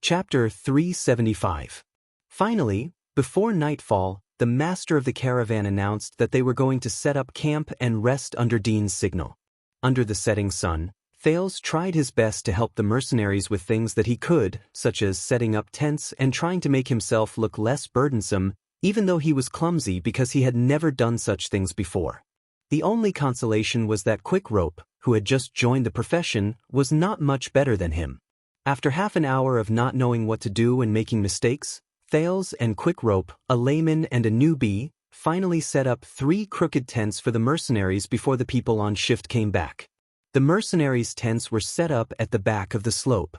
Chapter 375. Finally, before nightfall, the master of the caravan announced that they were going to set up camp and rest under Dean's signal. Under the setting sun, Thales tried his best to help the mercenaries with things that he could, such as setting up tents and trying to make himself look less burdensome, even though he was clumsy because he had never done such things before. The only consolation was that Quick Rope, who had just joined the profession, was not much better than him. After half an hour of not knowing what to do and making mistakes, Thales and Quick Rope, a layman and a newbie, finally set up 3 crooked tents for the mercenaries before the people on shift came back. The mercenaries' tents were set up at the back of the slope.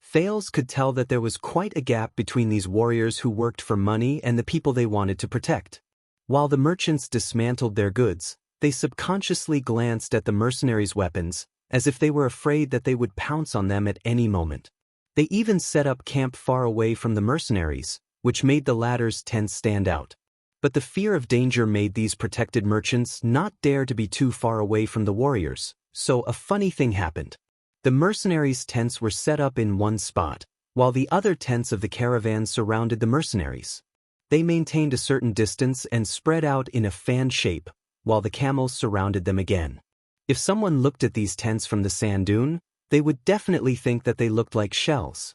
Thales could tell that there was quite a gap between these warriors who worked for money and the people they wanted to protect. While the merchants dismantled their goods, they subconsciously glanced at the mercenaries' weapons, as if they were afraid that they would pounce on them at any moment. They even set up camp far away from the mercenaries, which made the latter's tents stand out. But the fear of danger made these protected merchants not dare to be too far away from the warriors, so a funny thing happened. The mercenaries' tents were set up in one spot, while the other tents of the caravan surrounded the mercenaries. They maintained a certain distance and spread out in a fan shape, while the camels surrounded them again. If someone looked at these tents from the sand dune, they would definitely think that they looked like shells.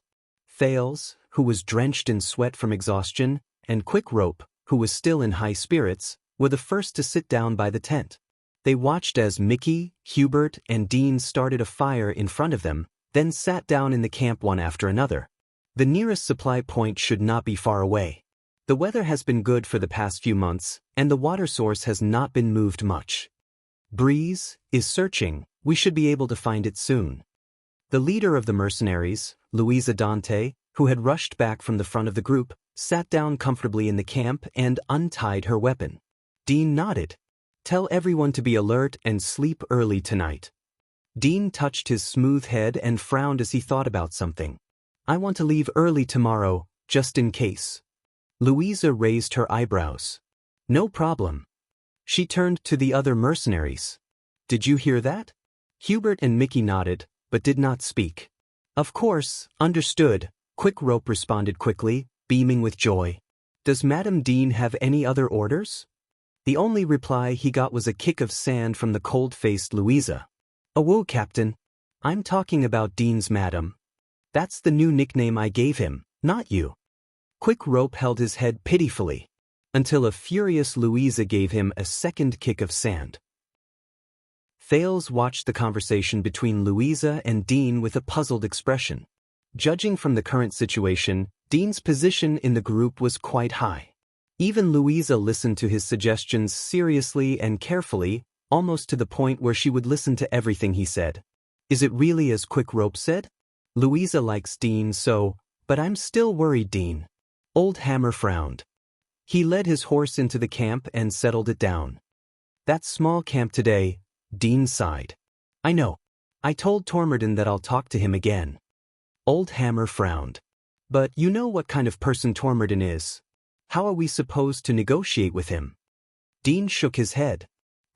Thales, who was drenched in sweat from exhaustion, and Quick Rope, who was still in high spirits, were the first to sit down by the tent. They watched as Mickey, Hubert, and Dean started a fire in front of them, then sat down in the camp one after another. The nearest supply point should not be far away. The weather has been good for the past few months, and the water source has not been moved much. Breeze is searching, we should be able to find it soon. The leader of the mercenaries, Louisa Dante, who had rushed back from the front of the group, sat down comfortably in the camp and untied her weapon. Dean nodded. Tell everyone to be alert and sleep early tonight. Dean touched his smooth head and frowned as he thought about something. I want to leave early tomorrow, just in case. Louisa raised her eyebrows. No problem. She turned to the other mercenaries. Did you hear that? Hubert and Mickey nodded, but did not speak. Of course, understood, Quick Rope responded quickly, beaming with joy. Does Madame Dean have any other orders? The only reply he got was a kick of sand from the cold-faced Louisa. Oh, whoa, Captain. I'm talking about Dean's madam. That's the new nickname I gave him, not you. Quick Rope held his head pitifully, until a furious Louisa gave him a second kick of sand. Thales watched the conversation between Louisa and Dean with a puzzled expression. Judging from the current situation, Dean's position in the group was quite high. Even Louisa listened to his suggestions seriously and carefully, almost to the point where she would listen to everything he said. Is it really as Quick Rope said? Louisa likes Dean so, but I'm still worried, Dean. Old Hammer frowned. He led his horse into the camp and settled it down. That small camp today, Dean sighed. I know. I told Tormorden that I'll talk to him again. Old Hammer frowned. But you know what kind of person Tormorden is. How are we supposed to negotiate with him? Dean shook his head.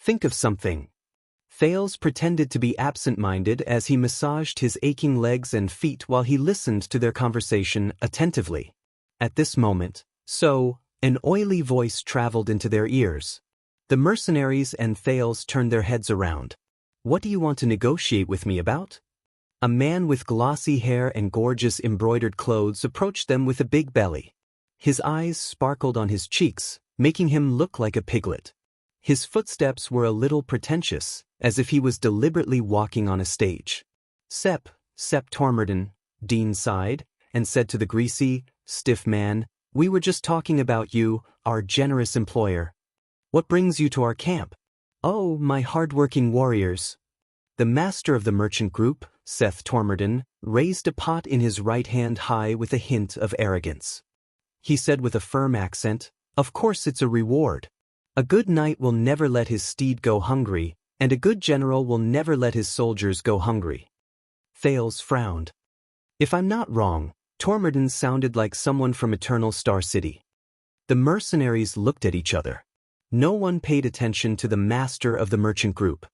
Think of something. Thales pretended to be absent-minded as he massaged his aching legs and feet while he listened to their conversation attentively. At this moment, an oily voice traveled into their ears. The mercenaries and Thales turned their heads around. What do you want to negotiate with me about? A man with glossy hair and gorgeous embroidered clothes approached them with a big belly. His eyes sparkled on his cheeks, making him look like a piglet. His footsteps were a little pretentious, as if he was deliberately walking on a stage. Sep Tormorden, Dean sighed, and said to the greasy, stiff man, we were just talking about you, our generous employer. What brings you to our camp? Oh, my hard-working warriors. The master of the merchant group, Seth Tormorden, raised a pot in his right hand high with a hint of arrogance. He said with a firm accent, of course it's a reward. A good knight will never let his steed go hungry, and a good general will never let his soldiers go hungry. Thales frowned. If I'm not wrong, Tormorden sounded like someone from Eternal Star City. The mercenaries looked at each other. No one paid attention to the master of the merchant group.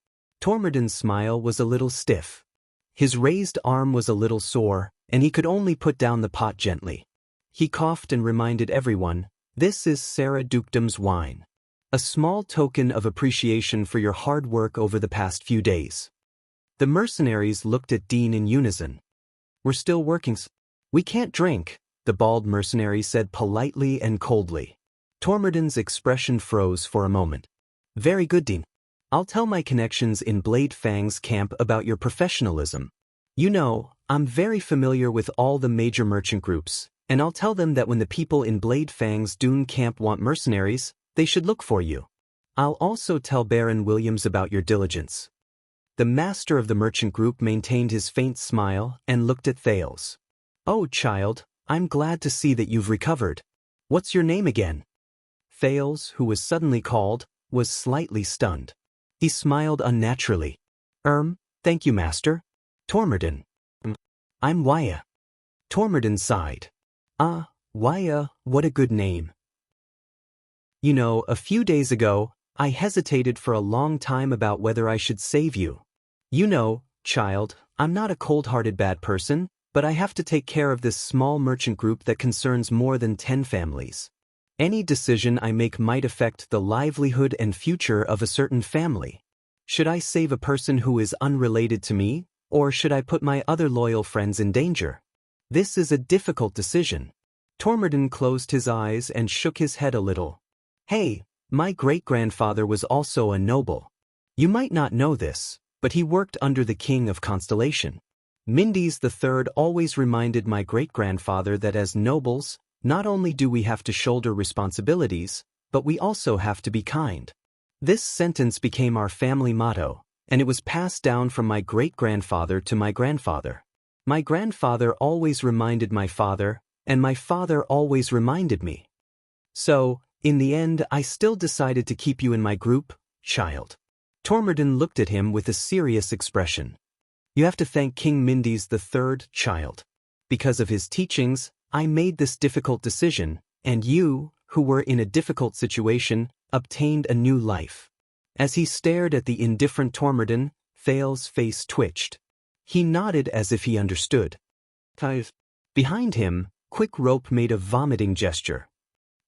Tormorden's smile was a little stiff. His raised arm was a little sore, and he could only put down the pot gently. He coughed and reminded everyone, "This is Sarah Dukedam's wine. A small token of appreciation for your hard work over the past few days." The mercenaries looked at Dean in unison. "We're still working. We can't drink," the bald mercenary said politely and coldly. Tormorden's expression froze for a moment. "Very good, Dean. I'll tell my connections in Blade Fang's camp about your professionalism. You know, I'm very familiar with all the major merchant groups, and I'll tell them that when the people in Blade Fang's Dune camp want mercenaries, they should look for you. I'll also tell Baron Williams about your diligence." The master of the merchant group maintained his faint smile and looked at Thales. "Oh, child, I'm glad to see that you've recovered. What's your name again?" Thales, who was suddenly called, was slightly stunned. He smiled unnaturally. Thank you, master. Tormorden. I'm Wuxia." Tormorden sighed. "Ah, Wuxia, what a good name. You know, a few days ago, I hesitated for a long time about whether I should save you. You know, child, I'm not a cold-hearted bad person, but I have to take care of this small merchant group that concerns more than 10 families. Any decision I make might affect the livelihood and future of a certain family. Should I save a person who is unrelated to me, or should I put my other loyal friends in danger? This is a difficult decision." Tormorden closed his eyes and shook his head a little. "Hey, my great-grandfather was also a noble. You might not know this, but he worked under the King of Constellation. Mindes III always reminded my great-grandfather that as nobles, not only do we have to shoulder responsibilities, but we also have to be kind. This sentence became our family motto, and it was passed down from my great-grandfather to my grandfather. My grandfather always reminded my father, and my father always reminded me. So, in the end, I still decided to keep you in my group, child." Tormorden looked at him with a serious expression. "You have to thank King Mindes III, child. Because of his teachings, I made this difficult decision, and you, who were in a difficult situation, obtained a new life." As he stared at the indifferent Tormorden, Thales' face twitched. He nodded as if he understood. Behind him, Quick Rope made a vomiting gesture.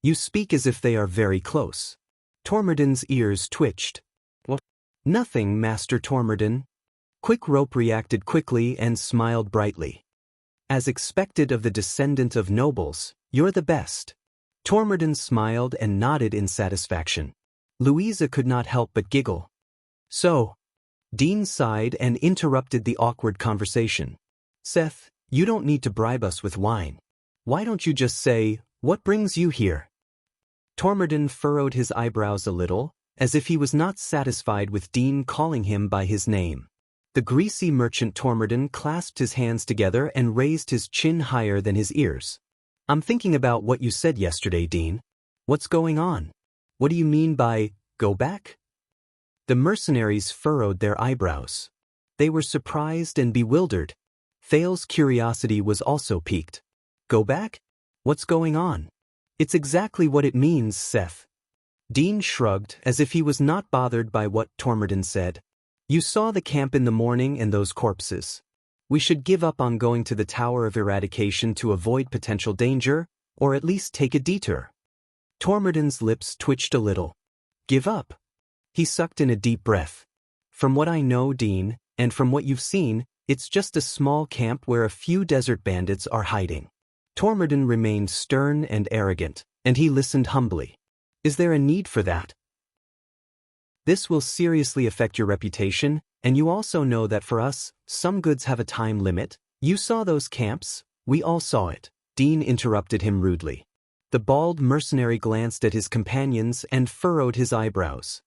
"You speak as if they are very close." Tormorden's ears twitched. "What?" "Nothing, Master Tormorden." Quick Rope reacted quickly and smiled brightly. "As expected of the descendant of nobles, you're the best." Tormorden smiled and nodded in satisfaction. Louisa could not help but giggle. "So?" Dean sighed and interrupted the awkward conversation. "Seth, you don't need to bribe us with wine. Why don't you just say, 'What brings you here?'" Tormorden furrowed his eyebrows a little, as if he was not satisfied with Dean calling him by his name. The greasy merchant Tormorden clasped his hands together and raised his chin higher than his ears. "I'm thinking about what you said yesterday, Dean. What's going on? What do you mean by, go back?" The mercenaries furrowed their eyebrows. They were surprised and bewildered. Thales' curiosity was also piqued. "Go back? What's going on?" "It's exactly what it means, Seth." Dean shrugged as if he was not bothered by what Tormorden said. "You saw the camp in the morning and those corpses. We should give up on going to the Tower of Eradication to avoid potential danger, or at least take a detour." Tormorden's lips twitched a little. "Give up?" He sucked in a deep breath. "From what I know, Dean, and from what you've seen, it's just a small camp where a few desert bandits are hiding." Tormorden remained stern and arrogant, and he listened humbly. "Is there a need for that? This will seriously affect your reputation, and you also know that for us, some goods have a time limit. You saw those camps, we all saw it." Dean interrupted him rudely. The bald mercenary glanced at his companions and furrowed his eyebrows.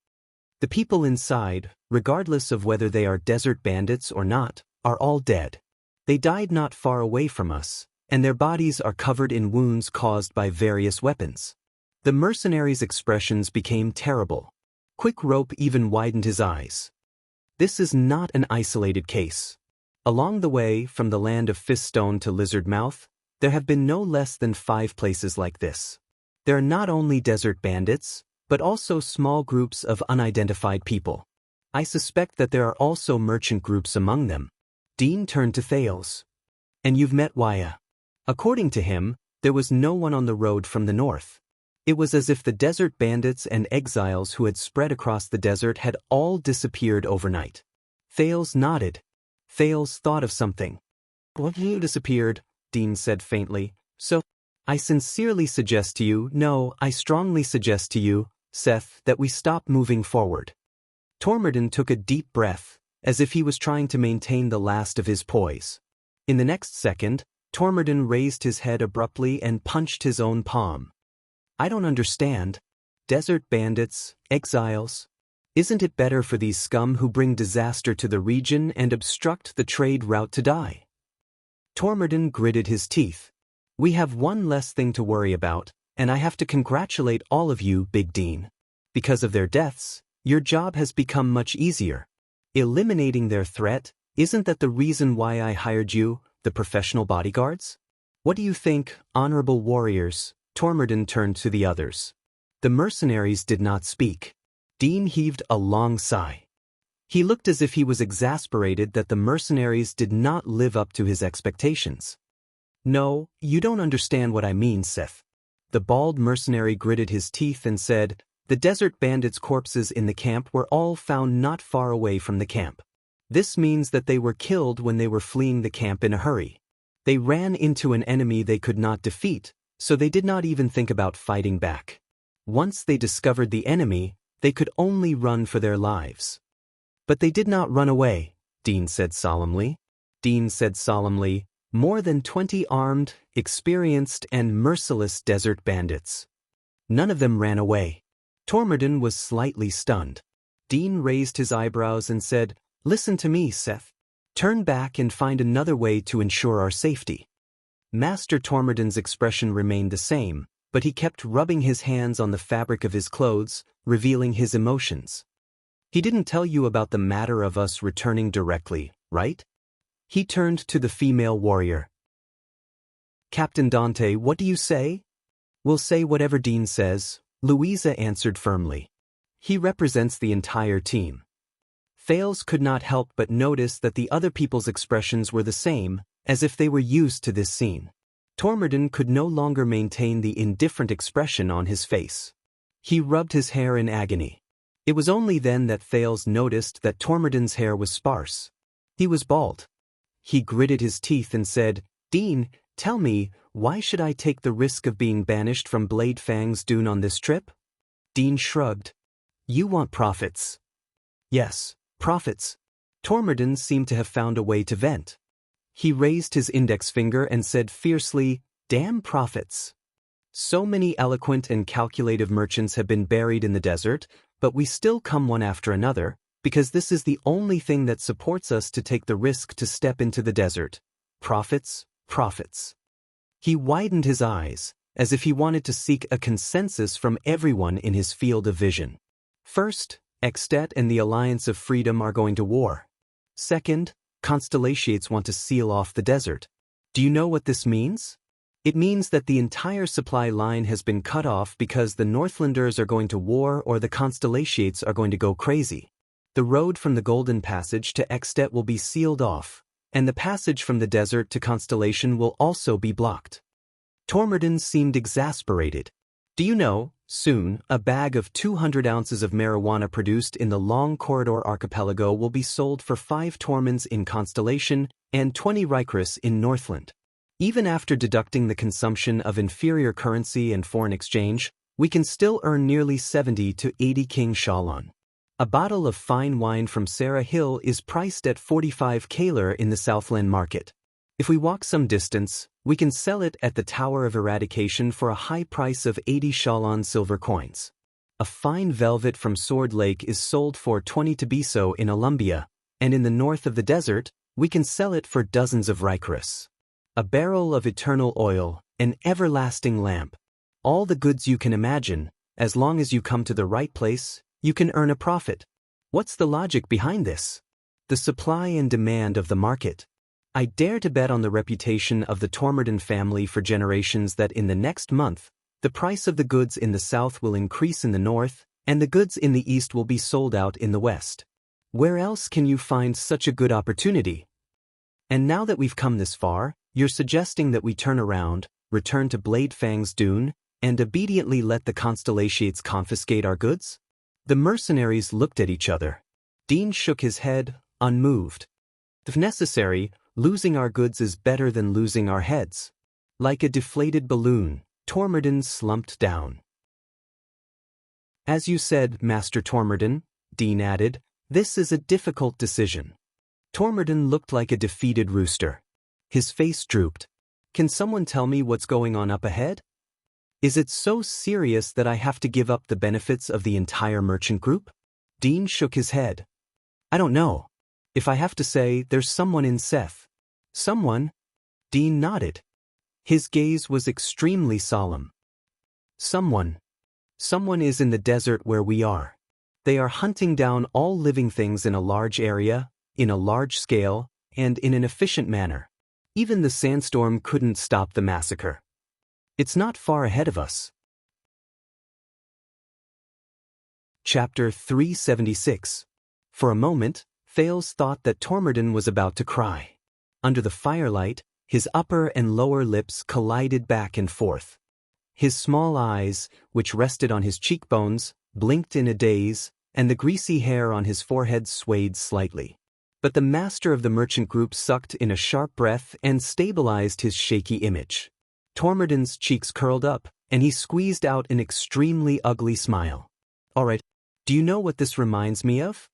"The people inside, regardless of whether they are desert bandits or not, are all dead. They died not far away from us, and their bodies are covered in wounds caused by various weapons." The mercenary's expressions became terrible. Quick Rope even widened his eyes. "This is not an isolated case. Along the way, from the land of Fiststone to Lizard Mouth, there have been no less than 5 places like this. There are not only desert bandits, but also small groups of unidentified people. I suspect that there are also merchant groups among them." Dean turned to Thales. And you've met Wuxia. According to him, there was no one on the road from the north. It was as if the desert bandits and exiles who had spread across the desert had all disappeared overnight. Thales nodded. Thales thought of something. What you disappeared, Dean said faintly. So, I sincerely suggest to you, no, I strongly suggest to you, Seth, that we stop moving forward. Tormodin took a deep breath, as if he was trying to maintain the last of his poise. In the next second, Tormodin raised his head abruptly and punched his own palm. I don't understand. Desert bandits, exiles. Isn't it better for these scum who bring disaster to the region and obstruct the trade route to die? Tormodin gritted his teeth. We have one less thing to worry about, and I have to congratulate all of you, Big Dean. Because of their deaths, your job has become much easier. Eliminating their threat, isn't that the reason why I hired you, the professional bodyguards? What do you think, honorable warriors? Tormodin turned to the others. The mercenaries did not speak. Dean heaved a long sigh. He looked as if he was exasperated that the mercenaries did not live up to his expectations. No, you don't understand what I mean, Seth. The bald mercenary gritted his teeth and said, the desert bandits' corpses in the camp were all found not far away from the camp. This means that they were killed when they were fleeing the camp in a hurry. They ran into an enemy they could not defeat, so they did not even think about fighting back. Once they discovered the enemy, they could only run for their lives. But they did not run away, Dean said solemnly. More than 20 armed, experienced, and merciless desert bandits. None of them ran away. Tormodin was slightly stunned. Dean raised his eyebrows and said, listen to me, Seth. Turn back and find another way to ensure our safety. Master Tormodin's expression remained the same, but he kept rubbing his hands on the fabric of his clothes, revealing his emotions. He didn't tell you about the matter of us returning directly, right? He turned to the female warrior. Captain Dante, what do you say? We'll say whatever Dean says, Louisa answered firmly. He represents the entire team. Thales could not help but notice that the other people's expressions were the same, as if they were used to this scene. Tormodin could no longer maintain the indifferent expression on his face. He rubbed his hair in agony. It was only then that Thales noticed that Tormodin's hair was sparse. He was bald. He gritted his teeth and said, Dean, tell me, why should I take the risk of being banished from Blade Fang's dune on this trip? Dean shrugged. You want profits. Yes, profits. Tormodin seemed to have found a way to vent. He raised his index finger and said fiercely, damn profits. So many eloquent and calculative merchants have been buried in the desert, but we still come one after another, because this is the only thing that supports us to take the risk to step into the desert. Profits, profits. He widened his eyes, as if he wanted to seek a consensus from everyone in his field of vision. First, Extet and the Alliance of Freedom are going to war. Second, Constellations want to seal off the desert. Do you know what this means? It means that the entire supply line has been cut off because the Northlanders are going to war or the Constellations are going to go crazy. The road from the Golden Passage to Extet will be sealed off, and the passage from the desert to Constellation will also be blocked. Tormodin seemed exasperated. Do you know, soon, a bag of 200 ounces of marijuana produced in the Long Corridor Archipelago will be sold for 5 tormans in Constellation and 20 rikris in Northland. Even after deducting the consumption of inferior currency and foreign exchange, we can still earn nearly 70 to 80 King Shalon. A bottle of fine wine from Sarah Hill is priced at 45 Kaler in the Southland market. If we walk some distance, we can sell it at the Tower of Eradication for a high price of 80 Shalon silver coins. A fine velvet from Sword Lake is sold for 20 Tabiso in Olumbia, and in the north of the desert, we can sell it for dozens of rikris. A barrel of eternal oil, an everlasting lamp. All the goods you can imagine, as long as you come to the right place, you can earn a profit. What's the logic behind this? The supply and demand of the market. I dare to bet on the reputation of the Tormodin family for generations that in the next month, the price of the goods in the south will increase in the north, and the goods in the east will be sold out in the west. Where else can you find such a good opportunity? And now that we've come this far, you're suggesting that we turn around, return to Bladefang's dune, and obediently let the Constellations confiscate our goods? The mercenaries looked at each other. Dean shook his head, unmoved. If necessary, losing our goods is better than losing our heads. Like a deflated balloon, Tormodin slumped down. As you said, Master Tormodin, Dean added, this is a difficult decision. Tormodin looked like a defeated rooster. His face drooped. Can someone tell me what's going on up ahead? Is it so serious that I have to give up the benefits of the entire merchant group? Dean shook his head. I don't know. If I have to say, there's someone in Seth. Someone? Dean nodded. His gaze was extremely solemn. Someone. Someone is in the desert where we are. They are hunting down all living things in a large area, in a large scale, and in an efficient manner. Even the sandstorm couldn't stop the massacre. It's not far ahead of us. Chapter 376. For a moment, Thales thought that Tormodin was about to cry. Under the firelight, his upper and lower lips collided back and forth. His small eyes, which rested on his cheekbones, blinked in a daze, and the greasy hair on his forehead swayed slightly. But the master of the merchant group sucked in a sharp breath and stabilized his shaky image. Tormodin's cheeks curled up, and he squeezed out an extremely ugly smile. All right, do you know what this reminds me of?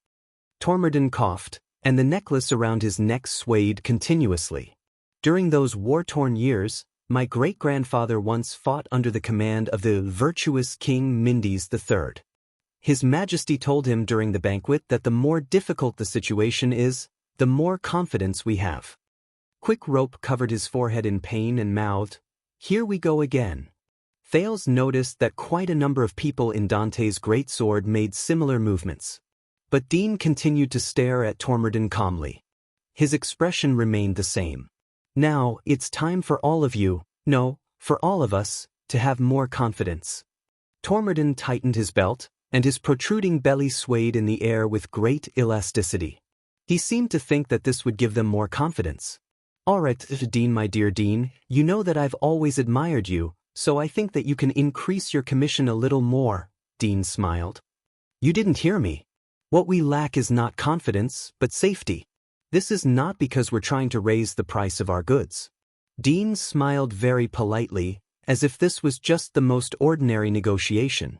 Tormodin coughed, and the necklace around his neck swayed continuously. During those war-torn years, my great-grandfather once fought under the command of the virtuous King Mindes III. His Majesty told him during the banquet that the more difficult the situation is, the more confidence we have. Quick Rope covered his forehead in pain and mouthed, "Here we go again." Thales noticed that quite a number of people in Dante's great sword made similar movements. But Dean continued to stare at Tormodin calmly. His expression remained the same. Now, it's time for all of you, no, for all of us, to have more confidence. Tormodin tightened his belt, and his protruding belly swayed in the air with great elasticity. He seemed to think that this would give them more confidence. All right, Dean, my dear Dean, you know that I've always admired you, so I think that you can increase your commission a little more, Dean smiled. You didn't hear me. What we lack is not confidence, but safety. This is not because we're trying to raise the price of our goods. Dean smiled very politely, as if this was just the most ordinary negotiation.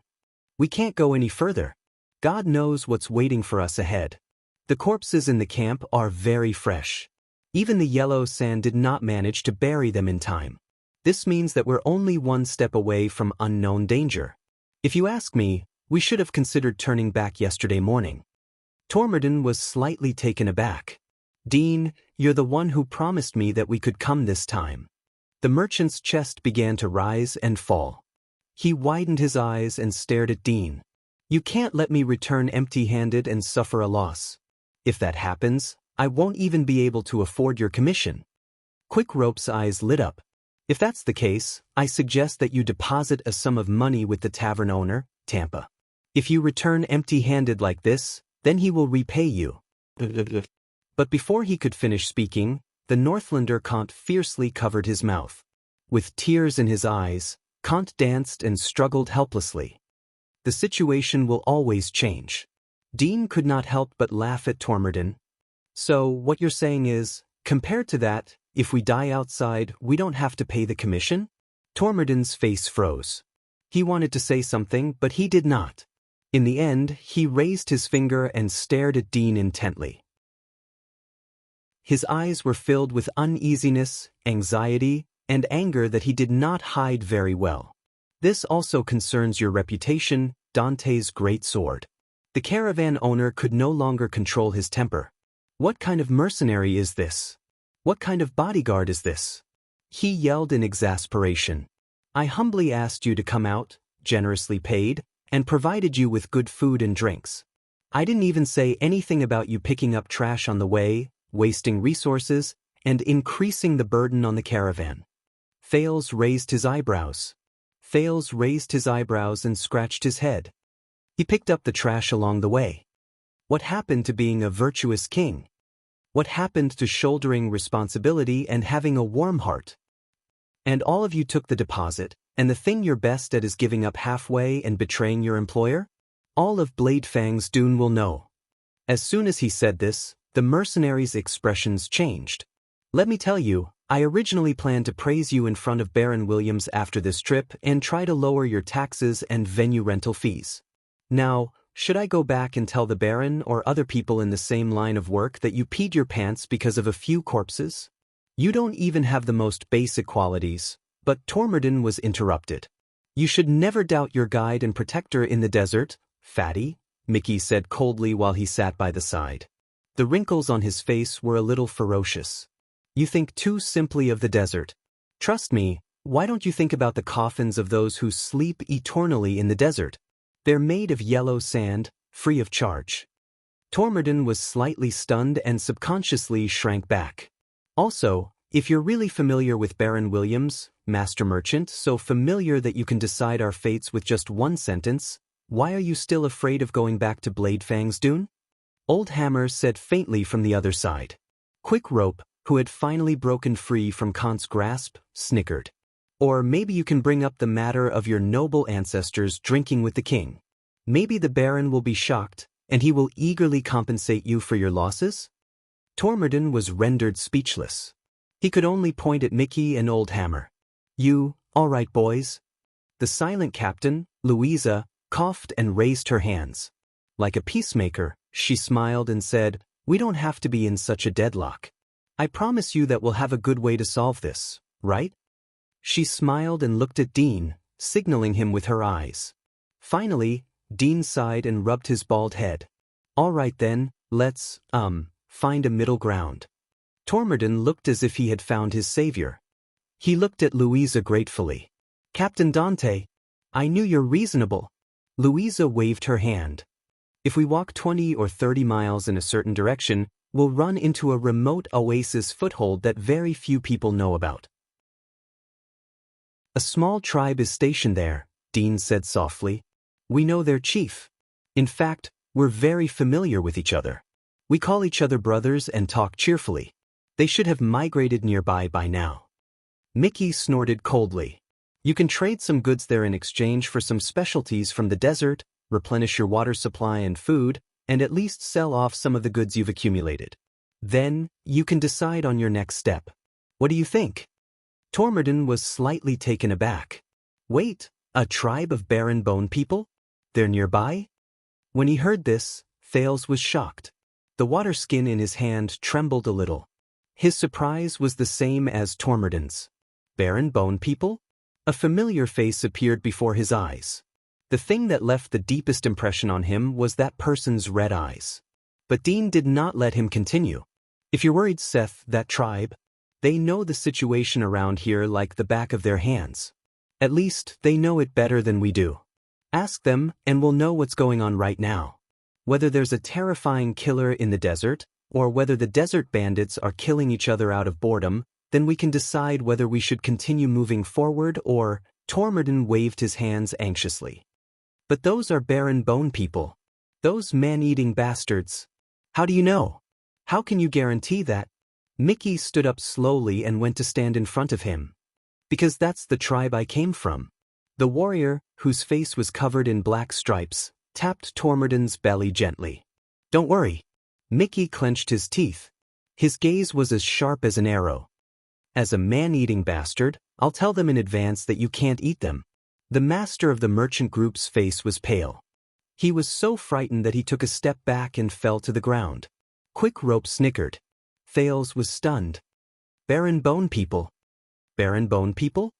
We can't go any further. God knows what's waiting for us ahead. The corpses in the camp are very fresh. Even the yellow sand did not manage to bury them in time. This means that we're only one step away from unknown danger. If you ask me, we should have considered turning back yesterday morning. Tormodin was slightly taken aback. Dean, you're the one who promised me that we could come this time. The merchant's chest began to rise and fall. He widened his eyes and stared at Dean. You can't let me return empty-handed and suffer a loss. If that happens, I won't even be able to afford your commission. Quick Rope's eyes lit up. If that's the case, I suggest that you deposit a sum of money with the tavern owner, Tampa. If you return empty-handed like this, then he will repay you. But before he could finish speaking, the Northlander Kant fiercely covered his mouth. With tears in his eyes, Kant danced and struggled helplessly. The situation will always change. Dean could not help but laugh at Tormodin. So, what you're saying is, compared to that, if we die outside, we don't have to pay the commission? Tormodin's face froze. He wanted to say something, but he did not. In the end, he raised his finger and stared at Dean intently. His eyes were filled with uneasiness, anxiety, and anger that he did not hide very well. This also concerns your reputation, Dante's great sword. The caravan owner could no longer control his temper. What kind of mercenary is this? What kind of bodyguard is this? He yelled in exasperation. I humbly asked you to come out, generously paid, and provided you with good food and drinks. I didn't even say anything about you picking up trash on the way, wasting resources, and increasing the burden on the caravan. Thales raised his eyebrows. Thales raised his eyebrows and scratched his head. He picked up the trash along the way. What happened to being a virtuous king? What happened to shouldering responsibility and having a warm heart? And all of you took the deposit, and the thing you're best at is giving up halfway and betraying your employer? All of Bladefang's Dune will know. As soon as he said this, the mercenaries' expressions changed. Let me tell you, I originally planned to praise you in front of Baron Williams after this trip and try to lower your taxes and venue rental fees. Now, should I go back and tell the Baron or other people in the same line of work that you peed your pants because of a few corpses? You don't even have the most basic qualities. But Tormodin was interrupted. You should never doubt your guide and protector in the desert, fatty, Mickey said coldly while he sat by the side. The wrinkles on his face were a little ferocious. You think too simply of the desert. Trust me, why don't you think about the coffins of those who sleep eternally in the desert? They're made of yellow sand, free of charge. Tormodin was slightly stunned and subconsciously shrank back. Also, if you're really familiar with Baron Williams, Master Merchant, so familiar that you can decide our fates with just one sentence, why are you still afraid of going back to Bladefang's Dune? Old Hammer said faintly from the other side. Quick Rope, who had finally broken free from Kant's grasp, snickered. Or maybe you can bring up the matter of your noble ancestors drinking with the king. Maybe the Baron will be shocked, and he will eagerly compensate you for your losses? Tormodin was rendered speechless. He could only point at Mickey and Old Hammer. You, all right, boys? The silent captain, Louisa, coughed and raised her hands. Like a peacemaker, she smiled and said, we don't have to be in such a deadlock. I promise you that we'll have a good way to solve this, right? She smiled and looked at Dean, signaling him with her eyes. Finally, Dean sighed and rubbed his bald head. All right then, let's, find a middle ground. Tormodin looked as if he had found his savior. He looked at Louisa gratefully. Captain Dante, I knew you're reasonable. Louisa waved her hand. If we walk 20 or 30 miles in a certain direction, we'll run into a remote oasis foothold that very few people know about. A small tribe is stationed there, Dean said softly. We know their chief. In fact, we're very familiar with each other. We call each other brothers and talk cheerfully. They should have migrated nearby by now. Mickey snorted coldly. You can trade some goods there in exchange for some specialties from the desert, replenish your water supply and food, and at least sell off some of the goods you've accumulated. Then, you can decide on your next step. What do you think? Tormodin was slightly taken aback. Wait, a tribe of barren bone people? They're nearby? When he heard this, Thales was shocked. The water skin in his hand trembled a little. His surprise was the same as Tormodin's. Barren bone people? A familiar face appeared before his eyes. The thing that left the deepest impression on him was that person's red eyes. But Dean did not let him continue. If you're worried, Seth, that tribe, they know the situation around here like the back of their hands. At least, they know it better than we do. Ask them, and we'll know what's going on right now. Whether there's a terrifying killer in the desert, or whether the desert bandits are killing each other out of boredom, then we can decide whether we should continue moving forward or— Tormodin waved his hands anxiously. But those are barren bone people. Those man-eating bastards. How do you know? How can you guarantee that? Mickey stood up slowly and went to stand in front of him. Because that's the tribe I came from. The warrior, whose face was covered in black stripes, tapped Tormodin's belly gently. Don't worry. Mickey clenched his teeth. His gaze was as sharp as an arrow. As a man-eating bastard, I'll tell them in advance that you can't eat them. The master of the merchant group's face was pale. He was so frightened that he took a step back and fell to the ground. Quick Rope snickered. Thales was stunned. Barren bone people. Barren bone people?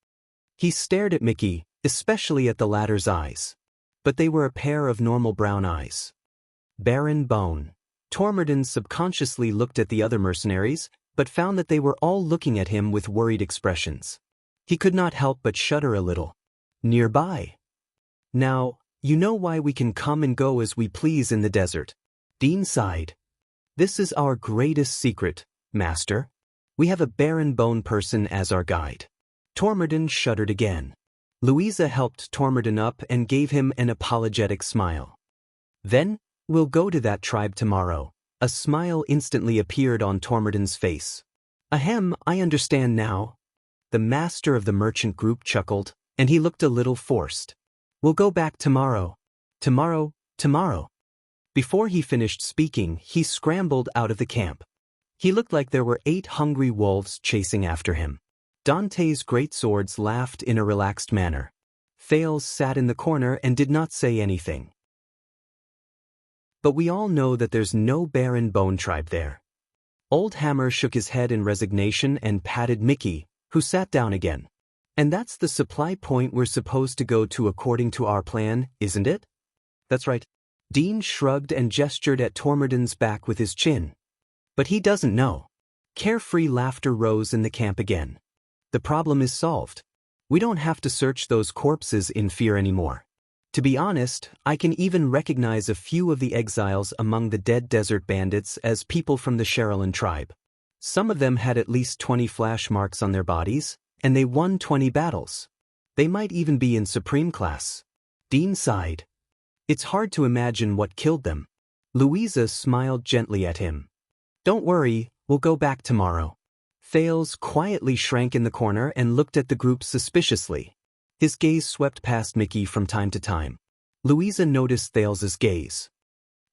He stared at Mickey, especially at the latter's eyes. But they were a pair of normal brown eyes. Barren bone. Tormodin subconsciously looked at the other mercenaries, but found that they were all looking at him with worried expressions. He could not help but shudder a little. Nearby. Now, you know why we can come and go as we please in the desert. Dean sighed. This is our greatest secret, Master. We have a barren bone person as our guide. Tormodin shuddered again. Louisa helped Tormodin up and gave him an apologetic smile. Then, we'll go to that tribe tomorrow, A smile instantly appeared on Tormorden's face. Ahem, I understand now. The master of the merchant group chuckled, and he looked a little forced. We'll go back tomorrow. Tomorrow. Before he finished speaking, he scrambled out of the camp. He looked like there were 8 hungry wolves chasing after him. Dante's great swords laughed in a relaxed manner. Thales sat in the corner and did not say anything. But we all know that there's no Baron Bone tribe there. Old Hammer shook his head in resignation and patted Mickey, who sat down again. And that's the supply point we're supposed to go to according to our plan, isn't it? That's right. Dean shrugged and gestured at Tormorden's back with his chin. But he doesn't know. Carefree laughter rose in the camp again. The problem is solved. We don't have to search those corpses in fear anymore. To be honest, I can even recognize a few of the exiles among the dead desert bandits as people from the Sherilyn tribe. Some of them had at least 20 flash marks on their bodies, and they won 20 battles. They might even be in Supreme class. Dean sighed. It's hard to imagine what killed them. Louisa smiled gently at him. Don't worry, we'll go back tomorrow. Thales quietly shrank in the corner and looked at the group suspiciously. His gaze swept past Mickey from time to time. Louisa noticed Thales's gaze.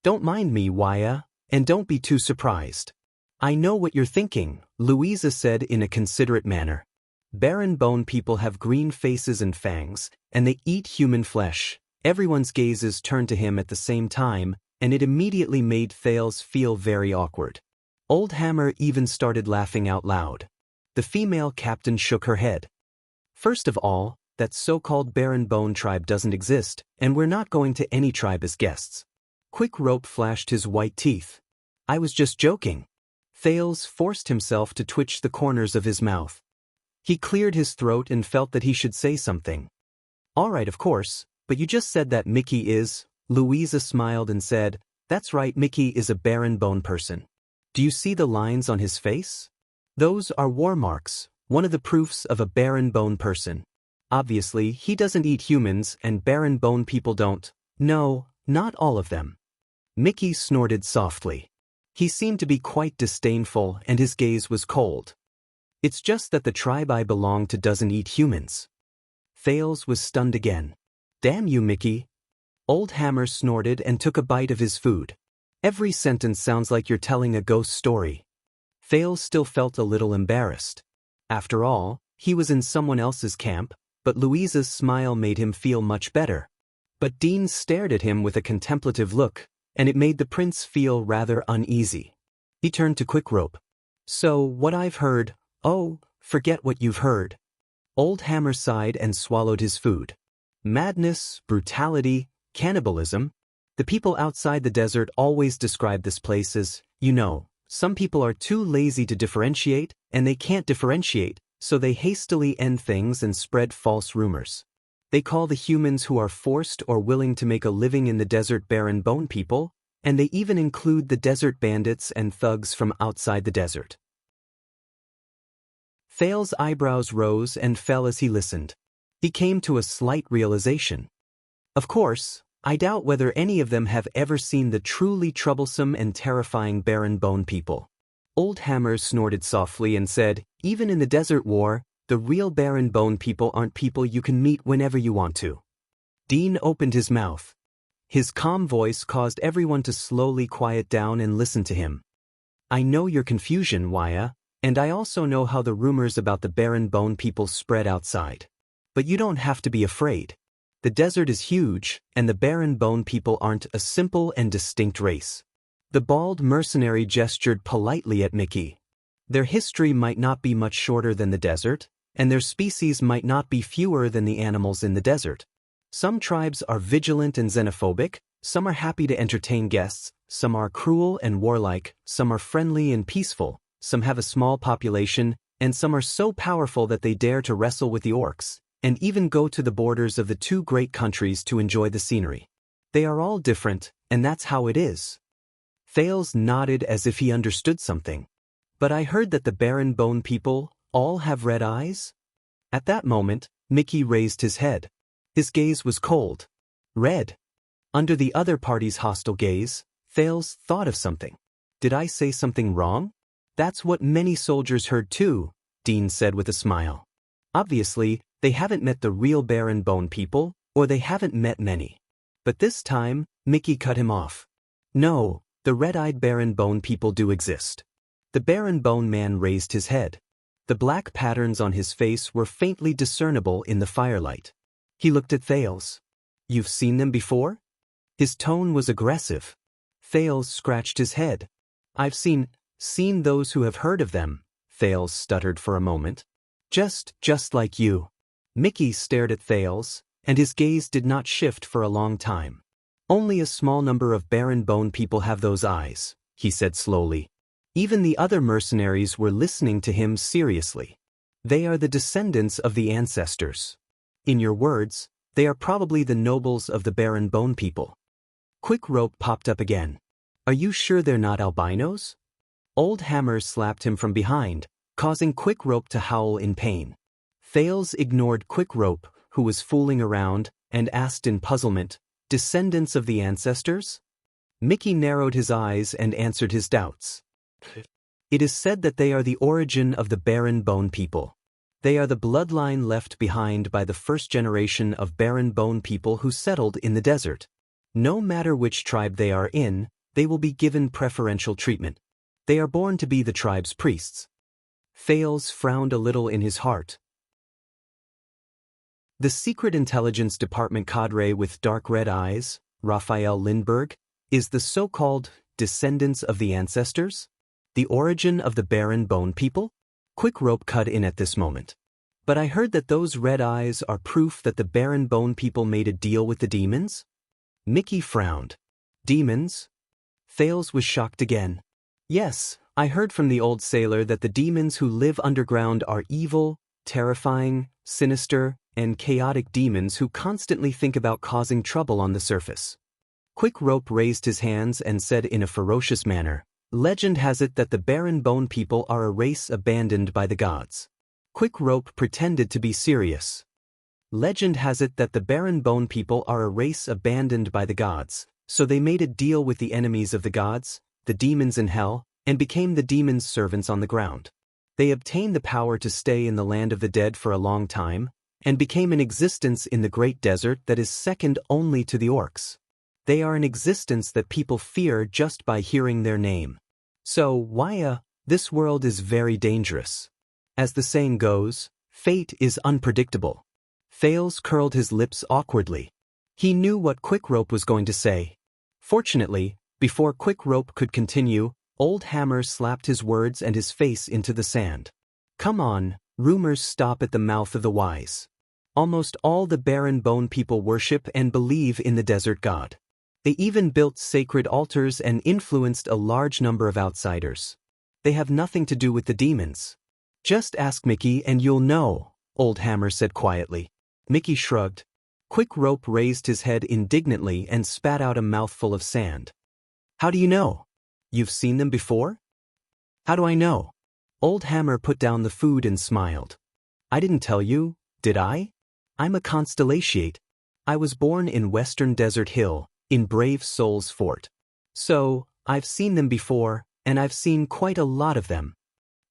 Don't mind me, Wuxia, and don't be too surprised. I know what you're thinking, Louisa said in a considerate manner. Baron Bone people have green faces and fangs, and they eat human flesh. Everyone's gazes turned to him at the same time, and it immediately made Thales feel very awkward. Old Hammer even started laughing out loud. The female captain shook her head. First of all, that so-called Baron Bone tribe doesn't exist, and we're not going to any tribe as guests. Quick Rope flashed his white teeth. I was just joking. Thales forced himself to twitch the corners of his mouth. He cleared his throat and felt that he should say something. All right, of course. But you just said that Mickey is, Louisa smiled and said, that's right, Mickey is a Baron Bone person. Do you see the lines on his face? Those are war marks, one of the proofs of a Baron Bone person. Obviously, he doesn't eat humans and Baron Bone people don't. No, not all of them. Mickey snorted softly. He seemed to be quite disdainful and his gaze was cold. It's just that the tribe I belong to doesn't eat humans. Thales was stunned again. Damn you, Mickey. Old Hammer snorted and took a bite of his food. Every sentence sounds like you're telling a ghost story. Thales still felt a little embarrassed. After all, he was in someone else's camp, but Louisa's smile made him feel much better. But Dean stared at him with a contemplative look, and it made the prince feel rather uneasy. He turned to Quick Rope. So, what I've heard, oh, forget what you've heard. Old Hammer sighed and swallowed his food. Madness, brutality, cannibalism. The people outside the desert always describe this place as, some people are too lazy to differentiate, and they can't differentiate, so they hastily end things and spread false rumors. They call the humans who are forced or willing to make a living in the desert Baron Bone people, and they even include the desert bandits and thugs from outside the desert. Thales' eyebrows rose and fell as he listened. He came to a slight realization. Of course, I doubt whether any of them have ever seen the truly troublesome and terrifying Baron Bone people. Old Hammer snorted softly and said, even in the Desert War, the real Baron Bone people aren't people you can meet whenever you want to. Dean opened his mouth. His calm voice caused everyone to slowly quiet down and listen to him. I know your confusion, Wuxia, and I also know how the rumors about the Baron Bone people spread outside. But you don't have to be afraid. The desert is huge, and the Baron Bone people aren't a simple and distinct race. The bald mercenary gestured politely at Mickey. Their history might not be much shorter than the desert, and their species might not be fewer than the animals in the desert. Some tribes are vigilant and xenophobic, some are happy to entertain guests, some are cruel and warlike, some are friendly and peaceful, some have a small population, and some are so powerful that they dare to wrestle with the orcs, and even go to the borders of the two great countries to enjoy the scenery. They are all different, and that's how it is. Thales nodded as if he understood something. But I heard that the Baron Bone people all have red eyes? At that moment, Mickey raised his head. His gaze was cold. Red. Under the other party's hostile gaze, Thales thought of something. Did I say something wrong? That's what many soldiers heard too, Dean said with a smile. Obviously, they haven't met the real Baron Bone people, or they haven't met many. But this time, Mickey cut him off. No, the red-eyed Baron Bone people do exist. The Baron Bone man raised his head. The black patterns on his face were faintly discernible in the firelight. He looked at Thales. You've seen them before? His tone was aggressive. Thales scratched his head. I've seen those who have heard of them, Thales stuttered for a moment. Just like you. Mickey stared at Thales, and his gaze did not shift for a long time. Only a small number of Baron Bone people have those eyes, he said slowly. Even the other mercenaries were listening to him seriously. They are the descendants of the ancestors. In your words, they are probably the nobles of the Baron Bone people. Quick Rope popped up again. Are you sure they're not albinos? Old Hammer slapped him from behind, causing Quick Rope to howl in pain. Thales ignored Quick Rope, who was fooling around, and asked in puzzlement, descendants of the ancestors? Mickey narrowed his eyes and answered his doubts. It is said that they are the origin of the Baron Bone people. They are the bloodline left behind by the first generation of Baron Bone people who settled in the desert. No matter which tribe they are in, they will be given preferential treatment. They are born to be the tribe's priests. Thales frowned a little in his heart. The Secret Intelligence Department cadre with dark red eyes, Raphael Lindbergh, is the so-called descendants of the ancestors? The origin of the Baron Bone people? Quick Rope cut in at this moment. But I heard that those red eyes are proof that the Baron Bone people made a deal with the demons? Mickey frowned. Demons? Thales was shocked again. Yes, I heard from the old sailor that the demons who live underground are evil, terrifying, sinister, and chaotic demons who constantly think about causing trouble on the surface. Quick Rope raised his hands and said in a ferocious manner, Legend has it that the Baron Bone people are a race abandoned by the gods. Quick Rope pretended to be serious. Legend has it that the Baron Bone people are a race abandoned by the gods, so they made a deal with the enemies of the gods, the demons in hell, and became the demons' servants on the ground. They obtained the power to stay in the land of the dead for a long time, and became an existence in the great desert that is second only to the orcs. They are an existence that people fear just by hearing their name. So, this world is very dangerous. As the saying goes, fate is unpredictable. Thales curled his lips awkwardly. He knew what Quick Rope was going to say. Fortunately, before Quick Rope could continue, Old Hammer slapped his words and his face into the sand. Come on, rumors stop at the mouth of the wise. Almost all the Baron Bone people worship and believe in the desert god. They even built sacred altars and influenced a large number of outsiders. They have nothing to do with the demons. Just ask Mickey and you'll know, Old Hammer said quietly. Mickey shrugged. Quick Rope raised his head indignantly and spat out a mouthful of sand. How do you know? You've seen them before? How do I know? Old Hammer put down the food and smiled. I didn't tell you, did I? I'm a constellatiate. I was born in Western Desert Hill, in Brave Soul's Fort. So, I've seen them before, and I've seen quite a lot of them.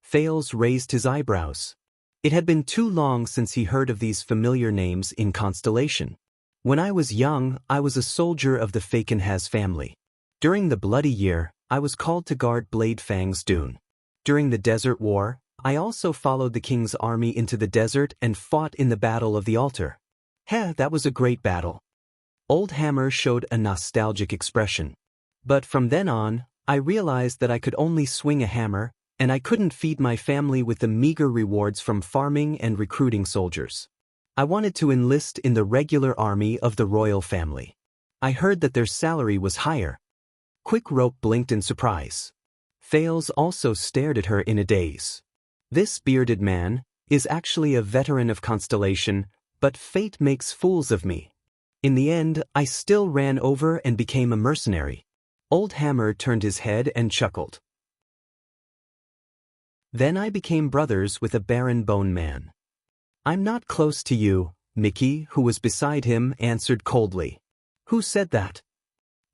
Thales raised his eyebrows. It had been too long since he heard of these familiar names in Constellation. When I was young, I was a soldier of the Fakenhaz family. During the Bloody Year, I was called to guard Blade Fang's dune. During the Desert War, I also followed the king's army into the desert and fought in the Battle of the Altar. That was a great battle. Old Hammer showed a nostalgic expression. But from then on, I realized that I could only swing a hammer, and I couldn't feed my family with the meager rewards from farming and recruiting soldiers. I wanted to enlist in the regular army of the royal family. I heard that their salary was higher. Quick Rope blinked in surprise. Thales also stared at her in a daze. This bearded man is actually a veteran of Constellation, but fate makes fools of me. In the end, I still ran over and became a mercenary. Old Hammer turned his head and chuckled. Then I became brothers with a Baron Bone man. I'm not close to you, Mickey, who was beside him, answered coldly. Who said that?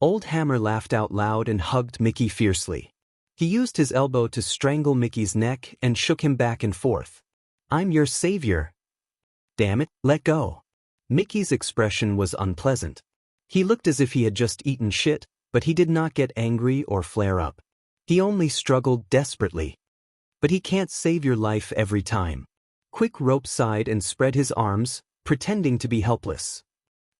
Old Hammer laughed out loud and hugged Mickey fiercely. He used his elbow to strangle Mickey's neck and shook him back and forth. "I'm your savior." "Damn it, let go." Mickey's expression was unpleasant. He looked as if he had just eaten shit, but he did not get angry or flare up. He only struggled desperately. "But he can't save your life every time." Quick Rope sighed and spread his arms, pretending to be helpless.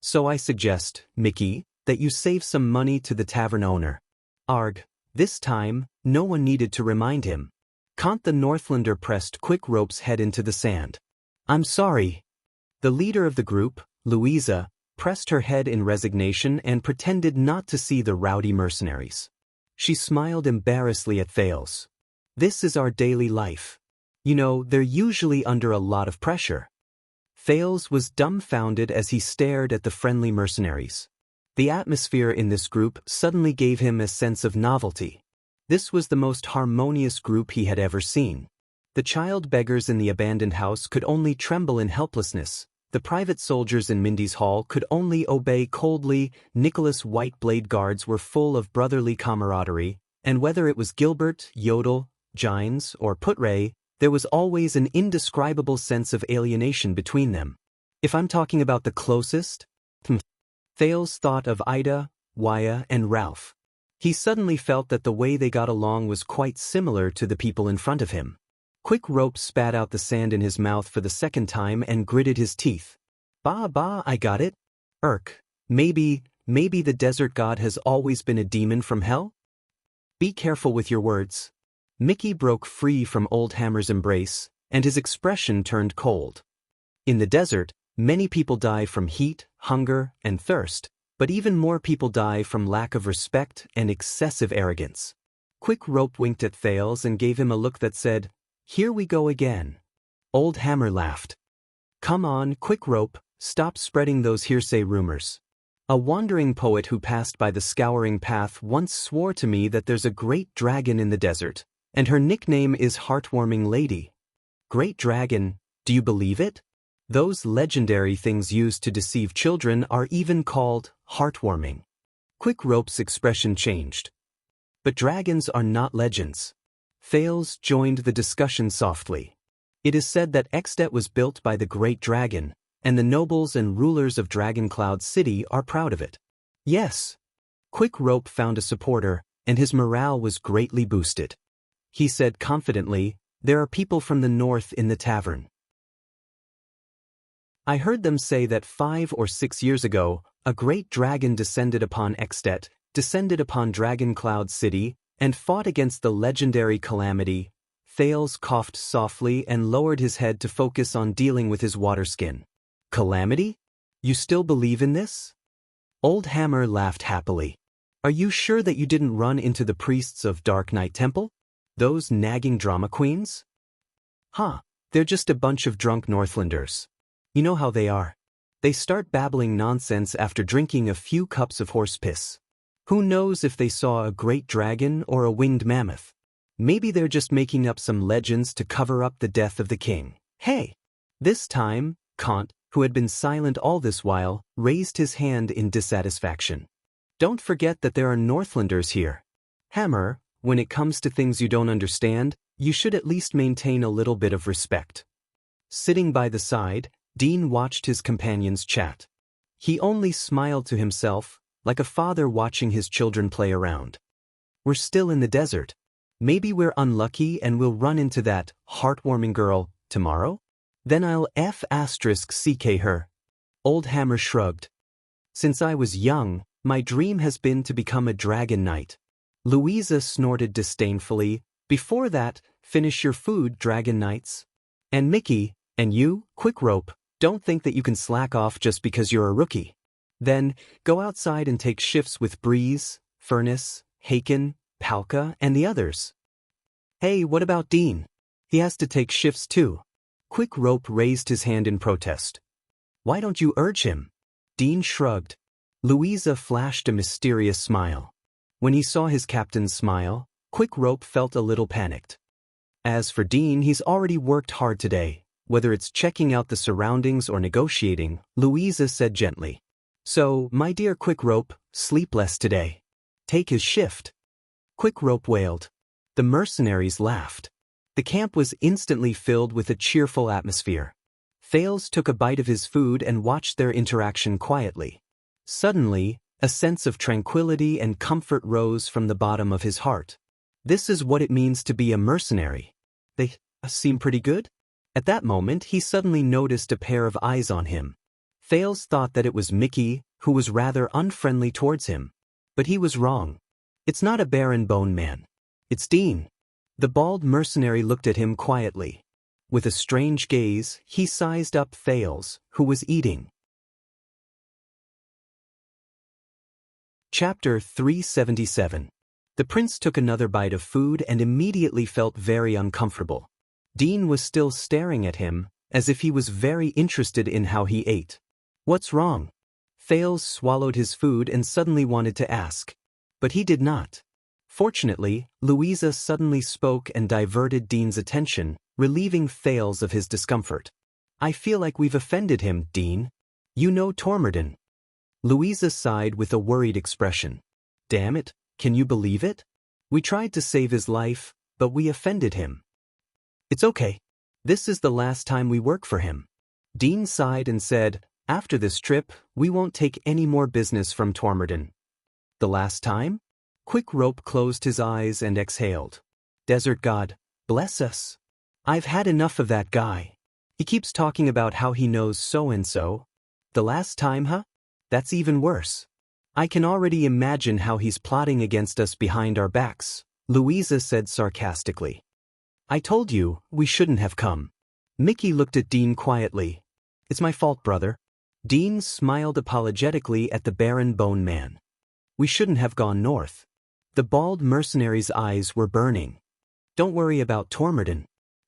"So I suggest, Mickey, that you save some money to the tavern owner." Arg. This time, no one needed to remind him. Kant the Northlander pressed Quick Rope's head into the sand. "I'm sorry." The leader of the group, Louisa, pressed her head in resignation and pretended not to see the rowdy mercenaries. She smiled embarrassedly at Thales. "This is our daily life. You know, they're usually under a lot of pressure." Thales was dumbfounded as he stared at the friendly mercenaries. The atmosphere in this group suddenly gave him a sense of novelty. This was the most harmonious group he had ever seen. The child beggars in the abandoned house could only tremble in helplessness. The private soldiers in Mindy's hall could only obey coldly. Nicholas' white blade guards were full of brotherly camaraderie, and whether it was Gilbert, Yodel, Gines, or Putre, there was always an indescribable sense of alienation between them. If I'm talking about the closest, Thales thought of Ida, Waya, and Ralph. He suddenly felt that the way they got along was quite similar to the people in front of him. Quick Rope spat out the sand in his mouth for the second time and gritted his teeth. Bah, I got it. Maybe the desert god has always been a demon from hell? Be careful with your words. Mickey broke free from Old Hammer's embrace, and his expression turned cold. In the desert, many people die from heat, hunger, and thirst, but even more people die from lack of respect and excessive arrogance. Quick Rope winked at Thales and gave him a look that said, "Here we go again." Old Hammer laughed. "Come on, Quick Rope, stop spreading those hearsay rumors. A wandering poet who passed by the scouring path once swore to me that there's a great dragon in the desert, and her nickname is Heartwarming Lady." Great dragon, do you believe it? Those legendary things used to deceive children are even called heartwarming. Quick Rope's expression changed. But dragons are not legends. Thales joined the discussion softly. It is said that Extet was built by the great dragon, and the nobles and rulers of Dragon Cloud City are proud of it. Yes. Quick Rope found a supporter, and his morale was greatly boosted. He said confidently, "There are people from the north in the tavern. I heard them say that 5 or 6 years ago, a great dragon descended upon Extet, descended upon Dragon Cloud City, and fought against the legendary Calamity." Thales coughed softly and lowered his head to focus on dealing with his water skin. "Calamity? You still believe in this?" Old Hammer laughed happily. "Are you sure that you didn't run into the priests of Dark Knight Temple? Those nagging drama queens?" They're just a bunch of drunk Northlanders. You know how they are. They start babbling nonsense after drinking a few cups of horse piss. Who knows if they saw a great dragon or a winged mammoth? Maybe they're just making up some legends to cover up the death of the king. Hey! This time, Kant, who had been silent all this while, raised his hand in dissatisfaction. "Don't forget that there are Northlanders here. Hammer, when it comes to things you don't understand, you should at least maintain a little bit of respect." Sitting by the side, Dean watched his companions chat. He only smiled to himself, like a father watching his children play around. "We're still in the desert. Maybe we're unlucky and we'll run into that heartwarming girl tomorrow? Then I'll *CK her." Old Hammer shrugged. "Since I was young, my dream has been to become a dragon knight." Louisa snorted disdainfully. "Before that, finish your food, dragon knights. And Mickey, and you, Quick Rope, don't think that you can slack off just because you're a rookie. Then, go outside and take shifts with Breeze, Furnace, Haken, Palka, and the others." "Hey, what about Dean? He has to take shifts too." Quick Rope raised his hand in protest. "Why don't you urge him?" Dean shrugged. Louisa flashed a mysterious smile. When he saw his captain's smile, Quick Rope felt a little panicked. As for Dean, he's already worked hard today. Whether it's checking out the surroundings or negotiating, Louisa said gently. "So, my dear Quick Rope, sleep less today. Take his shift." Quick Rope wailed. The mercenaries laughed. The camp was instantly filled with a cheerful atmosphere. Thales took a bite of his food and watched their interaction quietly. Suddenly, a sense of tranquility and comfort rose from the bottom of his heart. This is what it means to be a mercenary. They seem pretty good? At that moment he suddenly noticed a pair of eyes on him. Thales thought that it was Mickey, who was rather unfriendly towards him. But he was wrong. It's not a barren bone man. It's Dean. The bald mercenary looked at him quietly. With a strange gaze, he sized up Thales, who was eating. Chapter 377. The prince took another bite of food and immediately felt very uncomfortable. Dean was still staring at him, as if he was very interested in how he ate. What's wrong? Thales swallowed his food and suddenly wanted to ask. But he did not. Fortunately, Louisa suddenly spoke and diverted Dean's attention, relieving Thales of his discomfort. I feel like we've offended him, Dean. You know Tormorden. Louisa sighed with a worried expression. Damn it, can you believe it? We tried to save his life, but we offended him. It's okay. This is the last time we work for him. Dean sighed and said, after this trip, we won't take any more business from Tormorden. The last time? Quick Rope closed his eyes and exhaled. Desert God, bless us. I've had enough of that guy. He keeps talking about how he knows so-and-so. The last time, huh? That's even worse. I can already imagine how he's plotting against us behind our backs, Louisa said sarcastically. I told you, we shouldn't have come. Mickey looked at Dean quietly. It's my fault, brother. Dean smiled apologetically at the barren bone man. We shouldn't have gone north. The bald mercenary's eyes were burning. Don't worry about Tormorden.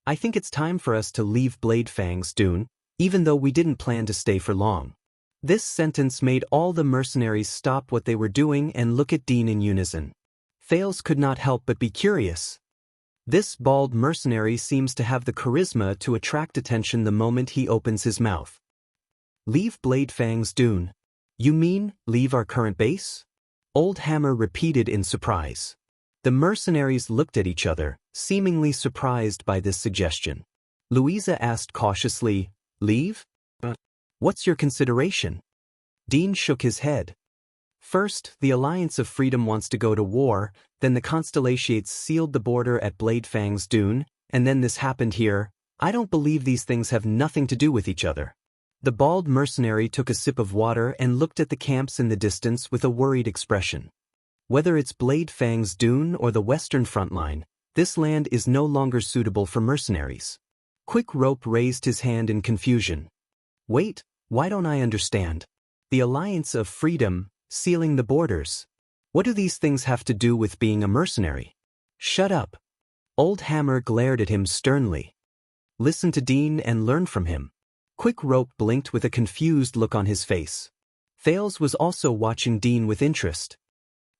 I think it's time for us to leave Bladefang's Dune, even though we didn't plan to stay for long. This sentence made all the mercenaries stop what they were doing and look at Dean in unison. Thales could not help but be curious. This bald mercenary seems to have the charisma to attract attention the moment he opens his mouth. Leave Bladefang's Dune? You mean, leave our current base? Old Hammer repeated in surprise. The mercenaries looked at each other, seemingly surprised by this suggestion. Louisa asked cautiously, leave? What's your consideration? Dean shook his head. First, the Alliance of Freedom wants to go to war, then the Constellations sealed the border at Bladefang's Dune, and then this happened here. I don't believe these things have nothing to do with each other. The bald mercenary took a sip of water and looked at the camps in the distance with a worried expression. Whether it's Bladefang's Dune or the Western Front Line, this land is no longer suitable for mercenaries. Quick Rope raised his hand in confusion. Wait, why don't I understand? The Alliance of Freedom, sealing the borders. What do these things have to do with being a mercenary? Shut up. Old Hammer glared at him sternly. Listen to Dean and learn from him. Quick Rope blinked with a confused look on his face. Thales was also watching Dean with interest.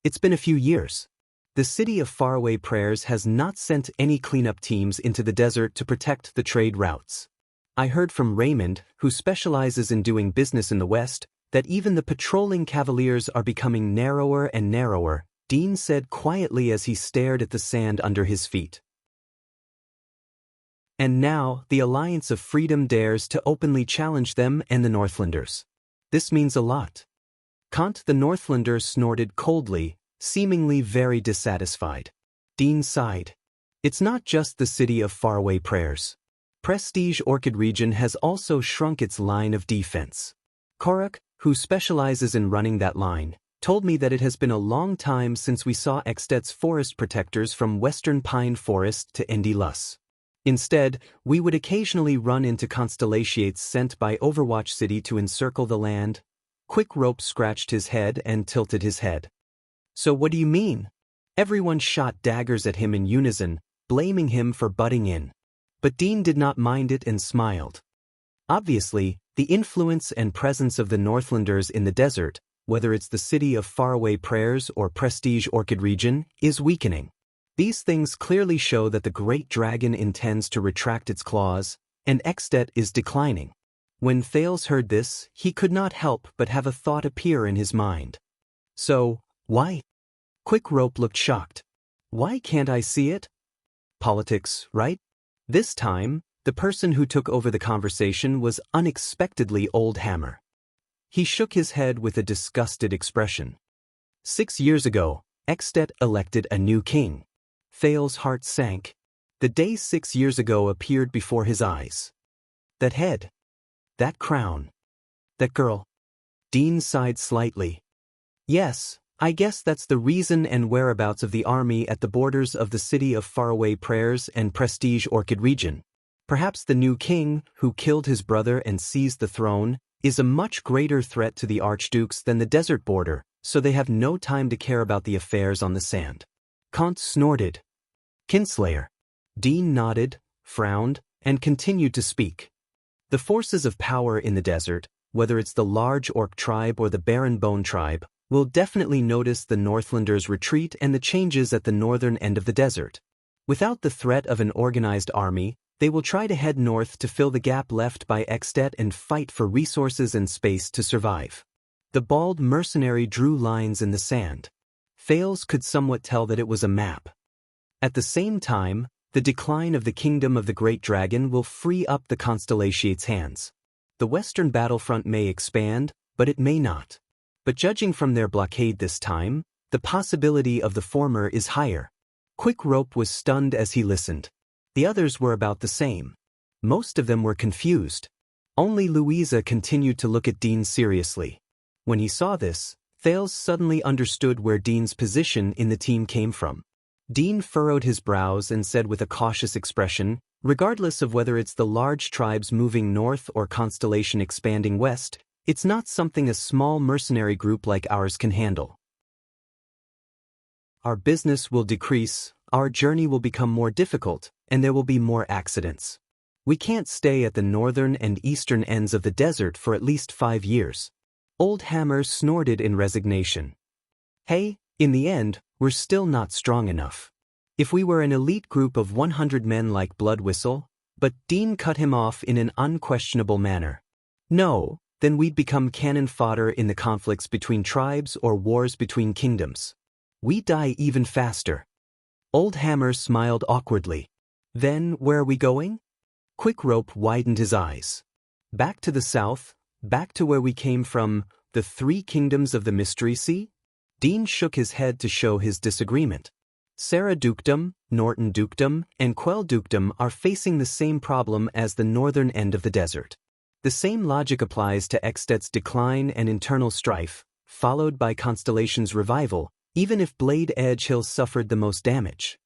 It's been a few years. The city of Faraway Prayers has not sent any cleanup teams into the desert to protect the trade routes. I heard from Raymond, who specializes in doing business in the West, that even the patrolling cavaliers are becoming narrower and narrower, Dean said quietly as he stared at the sand under his feet. And now, the Alliance of Freedom dares to openly challenge them and the Northlanders. This means a lot. Kant the Northlander snorted coldly, seemingly very dissatisfied. Dean sighed. It's not just the city of Faraway Prayers. Prestige Orchid Region has also shrunk its line of defense. Korak, who specializes in running that line, told me that it has been a long time since we saw Extet's forest protectors from Western Pine Forest to Endilus. Instead, we would occasionally run into Constellations sent by Overwatch City to encircle the land. Quick Rope scratched his head and tilted his head. So what do you mean? Everyone shot daggers at him in unison, blaming him for butting in. But Dean did not mind it and smiled. Obviously, the influence and presence of the Northlanders in the desert, whether it's the city of Faraway Prayers or Prestige Orchid Region, is weakening. These things clearly show that the Great Dragon intends to retract its claws, and Extet is declining. When Thales heard this, he could not help but have a thought appear in his mind. So, why? Quick Rope looked shocked. Why can't I see it? Politics, right? This time, the person who took over the conversation was unexpectedly Old Hammer. He shook his head with a disgusted expression. 6 years ago, Extet elected a new king. Thal's heart sank. The day 6 years ago appeared before his eyes. That head. That crown. That girl. Dean sighed slightly. Yes, I guess that's the reason and whereabouts of the army at the borders of the city of faraway prayers and prestige Orchid region. Perhaps the new king, who killed his brother and seized the throne, is a much greater threat to the archdukes than the desert border, so they have no time to care about the affairs on the sand. Kant snorted. Kinslayer. Dean nodded, frowned, and continued to speak. The forces of power in the desert, whether it's the large orc tribe or the barren bone tribe, will definitely notice the Northlanders' retreat and the changes at the northern end of the desert. Without the threat of an organized army, they will try to head north to fill the gap left by Extet and fight for resources and space to survive. The bald mercenary drew lines in the sand. Thales could somewhat tell that it was a map. At the same time, the decline of the kingdom of the Great Dragon will free up the Constellation's hands. The western battlefront may expand, but it may not. But judging from their blockade this time, the possibility of the former is higher. Quick Rope was stunned as he listened. The others were about the same. Most of them were confused. Only Louisa continued to look at Dean seriously. When he saw this, Thales suddenly understood where Dean's position in the team came from. Dean furrowed his brows and said with a cautious expression, regardless of whether it's the large tribes moving north or Constellation expanding west, it's not something a small mercenary group like ours can handle. Our business will decrease, our journey will become more difficult, and there will be more accidents. We can't stay at the northern and eastern ends of the desert for at least 5 years. Old Hammer snorted in resignation. Hey, in the end, we're still not strong enough. If we were an elite group of 100 men like Blood Whistle, but Dean cut him off in an unquestionable manner. No, then we'd become cannon fodder in the conflicts between tribes or wars between kingdoms. We die even faster. Old Hammer smiled awkwardly. Then, where are we going? Quick Rope widened his eyes. Back to the south, back to where we came from, the 3 kingdoms of the Mystery Sea? Dean shook his head to show his disagreement. Sarah Dukedom, Norton Dukedom, and Quell Dukedom are facing the same problem as the northern end of the desert. The same logic applies to Extet's decline and internal strife, followed by Constellation's revival, even if Blade Edge Hill suffered the most damage.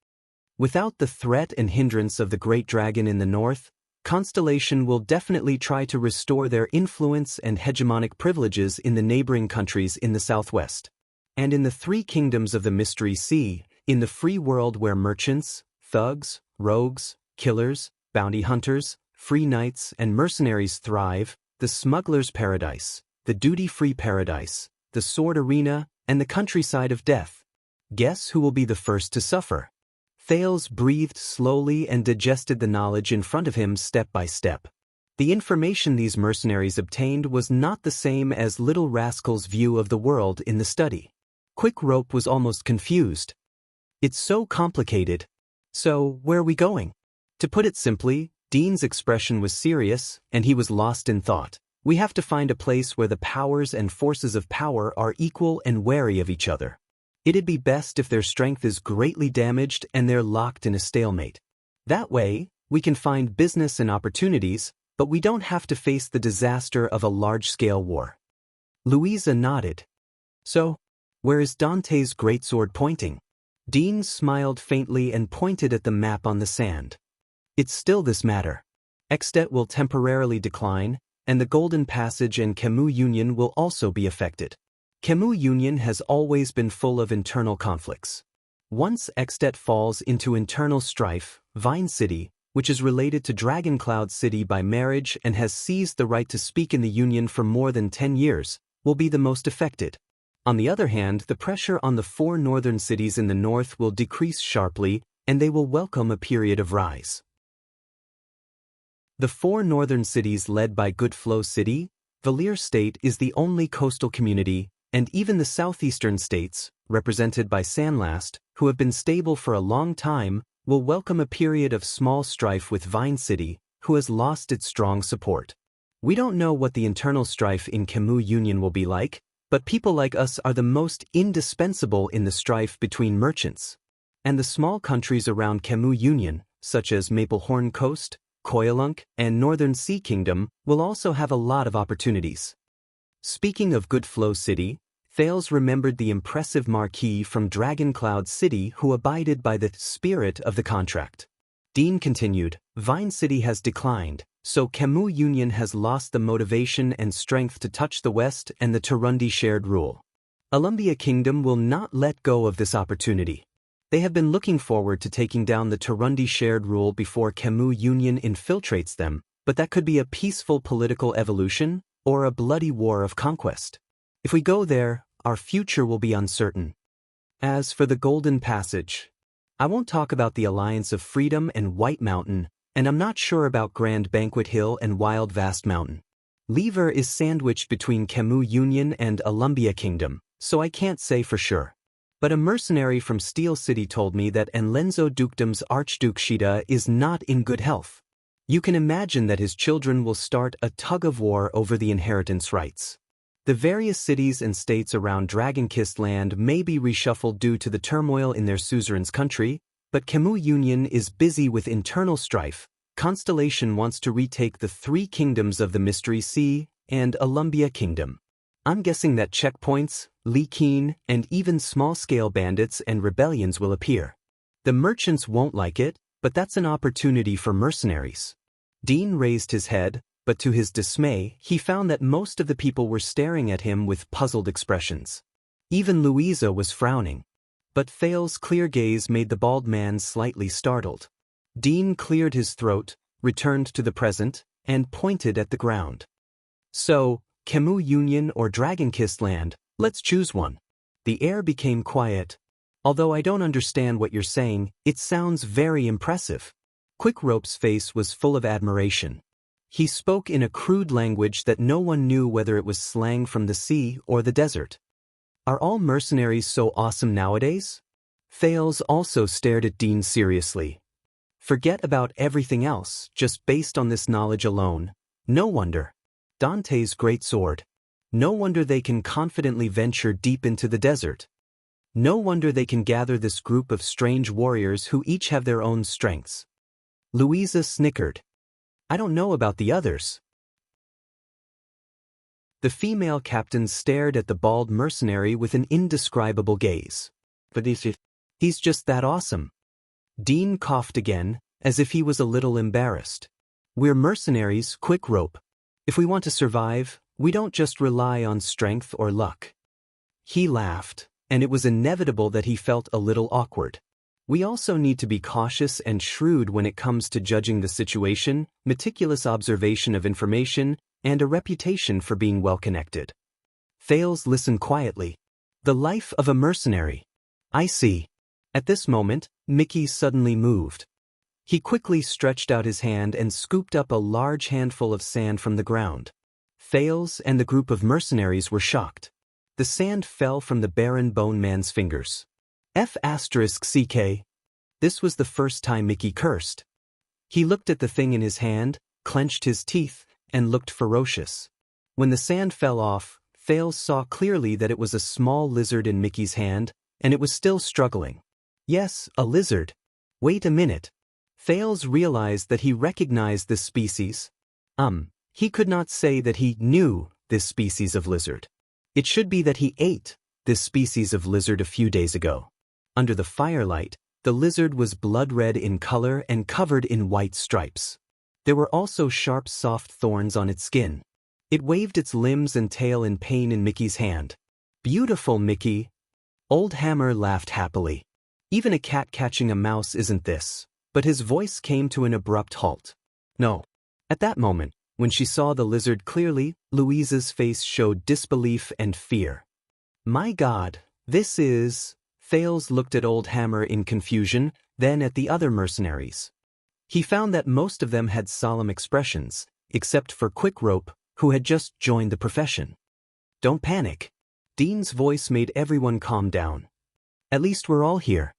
Without the threat and hindrance of the Great Dragon in the north, Constellation will definitely try to restore their influence and hegemonic privileges in the neighboring countries in the southwest. And in the 3 kingdoms of the Mystery Sea, in the free world where merchants, thugs, rogues, killers, bounty hunters, free knights, and mercenaries thrive, the smuggler's paradise, the duty-free paradise, the sword arena, and the countryside of death. Guess who will be the first to suffer? Thales breathed slowly and digested the knowledge in front of him step by step. The information these mercenaries obtained was not the same as Little Rascal's view of the world in the study. Quick Rope was almost confused. It's so complicated. So, where are we going? To put it simply, Dean's expression was serious, and he was lost in thought. We have to find a place where the powers and forces of power are equal and wary of each other. It'd be best if their strength is greatly damaged and they're locked in a stalemate. That way, we can find business and opportunities, but we don't have to face the disaster of a large-scale war. Louisa nodded. So, where is Dante's greatsword pointing? Dean smiled faintly and pointed at the map on the sand. It's still this matter. Extet will temporarily decline, and the Golden Passage and Camus Union will also be affected. Camus Union has always been full of internal conflicts. Once Extet falls into internal strife, Vine City, which is related to Dragoncloud City by marriage and has seized the right to speak in the Union for more than 10 years, will be the most affected. On the other hand, the pressure on the 4 northern cities in the north will decrease sharply, and they will welcome a period of rise. The 4 northern cities led by Goodflow City, Valir State is the only coastal community, and even the southeastern states, represented by Sandlast, who have been stable for a long time, will welcome a period of small strife with Vine City, who has lost its strong support. We don't know what the internal strife in Camus Union will be like, but people like us are the most indispensable in the strife between merchants. And the small countries around Camus Union, such as Maplehorn Coast, Koyalunk, and Northern Sea Kingdom, will also have a lot of opportunities. Speaking of Good Flow City, Thales remembered the impressive marquis from Dragon Cloud City who abided by the spirit of the contract. Dean continued, Vine City has declined, so Camus Union has lost the motivation and strength to touch the West and the Turundi shared rule. Alumbia Kingdom will not let go of this opportunity. They have been looking forward to taking down the Turundi shared rule before Camus Union infiltrates them, but that could be a peaceful political evolution or a bloody war of conquest. If we go there, our future will be uncertain. As for the Golden Passage, I won't talk about the Alliance of Freedom and White Mountain, and I'm not sure about Grand Banquet Hill and Wild Vast Mountain. Lever is sandwiched between Camus Union and Alumbia Kingdom, so I can't say for sure. But a mercenary from Steel City told me that Enlenzo Dukedom's Archduke Shida is not in good health. You can imagine that his children will start a tug-of-war over the inheritance rights. The various cities and states around Dragon-Kissed Land may be reshuffled due to the turmoil in their suzerain's country, but Camus Union is busy with internal strife. Constellation wants to retake the 3 kingdoms of the Mystery Sea and Alumbia Kingdom. I'm guessing that checkpoints, Leakeen, and even small-scale bandits and rebellions will appear. The merchants won't like it, but that's an opportunity for mercenaries. Dean raised his head, but to his dismay, he found that most of the people were staring at him with puzzled expressions. Even Louisa was frowning. But Thales' clear gaze made the bald man slightly startled. Dean cleared his throat, returned to the present, and pointed at the ground. So, Camus Union or Dragon-Kissed Land, let's choose one. The air became quiet. Although I don't understand what you're saying, it sounds very impressive. Quickrope's face was full of admiration. He spoke in a crude language that no one knew whether it was slang from the sea or the desert. Are all mercenaries so awesome nowadays? Thales also stared at Dean seriously. Forget about everything else, just based on this knowledge alone. No wonder. Dante's great sword. No wonder they can confidently venture deep into the desert. No wonder they can gather this group of strange warriors who each have their own strengths. Louisa snickered. I don't know about the others. The female captain stared at the bald mercenary with an indescribable gaze. But he's just that awesome. Dean coughed again, as if he was a little embarrassed. We're mercenaries, Quickrope. If we want to survive, we don't just rely on strength or luck. He laughed, and it was inevitable that he felt a little awkward. We also need to be cautious and shrewd when it comes to judging the situation, meticulous observation of information, and a reputation for being well-connected. Thales listened quietly. The life of a mercenary. I see. At this moment, Mickey suddenly moved. He quickly stretched out his hand and scooped up a large handful of sand from the ground. Thales and the group of mercenaries were shocked. The sand fell from the Baron Bone Man's fingers. F***CK. This was the first time Mickey cursed. He looked at the thing in his hand, clenched his teeth, and looked ferocious. When the sand fell off, Thales saw clearly that it was a small lizard in Mickey's hand, and it was still struggling. Yes, a lizard. Wait a minute. Thales realized that he recognized this species. He could not say that he knew this species of lizard. It should be that he ate this species of lizard a few days ago. Under the firelight, the lizard was blood-red in color and covered in white stripes. There were also sharp, soft thorns on its skin. It waved its limbs and tail in pain in Mickey's hand. Beautiful, Mickey. Old Hammer laughed happily. Even a cat catching a mouse isn't this. But his voice came to an abrupt halt. No. At that moment, when she saw the lizard clearly, Louisa's face showed disbelief and fear. My God, this is... Thales looked at Old Hammer in confusion, then at the other mercenaries. He found that most of them had solemn expressions, except for Quickrope, who had just joined the profession. Don't panic. Dean's voice made everyone calm down. At least we're all here.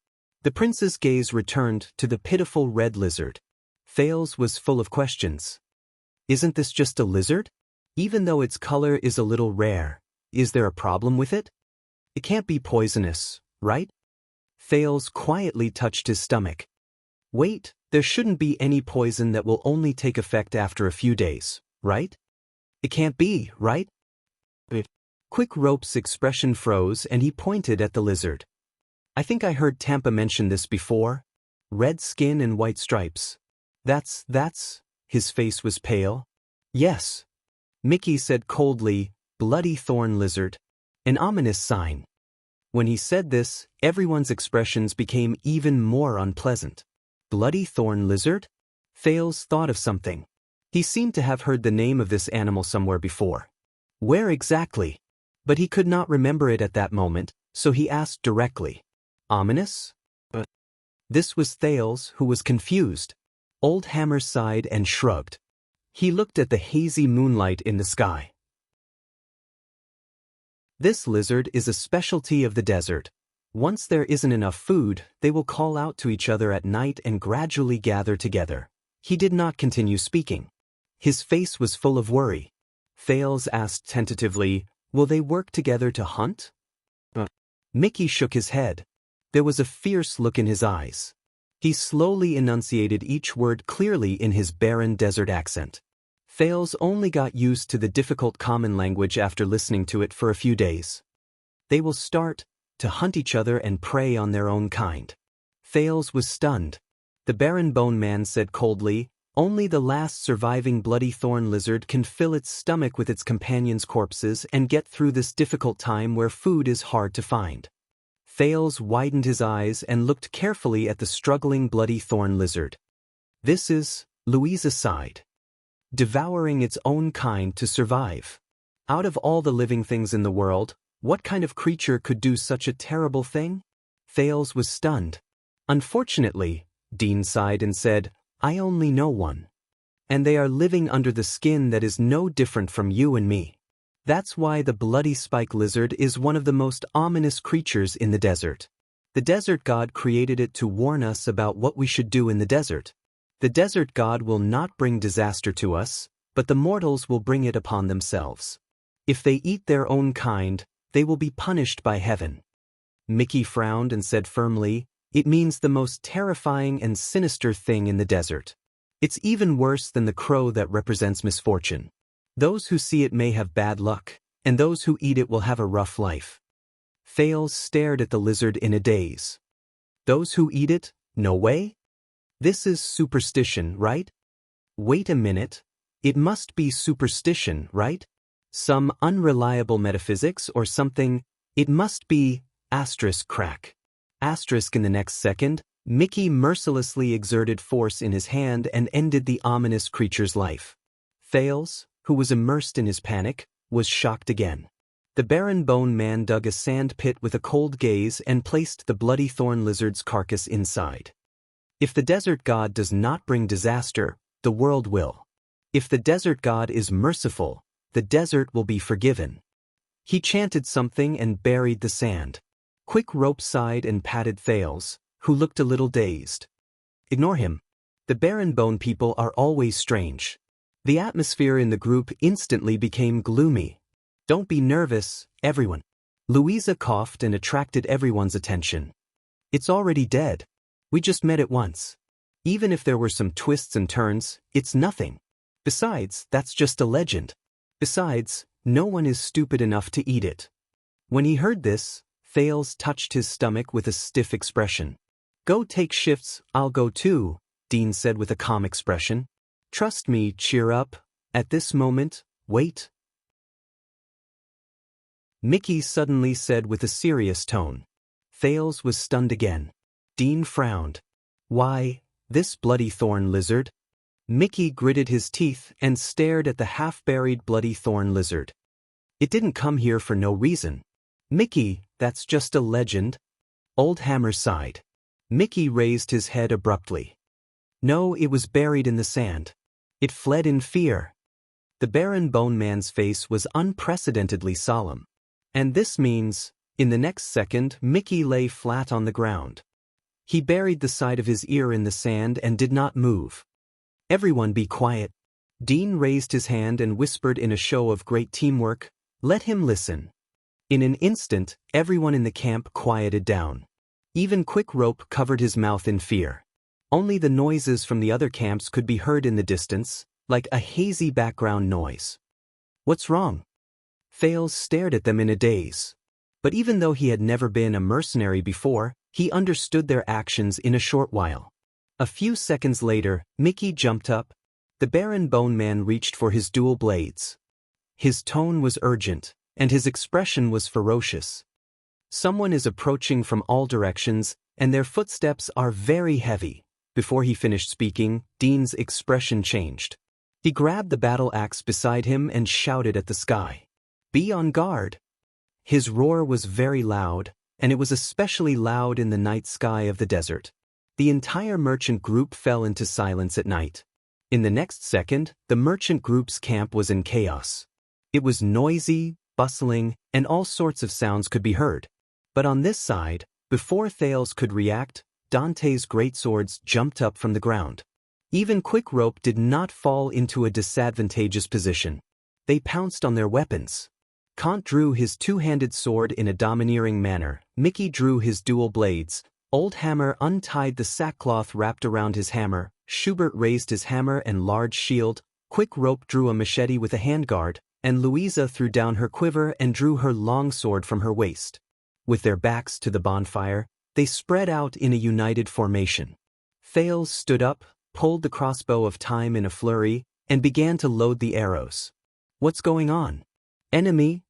The prince's gaze returned to the pitiful red lizard. Thales was full of questions. Isn't this just a lizard? Even though its color is a little rare, is there a problem with it? It can't be poisonous, right? Thales quietly touched his stomach. Wait, there shouldn't be any poison that will only take effect after a few days, right? It can't be, right? Quick Rope's expression froze and he pointed at the lizard. I think I heard Tampa mention this before. Red skin and white stripes. That's, his face was pale. Yes. Mickey said coldly, bloody thorn lizard. An ominous sign. When he said this, everyone's expressions became even more unpleasant. Bloody thorn lizard? Thales thought of something. He seemed to have heard the name of this animal somewhere before. Where exactly? But he could not remember it at that moment, so he asked directly. Ominous? This was Thales, who was confused. Old Hammer sighed and shrugged. He looked at the hazy moonlight in the sky. This lizard is a specialty of the desert. Once there isn't enough food, they will call out to each other at night and gradually gather together. He did not continue speaking. His face was full of worry. Thales asked tentatively, will they work together to hunt? Mickey shook his head. There was a fierce look in his eyes. He slowly enunciated each word clearly in his barren desert accent. Thales only got used to the difficult common language after listening to it for a few days. They will start to hunt each other and prey on their own kind. Thales was stunned. The Baron Bone Man said coldly, only the last surviving bloody thorn lizard can fill its stomach with its companions' corpses and get through this difficult time where food is hard to find. Thales widened his eyes and looked carefully at the struggling bloody thorn lizard. This is, Louisa sighed. Devouring its own kind to survive. Out of all the living things in the world, what kind of creature could do such a terrible thing? Thales was stunned. Unfortunately, Dean sighed and said, I only know one. And they are living under the skin that is no different from you and me. That's why the bloody spike lizard is one of the most ominous creatures in the desert. The desert god created it to warn us about what we should do in the desert. The desert god will not bring disaster to us, but the mortals will bring it upon themselves. If they eat their own kind, they will be punished by heaven. Mickey frowned and said firmly, it means the most terrifying and sinister thing in the desert. It's even worse than the crow that represents misfortune. Those who see it may have bad luck, and those who eat it will have a rough life. Thales stared at the lizard in a daze. Those who eat it? No way? This is superstition, right? Wait a minute. It must be superstition, right? Some unreliable metaphysics or something. It must be crack. In the next second, Mickey mercilessly exerted force in his hand and ended the ominous creature's life. Thales, who was immersed in his panic, was shocked again. The Baron Bone Man dug a sand pit with a cold gaze and placed the bloody thorn lizard's carcass inside. If the desert god does not bring disaster, the world will. If the desert god is merciful, the desert will be forgiven. He chanted something and buried the sand. Quick Rope sighed and patted Thales, who looked a little dazed. Ignore him. The Baron Bone people are always strange. The atmosphere in the group instantly became gloomy. Don't be nervous, everyone. Louisa coughed and attracted everyone's attention. It's already dead. We just met it once. Even if there were some twists and turns, it's nothing. Besides, that's just a legend. Besides, no one is stupid enough to eat it. When he heard this, Thales touched his stomach with a stiff expression. Go take shifts, I'll go too, Dean said with a calm expression. Trust me, cheer up. At this moment, wait. Mickey suddenly said with a serious tone. Thales was stunned again. Dean frowned. Why, this bloody thorn lizard? Mickey gritted his teeth and stared at the half-buried bloody thorn lizard. It didn't come here for no reason. Mickey, that's just a legend. Old Hammer sighed. Mickey raised his head abruptly. No, it was buried in the sand. It fled in fear. The Baron Bone Man's face was unprecedentedly solemn. And this means, in the next second, Mickey lay flat on the ground. He buried the side of his ear in the sand and did not move. "Everyone be quiet." Dean raised his hand and whispered in a show of great teamwork, "Let him listen." In an instant, everyone in the camp quieted down. Even Quick Rope covered his mouth in fear. Only the noises from the other camps could be heard in the distance, like a hazy background noise. "What's wrong?" Thales stared at them in a daze. But even though he had never been a mercenary before, he understood their actions in a short while. A few seconds later, Mickey jumped up. The Baron Bone Man reached for his dual blades. His tone was urgent, and his expression was ferocious. "Someone is approaching from all directions, and their footsteps are very heavy." Before he finished speaking, Dean's expression changed. He grabbed the battle axe beside him and shouted at the sky, "Be on guard!" His roar was very loud, and it was especially loud in the night sky of the desert. The entire merchant group fell into silence at night. In the next second, the merchant group's camp was in chaos. It was noisy, bustling, and all sorts of sounds could be heard. But on this side, before Thales could react, Dante's greatswords jumped up from the ground. Even Quick Rope did not fall into a disadvantageous position. They pounced on their weapons. Kant drew his two-handed sword in a domineering manner. Mickey drew his dual blades. Old Hammer untied the sackcloth wrapped around his hammer. Schubert raised his hammer and large shield. Quick Rope drew a machete with a handguard, and Louisa threw down her quiver and drew her long sword from her waist. With their backs to the bonfire, they spread out in a united formation. Thales stood up, pulled the crossbow of time in a flurry, and began to load the arrows. "What's going on?" "Enemy?"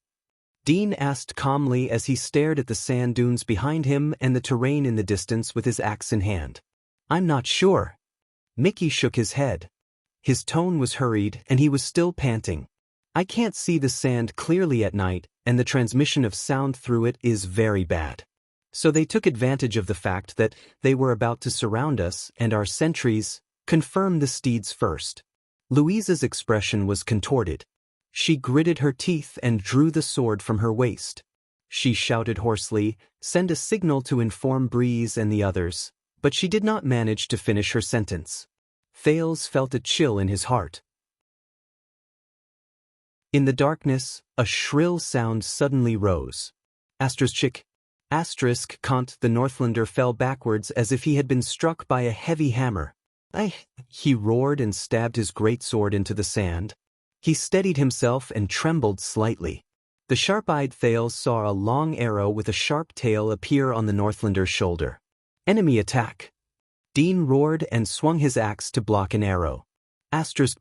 Dean asked calmly as he stared at the sand dunes behind him and the terrain in the distance with his axe in hand. "I'm not sure." Mickey shook his head. His tone was hurried and he was still panting. "I can't see the sand clearly at night, and the transmission of sound through it is very bad. So they took advantage of the fact that they were about to surround us and our sentries. Confirm the steeds first." Louisa's expression was contorted. She gritted her teeth and drew the sword from her waist. She shouted hoarsely, "Send a signal to inform Breeze and the others," but she did not manage to finish her sentence. Thales felt a chill in his heart. In the darkness, a shrill sound suddenly rose. Asterisk. Kant the Northlander fell backwards as if he had been struck by a heavy hammer. He roared and stabbed his greatsword into the sand. He steadied himself and trembled slightly. The sharp-eyed Thales saw a long arrow with a sharp tail appear on the Northlander's shoulder. "Enemy attack!" Dean roared and swung his axe to block an arrow.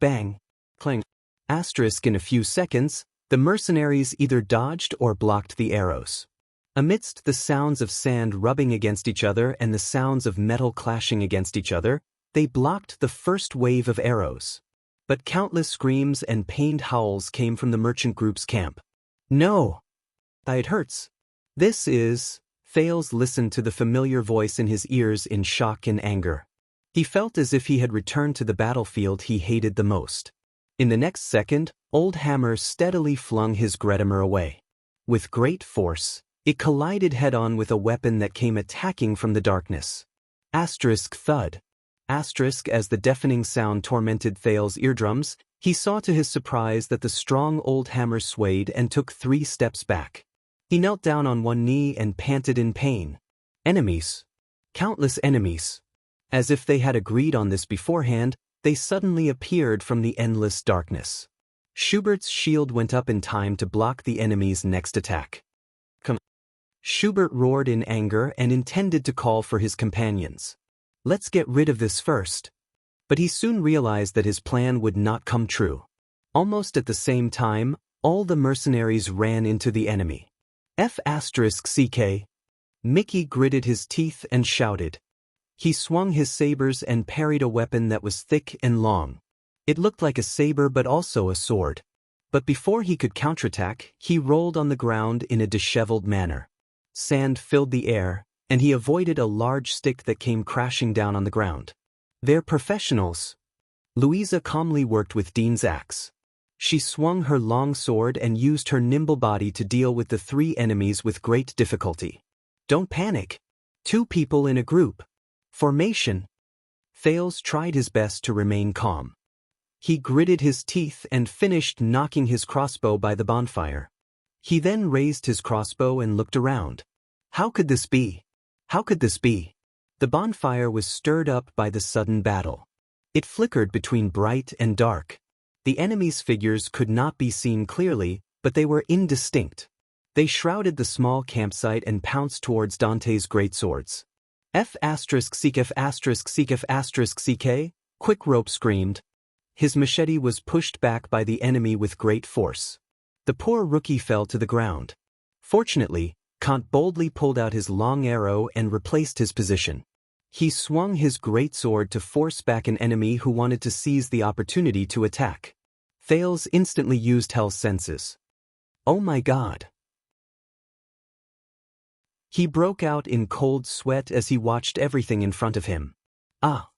Bang! Clang! In a few seconds, the mercenaries either dodged or blocked the arrows. Amidst the sounds of sand rubbing against each other and the sounds of metal clashing against each other, they blocked the first wave of arrows. But countless screams and pained howls came from the merchant group's camp. "No! It hurts." "This is..." Thales listened to the familiar voice in his ears in shock and anger. He felt as if he had returned to the battlefield he hated the most. In the next second, Old Hammer steadily flung his Gretamer away. With great force, it collided head-on with a weapon that came attacking from the darkness. Thud. As the deafening sound tormented Thales' eardrums, he saw to his surprise that the strong old hammer swayed and took 3 steps back. He knelt down on one knee and panted in pain. Enemies. Countless enemies. As if they had agreed on this beforehand, they suddenly appeared from the endless darkness. Schubert's shield went up in time to block the enemy's next attack. Schubert roared in anger and intended to call for his companions. "Let's get rid of this first." But he soon realized that his plan would not come true. Almost at the same time, all the mercenaries ran into the enemy. Mickey gritted his teeth and shouted. He swung his sabers and parried a weapon that was thick and long. It looked like a saber but also a sword. But before he could counterattack, he rolled on the ground in a disheveled manner. Sand filled the air, and he avoided a large stick that came crashing down on the ground. "They're professionals." Louisa calmly worked with Dean's axe. She swung her long sword and used her nimble body to deal with the 3 enemies with great difficulty. "Don't panic. 2 people in a group." Formation. Thales tried his best to remain calm. He gritted his teeth and finished knocking his crossbow by the bonfire. He then raised his crossbow and looked around. How could this be? How could this be? The bonfire was stirred up by the sudden battle. It flickered between bright and dark. The enemy's figures could not be seen clearly, but they were indistinct. They shrouded the small campsite and pounced towards Dante's greatswords. F***CK***CK***, Quick Rope screamed. His machete was pushed back by the enemy with great force. The poor rookie fell to the ground. Fortunately, Kant boldly pulled out his long arrow and replaced his position. He swung his greatsword to force back an enemy who wanted to seize the opportunity to attack. Thales instantly used Hell's senses. Oh my God! He broke out in cold sweat as he watched everything in front of him. Ah!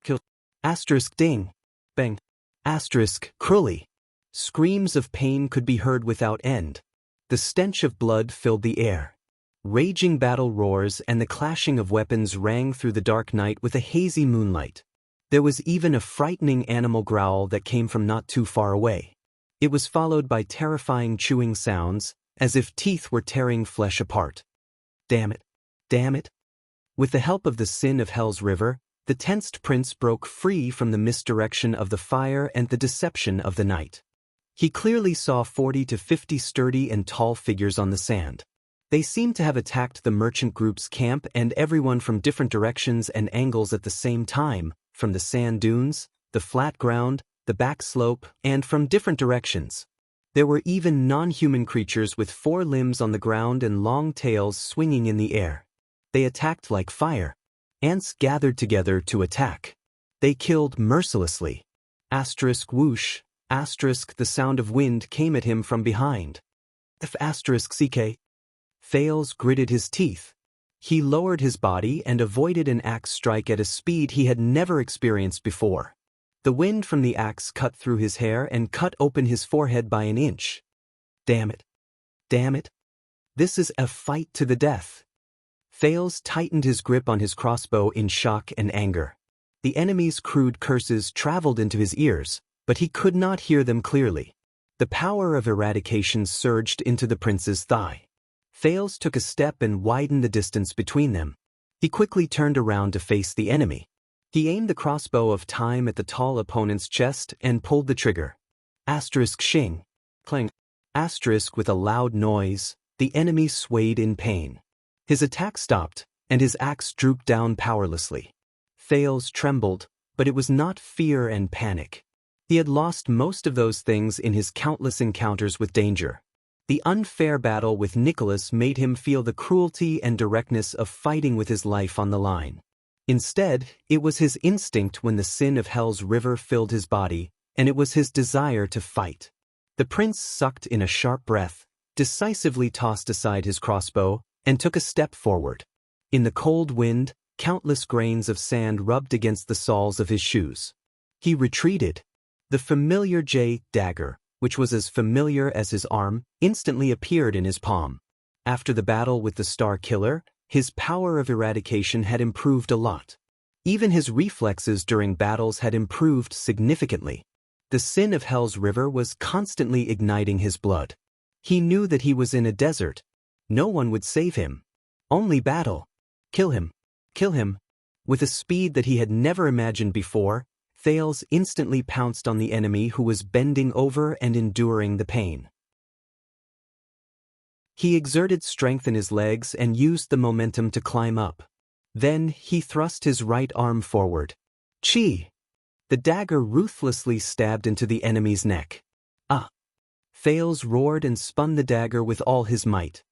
Kill! Asterisk ding! Bang! Asterisk crully! Screams of pain could be heard without end. The stench of blood filled the air. Raging battle roars and the clashing of weapons rang through the dark night with a hazy moonlight. There was even a frightening animal growl that came from not too far away. It was followed by terrifying chewing sounds, as if teeth were tearing flesh apart. Damn it! Damn it! With the help of the sin of Hell's River, the tensed prince broke free from the misdirection of the fire and the deception of the night. He clearly saw 40 to 50 sturdy and tall figures on the sand. They seemed to have attacked the merchant group's camp and everyone from different directions and angles at the same time, from the sand dunes, the flat ground, the back slope, and from different directions. There were even non-human creatures with 4 limbs on the ground and long tails swinging in the air. They attacked like fire. Ants gathered together to attack. They killed mercilessly. Asterisk whoosh, asterisk the sound of wind came at him from behind. F***CK. Thales gritted his teeth. He lowered his body and avoided an axe strike at a speed he had never experienced before. The wind from the axe cut through his hair and cut open his forehead by an inch. Damn it. Damn it. This is a fight to the death. Thales tightened his grip on his crossbow in shock and anger. The enemy's crude curses traveled into his ears, but he could not hear them clearly. The power of eradication surged into the prince's thigh. Thales took a step and widened the distance between them. He quickly turned around to face the enemy. He aimed the crossbow of time at the tall opponent's chest and pulled the trigger. Asterisk shing. Clang. Asterisk with a loud noise, the enemy swayed in pain. His attack stopped, and his axe drooped down powerlessly. Thales trembled, but it was not fear and panic. He had lost most of those things in his countless encounters with danger. The unfair battle with Nicholas made him feel the cruelty and directness of fighting with his life on the line. Instead, it was his instinct when the sin of Hell's River filled his body, and it was his desire to fight. The prince sucked in a sharp breath, decisively tossed aside his crossbow, and took a step forward. In the cold wind, countless grains of sand rubbed against the soles of his shoes. He retreated. The familiar dagger, which was as familiar as his arm, instantly appeared in his palm. After the battle with the Star Killer, his power of eradication had improved a lot. Even his reflexes during battles had improved significantly. The sin of Hell's River was constantly igniting his blood. He knew that he was in a desert. No one would save him. Only battle. Kill him. Kill him. With a speed that he had never imagined before, Thales instantly pounced on the enemy who was bending over and enduring the pain. He exerted strength in his legs and used the momentum to climb up. Then he thrust his right arm forward. Chi! The dagger ruthlessly stabbed into the enemy's neck. Ah! Thales roared and spun the dagger with all his might.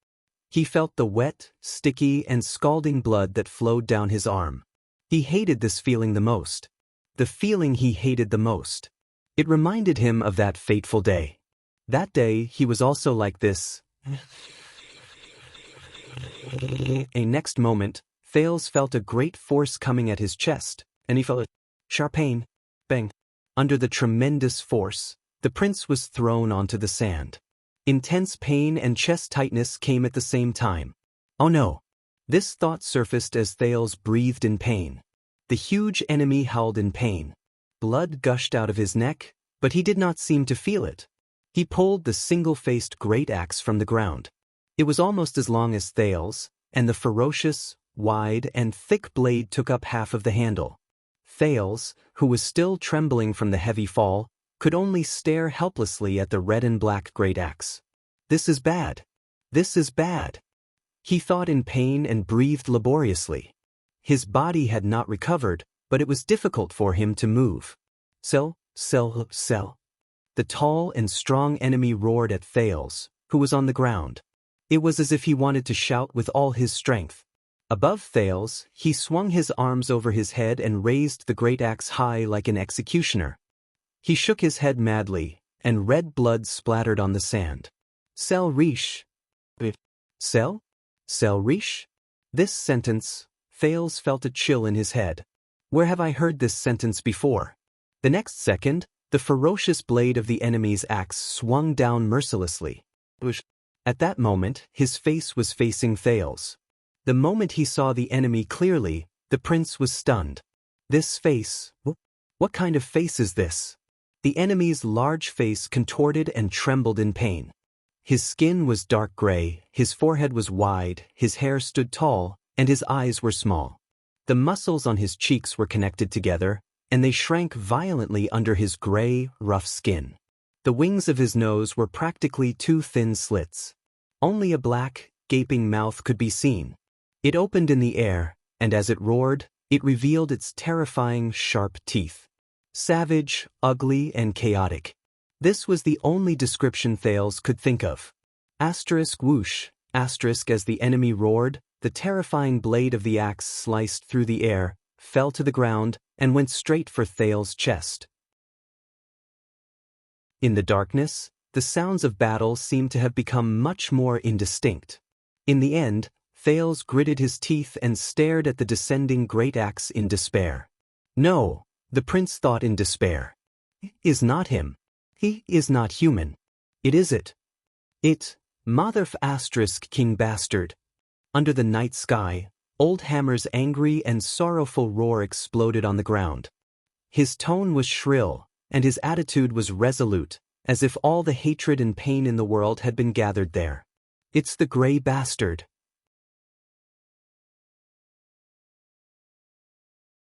He felt the wet, sticky, and scalding blood that flowed down his arm. He hated this feeling the most. The feeling he hated the most. It reminded him of that fateful day. That day he was also like this. A next moment, Thales felt a great force coming at his chest, and he felt a sharp pain. Bang! Under the tremendous force, the prince was thrown onto the sand. Intense pain and chest tightness came at the same time. Oh no! This thought surfaced as Thales breathed in pain. The huge enemy howled in pain. Blood gushed out of his neck, but he did not seem to feel it. He pulled the single-faced great axe from the ground. It was almost as long as Thales, and the ferocious, wide, and thick blade took up half of the handle. Thales, who was still trembling from the heavy fall, could only stare helplessly at the red and black great axe. This is bad. This is bad. He thought in pain and breathed laboriously. His body had not recovered, but it was difficult for him to move. Sell. The tall and strong enemy roared at Thales, who was on the ground. It was as if he wanted to shout with all his strength. Above Thales, he swung his arms over his head and raised the great axe high like an executioner. He shook his head madly, and red blood splattered on the sand. Sel riche. Sel? Sel riche? This sentence, Thales felt a chill in his head. Where have I heard this sentence before? The next second, the ferocious blade of the enemy's axe swung down mercilessly. At that moment, his face was facing Thales. The moment he saw the enemy clearly, the prince was stunned. This face, what kind of face is this? The enemy's large face contorted and trembled in pain. His skin was dark gray, his forehead was wide, his hair stood tall, and his eyes were small. The muscles on his cheeks were connected together, and they shrank violently under his gray, rough skin. The wings of his nose were practically two thin slits. Only a black, gaping mouth could be seen. It opened in the air, and as it roared, it revealed its terrifying, sharp teeth. Savage, ugly, and chaotic. This was the only description Thales could think of. Asterisk whoosh, asterisk as the enemy roared, the terrifying blade of the axe sliced through the air, fell to the ground, and went straight for Thales' chest. In the darkness, the sounds of battle seemed to have become much more indistinct. In the end, Thales gritted his teeth and stared at the descending great axe in despair. No, the prince thought in despair. Is not him. He is not human. It is it. It, mother f asterisk king bastard. Under the night sky, Old Hammer's angry and sorrowful roar exploded on the ground. His tone was shrill, and his attitude was resolute, as if all the hatred and pain in the world had been gathered there. It's the gray bastard.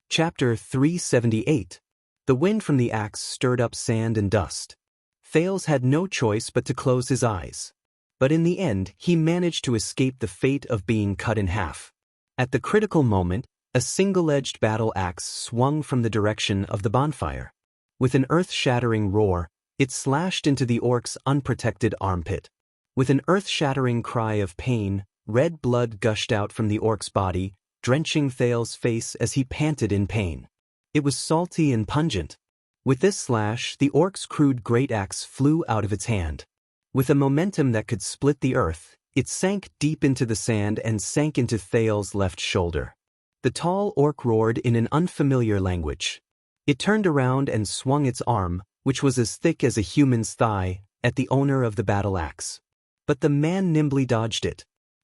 Chapter 378. The wind from the axe stirred up sand and dust. Thales had no choice but to close his eyes. But in the end, he managed to escape the fate of being cut in half. At the critical moment, a single-edged battle axe swung from the direction of the bonfire. With an earth-shattering roar, it slashed into the orc's unprotected armpit. With an earth-shattering cry of pain, red blood gushed out from the orc's body, drenching Thales' face as he panted in pain. It was salty and pungent. With this slash, the orc's crude great axe flew out of its hand. With a momentum that could split the earth, it sank deep into the sand and sank into Thales' left shoulder. The tall orc roared in an unfamiliar language. It turned around and swung its arm, which was as thick as a human's thigh, at the owner of the battle axe. But the man nimbly dodged it.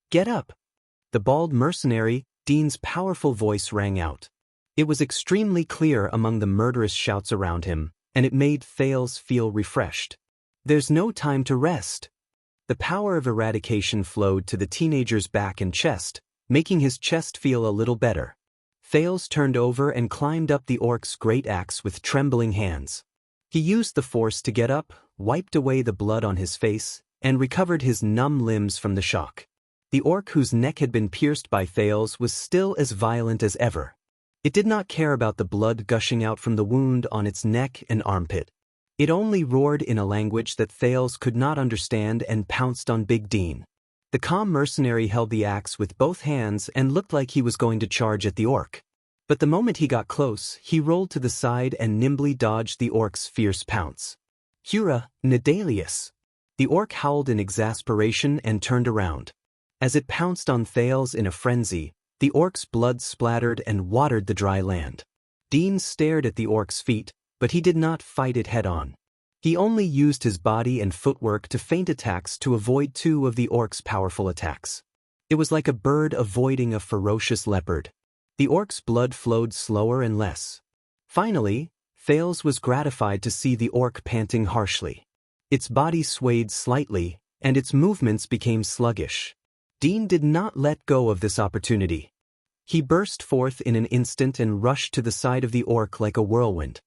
Get up! The bald mercenary, Dean's powerful voice rang out. It was extremely clear among the murderous shouts around him, and it made Thales feel refreshed. There's no time to rest. The power of eradication flowed to the teenager's back and chest, making his chest feel a little better. Thales turned over and climbed up the orc's great axe with trembling hands. He used the force to get up, wiped away the blood on his face, and recovered his numb limbs from the shock. The orc whose neck had been pierced by Thales was still as violent as ever. It did not care about the blood gushing out from the wound on its neck and armpit. It only roared in a language that Thales could not understand and pounced on Big Dean. The calm mercenary held the axe with both hands and looked like he was going to charge at the orc. But the moment he got close, he rolled to the side and nimbly dodged the orc's fierce pounce. Hura, Nedalius! The orc howled in exasperation and turned around. As it pounced on Thales in a frenzy, the orc's blood splattered and watered the dry land. Dean stared at the orc's feet, but he did not fight it head-on. He only used his body and footwork to feint attacks to avoid two of the orc's powerful attacks. It was like a bird avoiding a ferocious leopard. The orc's blood flowed slower and less. Finally, Thales was gratified to see the orc panting harshly. Its body swayed slightly, and its movements became sluggish. Dean did not let go of this opportunity. He burst forth in an instant and rushed to the side of the orc like a whirlwind.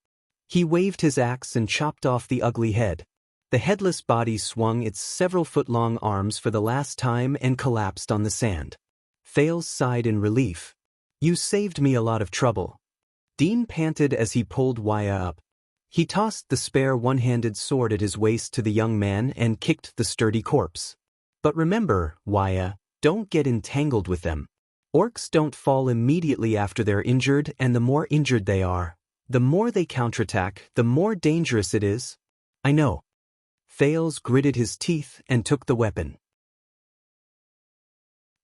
He waved his axe and chopped off the ugly head. The headless body swung its several-foot-long arms for the last time and collapsed on the sand. Thales sighed in relief. "You saved me a lot of trouble." Dean panted as he pulled Wuxia up. He tossed the spare one-handed sword at his waist to the young man and kicked the sturdy corpse. "But remember, Wuxia, don't get entangled with them. Orcs don't fall immediately after they're injured, and the more injured they are, the more they counterattack, the more dangerous it is." "I know." Thales gritted his teeth and took the weapon.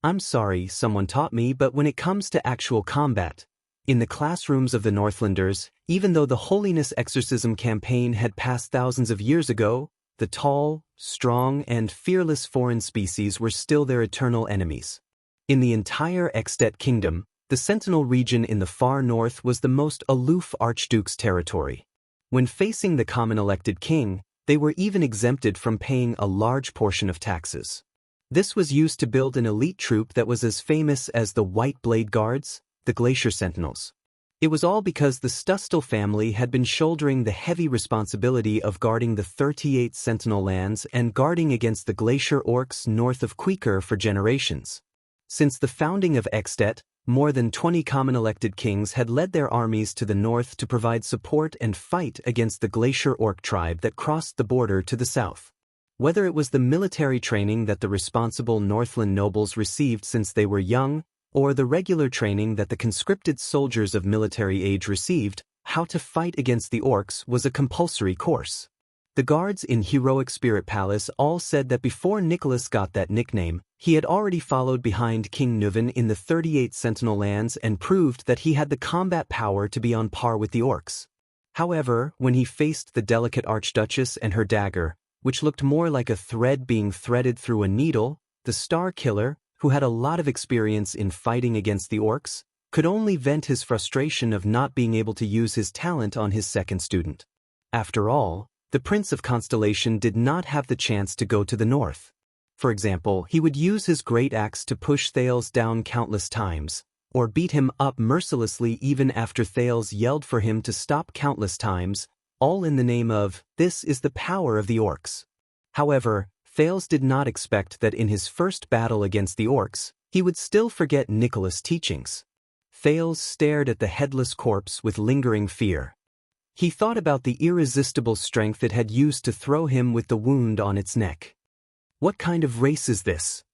"I'm sorry someone taught me, but when it comes to actual combat, in the classrooms of the Northlanders, even though the Holiness Exorcism campaign had passed thousands of years ago, the tall, strong, and fearless foreign species were still their eternal enemies. In the entire Extet Kingdom, the Sentinel region in the far north was the most aloof Archduke's territory. When facing the common elected king, they were even exempted from paying a large portion of taxes. This was used to build an elite troop that was as famous as the White Blade Guards, the Glacier Sentinels. It was all because the Stustel family had been shouldering the heavy responsibility of guarding the 38 Sentinel lands and guarding against the Glacier Orcs north of Queeker for generations. Since the founding of Extet, more than 20 common elected kings had led their armies to the north to provide support and fight against the Glacier Orc tribe that crossed the border to the south. Whether it was the military training that the responsible Northland nobles received since they were young, or the regular training that the conscripted soldiers of military age received, how to fight against the orcs was a compulsory course. The guards in Heroic Spirit Palace all said that before Nicholas got that nickname, he had already followed behind King Nuven in the 38 Sentinel lands and proved that he had the combat power to be on par with the orcs. However, when he faced the delicate Archduchess and her dagger, which looked more like a thread being threaded through a needle, the Star Killer, who had a lot of experience in fighting against the orcs, could only vent his frustration of not being able to use his talent on his second student. After all, the Prince of Constellation did not have the chance to go to the north. For example, he would use his great axe to push Thales down countless times, or beat him up mercilessly even after Thales yelled for him to stop countless times, all in the name of, "This is the power of the orcs." However, Thales did not expect that in his first battle against the orcs, he would still forget Nicholas' teachings. Thales stared at the headless corpse with lingering fear. He thought about the irresistible strength it had used to throw him with the wound on its neck. What kind of race is this?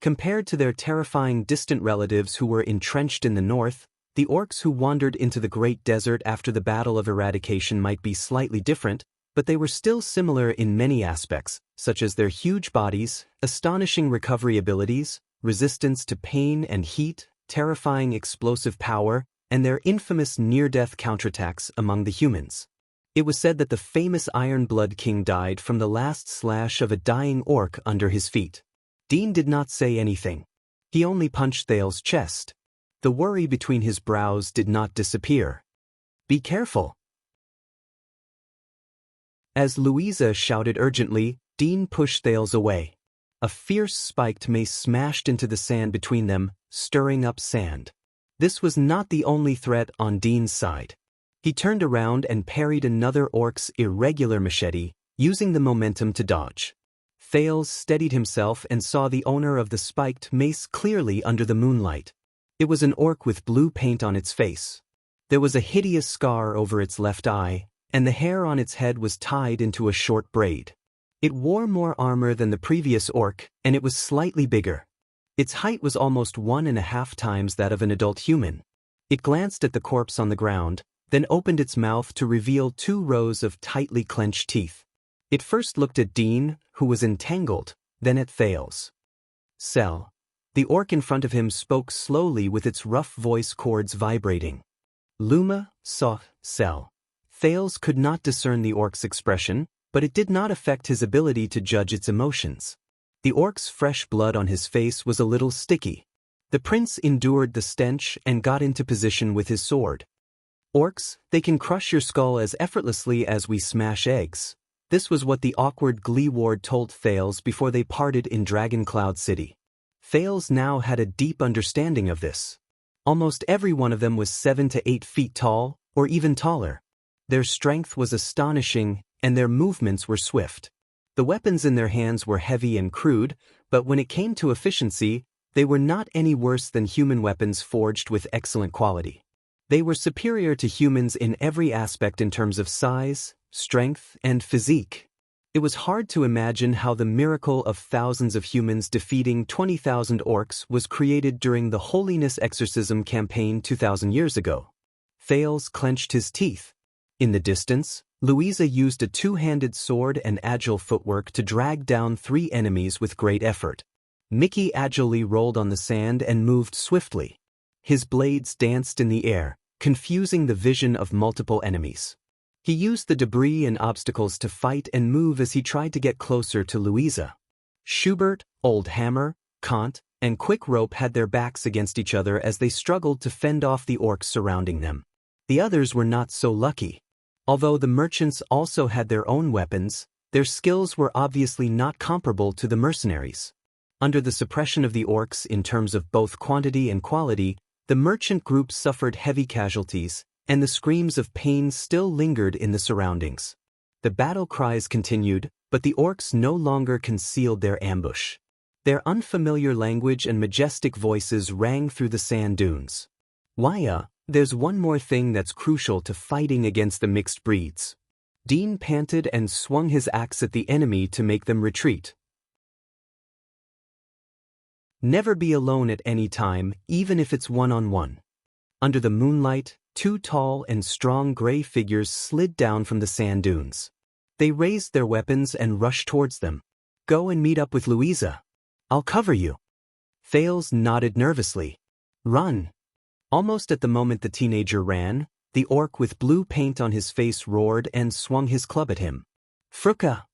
Compared to their terrifying distant relatives who were entrenched in the north, the orcs who wandered into the Great Desert after the Battle of Eradication might be slightly different, but they were still similar in many aspects, such as their huge bodies, astonishing recovery abilities, resistance to pain and heat, terrifying explosive power, and their infamous near-death counterattacks among the humans. It was said that the famous Iron Blood King died from the last slash of a dying orc under his feet. Dean did not say anything. He only punched Thales' chest. The worry between his brows did not disappear. "Be careful." As Louisa shouted urgently, Dean pushed Thales away. A fierce spiked mace smashed into the sand between them, stirring up sand. This was not the only threat on Dean's side. He turned around and parried another orc's irregular machete, using the momentum to dodge. Thales steadied himself and saw the owner of the spiked mace clearly under the moonlight. It was an orc with blue paint on its face. There was a hideous scar over its left eye, and the hair on its head was tied into a short braid. It wore more armor than the previous orc, and it was slightly bigger. Its height was almost 1.5 times that of an adult human. It glanced at the corpse on the ground, then opened its mouth to reveal 2 rows of tightly clenched teeth. It first looked at Dean, who was entangled, then at Thales. "Sell." The orc in front of him spoke slowly with its rough voice cords vibrating. "Luma, saw, sell." Thales could not discern the orc's expression, but it did not affect his ability to judge its emotions. The orc's fresh blood on his face was a little sticky. The prince endured the stench and got into position with his sword. Orcs, they can crush your skull as effortlessly as we smash eggs. This was what the awkward Glee Ward told Thales before they parted in Dragon Cloud City. Thales now had a deep understanding of this. Almost every one of them was 7 to 8 feet tall, or even taller. Their strength was astonishing, and their movements were swift. The weapons in their hands were heavy and crude, but when it came to efficiency, they were not any worse than human weapons forged with excellent quality. They were superior to humans in every aspect in terms of size, strength, and physique. It was hard to imagine how the miracle of thousands of humans defeating 20,000 orcs was created during the Holiness Exorcism campaign 2,000 years ago. Thales clenched his teeth. In the distance, Louisa used a two-handed sword and agile footwork to drag down 3 enemies with great effort. Mickey agilely rolled on the sand and moved swiftly. His blades danced in the air, confusing the vision of multiple enemies. He used the debris and obstacles to fight and move as he tried to get closer to Louisa. Schubert, Old Hammer, Kant, and Quick Rope had their backs against each other as they struggled to fend off the orcs surrounding them. The others were not so lucky. Although the merchants also had their own weapons, their skills were obviously not comparable to the mercenaries. Under the suppression of the orcs in terms of both quantity and quality, the merchant group suffered heavy casualties, and the screams of pain still lingered in the surroundings. The battle cries continued, but the orcs no longer concealed their ambush. Their unfamiliar language and majestic voices rang through the sand dunes. Wuxia, there's one more thing that's crucial to fighting against the mixed breeds. Dean panted and swung his axe at the enemy to make them retreat. Never be alone at any time, even if it's one-on-one. Under the moonlight, 2 tall and strong gray figures slid down from the sand dunes. They raised their weapons and rushed towards them. Go and meet up with Louisa. I'll cover you. Thales nodded nervously. Run. Almost at the moment the teenager ran, the orc with blue paint on his face roared and swung his club at him. Fruka!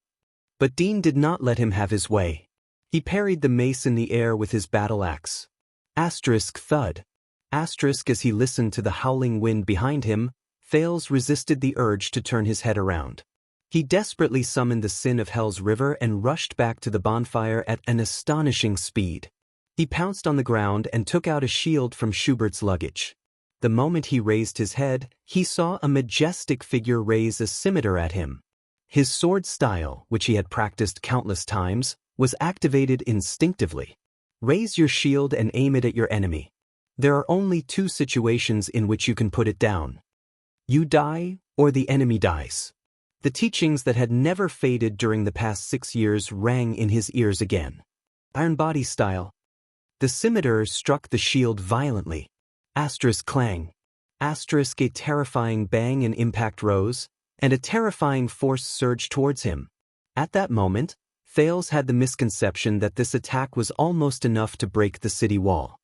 But Dean did not let him have his way. He parried the mace in the air with his battle axe. Asterisk thud. Asterisk as he listened to the howling wind behind him, Thales resisted the urge to turn his head around. He desperately summoned the sin of Hell's river and rushed back to the bonfire at an astonishing speed. He pounced on the ground and took out a shield from Schubert's luggage. The moment he raised his head, he saw a majestic figure raise a scimitar at him. His sword style, which he had practiced countless times, was activated instinctively. Raise your shield and aim it at your enemy. There are only 2 situations in which you can put it down. You die, or the enemy dies. The teachings that had never faded during the past 6 years rang in his ears again. Iron body style. The scimitar struck the shield violently. Asterisk clang. Asterisk a terrifying bang and impact rose, and a terrifying force surged towards him. At that moment, Thales had the misconception that this attack was almost enough to break the city wall.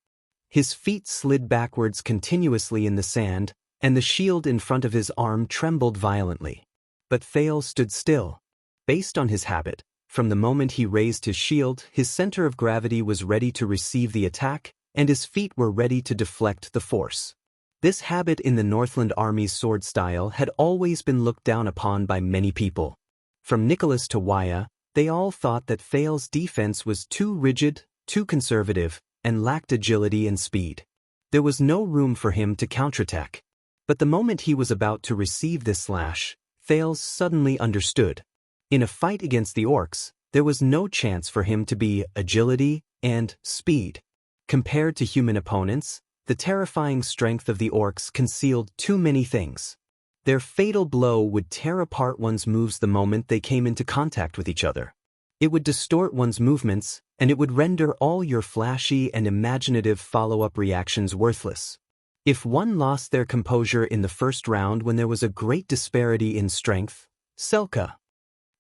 His feet slid backwards continuously in the sand, and the shield in front of his arm trembled violently. But Thales stood still. Based on his habit, from the moment he raised his shield, his center of gravity was ready to receive the attack, and his feet were ready to deflect the force. This habit in the Northland Army's sword style had always been looked down upon by many people. From Nicholas to Wuxia, they all thought that Thales' defense was too rigid, too conservative, and lacked agility and speed. There was no room for him to counterattack. But the moment he was about to receive this slash, Thales suddenly understood. In a fight against the orcs, there was no chance for him to be agility and speed. Compared to human opponents, the terrifying strength of the orcs concealed too many things. Their fatal blow would tear apart one's moves the moment they came into contact with each other. It would distort one's movements, and it would render all your flashy and imaginative follow-up reactions worthless. If one lost their composure in the first round when there was a great disparity in strength, Selka.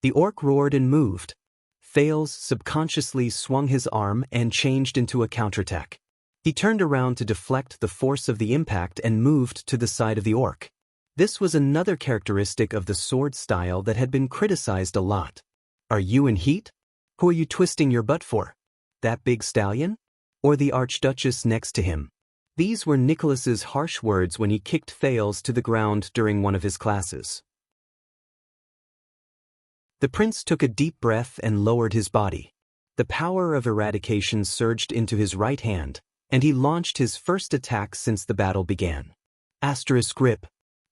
The orc roared and moved. Thales subconsciously swung his arm and changed into a counterattack. He turned around to deflect the force of the impact and moved to the side of the orc. This was another characteristic of the sword style that had been criticized a lot. Are you in heat? Who are you twisting your butt for? That big stallion? Or the Archduchess next to him? These were Nicholas's harsh words when he kicked Thales to the ground during one of his classes. The prince took a deep breath and lowered his body. The power of eradication surged into his right hand, and he launched his first attack since the battle began. Asterisk grip.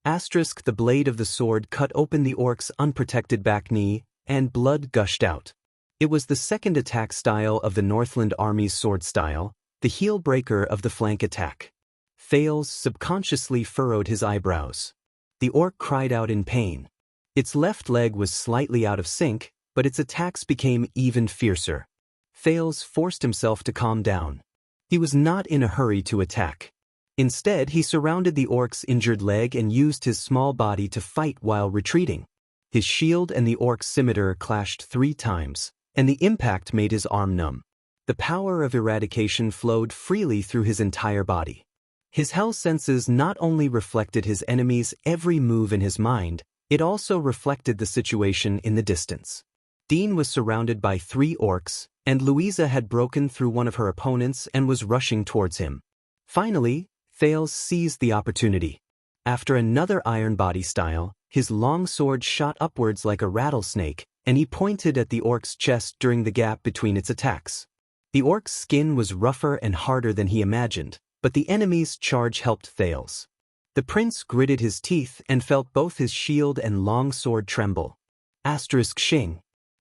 Asterisk the blade of the sword cut open the orc's unprotected back knee, and blood gushed out. It was the second attack style of the Northland Army's sword style, the heel breaker of the flank attack. Thales subconsciously furrowed his eyebrows. The orc cried out in pain. Its left leg was slightly out of sync, but its attacks became even fiercer. Thales forced himself to calm down. He was not in a hurry to attack. Instead, he surrounded the orc's injured leg and used his small body to fight while retreating. His shield and the orc's scimitar clashed 3 times, and the impact made his arm numb. The power of eradication flowed freely through his entire body. His hell senses not only reflected his enemy's every move in his mind, it also reflected the situation in the distance. Dean was surrounded by 3 orcs, and Louisa had broken through one of her opponents and was rushing towards him. Finally, Thales seized the opportunity. After another iron body style, his long sword shot upwards like a rattlesnake, and he pointed at the orc's chest during the gap between its attacks. The orc's skin was rougher and harder than he imagined, but the enemy's charge helped Thales. The prince gritted his teeth and felt both his shield and long sword tremble. Asterisk shing.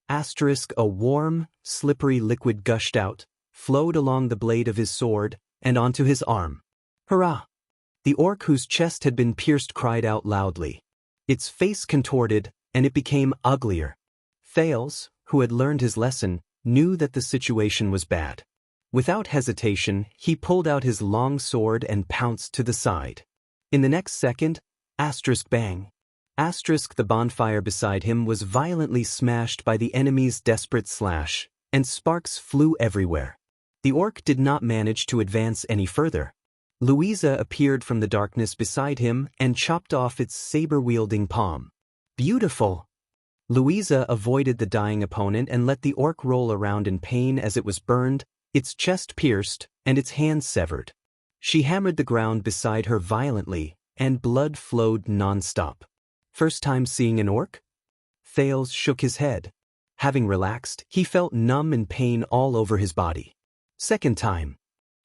Asterisk a warm, slippery liquid gushed out, flowed along the blade of his sword, and onto his arm. Hurrah! The orc whose chest had been pierced cried out loudly. Its face contorted, and it became uglier. Thales, who had learned his lesson, knew that the situation was bad. Without hesitation, he pulled out his long sword and pounced to the side. In the next second, asterisk bang. Asterisk the bonfire beside him was violently smashed by the enemy's desperate slash, and sparks flew everywhere. The orc did not manage to advance any further. Louisa appeared from the darkness beside him and chopped off its saber-wielding palm. Beautiful! Louisa avoided the dying opponent and let the orc roll around in pain as it was burned, its chest pierced, and its hand severed. She hammered the ground beside her violently, and blood flowed non-stop. First time seeing an orc? Thales shook his head. Having relaxed, he felt numb and pain all over his body. Second time.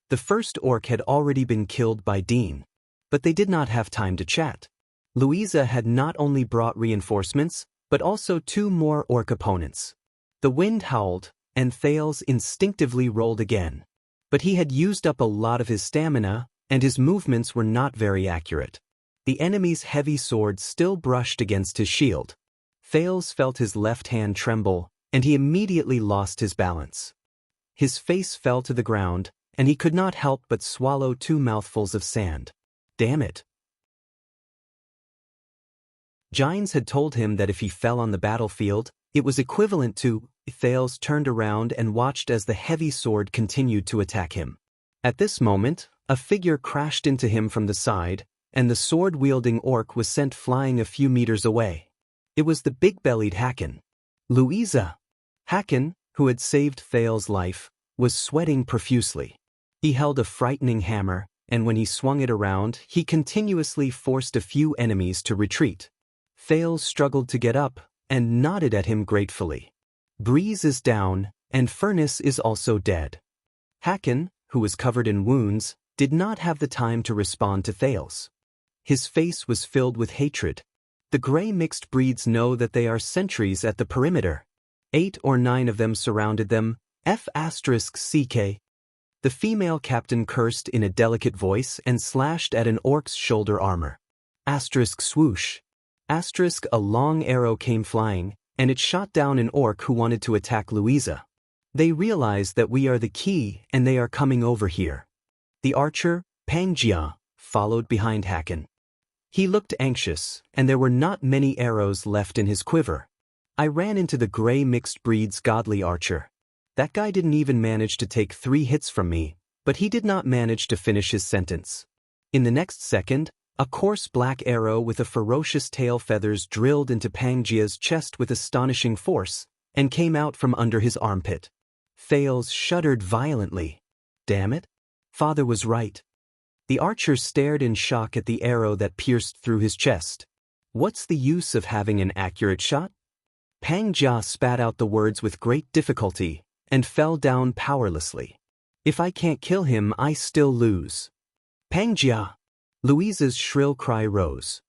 The first orc had already been killed by Dean. But they did not have time to chat. Louisa had not only brought reinforcements, but also 2 more orc opponents. The wind howled, and Thales instinctively rolled again. But he had used up a lot of his stamina, and his movements were not very accurate. The enemy's heavy sword still brushed against his shield. Thales felt his left hand tremble, and he immediately lost his balance. His face fell to the ground, and he could not help but swallow 2 mouthfuls of sand. Damn it! Gines had told him that if he fell on the battlefield, it was equivalent to. Thales turned around and watched as the heavy sword continued to attack him. At this moment, a figure crashed into him from the side, and the sword-wielding orc was sent flying a few meters away. It was the big-bellied Hakon. Louisa! Hakon, who had saved Thales' life, was sweating profusely. He held a frightening hammer, and when he swung it around, he continuously forced a few enemies to retreat. Thales struggled to get up, and nodded at him gratefully. Breeze is down, and Furnace is also dead. Hakon, who was covered in wounds, did not have the time to respond to Thales. His face was filled with hatred. The gray mixed breeds know that they are sentries at the perimeter. 8 or 9 of them surrounded them, F***CK. The female captain cursed in a delicate voice and slashed at an orc's shoulder armor. *swoosh. A long arrow came flying, and it shot down an orc who wanted to attack Louisa. They realize that we are the key and they are coming over here. The archer, Xianxia, followed behind Hakon. He looked anxious, and there were not many arrows left in his quiver. I ran into the gray mixed breed's godly archer. That guy didn't even manage to take 3 hits from me, but he did not manage to finish his sentence. In the next second, a coarse black arrow with a ferocious tail feathers drilled into Xianxia's chest with astonishing force, and came out from under his armpit. Thales shuddered violently. Damn it! Father was right. The archer stared in shock at the arrow that pierced through his chest. What's the use of having an accurate shot? Pang Jia spat out the words with great difficulty and fell down powerlessly. If I can't kill him, I still lose. Pang Jia! Louisa's shrill cry rose.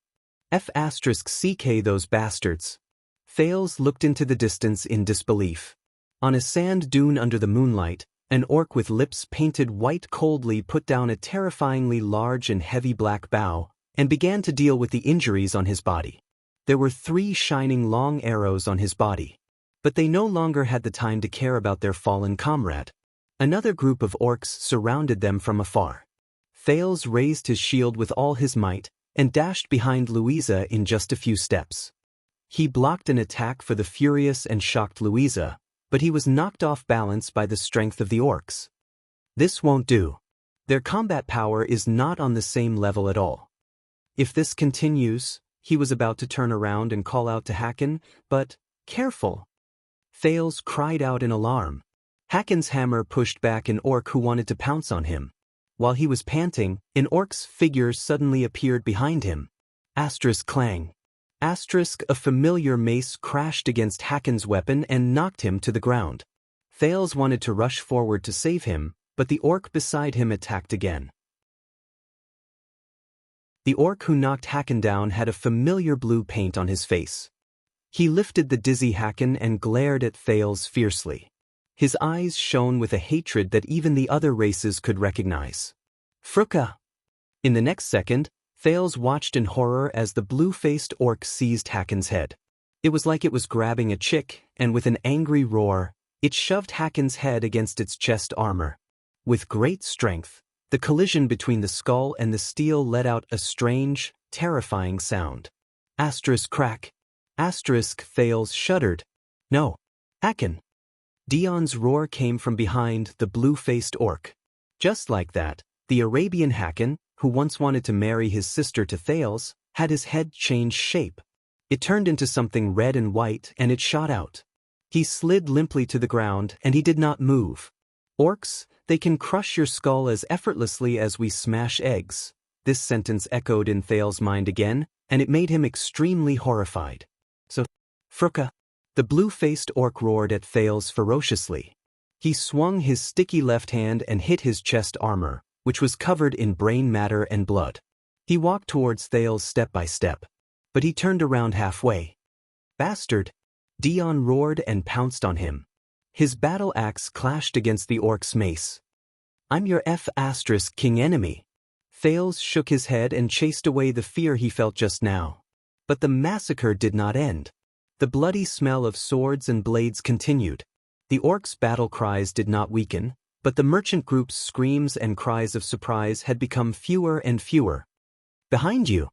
F***ck those bastards. Thales looked into the distance in disbelief. On a sand dune under the moonlight, an orc with lips painted white coldly put down a terrifyingly large and heavy black bow and began to deal with the injuries on his body. There were 3 shining long arrows on his body. But they no longer had the time to care about their fallen comrade. Another group of orcs surrounded them from afar. Thales raised his shield with all his might and dashed behind Louisa in just a few steps. He blocked an attack for the furious and shocked Louisa, but he was knocked off balance by the strength of the orcs. This won't do. Their combat power is not on the same level at all. If this continues, he was about to turn around and call out to Hakon, but, careful! Thales cried out in alarm. Hakon's hammer pushed back an orc who wanted to pounce on him. While he was panting, an orc's figure suddenly appeared behind him. Asterisk clang. Asterisk a familiar mace crashed against Hakon's weapon and knocked him to the ground. Thales wanted to rush forward to save him, but the orc beside him attacked again. The orc who knocked Hakon down had a familiar blue paint on his face. He lifted the dizzy Hakon and glared at Thales fiercely. His eyes shone with a hatred that even the other races could recognize. Fruka! In the next second, Thales watched in horror as the blue-faced orc seized Hakon's head. It was like it was grabbing a chick, and with an angry roar, it shoved Hakon's head against its chest armor. With great strength, the collision between the skull and the steel let out a strange, terrifying sound. Asterisk crack. Asterisk Thales shuddered. No. Hakon. Dion's roar came from behind the blue-faced orc. Just like that, the Arabian Hakon, who once wanted to marry his sister to Thales, had his head change shape. It turned into something red and white and it shot out. He slid limply to the ground and he did not move. Orcs, they can crush your skull as effortlessly as we smash eggs. This sentence echoed in Thales' mind again, and it made him extremely horrified. So, Fruka! The blue-faced orc roared at Thales ferociously. He swung his sticky left hand and hit his chest armor, which was covered in brain matter and blood. He walked towards Thales step by step, but he turned around halfway. Bastard! Dion roared and pounced on him. His battle axe clashed against the orc's mace. I'm your F***king enemy. Thales shook his head and chased away the fear he felt just now. But the massacre did not end. The bloody smell of swords and blades continued. The orcs' battle cries did not weaken, but the merchant group's screams and cries of surprise had become fewer and fewer. Behind you!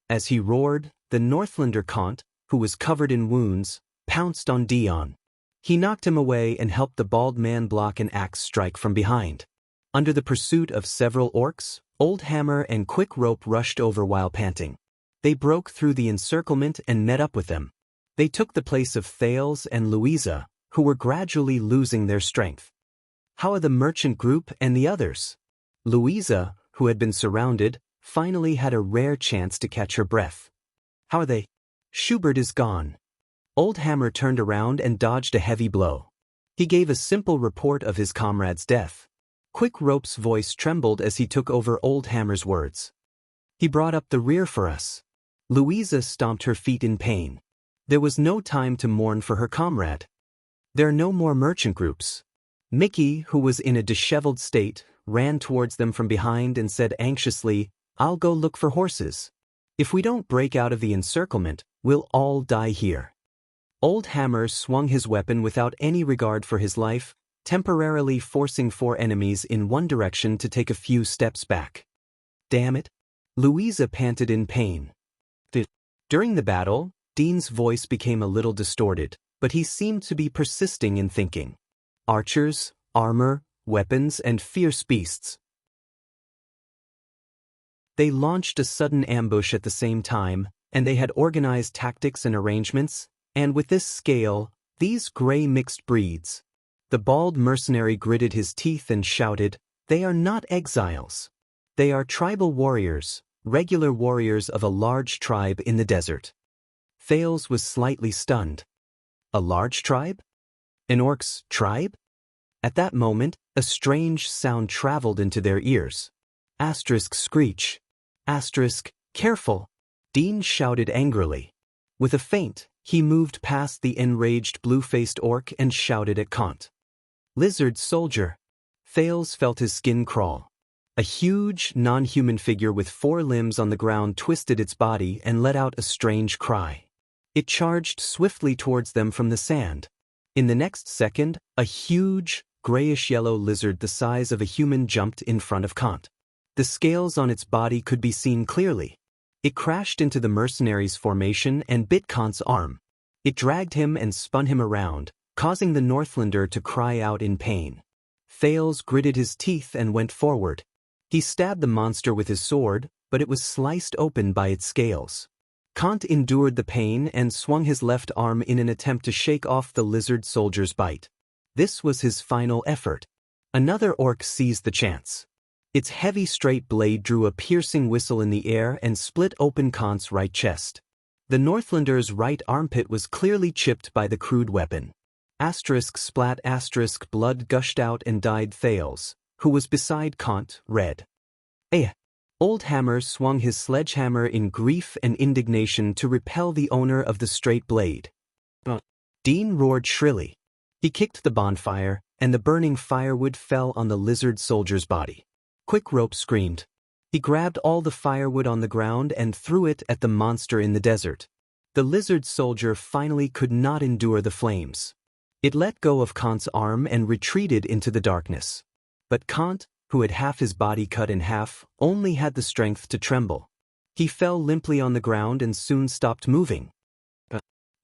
As he roared, the Northlander Kant, who was covered in wounds, pounced on Dion. He knocked him away and helped the bald man block an axe strike from behind. Under the pursuit of several orcs, Old Hammer and Quick Rope rushed over while panting. They broke through the encirclement and met up with them. They took the place of Thales and Louisa, who were gradually losing their strength. How are the merchant group and the others? Louisa, who had been surrounded, finally had a rare chance to catch her breath. How are they? Schubert is gone. Old Hammer turned around and dodged a heavy blow. He gave a simple report of his comrade's death. Quick Rope's voice trembled as he took over Old Hammer's words. He brought up the rear for us. Louisa stomped her feet in pain. There was no time to mourn for her comrade. There are no more merchant groups. Mickey, who was in a disheveled state, ran towards them from behind and said anxiously, I'll go look for horses. If we don't break out of the encirclement, we'll all die here. Old Hammer swung his weapon without any regard for his life, temporarily forcing 4 enemies in one direction to take a few steps back. Damn it! Louisa panted in pain. During the battle, Dean's voice became a little distorted, but he seemed to be persisting in thinking. Archers, armor, weapons, and fierce beasts. They launched a sudden ambush at the same time, and they had organized tactics and arrangements, and with this scale, These gray mixed breeds. The bald mercenary gritted his teeth and shouted, "They are not exiles. They are tribal warriors, regular warriors of a large tribe in the desert." Thales was slightly stunned. A large tribe? An orc's tribe? At that moment, a strange sound traveled into their ears. Asterisk screech. Asterisk, careful! Dean shouted angrily. With a feint, he moved past the enraged blue-faced orc and shouted at Kant. "Lizard soldier!" Thales felt his skin crawl. A huge, non-human figure with 4 limbs on the ground twisted its body and let out a strange cry. It charged swiftly towards them from the sand. In the next second, a huge, grayish-yellow lizard the size of a human jumped in front of Kant. The scales on its body could be seen clearly. It crashed into the mercenary's formation and bit Kant's arm. It dragged him and spun him around, causing the Northlander to cry out in pain. Thales gritted his teeth and went forward. He stabbed the monster with his sword, but it was sliced open by its scales. Kant endured the pain and swung his left arm in an attempt to shake off the lizard soldier's bite. This was his final effort. Another orc seized the chance. Its heavy straight blade drew a piercing whistle in the air and split open Kant's right chest. The Northlander's right armpit was clearly chipped by the crude weapon. Asterisk splat asterisk blood gushed out and died Thales, who was beside Kant, red. Old Hammer swung his sledgehammer in grief and indignation to repel the owner of the straight blade. Dean roared shrilly. He kicked the bonfire, and the burning firewood fell on the lizard soldier's body. Quick Rope screamed. He grabbed all the firewood on the ground and threw it at the monster in the desert. The lizard soldier finally could not endure the flames. It let go of Kant's arm and retreated into the darkness. But Kant, who had half his body cut in half, only had the strength to tremble. He fell limply on the ground and soon stopped moving.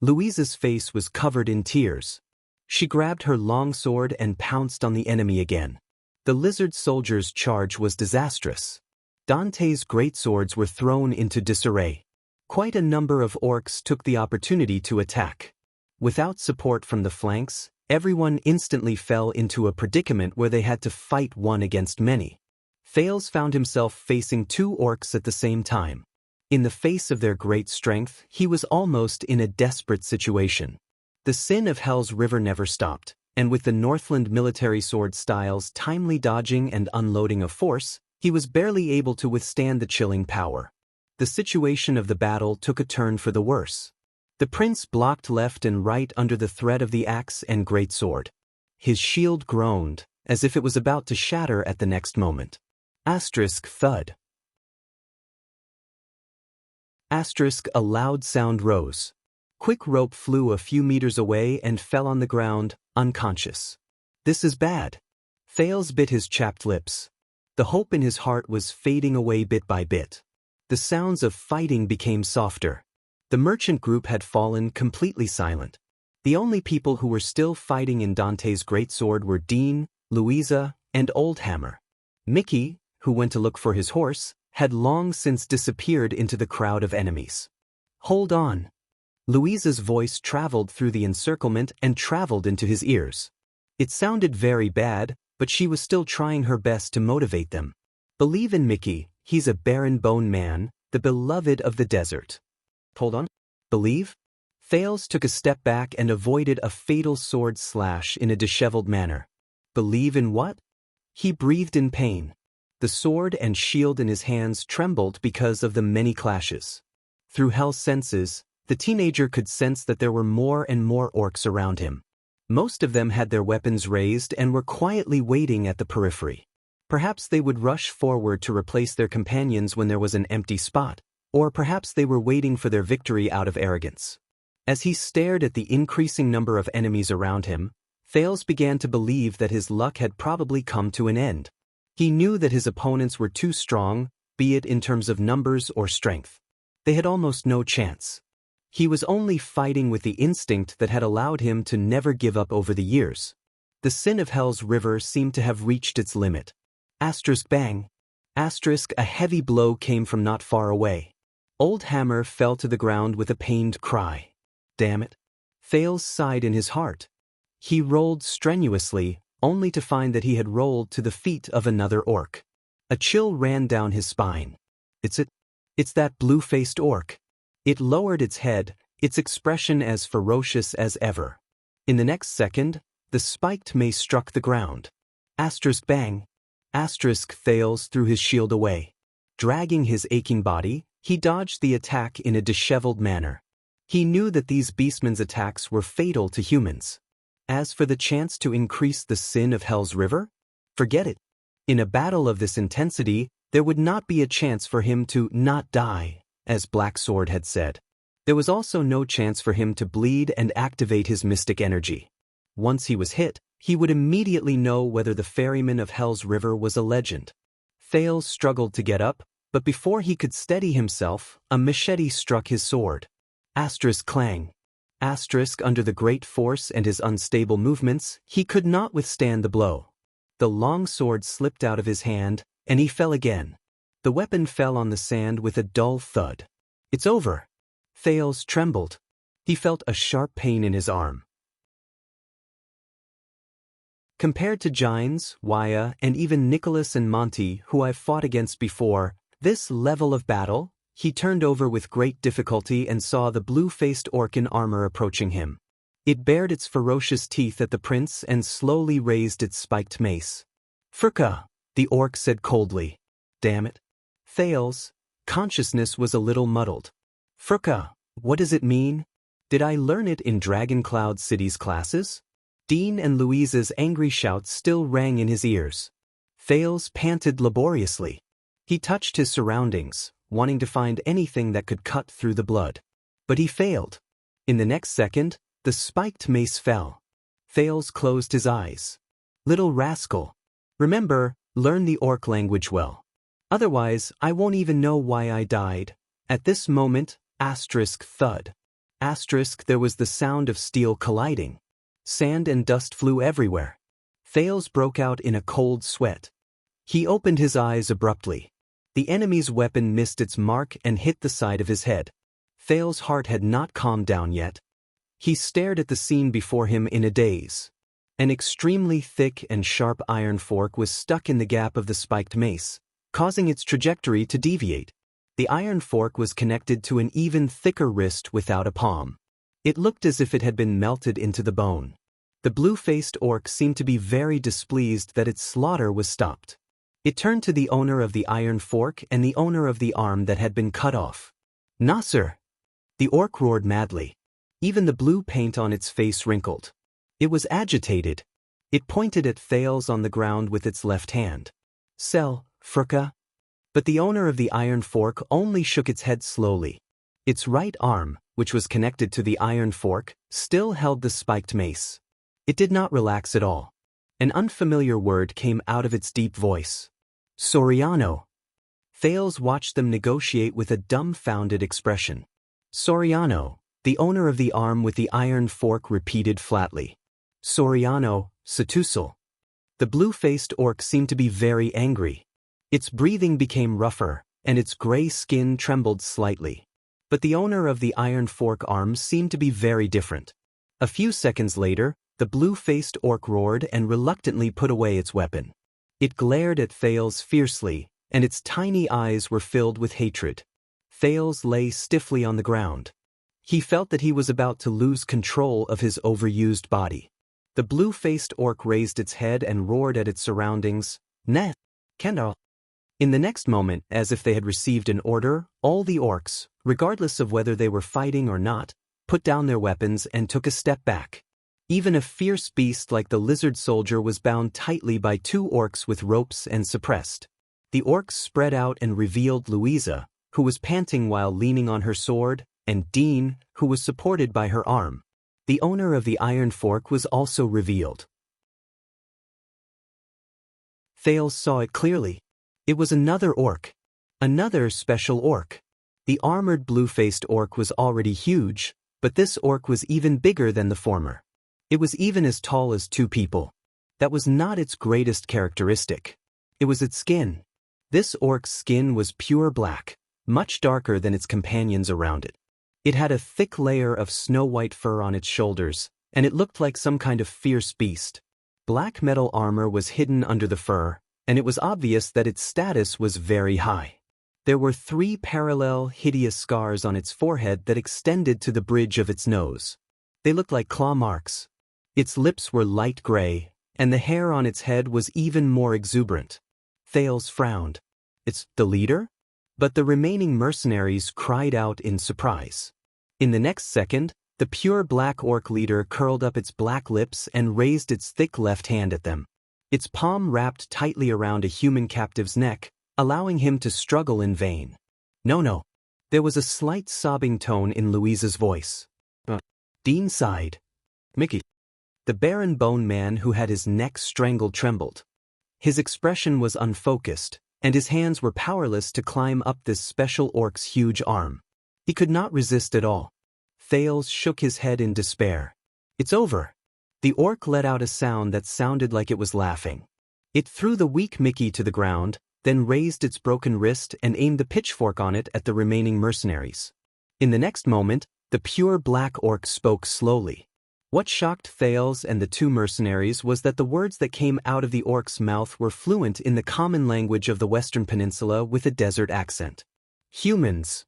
Louisa's face was covered in tears. She grabbed her long sword and pounced on the enemy again. The lizard soldier's charge was disastrous. Dante's greatswords were thrown into disarray. Quite a number of orcs took the opportunity to attack. Without support from the flanks, everyone instantly fell into a predicament where they had to fight one against many. Thales found himself facing 2 orcs at the same time. In the face of their great strength, he was almost in a desperate situation. The sin of Hell's River never stopped, and with the Northland military sword styles timely dodging and unloading of force, he was barely able to withstand the chilling power. The situation of the battle took a turn for the worse. The prince blocked left and right under the threat of the axe and greatsword. His shield groaned, as if it was about to shatter at the next moment. Asterisk thud. Asterisk a loud sound rose. Quick Rope flew a few meters away and fell on the ground, unconscious. This is bad. Thales bit his chapped lips. The hope in his heart was fading away bit by bit. The sounds of fighting became softer. The merchant group had fallen completely silent. The only people who were still fighting in Dante's greatsword were Dean, Louisa, and Old Hammer. Mickey, who went to look for his horse, had long since disappeared into the crowd of enemies. Hold on. Louisa's voice traveled through the encirclement and traveled into his ears. It sounded very bad, but she was still trying her best to motivate them. Believe in Mickey, he's a barren bone man, the beloved of the desert. Hold on. Believe? Thales took a step back and avoided a fatal sword slash in a disheveled manner. Believe in what? He breathed in pain. The sword and shield in his hands trembled because of the many clashes. Through Hell's senses, the teenager could sense that there were more and more orcs around him. Most of them had their weapons raised and were quietly waiting at the periphery. Perhaps they would rush forward to replace their companions when there was an empty spot. Or perhaps they were waiting for their victory out of arrogance. As he stared at the increasing number of enemies around him, Thales began to believe that his luck had probably come to an end. He knew that his opponents were too strong, be it in terms of numbers or strength. They had almost no chance. He was only fighting with the instinct that had allowed him to never give up over the years. The sin of Hell's River seemed to have reached its limit. Asterisk bang. Asterisk a heavy blow came from not far away. Old Hammer fell to the ground with a pained cry. Damn it. Thales sighed in his heart. He rolled strenuously, only to find that he had rolled to the feet of another orc. A chill ran down his spine. It's that blue-faced orc. It lowered its head, its expression as ferocious as ever. In the next second, the spiked mace struck the ground. Asterisk bang. Asterisk Thales threw his shield away. Dragging his aching body, he dodged the attack in a disheveled manner. He knew that these beastmen's attacks were fatal to humans. As for the chance to increase the sin of Hell's River? Forget it. In a battle of this intensity, there would not be a chance for him to not die, as Black Sword had said. There was also no chance for him to bleed and activate his mystic energy. Once he was hit, he would immediately know whether the ferryman of Hell's River was a legend. Thales struggled to get up, but before he could steady himself, a machete struck his sword. Asterisk clang. Asterisk under the great force and his unstable movements, he could not withstand the blow. The long sword slipped out of his hand, and he fell again. The weapon fell on the sand with a dull thud. It's over. Thales trembled. He felt a sharp pain in his arm. Compared to Gines, Wuxia, and even Nicholas and Monty, who I've fought against before, this level of battle, he turned over with great difficulty and saw the blue-faced orc in armor approaching him. It bared its ferocious teeth at the prince and slowly raised its spiked mace. "Furka," the orc said coldly. "Damn it." Thales' consciousness was a little muddled. "Furka, what does it mean? Did I learn it in Dragon Cloud City's classes?" Dean and Louisa's angry shouts still rang in his ears. Thales panted laboriously. He touched his surroundings, wanting to find anything that could cut through the blood. But he failed. In the next second, the spiked mace fell. Thales closed his eyes. "Little rascal. Remember, learn the orc language well. Otherwise, I won't even know why I died." At this moment, asterisk thud. Asterisk there was the sound of steel colliding. Sand and dust flew everywhere. Thales broke out in a cold sweat. He opened his eyes abruptly. The enemy's weapon missed its mark and hit the side of his head. Thales' heart had not calmed down yet. He stared at the scene before him in a daze. An extremely thick and sharp iron fork was stuck in the gap of the spiked mace, causing its trajectory to deviate. The iron fork was connected to an even thicker wrist without a palm. It looked as if it had been melted into the bone. The blue-faced orc seemed to be very displeased that its slaughter was stopped. It turned to the owner of the iron fork and the owner of the arm that had been cut off. "Nasser!" The orc roared madly. Even the blue paint on its face wrinkled. It was agitated. It pointed at Thales on the ground with its left hand. "Sell, Furka." But the owner of the iron fork only shook its head slowly. Its right arm, which was connected to the iron fork, still held the spiked mace. It did not relax at all. An unfamiliar word came out of its deep voice. "Soriano." Thales watched them negotiate with a dumbfounded expression. "Soriano," the owner of the arm with the iron fork repeated flatly. "Soriano, Satusal." The blue-faced orc seemed to be very angry. Its breathing became rougher, and its gray skin trembled slightly. But the owner of the iron fork arm seemed to be very different. A few seconds later, the blue-faced orc roared and reluctantly put away its weapon. It glared at Thales fiercely, and its tiny eyes were filled with hatred. Thales lay stiffly on the ground. He felt that he was about to lose control of his overused body. The blue-faced orc raised its head and roared at its surroundings. "Net, Kendall." In the next moment, as if they had received an order, all the orcs, regardless of whether they were fighting or not, put down their weapons and took a step back. Even a fierce beast like the lizard soldier was bound tightly by two orcs with ropes and suppressed. The orcs spread out and revealed Louisa, who was panting while leaning on her sword, and Dean, who was supported by her arm. The owner of the iron fork was also revealed. Thales saw it clearly. It was another orc. Another special orc. The armored blue-faced orc was already huge, but this orc was even bigger than the former. It was even as tall as two people. That was not its greatest characteristic. It was its skin. This orc's skin was pure black, much darker than its companions around it. It had a thick layer of snow-white fur on its shoulders, and it looked like some kind of fierce beast. Black metal armor was hidden under the fur, and it was obvious that its status was very high. There were 3 parallel, hideous scars on its forehead that extended to the bridge of its nose. They looked like claw marks. Its lips were light gray, and the hair on its head was even more exuberant. Thales frowned. "It's the leader?" But the remaining mercenaries cried out in surprise. In the next second, the pure black orc leader curled up its black lips and raised its thick left hand at them. Its palm wrapped tightly around a human captive's neck, allowing him to struggle in vain. No. There was a slight sobbing tone in Louisa's voice. Dean sighed. "Mickey." The barren bone man who had his neck strangled trembled. His expression was unfocused, and his hands were powerless to climb up this special orc's huge arm. He could not resist at all. Thales shook his head in despair. "It's over." The orc let out a sound that sounded like it was laughing. It threw the weak Mickey to the ground, then raised its broken wrist and aimed the pitchfork on it at the remaining mercenaries. In the next moment, the pure black orc spoke slowly. What shocked Thales and the 2 mercenaries was that the words that came out of the orc's mouth were fluent in the common language of the Western Peninsula with a desert accent. "Humans."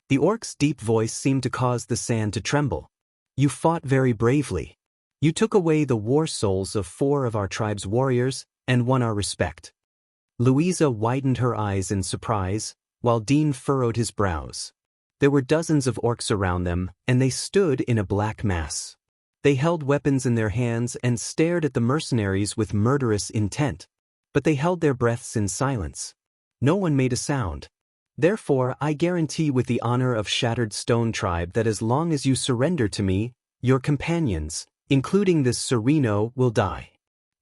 The orc's deep voice seemed to cause the sand to tremble. "You fought very bravely. You took away the war souls of 4 of our tribe's warriors and won our respect." Louisa widened her eyes in surprise, while Dean furrowed his brows. There were dozens of orcs around them, and they stood in a black mass. They held weapons in their hands and stared at the mercenaries with murderous intent. But they held their breaths in silence. No one made a sound. "Therefore, I guarantee with the honor of Shattered Stone Tribe that as long as you surrender to me, your companions, including this Sereno, will die."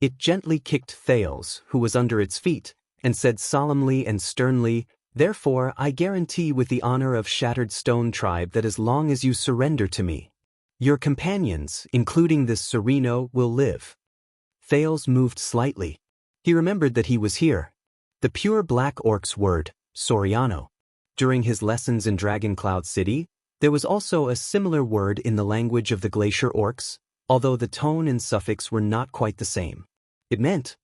It gently kicked Thales, who was under its feet, and said solemnly and sternly, "Therefore, I guarantee with the honor of Shattered Stone Tribe that as long as you surrender to me, your companions, including this Sereno, will live." Thales moved slightly. He remembered that he was here. The pure black orc's word, Soriano. During his lessons in Dragon Cloud City, there was also a similar word in the language of the Glacier Orcs, although the tone and suffix were not quite the same. It meant.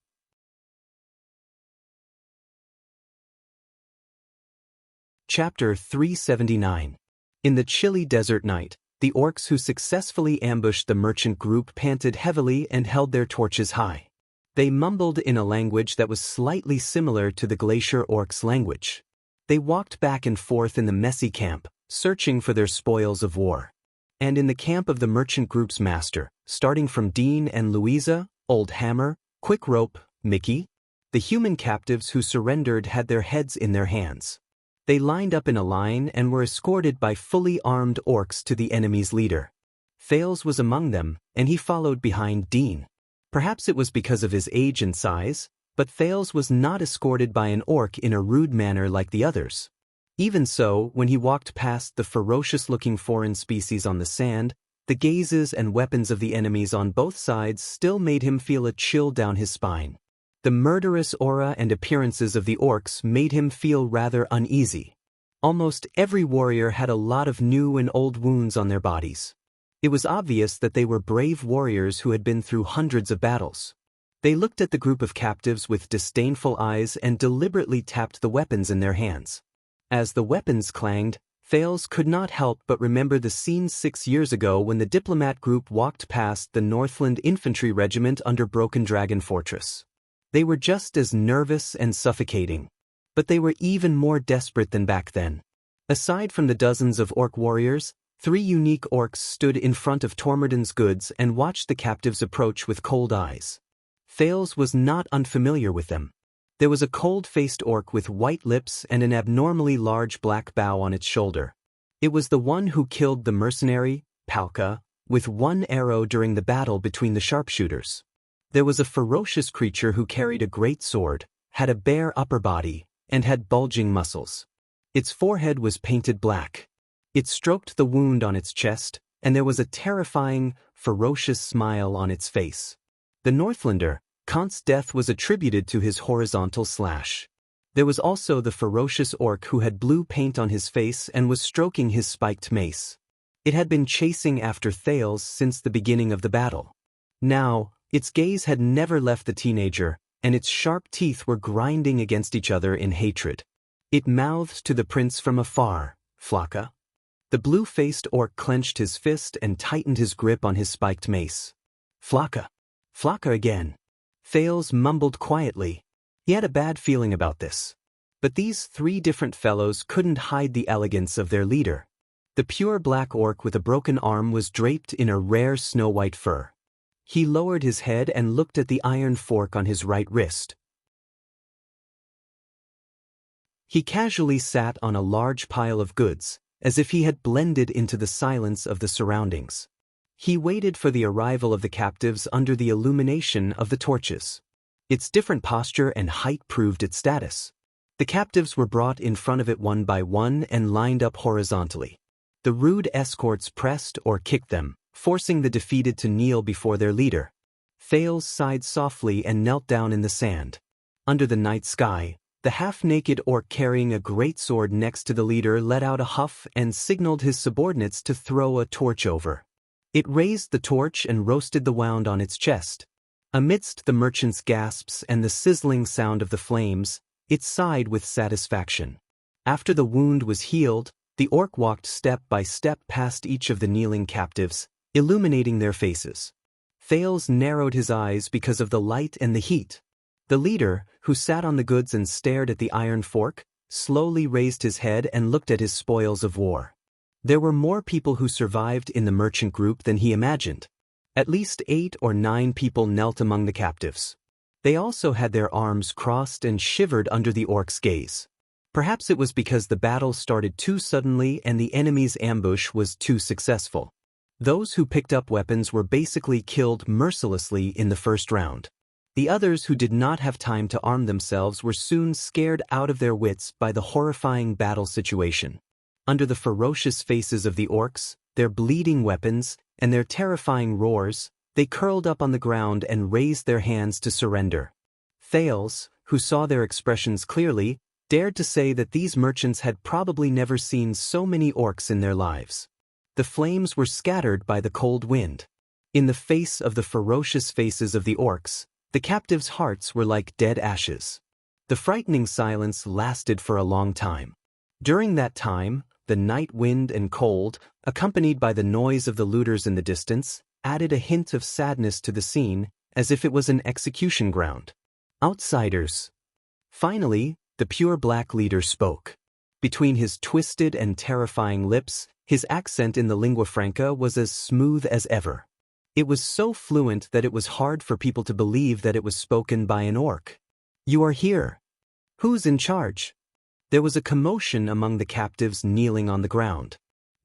Chapter 379. In the chilly desert night, the orcs who successfully ambushed the merchant group panted heavily and held their torches high. They mumbled in a language that was slightly similar to the Glacier Orcs' language. They walked back and forth in the messy camp, searching for their spoils of war. And in the camp of the merchant group's master, starting from Dean and Louisa, Old Hammer, Quick Rope, Mickey, the human captives who surrendered had their heads in their hands. They lined up in a line and were escorted by fully armed orcs to the enemy's leader. Thales was among them, and he followed behind Dean. Perhaps it was because of his age and size, but Thales was not escorted by an orc in a rude manner like the others. Even so, when he walked past the ferocious-looking foreign species on the sand, the gazes and weapons of the enemies on both sides still made him feel a chill down his spine. The murderous aura and appearances of the orcs made him feel rather uneasy. Almost every warrior had a lot of new and old wounds on their bodies. It was obvious that they were brave warriors who had been through hundreds of battles. They looked at the group of captives with disdainful eyes and deliberately tapped the weapons in their hands. As the weapons clanged, Thales could not help but remember the scene 6 years ago when the diplomat group walked past the Northland Infantry Regiment under Broken Dragon Fortress. They were just as nervous and suffocating, but they were even more desperate than back then. Aside from the dozens of orc warriors, 3 unique orcs stood in front of Tormorden's goods and watched the captives approach with cold eyes. Thales was not unfamiliar with them. There was a cold-faced orc with white lips and an abnormally large black bow on its shoulder. It was the one who killed the mercenary, Palka, with 1 arrow during the battle between the sharpshooters. There was a ferocious creature who carried a great sword, had a bare upper body, and had bulging muscles. Its forehead was painted black. It stroked the wound on its chest, and there was a terrifying, ferocious smile on its face. The Northlander, Kant's death was attributed to his horizontal slash. There was also the ferocious orc who had blue paint on his face and was stroking his spiked mace. It had been chasing after Thales since the beginning of the battle. Now, its gaze had never left the teenager, and its sharp teeth were grinding against each other in hatred. It mouthed to the prince from afar, "Flocka." The blue-faced orc clenched his fist and tightened his grip on his spiked mace. "Flocka. Flocka again." Thales mumbled quietly. He had a bad feeling about this. But these three different fellows couldn't hide the elegance of their leader. The pure black orc with a broken arm was draped in a rare snow-white fur. He lowered his head and looked at the iron fork on his right wrist. He casually sat on a large pile of goods, as if he had blended into the silence of the surroundings. He waited for the arrival of the captives under the illumination of the torches. Its different posture and height proved its status. The captives were brought in front of it one by one and lined up horizontally. The rude escorts pressed or kicked them, forcing the defeated to kneel before their leader. Thales sighed softly and knelt down in the sand. Under the night sky, the half-naked orc carrying a great sword next to the leader let out a huff and signaled his subordinates to throw a torch over. It raised the torch and roasted the wound on its chest. Amidst the merchant's gasps and the sizzling sound of the flames, it sighed with satisfaction. After the wound was healed, the orc walked step by step past each of the kneeling captives, illuminating their faces. Thales narrowed his eyes because of the light and the heat. The leader, who sat on the goods and stared at the iron fork, slowly raised his head and looked at his spoils of war. There were more people who survived in the merchant group than he imagined. At least 8 or 9 people knelt among the captives. They also had their arms crossed and shivered under the orc's gaze. Perhaps it was because the battle started too suddenly and the enemy's ambush was too successful. Those who picked up weapons were basically killed mercilessly in the first round. The others who did not have time to arm themselves were soon scared out of their wits by the horrifying battle situation. Under the ferocious faces of the orcs, their bleeding weapons, and their terrifying roars, they curled up on the ground and raised their hands to surrender. Thales, who saw their expressions clearly, dared to say that these merchants had probably never seen so many orcs in their lives. The flames were scattered by the cold wind. In the face of the ferocious faces of the orcs, the captives' hearts were like dead ashes. The frightening silence lasted for a long time. During that time, the night wind and cold, accompanied by the noise of the looters in the distance, added a hint of sadness to the scene, as if it was an execution ground. Outsiders. Finally, the pure black leader spoke. Between his twisted and terrifying lips, his accent in the lingua franca was as smooth as ever. It was so fluent that it was hard for people to believe that it was spoken by an orc. "You are here. Who's in charge?" There was a commotion among the captives kneeling on the ground.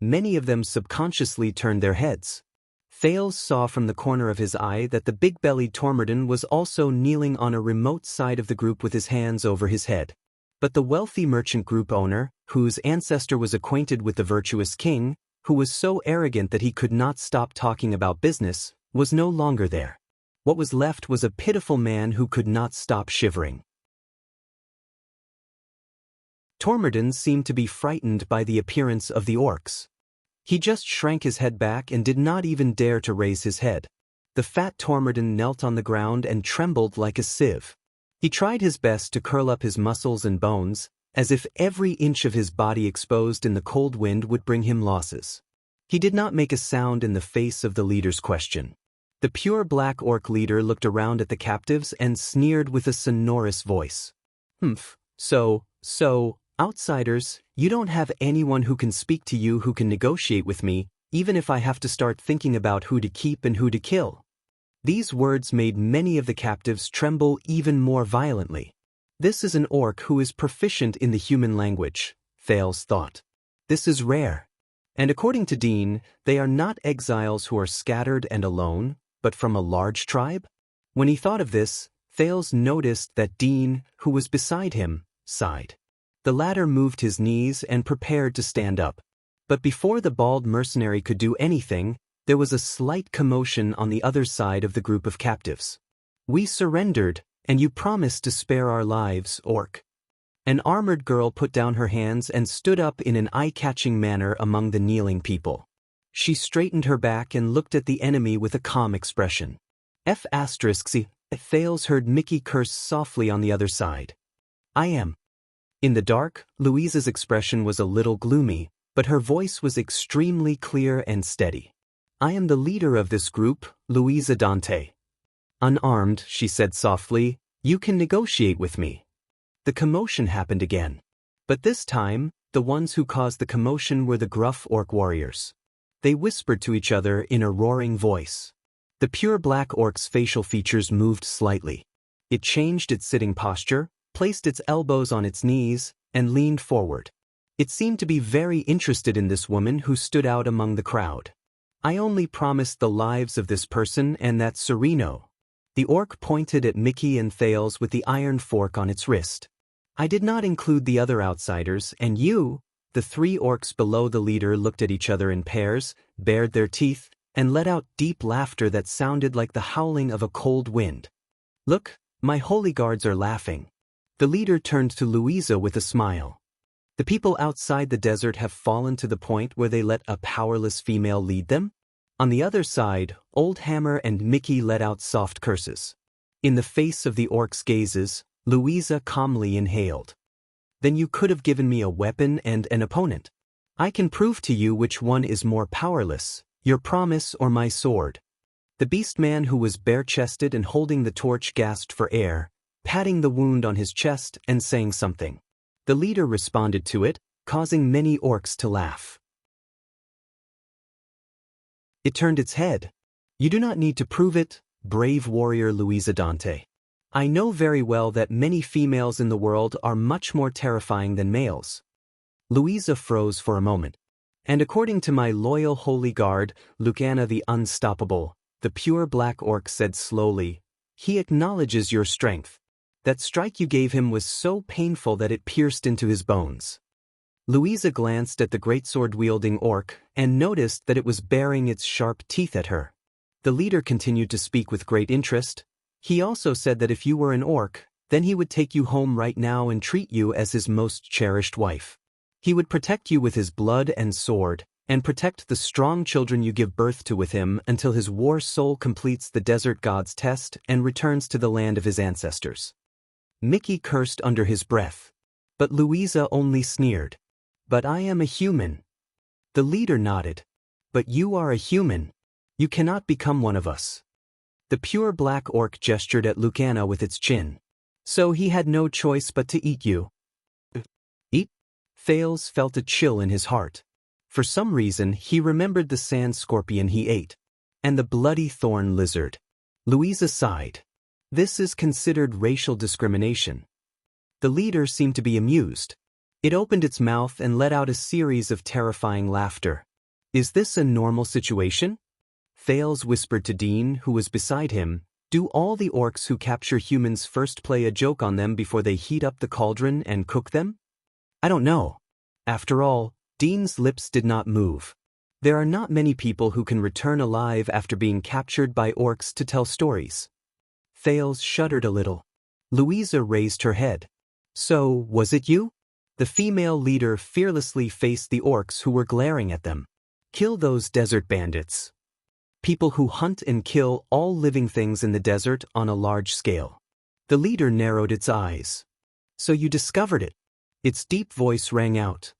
Many of them subconsciously turned their heads. Thales saw from the corner of his eye that the big-bellied Tormodin was also kneeling on a remote side of the group with his hands over his head. But the wealthy merchant group owner, whose ancestor was acquainted with the virtuous king, who was so arrogant that he could not stop talking about business, was no longer there. What was left was a pitiful man who could not stop shivering. Tormodin seemed to be frightened by the appearance of the orcs. He just shrank his head back and did not even dare to raise his head. The fat Tormodin knelt on the ground and trembled like a sieve. He tried his best to curl up his muscles and bones, as if every inch of his body exposed in the cold wind would bring him losses. He did not make a sound in the face of the leader's question. The pure black orc leader looked around at the captives and sneered with a sonorous voice. So, outsiders, you don't have anyone who can speak to you who can negotiate with me, even if I have to start thinking about who to keep and who to kill." These words made many of the captives tremble even more violently. This is an orc who is proficient in the human language, Thales thought. This is rare. And according to Dean, they are not exiles who are scattered and alone, but from a large tribe? When he thought of this, Thales noticed that Dean, who was beside him, sighed. The latter moved his knees and prepared to stand up. But before the bald mercenary could do anything, there was a slight commotion on the other side of the group of captives. "We surrendered, and you promised to spare our lives, orc." An armored girl put down her hands and stood up in an eye-catching manner among the kneeling people. She straightened her back and looked at the enemy with a calm expression. Thales heard Mickey curse softly on the other side. I am. In the dark, Louisa's expression was a little gloomy, but her voice was extremely clear and steady. I am the leader of this group, Louisa Dante. Unarmed, she said softly, you can negotiate with me. The commotion happened again. But this time, the ones who caused the commotion were the gruff orc warriors. They whispered to each other in a roaring voice. The pure black orc's facial features moved slightly. It changed its sitting posture, placed its elbows on its knees, and leaned forward. It seemed to be very interested in this woman who stood out among the crowd. I only promised the lives of this person and that Sereno. The orc pointed at Mickey and Thales with the iron fork on its wrist. I did not include the other outsiders, and you. The three orcs below the leader looked at each other in pairs, bared their teeth, and let out deep laughter that sounded like the howling of a cold wind. Look, my holy guards are laughing. The leader turned to Louisa with a smile. The people outside the desert have fallen to the point where they let a powerless female lead them? On the other side, Old Hammer and Mickey let out soft curses. In the face of the orc's gazes, Louisa calmly inhaled. Then you could have given me a weapon and an opponent. I can prove to you which one is more powerless, your promise or my sword. The beast man who was bare-chested and holding the torch gasped for air, patting the wound on his chest and saying something. The leader responded to it, causing many orcs to laugh. It turned its head. You do not need to prove it, brave warrior Louisa Dante. I know very well that many females in the world are much more terrifying than males. Louisa froze for a moment. And according to my loyal holy guard, Lucana the Unstoppable, the pure black orc said slowly, he acknowledges your strength. That strike you gave him was so painful that it pierced into his bones. Louisa glanced at the greatsword-wielding orc and noticed that it was baring its sharp teeth at her. The leader continued to speak with great interest. He also said that if you were an orc, then he would take you home right now and treat you as his most cherished wife. He would protect you with his blood and sword, and protect the strong children you give birth to with him until his war soul completes the desert god's test and returns to the land of his ancestors. Mickey cursed under his breath. But Louisa only sneered. But I am a human. The leader nodded. But you are a human. You cannot become one of us. The pure black orc gestured at Lucana with its chin. So he had no choice but to eat you. Eat? Thales felt a chill in his heart. For some reason, he remembered the sand scorpion he ate. And the bloody thorn lizard. Louisa sighed. This is considered racial discrimination. The leader seemed to be amused. It opened its mouth and let out a series of terrifying laughter. Is this a normal situation? Thales whispered to Dean, who was beside him, do all the orcs who capture humans first play a joke on them before they heat up the cauldron and cook them? I don't know. After all, Dean's lips did not move. There are not many people who can return alive after being captured by orcs to tell stories. Thales shuddered a little. Louisa raised her head. So, was it you? The female leader fearlessly faced the orcs who were glaring at them. Kill those desert bandits. People who hunt and kill all living things in the desert on a large scale. The leader narrowed its eyes. So you discovered it. Its deep voice rang out.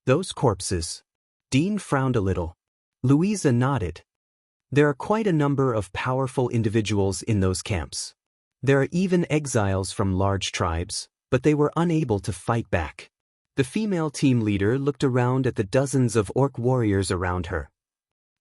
Those corpses. Dean frowned a little. Louisa nodded. There are quite a number of powerful individuals in those camps. There are even exiles from large tribes, but they were unable to fight back. The female team leader looked around at the dozens of orc warriors around her.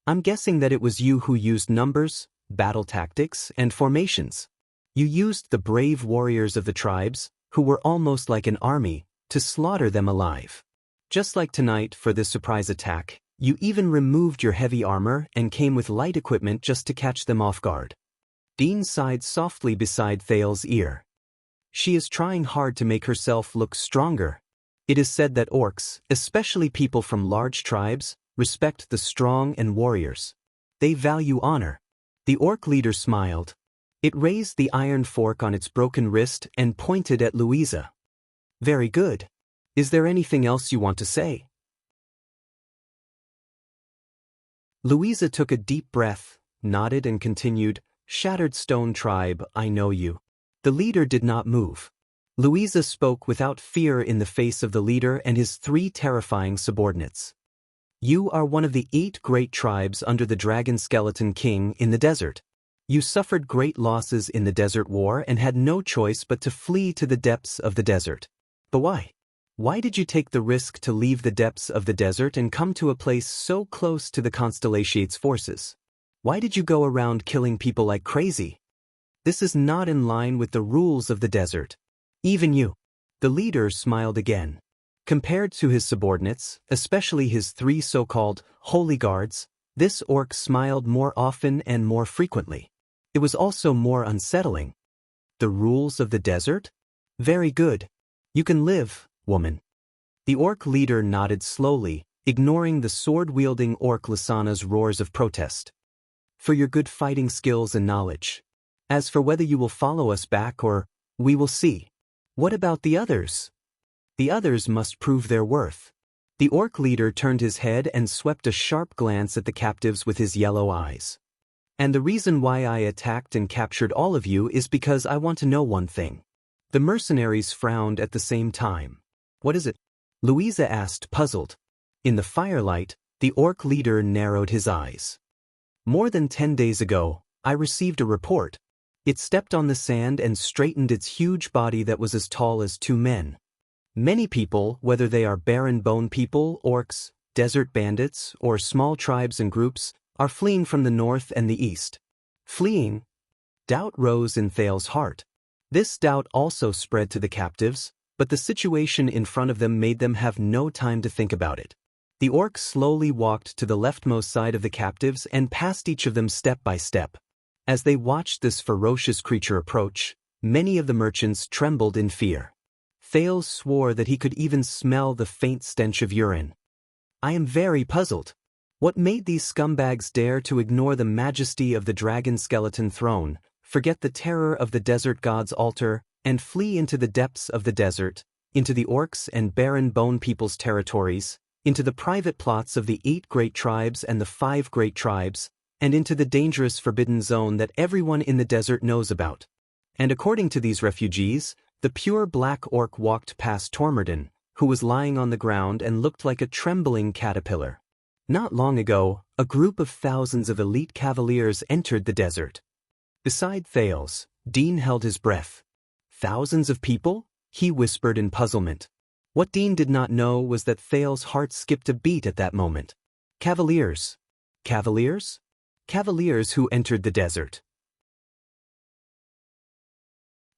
I'm guessing that it was you who used numbers, battle tactics, and formations. You used the brave warriors of the tribes, who were almost like an army, to slaughter them alive. Just like tonight for this surprise attack, you even removed your heavy armor and came with light equipment just to catch them off guard. Dean sighed softly beside Thales' ear. She is trying hard to make herself look stronger. It is said that orcs, especially people from large tribes, respect the strong and warriors. They value honor. The orc leader smiled. It raised the iron fork on its broken wrist and pointed at Louisa. Very good. Is there anything else you want to say? Louisa took a deep breath, nodded and continued, "Shattered Stone Tribe, I know you." The leader did not move. Louisa spoke without fear in the face of the leader and his 3 terrifying subordinates. "You are one of the 8 great tribes under the Dragon Skeleton King in the desert. You suffered great losses in the Desert War and had no choice but to flee to the depths of the desert. But why? Why did you take the risk to leave the depths of the desert and come to a place so close to the Constellation's forces? Why did you go around killing people like crazy? This is not in line with the rules of the desert. Even you." The leader smiled again. Compared to his subordinates, especially his 3 so-called holy guards, this orc smiled more often and more frequently. It was also more unsettling. "The rules of the desert? Very good. You can live, woman." The orc leader nodded slowly, ignoring the sword-wielding orc Lasana's roars of protest. "For your good fighting skills and knowledge. As for whether you will follow us back or, we will see. What about the others? The others must prove their worth." The orc leader turned his head and swept a sharp glance at the captives with his yellow eyes. "And the reason why I attacked and captured all of you is because I want to know one thing." The mercenaries frowned at the same time. "What is it?" Louisa asked, puzzled. In the firelight, the orc leader narrowed his eyes. "More than 10 days ago, I received a report. It stepped on the sand and straightened its huge body that was as tall as 2 men. Many people, whether they are barren bone people, orcs, desert bandits, or small tribes and groups, are fleeing from the north and the east." Fleeing? Doubt rose in Thale's heart. This doubt also spread to the captives, but the situation in front of them made them have no time to think about it. The orc slowly walked to the leftmost side of the captives and passed each of them step by step. As they watched this ferocious creature approach, many of the merchants trembled in fear. Thale swore that he could even smell the faint stench of urine. "I am very puzzled. What made these scumbags dare to ignore the majesty of the dragon skeleton throne, forget the terror of the desert god's altar, and flee into the depths of the desert, into the orcs and barren bone people's territories, into the private plots of the 8 great tribes and the 5 great tribes, and into the dangerous forbidden zone that everyone in the desert knows about." And according to these refugees, the pure black orc walked past Tormerdin, who was lying on the ground and looked like a trembling caterpillar. Not long ago, a group of thousands of elite cavaliers entered the desert. Beside Thales, Dean held his breath. "Thousands of people?" he whispered in puzzlement. What Dean did not know was that Thales' heart skipped a beat at that moment. Cavaliers. Cavaliers? Cavaliers who entered the desert.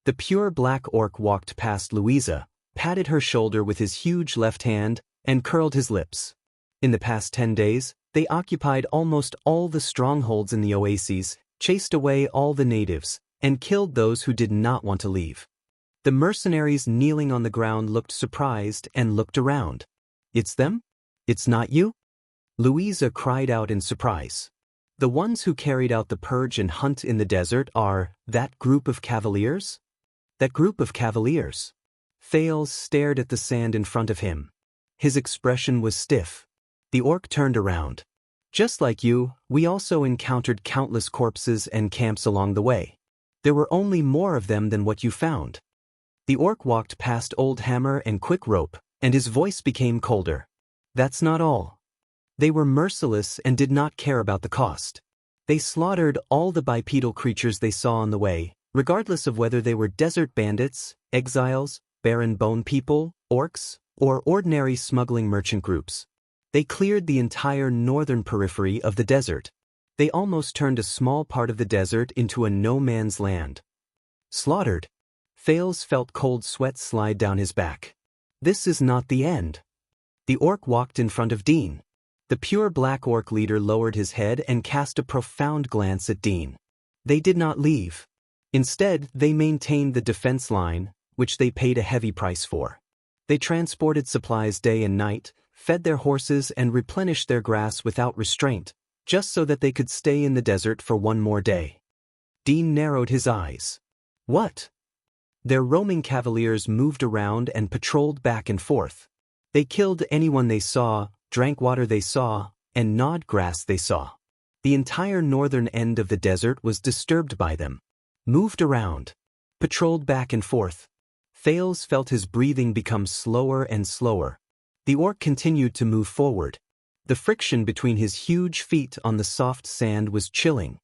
The pure black orc walked past Louisa, patted her shoulder with his huge left hand, and curled his lips. In the past 10 days, they occupied almost all the strongholds in the oases, chased away all the natives, and killed those who did not want to leave. The mercenaries kneeling on the ground looked surprised and looked around. "It's them? It's not you?" Louisa cried out in surprise. "The ones who carried out the purge and hunt in the desert are that group of cavaliers?" "That group of cavaliers." Thales stared at the sand in front of him. His expression was stiff. The orc turned around. "Just like you, we also encountered countless corpses and camps along the way. There were only more of them than what you found." The orc walked past Old Hammer and Quick Rope, and his voice became colder. "That's not all. They were merciless and did not care about the cost. They slaughtered all the bipedal creatures they saw on the way, regardless of whether they were desert bandits, exiles, barren bone people, orcs, or ordinary smuggling merchant groups. They cleared the entire northern periphery of the desert. They almost turned a small part of the desert into a no-man's land." Slaughtered. Thales felt cold sweat slide down his back. "This is not the end." The orc walked in front of Dean. The pure black orc leader lowered his head and cast a profound glance at Dean. They did not leave. Instead, they maintained the defense line, which they paid a heavy price for. They transported supplies day and night, fed their horses and replenished their grass without restraint, just so that they could stay in the desert for one more day. Dean narrowed his eyes. "What?" Their roaming cavaliers moved around and patrolled back and forth. They killed anyone they saw, drank water they saw, and gnawed grass they saw. The entire northern end of the desert was disturbed by them. Moved around. Patrolled back and forth. Thales felt his breathing become slower and slower. The orc continued to move forward. The friction between his huge feet on the soft sand was chilling.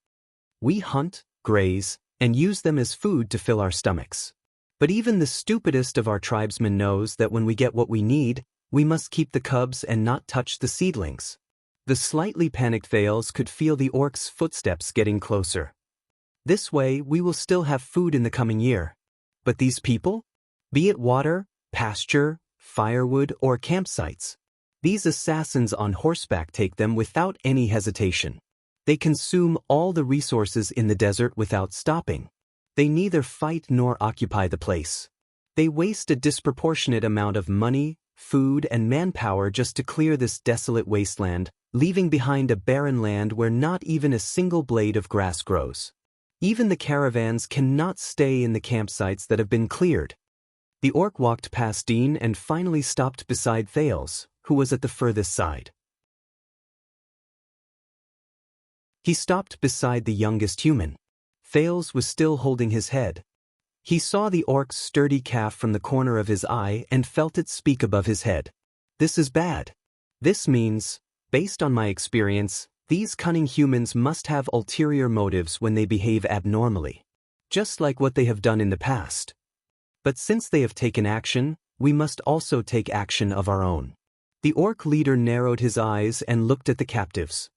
We hunt, graze, and use them as food to fill our stomachs. But even the stupidest of our tribesmen knows that when we get what we need, we must keep the cubs and not touch the seedlings. The slightly panicked Thales could feel the orc's footsteps getting closer. This way, we will still have food in the coming year. But these people? Be it water, pasture, firewood, or campsites. These assassins on horseback take them without any hesitation. They consume all the resources in the desert without stopping. They neither fight nor occupy the place. They waste a disproportionate amount of money, food, and manpower just to clear this desolate wasteland, leaving behind a barren land where not even a single blade of grass grows. Even the caravans cannot stay in the campsites that have been cleared. The orc walked past Dean and finally stopped beside Thales, who was at the furthest side. He stopped beside the youngest human. Thales was still holding his head. He saw the orc's sturdy calf from the corner of his eye and felt it speak above his head. This is bad. This means, based on my experience, these cunning humans must have ulterior motives when they behave abnormally. Just like what they have done in the past. But since they have taken action, we must also take action of our own. The orc leader narrowed his eyes and looked at the captives.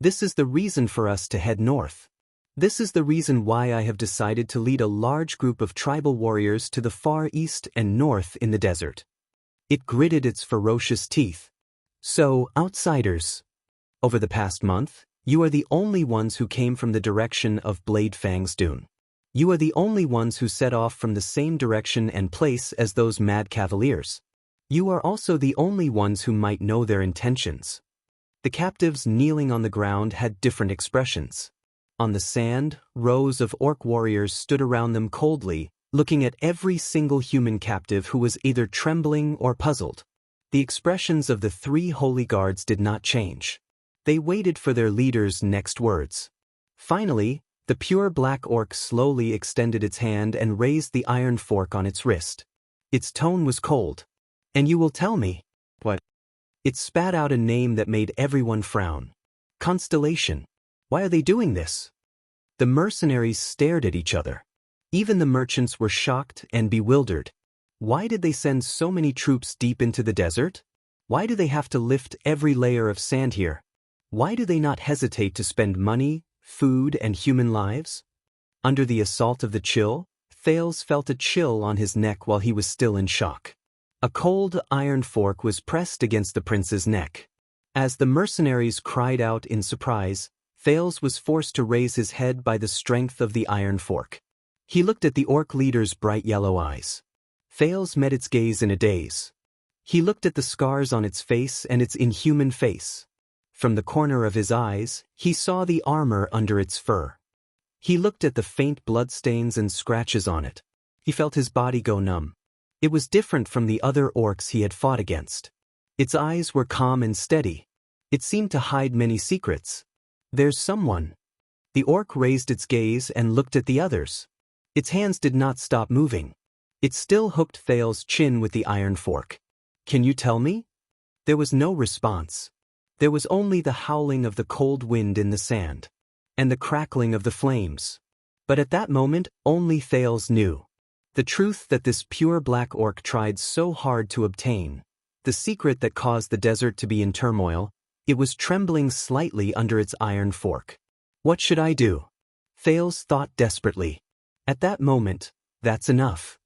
This is the reason for us to head north. This is the reason why I have decided to lead a large group of tribal warriors to the far east and north in the desert. It gritted its ferocious teeth. So, outsiders. Over the past month, you are the only ones who came from the direction of Blade Fang's dune. You are the only ones who set off from the same direction and place as those mad cavaliers. You are also the only ones who might know their intentions. The captives kneeling on the ground had different expressions. On the sand, rows of orc warriors stood around them coldly, looking at every single human captive who was either trembling or puzzled. The expressions of the three holy guards did not change. They waited for their leader's next words. Finally, the pure black orc slowly extended its hand and raised the iron fork on its wrist. Its tone was cold. And you will tell me. What? It spat out a name that made everyone frown. Constellation. Why are they doing this? The mercenaries stared at each other. Even the merchants were shocked and bewildered. Why did they send so many troops deep into the desert? Why do they have to lift every layer of sand here? Why do they not hesitate to spend money, food, and human lives? Under the assault of the chill, Thales felt a chill on his neck while he was still in shock. A cold iron fork was pressed against the prince's neck. As the mercenaries cried out in surprise, Thales was forced to raise his head by the strength of the iron fork. He looked at the orc leader's bright yellow eyes. Thales met its gaze in a daze. He looked at the scars on its face and its inhuman face. From the corner of his eyes, he saw the armor under its fur. He looked at the faint bloodstains and scratches on it. He felt his body go numb. It was different from the other orcs he had fought against. Its eyes were calm and steady. It seemed to hide many secrets. There's someone. The orc raised its gaze and looked at the others. Its hands did not stop moving. It still hooked Thales' chin with the iron fork. Can you tell me? There was no response. There was only the howling of the cold wind in the sand. And the crackling of the flames. But at that moment, only Thales knew. The truth that this pure black orc tried so hard to obtain. The secret that caused the desert to be in turmoil. It was trembling slightly under its iron fork. What should I do? Thales thought desperately. At that moment, that's enough.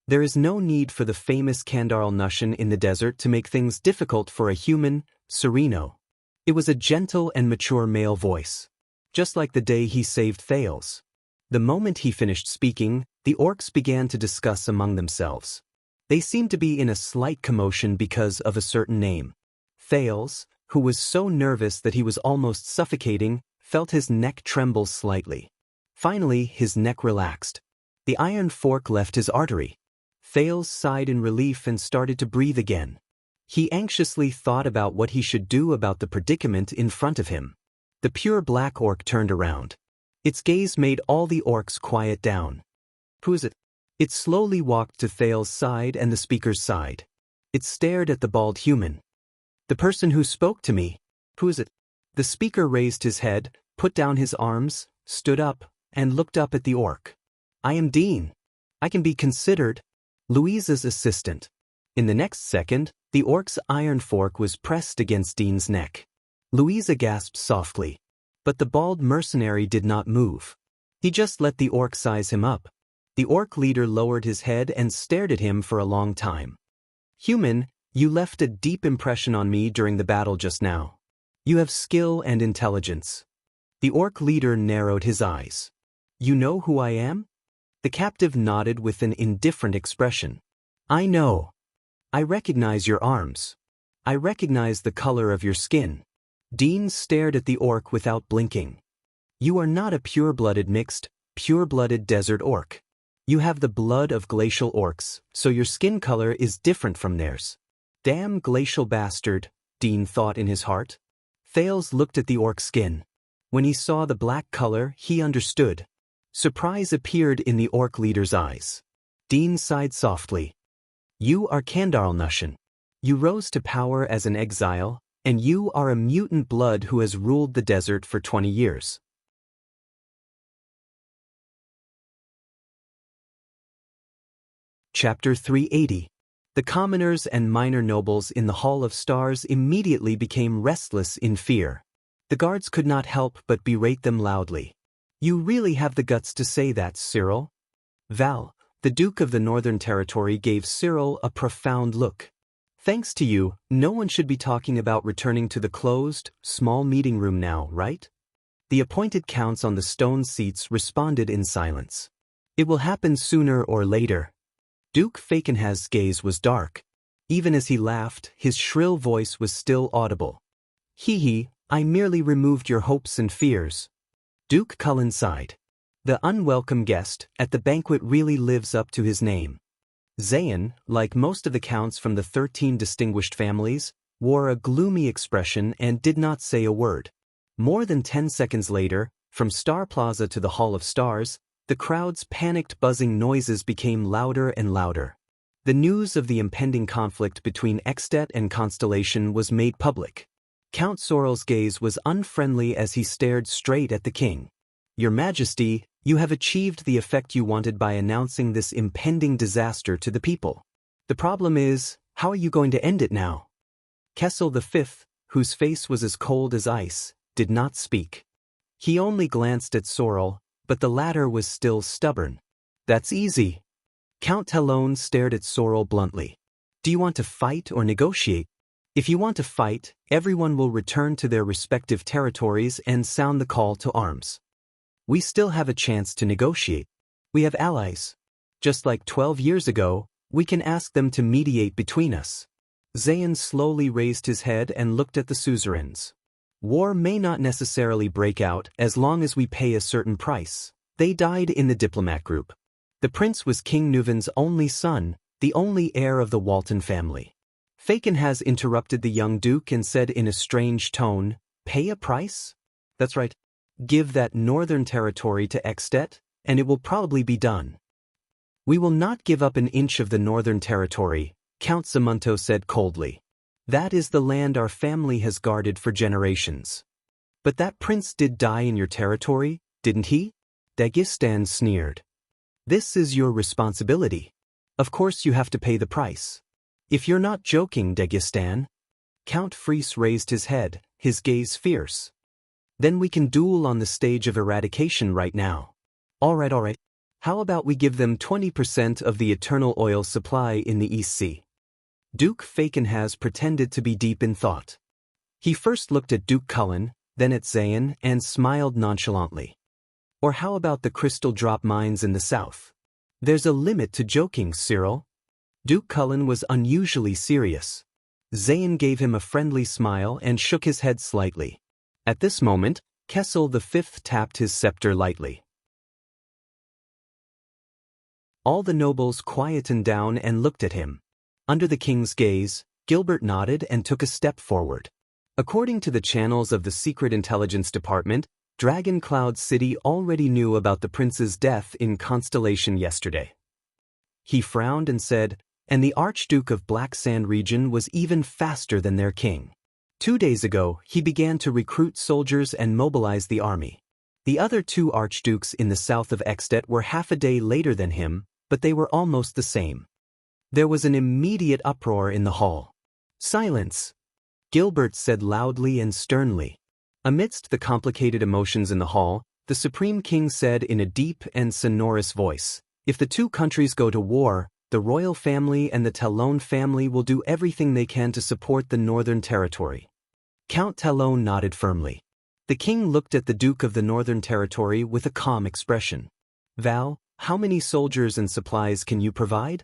There is no need for the famous Kandarl Nushin in the desert to make things difficult for a human, Sereno. It was a gentle and mature male voice. Just like the day he saved Thales. The moment he finished speaking, the orcs began to discuss among themselves. They seemed to be in a slight commotion because of a certain name. Thales, who was so nervous that he was almost suffocating, felt his neck tremble slightly. Finally, his neck relaxed. The iron fork left his artery. Thales sighed in relief and started to breathe again. He anxiously thought about what he should do about the predicament in front of him. The pure black orc turned around. Its gaze made all the orcs quiet down. Who is it? It slowly walked to Thal's side and the speaker's side. It stared at the bald human. The person who spoke to me. Who is it? The speaker raised his head, put down his arms, stood up, and looked up at the orc. I am Dean. I can be considered Louisa's assistant. In the next second, the orc's iron fork was pressed against Dean's neck. Louisa gasped softly. But the bald mercenary did not move. He just let the orc size him up. The orc leader lowered his head and stared at him for a long time. Human, you left a deep impression on me during the battle just now. You have skill and intelligence. The orc leader narrowed his eyes. You know who I am? The captive nodded with an indifferent expression. I know. I recognize your arms. I recognize the color of your skin. Dean stared at the orc without blinking. You are not a pure-blooded mixed, pure-blooded desert orc. You have the blood of glacial orcs, so your skin color is different from theirs. Damn glacial bastard, Dean thought in his heart. Thales looked at the orc's skin. When he saw the black color, he understood. Surprise appeared in the orc leader's eyes. Dean sighed softly. You are Kandaralnushan. You rose to power as an exile, and you are a mutant blood who has ruled the desert for 20 years. Chapter 380. The commoners and minor nobles in the Hall of Stars immediately became restless in fear. The guards could not help but berate them loudly. You really have the guts to say that, Cyril? Val, the Duke of the Northern Territory, gave Cyril a profound look. Thanks to you, no one should be talking about returning to the closed, small meeting room now, right? The appointed counts on the stone seats responded in silence. It will happen sooner or later. Duke Fakenhaz's gaze was dark. Even as he laughed, his shrill voice was still audible. Hee, I merely removed your hopes and fears. Duke Cullen sighed. The unwelcome guest at the banquet really lives up to his name. Zayn, like most of the counts from the 13 distinguished families, wore a gloomy expression and did not say a word. More than 10 seconds later, from Star Plaza to the Hall of Stars, the crowd's panicked buzzing noises became louder and louder. The news of the impending conflict between Extet and Constellation was made public. Count Sorrel's gaze was unfriendly as he stared straight at the king. Your Majesty, you have achieved the effect you wanted by announcing this impending disaster to the people. The problem is, how are you going to end it now? Kessel V, whose face was as cold as ice, did not speak. He only glanced at Sorrel, but the latter was still stubborn. That's easy. Count Talon stared at Sorrel bluntly. Do you want to fight or negotiate? If you want to fight, everyone will return to their respective territories and sound the call to arms. We still have a chance to negotiate. We have allies. Just like 12 years ago, we can ask them to mediate between us. Zayn slowly raised his head and looked at the suzerains. War may not necessarily break out as long as we pay a certain price. They died in the diplomat group. The prince was King Nuven's only son, the only heir of the Walton family. Fakenhaz interrupted the young duke and said in a strange tone, Pay a price? That's right. Give that northern territory to Extet, and it will probably be done. We will not give up an inch of the northern territory, Count Zamunto said coldly. That is the land our family has guarded for generations. But that prince did die in your territory, didn't he? Dagestan sneered. This is your responsibility. Of course you have to pay the price. If you're not joking, Dagestan. Count Fries raised his head, his gaze fierce. Then we can duel on the stage of eradication right now. All right. How about we give them 20% of the eternal oil supply in the East Sea? Duke Fakenhaz pretended to be deep in thought. He first looked at Duke Cullen, then at Zayn, and smiled nonchalantly. Or how about the crystal drop mines in the south? There's a limit to joking, Cyril. Duke Cullen was unusually serious. Zayn gave him a friendly smile and shook his head slightly. At this moment, Kessel V tapped his scepter lightly. All the nobles quietened down and looked at him. Under the king's gaze, Gilbert nodded and took a step forward. According to the channels of the Secret Intelligence Department, Dragon Cloud City already knew about the prince's death in Constellation yesterday. He frowned and said, and the Archduke of Black Sand region was even faster than their king. 2 days ago, he began to recruit soldiers and mobilize the army. The other 2 archdukes in the south of Extet were half a day later than him, but they were almost the same. There was an immediate uproar in the hall. Silence! Gilbert said loudly and sternly. Amidst the complicated emotions in the hall, the Supreme King said in a deep and sonorous voice, if the 2 countries go to war, the royal family and the Talon family will do everything they can to support the Northern Territory. Count Talon nodded firmly. The king looked at the Duke of the Northern Territory with a calm expression. Val, how many soldiers and supplies can you provide?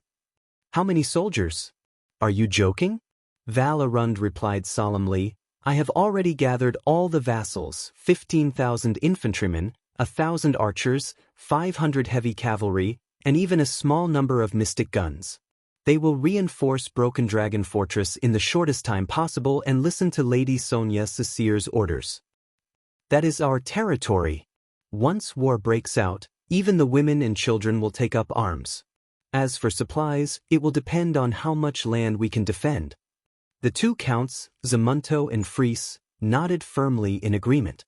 How many soldiers? Are you joking? Val Arund replied solemnly, I have already gathered all the vassals, 15,000 infantrymen, 1,000 archers, 500 heavy cavalry, and even a small number of mystic guns. They will reinforce Broken Dragon Fortress in the shortest time possible and listen to Lady Sonia Cecier's orders. That is our territory. Once war breaks out, even the women and children will take up arms. As for supplies, it will depend on how much land we can defend. The 2 counts, Zamunto and Fries, nodded firmly in agreement.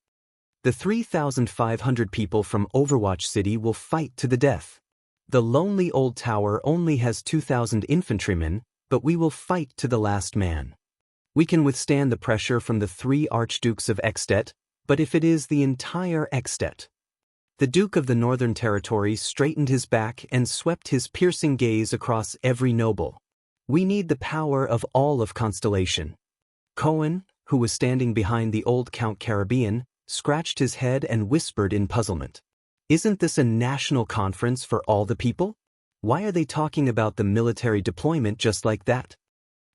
The 3,500 people from Overwatch City will fight to the death. The lonely old tower only has 2,000 infantrymen, but we will fight to the last man. We can withstand the pressure from the 3 archdukes of Extet, but if it is the entire Extet. The Duke of the Northern Territory straightened his back and swept his piercing gaze across every noble. We need the power of all of Constellation. Cohen, who was standing behind the old Count Caribbean, scratched his head and whispered in puzzlement. Isn't this a national conference for all the people? Why are they talking about the military deployment just like that?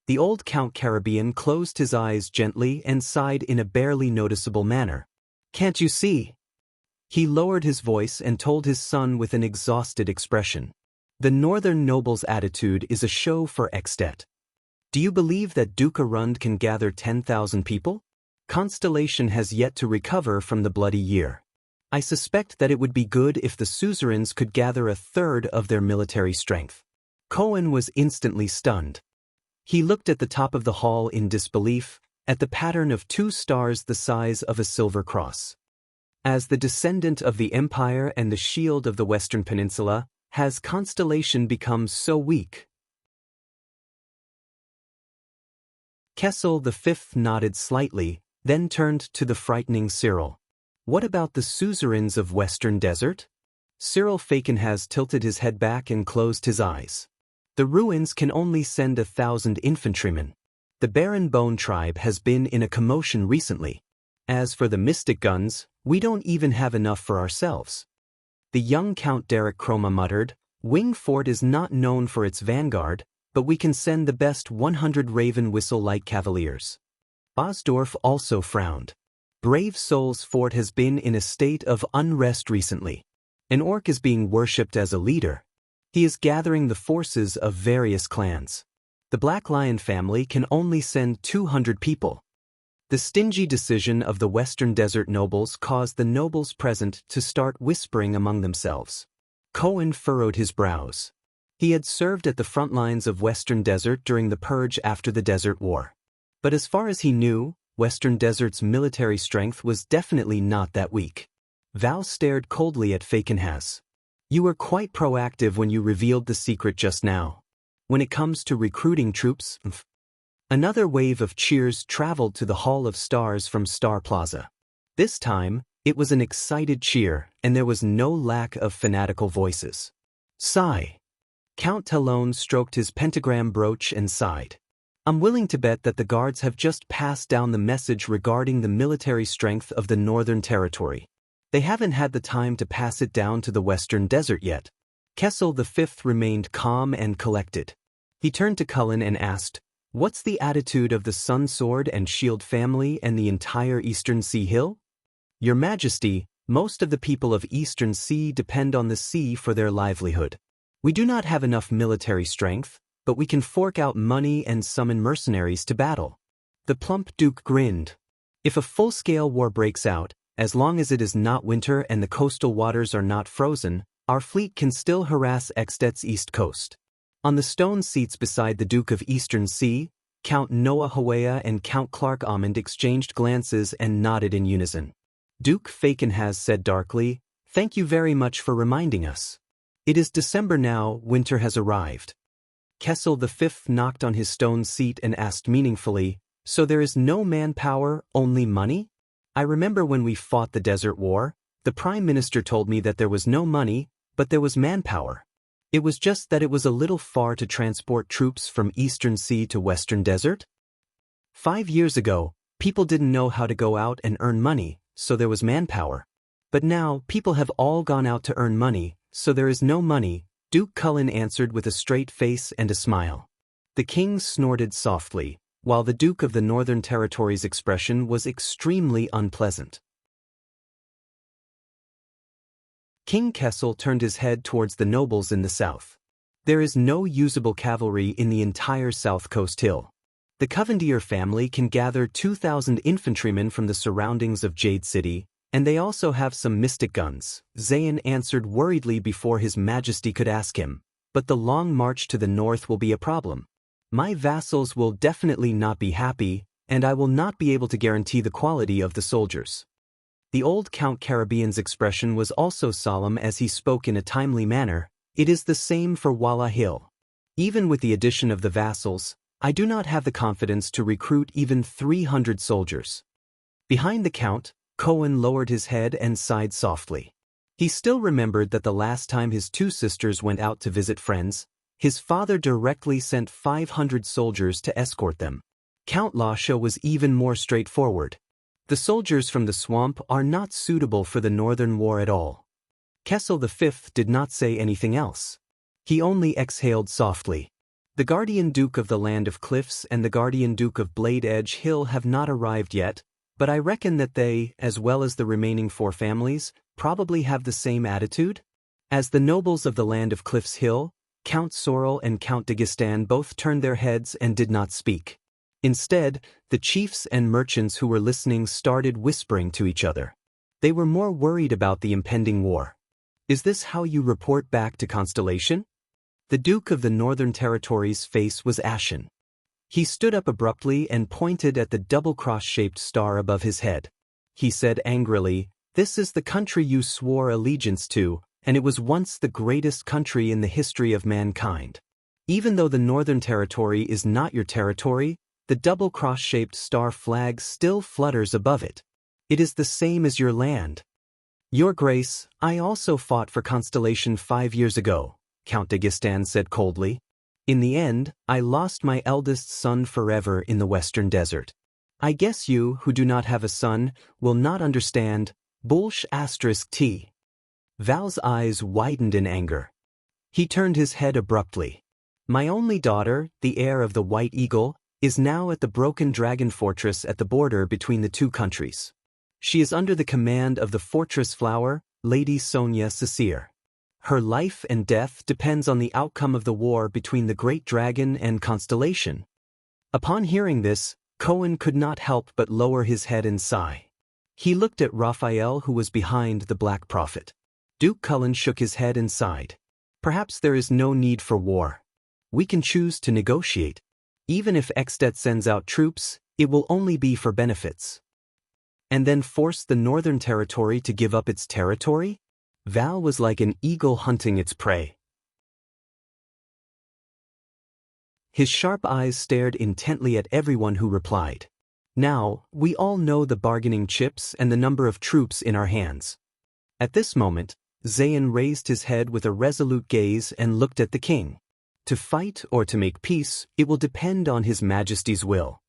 The old Count Caribbean closed his eyes gently and sighed in a barely noticeable manner. Can't you see? He lowered his voice and told his son with an exhausted expression. The northern noble's attitude is a show for Extet. Do you believe that Duke Arund can gather 10,000 people? Constellation has yet to recover from the bloody year. I suspect that it would be good if the suzerains could gather 1/3 of their military strength. Cohen was instantly stunned. He looked at the top of the hall in disbelief, at the pattern of 2 stars the size of a silver cross. As the descendant of the Empire and the shield of the Western Peninsula, has Constellation become so weak? Kessel V nodded slightly, then turned to the frightening Cyril. What about the suzerains of Western Desert? Cyril Fakenhas tilted his head back and closed his eyes. The ruins can only send 1,000 infantrymen. The Baron Bone tribe has been in a commotion recently. As for the mystic guns, we don't even have enough for ourselves. The young Count Derek Chroma muttered, Wing Fort is not known for its vanguard, but we can send the best 100 Raven Whistle Light Cavaliers. Osdorf also frowned. Brave Soul's fort has been in a state of unrest recently. An orc is being worshipped as a leader. He is gathering the forces of various clans. The Black Lion family can only send 200 people. The stingy decision of the Western Desert nobles caused the nobles present to start whispering among themselves. Cohen furrowed his brows. He had served at the front lines of Western Desert during the purge after the Desert War. But as far as he knew, Western Desert's military strength was definitely not that weak. Val stared coldly at Fakenhas. You were quite proactive when you revealed the secret just now. When it comes to recruiting troops, Another wave of cheers traveled to the Hall of Stars from Star Plaza. This time, it was an excited cheer, and there was no lack of fanatical voices. Sigh. Count Talon stroked his pentagram brooch and sighed. I'm willing to bet that the guards have just passed down the message regarding the military strength of the Northern Territory. They haven't had the time to pass it down to the Western Desert yet. Kessel V remained calm and collected. He turned to Cullen and asked, What's the attitude of the Sun Sword and Shield family and the entire Eastern Sea Hill? Your Majesty, most of the people of Eastern Sea depend on the sea for their livelihood. We do not have enough military strength, but we can fork out money and summon mercenaries to battle. The plump duke grinned. If a full-scale war breaks out, as long as it is not winter and the coastal waters are not frozen, our fleet can still harass Extet's east coast. On the stone seats beside the Duke of Eastern Sea, Count Noah Hawea and Count Clark Amund exchanged glances and nodded in unison. Duke Fakenhaz said darkly, "Thank you very much for reminding us. It is December now, winter has arrived." Kessel V knocked on his stone seat and asked meaningfully, "So there is no manpower, only money? I remember when we fought the Desert War, the Prime Minister told me that there was no money, but there was manpower. It was just that it was a little far to transport troops from Eastern Sea to Western Desert. 5 years ago, people didn't know how to go out and earn money, so there was manpower. But now, people have all gone out to earn money, so there is no money," Duke Cullen answered with a straight face and a smile. The king snorted softly, while the Duke of the Northern Territories' expression was extremely unpleasant. King Kessel turned his head towards the nobles in the south. There is no usable cavalry in the entire South Coast Hill. The Covendier family can gather 2,000 infantrymen from the surroundings of Jade City, and they also have some mystic guns, Zayn answered worriedly before His Majesty could ask him, "But the long march to the north will be a problem. My vassals will definitely not be happy, and I will not be able to guarantee the quality of the soldiers." The old Count Caribbean's expression was also solemn as he spoke in a timely manner. "It is the same for Walla Hill. Even with the addition of the vassals, I do not have the confidence to recruit even 300 soldiers." Behind the Count, Cohen lowered his head and sighed softly. He still remembered that the last time his two sisters went out to visit friends, his father directly sent 500 soldiers to escort them. Count Lasha was even more straightforward. "The soldiers from the swamp are not suitable for the Northern War at all." Kessel V did not say anything else. He only exhaled softly. "The Guardian Duke of the Land of Cliffs and the Guardian Duke of Blade Edge Hill have not arrived yet, but I reckon that they, as well as the remaining 4 families, probably have the same attitude." As the nobles of the Land of Cliffs Hill, Count Sorrel and Count Dagestan both turned their heads and did not speak. Instead, the chiefs and merchants who were listening started whispering to each other. They were more worried about the impending war. "Is this how you report back to Constellation?" The Duke of the Northern Territories' face was ashen. He stood up abruptly and pointed at the double-cross-shaped star above his head. He said angrily, "This is the country you swore allegiance to, and it was once the greatest country in the history of mankind. Even though the Northern Territory is not your territory, the double cross-shaped star flag still flutters above it. It is the same as your land." "Your Grace, I also fought for Constellation 5 years ago," Count Dagestan said coldly. "In the end, I lost my eldest son forever in the Western Desert. I guess you, who do not have a son, will not understand. T." Val's eyes widened in anger. He turned his head abruptly. "My only daughter, the heir of the White Eagle, is now at the Broken Dragon Fortress at the border between the two countries. She is under the command of the Fortress Flower, Lady Sonia Cecere. Her life and death depends on the outcome of the war between the Great Dragon and Constellation." Upon hearing this, Cohen could not help but lower his head and sigh. He looked at Raphael, who was behind the Black Prophet. Duke Cullen shook his head and sighed. "Perhaps there is no need for war. We can choose to negotiate. Even if Extet sends out troops, it will only be for benefits." "And then force the Northern Territory to give up its territory?" Val was like an eagle hunting its prey. His sharp eyes stared intently at everyone who replied. "Now, we all know the bargaining chips and the number of troops in our hands." At this moment, Zayn raised his head with a resolute gaze and looked at the king. "To fight or to make peace, it will depend on His Majesty's will."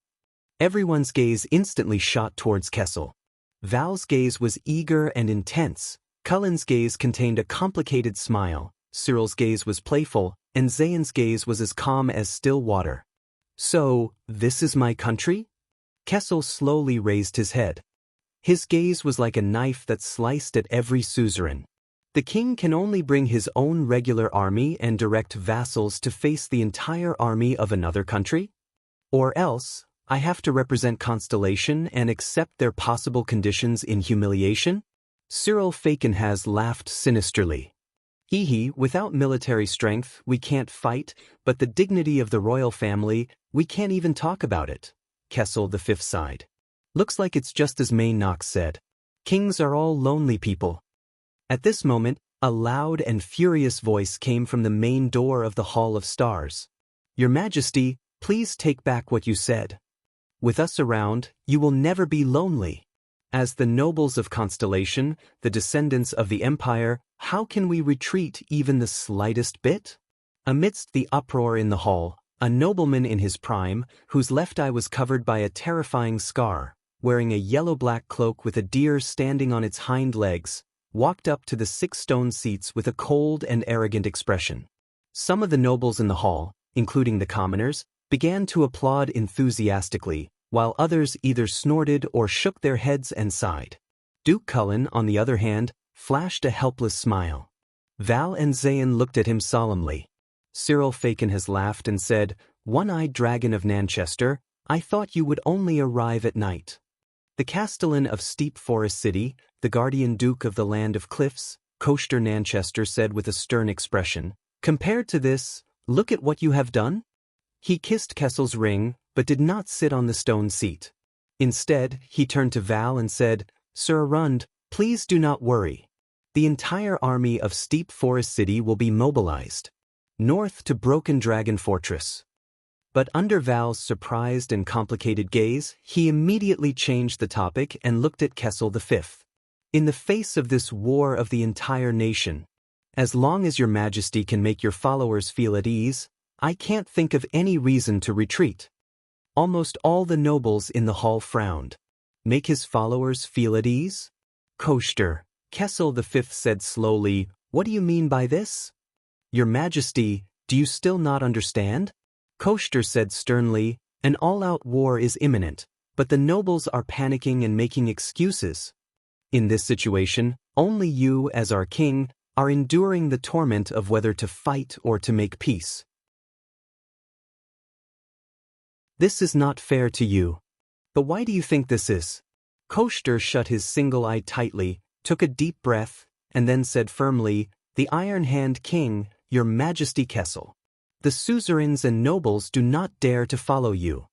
Everyone's gaze instantly shot towards Kessel. Val's gaze was eager and intense, Cullen's gaze contained a complicated smile, Cyril's gaze was playful, and Zayn's gaze was as calm as still water. "So, this is my country?" Kessel slowly raised his head. His gaze was like a knife that sliced at every suzerain. The king can only bring his own regular army and direct vassals to face the entire army of another country? Or else, I have to represent Constellation and accept their possible conditions in humiliation? Cyril Fakenhas laughed sinisterly. Hee, without military strength, we can't fight, but the dignity of the royal family, we can't even talk about it. Kessel V sighed. Looks like it's just as Knox said. Kings are all lonely people. At this moment, a loud and furious voice came from the main door of the Hall of Stars. Your Majesty, please take back what you said. With us around, you will never be lonely. As the nobles of Constellation, the descendants of the Empire, how can we retreat even the slightest bit? Amidst the uproar in the hall, a nobleman in his prime, whose left eye was covered by a terrifying scar, wearing a yellow-black cloak with a deer standing on its hind legs, walked up to the 6 stone seats with a cold and arrogant expression. Some of the nobles in the hall, including the commoners, began to applaud enthusiastically, while others either snorted or shook their heads and sighed. Duke Cullen, on the other hand, flashed a helpless smile. Val and Zayn looked at him solemnly. Cyril Fakenhas laughed and said, One-eyed dragon of Nanchester, I thought you would only arrive at night. The Castellan of Steep Forest City, the guardian duke of the land of cliffs, Coaster Nanchester said with a stern expression, Compared to this, look at what you have done. He kissed Kessel's ring, but did not sit on the stone seat. Instead, he turned to Val and said, Sir Arund, please do not worry. The entire army of Steep Forest City will be mobilized north to Broken Dragon Fortress. But under Val's surprised and complicated gaze, he immediately changed the topic and looked at Kessel V. In the face of this war of the entire nation, as long as your Majesty can make your followers feel at ease, I can't think of any reason to retreat. Almost all the nobles in the hall frowned. Make his followers feel at ease? Coaster, Kessel V said slowly, What do you mean by this? Your Majesty, do you still not understand? Coaster said sternly, An all-out war is imminent, but the nobles are panicking and making excuses. In this situation, only you, as our king, are enduring the torment of whether to fight or to make peace. This is not fair to you. But why do you think this is? Coaster shut his single eye tightly, took a deep breath, and then said firmly, The Iron Hand King, your Majesty Kessel. The suzerains and nobles do not dare to follow you.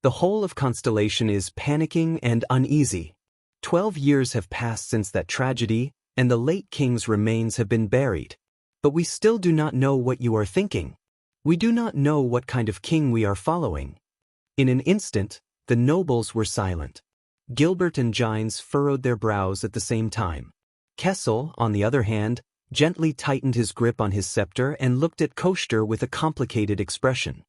The whole of Constellation is panicking and uneasy. 12 years have passed since that tragedy, and the late king's remains have been buried. But we still do not know what you are thinking. We do not know what kind of king we are following. In an instant, the nobles were silent. Gilbert and Gines furrowed their brows at the same time. Kessel, on the other hand, gently tightened his grip on his scepter and looked at Coaster with a complicated expression.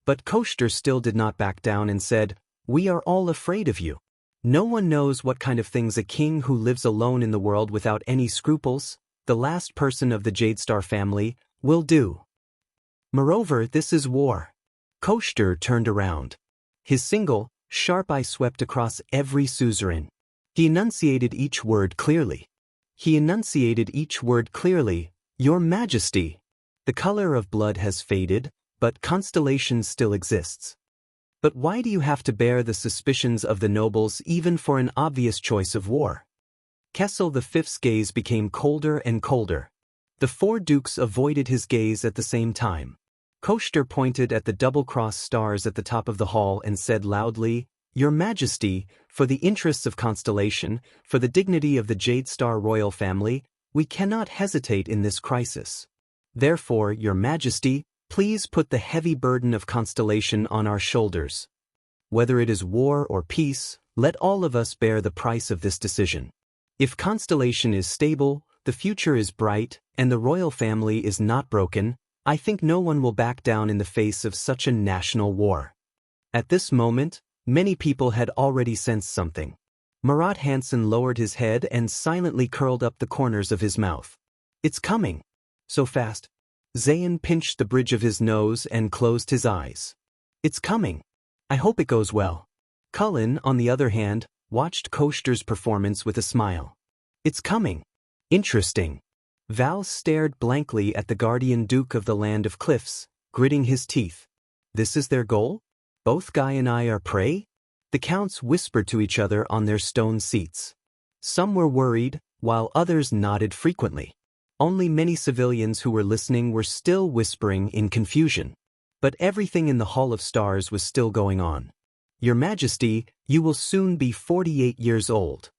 But Coaster still did not back down and said, We are all afraid of you. No one knows what kind of things a king who lives alone in the world without any scruples, the last person of the Jadestar family, will do. Moreover, this is war. Coaster turned around. His single, sharp eye swept across every suzerain. He enunciated each word clearly. Your Majesty. The color of blood has faded, but Constellation still exists. But why do you have to bear the suspicions of the nobles even for an obvious choice of war? Kessel V's gaze became colder and colder. The 4 dukes avoided his gaze at the same time. Coaster pointed at the double-cross stars at the top of the hall and said loudly, Your Majesty, for the interests of Constellation, for the dignity of the Jadestar royal family, we cannot hesitate in this crisis. Therefore, Your Majesty, please put the heavy burden of Constellation on our shoulders. Whether it is war or peace, let all of us bear the price of this decision. If Constellation is stable, the future is bright, and the royal family is not broken, I think no one will back down in the face of such a national war. At this moment, many people had already sensed something. Marat Hansen lowered his head and silently curled up the corners of his mouth. It's coming. So fast. Zayn pinched the bridge of his nose and closed his eyes. It's coming. I hope it goes well. Cullen, on the other hand, watched Coaster's performance with a smile. It's coming. Interesting. Val stared blankly at the guardian duke of the land of cliffs, gritting his teeth. This is their goal? Both Guy and I are prey? The counts whispered to each other on their stone seats. Some were worried, while others nodded frequently. Only many civilians who were listening were still whispering in confusion. But everything in the Hall of Stars was still going on. Your Majesty, you will soon be 48 years old.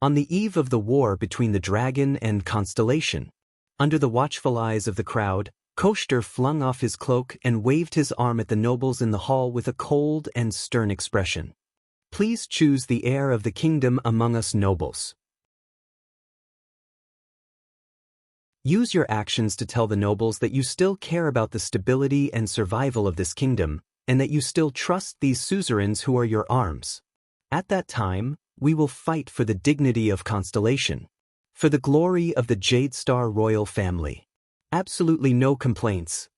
On the eve of the war between the dragon and Constellation. Under the watchful eyes of the crowd, Koshter flung off his cloak and waved his arm at the nobles in the hall with a cold and stern expression. Please choose the heir of the kingdom among us nobles. Use your actions to tell the nobles that you still care about the stability and survival of this kingdom, and that you still trust these suzerains who are your arms. At that time, we will fight for the dignity of Constellation, for the glory of the Jade Star royal family. Absolutely no complaints.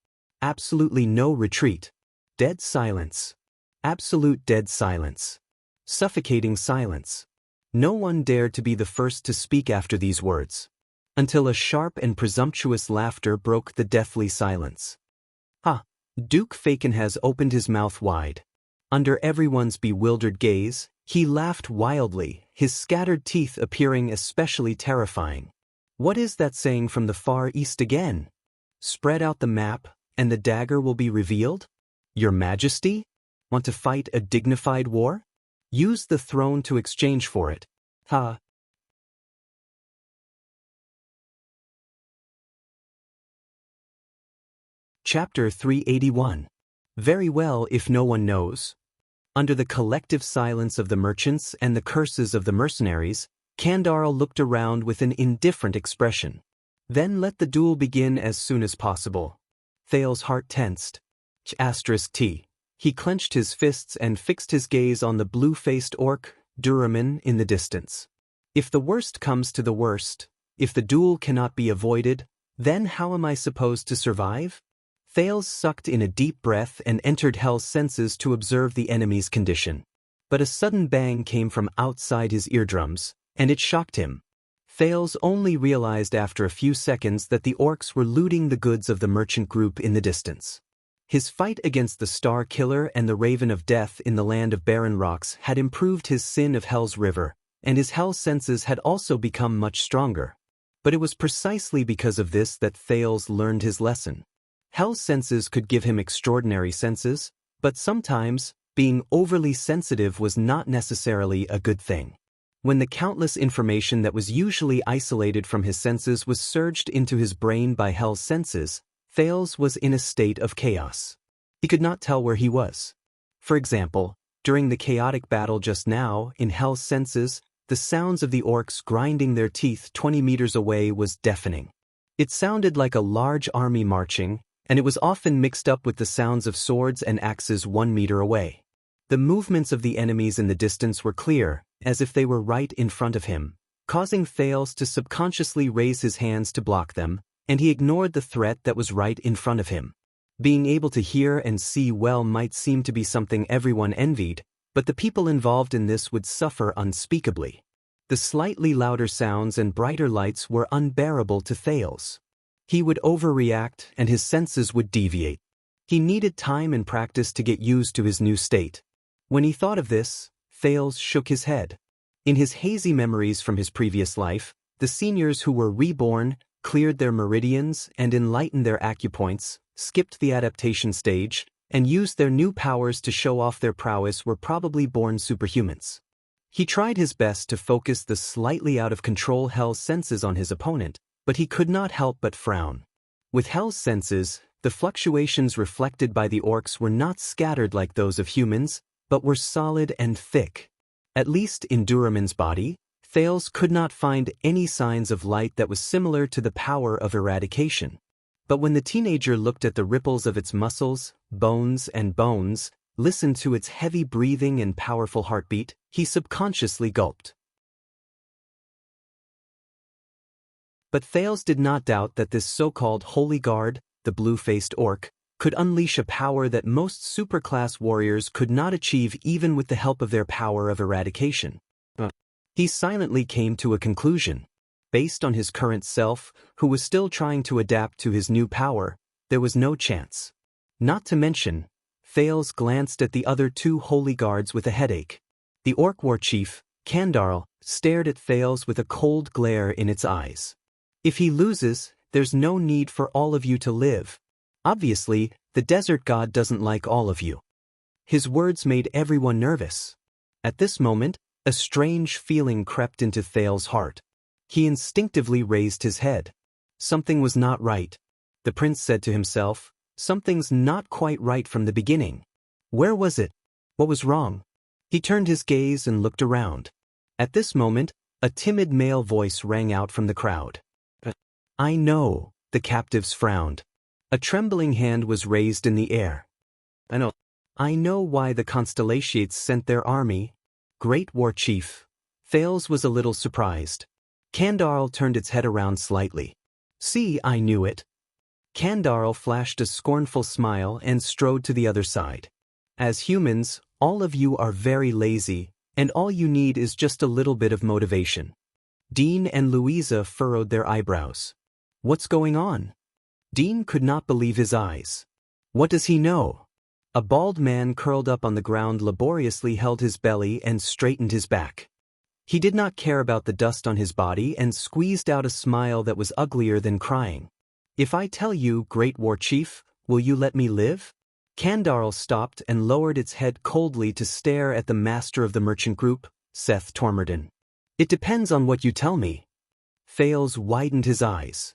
Absolutely no retreat. Dead silence. Absolute dead silence. Suffocating silence. No one dared to be the first to speak after these words. Until a sharp and presumptuous laughter broke the deathly silence. Ha! Duke Fakenhas opened his mouth wide. Under everyone's bewildered gaze, he laughed wildly, his scattered teeth appearing especially terrifying. What is that saying from the Far East again? Spread out the map, and the dagger will be revealed? Your Majesty? Want to fight a dignified war? Use the throne to exchange for it. Ha! Chapter 381. Very well if no one knows. Under the collective silence of the merchants and the curses of the mercenaries, Kandar looked around with an indifferent expression. Then let the duel begin as soon as possible. Thal's heart tensed. T. He clenched his fists and fixed his gaze on the blue-faced orc, Duraman, in the distance. If the worst comes to the worst, if the duel cannot be avoided, then how am I supposed to survive? Thales sucked in a deep breath and entered Hell's senses to observe the enemy's condition. But a sudden bang came from outside his eardrums, and it shocked him. Thales only realized after a few seconds that the orcs were looting the goods of the merchant group in the distance. His fight against the Star Killer and the Raven of Death in the land of barren rocks had improved his sin of Hell's River, and his Hell senses had also become much stronger. But it was precisely because of this that Thales learned his lesson. Hell's senses could give him extraordinary senses, but sometimes, being overly sensitive was not necessarily a good thing. When the countless information that was usually isolated from his senses was surged into his brain by Hell's senses, Thales was in a state of chaos. He could not tell where he was. For example, during the chaotic battle just now, in Hell's senses, the sounds of the orcs grinding their teeth 20 meters away was deafening. It sounded like a large army marching, and it was often mixed up with the sounds of swords and axes 1 meter away. The movements of the enemies in the distance were clear, as if they were right in front of him, causing Thales to subconsciously raise his hands to block them, and he ignored the threat that was right in front of him. Being able to hear and see well might seem to be something everyone envied, but the people involved in this would suffer unspeakably. The slightly louder sounds and brighter lights were unbearable to Thales. He would overreact and his senses would deviate. He needed time and practice to get used to his new state. When he thought of this, Thales shook his head. In his hazy memories from his previous life, the seniors who were reborn, cleared their meridians and enlightened their acupoints, skipped the adaptation stage, and used their new powers to show off their prowess were probably born superhumans. He tried his best to focus the slightly out-of-control Hell's senses on his opponent, but he could not help but frown. With Hell's senses, the fluctuations reflected by the orcs were not scattered like those of humans, but were solid and thick. At least in Duraman's body, Thales could not find any signs of light that was similar to the power of eradication. But when the teenager looked at the ripples of its muscles, bones, listened to its heavy breathing and powerful heartbeat, he subconsciously gulped. But Thales did not doubt that this so-called Holy Guard, the blue-faced orc, could unleash a power that most superclass warriors could not achieve even with the help of their power of eradication. He silently came to a conclusion. Based on his current self, who was still trying to adapt to his new power, there was no chance. Not to mention, Thales glanced at the other two holy guards with a headache. The orc war chief, Kandarl, stared at Thales with a cold glare in its eyes. If he loses, there's no need for all of you to live. Obviously, the desert god doesn't like all of you. His words made everyone nervous. At this moment, a strange feeling crept into Thales' heart. He instinctively raised his head. Something was not right. The prince said to himself, something's not quite right from the beginning. Where was it? What was wrong? He turned his gaze and looked around. At this moment, a timid male voice rang out from the crowd. I know, the captives frowned. A trembling hand was raised in the air. I know why the Constellations sent their army. Great war chief. Thales was a little surprised. Kandarl turned its head around slightly. See, I knew it. Kandarl flashed a scornful smile and strode to the other side. As humans, all of you are very lazy, and all you need is just a little bit of motivation. Dean and Louisa furrowed their eyebrows. What's going on? Dean could not believe his eyes. What does he know? A bald man curled up on the ground laboriously held his belly and straightened his back. He did not care about the dust on his body and squeezed out a smile that was uglier than crying. If I tell you, Great War Chief, will you let me live? Kandarl stopped and lowered its head coldly to stare at the master of the merchant group, Seth Tormorden. It depends on what you tell me. Thales widened his eyes.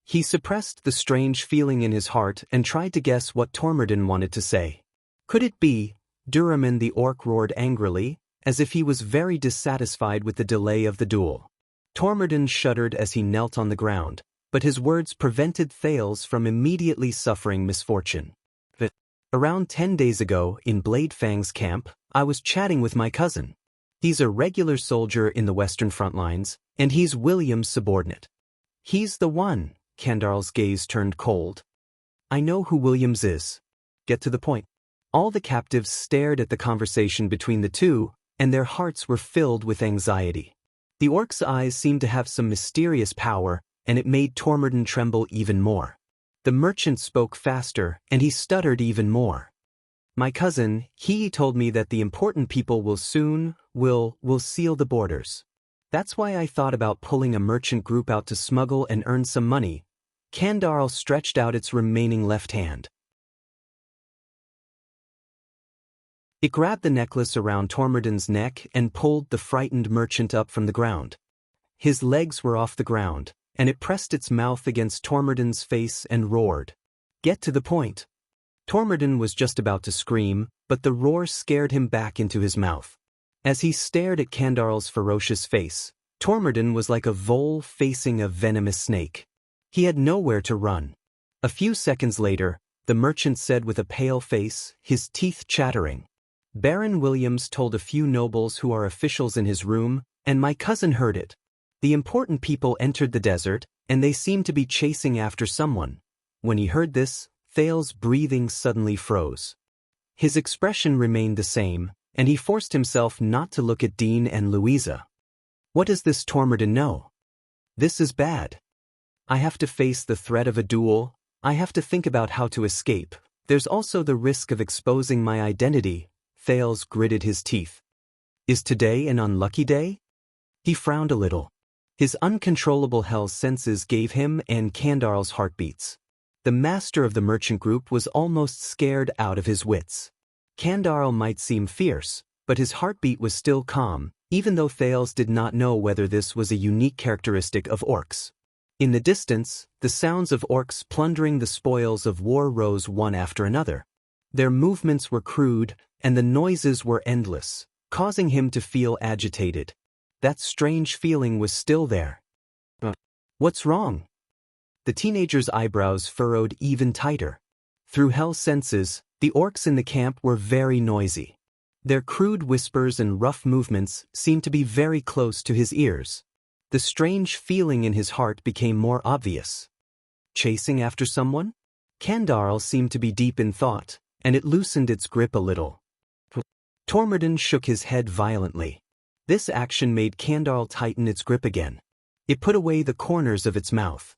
He suppressed the strange feeling in his heart and tried to guess what Tormorden wanted to say. Could it be? Duraman the orc roared angrily, as if he was very dissatisfied with the delay of the duel. Tormorden shuddered as he knelt on the ground, but his words prevented Thales from immediately suffering misfortune. Around 10 days ago, in Bladefang's camp, I was chatting with my cousin. He's a regular soldier in the Western front lines, and he's William's subordinate. He's the one. Kandarl's gaze turned cold. I know who Williams is. Get to the point. All the captives stared at the conversation between the two, and their hearts were filled with anxiety. The orc's eyes seemed to have some mysterious power, and it made Tormorden tremble even more. The merchant spoke faster, and he stuttered even more. My cousin, he told me that the important people will soon, will seal the borders. That's why I thought about pulling a merchant group out to smuggle and earn some money. Kandarl stretched out its remaining left hand. It grabbed the necklace around Tormorden's neck and pulled the frightened merchant up from the ground. His legs were off the ground, and it pressed its mouth against Tormorden's face and roared. Get to the point. Tormorden was just about to scream, but the roar scared him back into his mouth. As he stared at Kandarl's ferocious face, Tormorden was like a vole facing a venomous snake. He had nowhere to run. A few seconds later, the merchant said with a pale face, his teeth chattering. Baron Williams told a few nobles who are officials in his room, and my cousin heard it. The important people entered the desert, and they seemed to be chasing after someone. When he heard this, Thales' breathing suddenly froze. His expression remained the same, and he forced himself not to look at Dean and Louisa. What does this Tormorden know? This is bad. I have to face the threat of a duel. I have to think about how to escape. There's also the risk of exposing my identity. Thales gritted his teeth. Is today an unlucky day? He frowned a little. His uncontrollable hell senses gave him and Kandarl's heartbeats. The master of the merchant group was almost scared out of his wits. Kandarl might seem fierce, but his heartbeat was still calm, even though Thales did not know whether this was a unique characteristic of orcs. In the distance, the sounds of orcs plundering the spoils of war rose one after another. Their movements were crude, and the noises were endless, causing him to feel agitated. That strange feeling was still there. What's wrong? The teenager's eyebrows furrowed even tighter. Through hell senses, the orcs in the camp were very noisy. Their crude whispers and rough movements seemed to be very close to his ears. The strange feeling in his heart became more obvious. Chasing after someone? Kandarl seemed to be deep in thought, and it loosened its grip a little. Tormorden shook his head violently. This action made Kandarl tighten its grip again. It put away the corners of its mouth.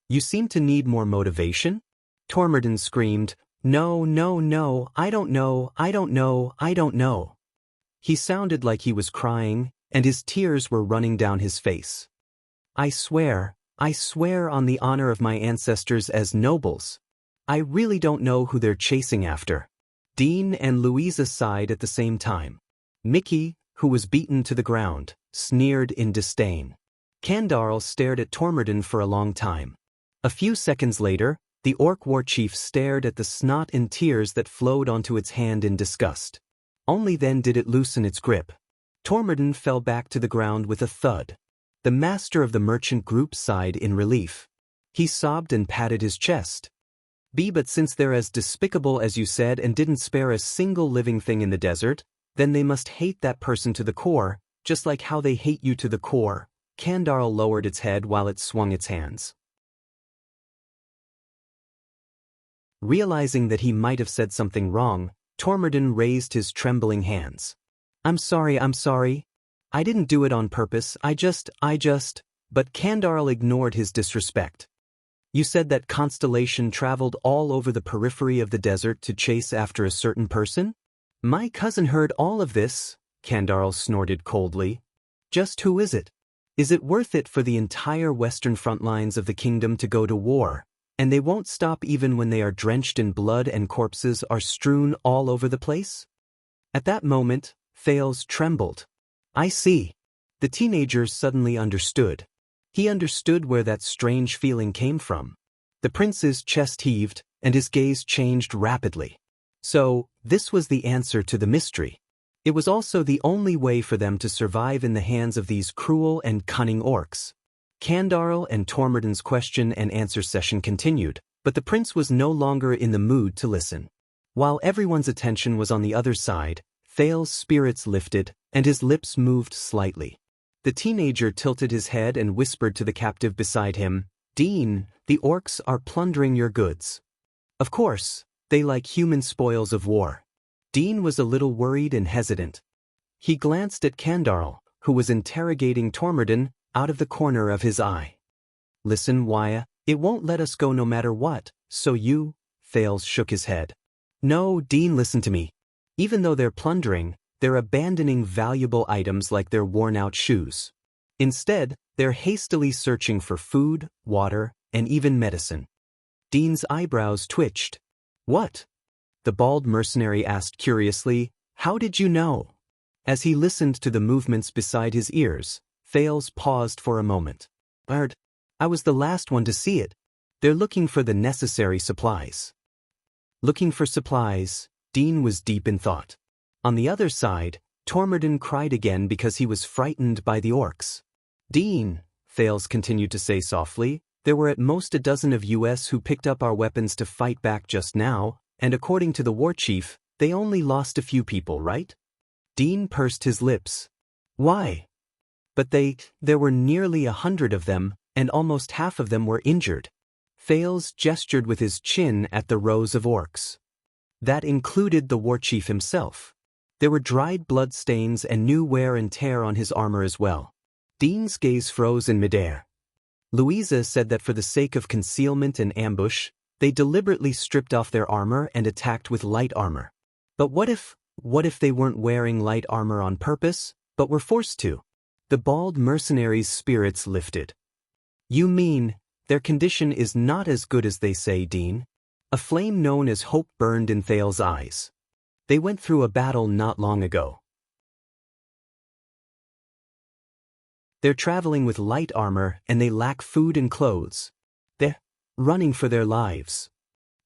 You seem to need more motivation? Tormodin screamed, No, no, no, I don't know, I don't know, I don't know. He sounded like he was crying, and his tears were running down his face. I swear on the honor of my ancestors as nobles. I really don't know who they're chasing after. Dean and Louisa sighed at the same time. Mickey, who was beaten to the ground, sneered in disdain. Candarl stared at Tormodin for a long time. A few seconds later, the orc war chief stared at the snot and tears that flowed onto its hand in disgust. Only then did it loosen its grip. Tormodin fell back to the ground with a thud. The master of the merchant group sighed in relief. He sobbed and patted his chest. But since they're as despicable as you said and didn't spare a single living thing in the desert, then they must hate that person to the core, just like how they hate you to the core. Candarl lowered its head while it swung its hands. Realizing that he might have said something wrong, Tormodin raised his trembling hands. I'm sorry. I didn't do it on purpose, I just. But Candarl ignored his disrespect. You said that Constellation traveled all over the periphery of the desert to chase after a certain person? My cousin heard all of this, Candarl snorted coldly. Just who is it? Is it worth it for the entire western front lines of the kingdom to go to war, and they won't stop even when they are drenched in blood and corpses are strewn all over the place? At that moment, Thales trembled. I see. The teenager suddenly understood. He understood where that strange feeling came from. The prince's chest heaved, and his gaze changed rapidly. So, this was the answer to the mystery. It was also the only way for them to survive in the hands of these cruel and cunning orcs. Candarl and Tormodin's question and answer session continued, but the prince was no longer in the mood to listen. While everyone's attention was on the other side, Thales' spirits lifted, and his lips moved slightly. The teenager tilted his head and whispered to the captive beside him, Dean, the orcs are plundering your goods. Of course, they like human spoils of war. Dean was a little worried and hesitant. He glanced at Candarl, who was interrogating Tormodin, out of the corner of his eye. Listen, Waya, it won't let us go no matter what, so you, Thales shook his head. No, Dean, listen to me. Even though they're plundering, they're abandoning valuable items like their worn-out shoes. Instead, they're hastily searching for food, water, and even medicine. Dean's eyebrows twitched. What? The bald mercenary asked curiously, How did you know? As he listened to the movements beside his ears, Thales paused for a moment. Bard, I was the last one to see it. They're looking for the necessary supplies. Looking for supplies, Dean was deep in thought. On the other side, Tormodin cried again because he was frightened by the orcs. Dean, Thales continued to say softly, there were at most a dozen of us who picked up our weapons to fight back just now, and according to the war chief, they only lost a few people, right? Dean pursed his lips. Why? But there were nearly 100 of them, and almost half of them were injured. Thales gestured with his chin at the rows of orcs. That included the war chief himself. There were dried blood stains and new wear and tear on his armor as well. Dean's gaze froze in midair. Louisa said that for the sake of concealment and ambush, they deliberately stripped off their armor and attacked with light armor. But what if they weren't wearing light armor on purpose, but were forced to? The bald mercenary's spirits lifted. You mean, their condition is not as good as they say, Dean? A flame known as hope burned in Thales' eyes. They went through a battle not long ago. They're traveling with light armor and they lack food and clothes. They're running for their lives.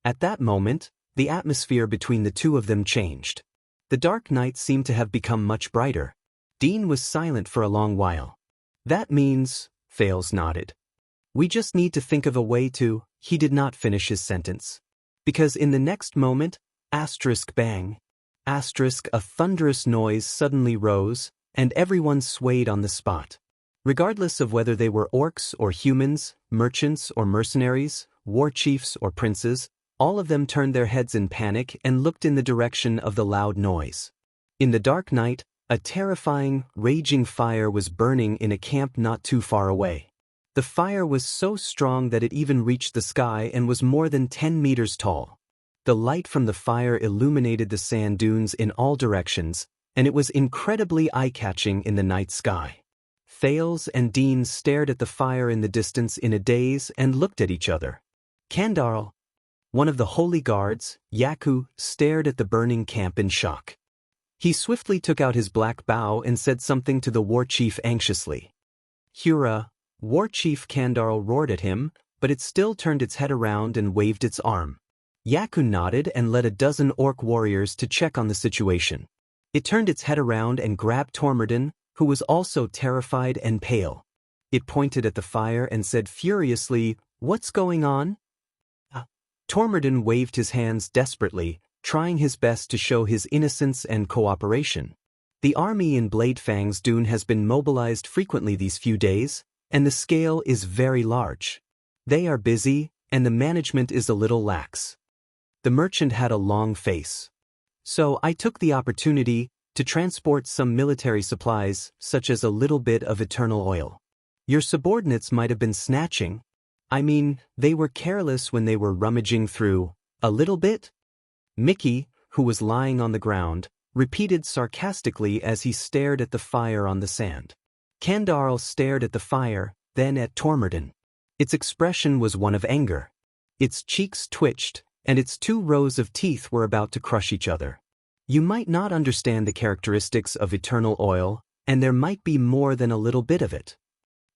At that moment, the atmosphere between the two of them changed. The dark night seemed to have become much brighter. Dean was silent for a long while. That means, Thales nodded. We just need to think of a way to, he did not finish his sentence. Because in the next moment, bang, a thunderous noise suddenly rose, and everyone swayed on the spot. Regardless of whether they were orcs or humans, merchants or mercenaries, war chiefs or princes, all of them turned their heads in panic and looked in the direction of the loud noise. In the dark night, a terrifying, raging fire was burning in a camp not too far away. The fire was so strong that it even reached the sky and was more than 10 meters tall. The light from the fire illuminated the sand dunes in all directions, and it was incredibly eye-catching in the night sky. Thales and Dean stared at the fire in the distance in a daze and looked at each other. Kandarl, one of the holy guards, Yaku, stared at the burning camp in shock. He swiftly took out his black bow and said something to the war chief anxiously. Hura, War Chief Kandarl roared at him, but it still turned its head around and waved its arm. Yaku nodded and led a dozen orc warriors to check on the situation. It turned its head around and grabbed Tormodin, who was also terrified and pale. It pointed at the fire and said furiously, "What's going on?" Tormodin waved his hands desperately, trying his best to show his innocence and cooperation. The army in Bladefang's dune has been mobilized frequently these few days, and the scale is very large. They are busy, and the management is a little lax. The merchant had a long face. So I took the opportunity to transport some military supplies, such as a little bit of eternal oil. Your subordinates might have been snatching. I mean, they were careless when they were rummaging through. A little bit? Mickey, who was lying on the ground, repeated sarcastically as he stared at the fire on the sand. Kandarl stared at the fire, then at Tormodin. Its expression was one of anger. Its cheeks twitched, and its 2 rows of teeth were about to crush each other. You might not understand the characteristics of eternal oil, and there might be more than a little bit of it.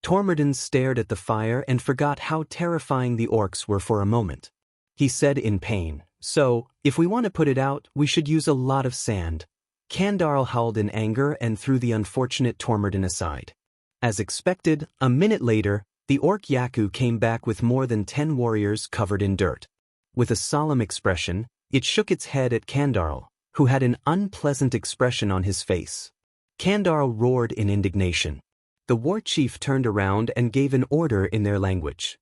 Tormodin stared at the fire and forgot how terrifying the orcs were for a moment. He said in pain, "So, if we want to put it out, we should use a lot of sand." Kandarl howled in anger and threw the unfortunate Tormodin aside. As expected, a minute later, the orc Yaku came back with more than 10 warriors covered in dirt. With a solemn expression, it shook its head at Kandarl, who had an unpleasant expression on his face. Kandarl roared in indignation. The war chief turned around and gave an order in their language.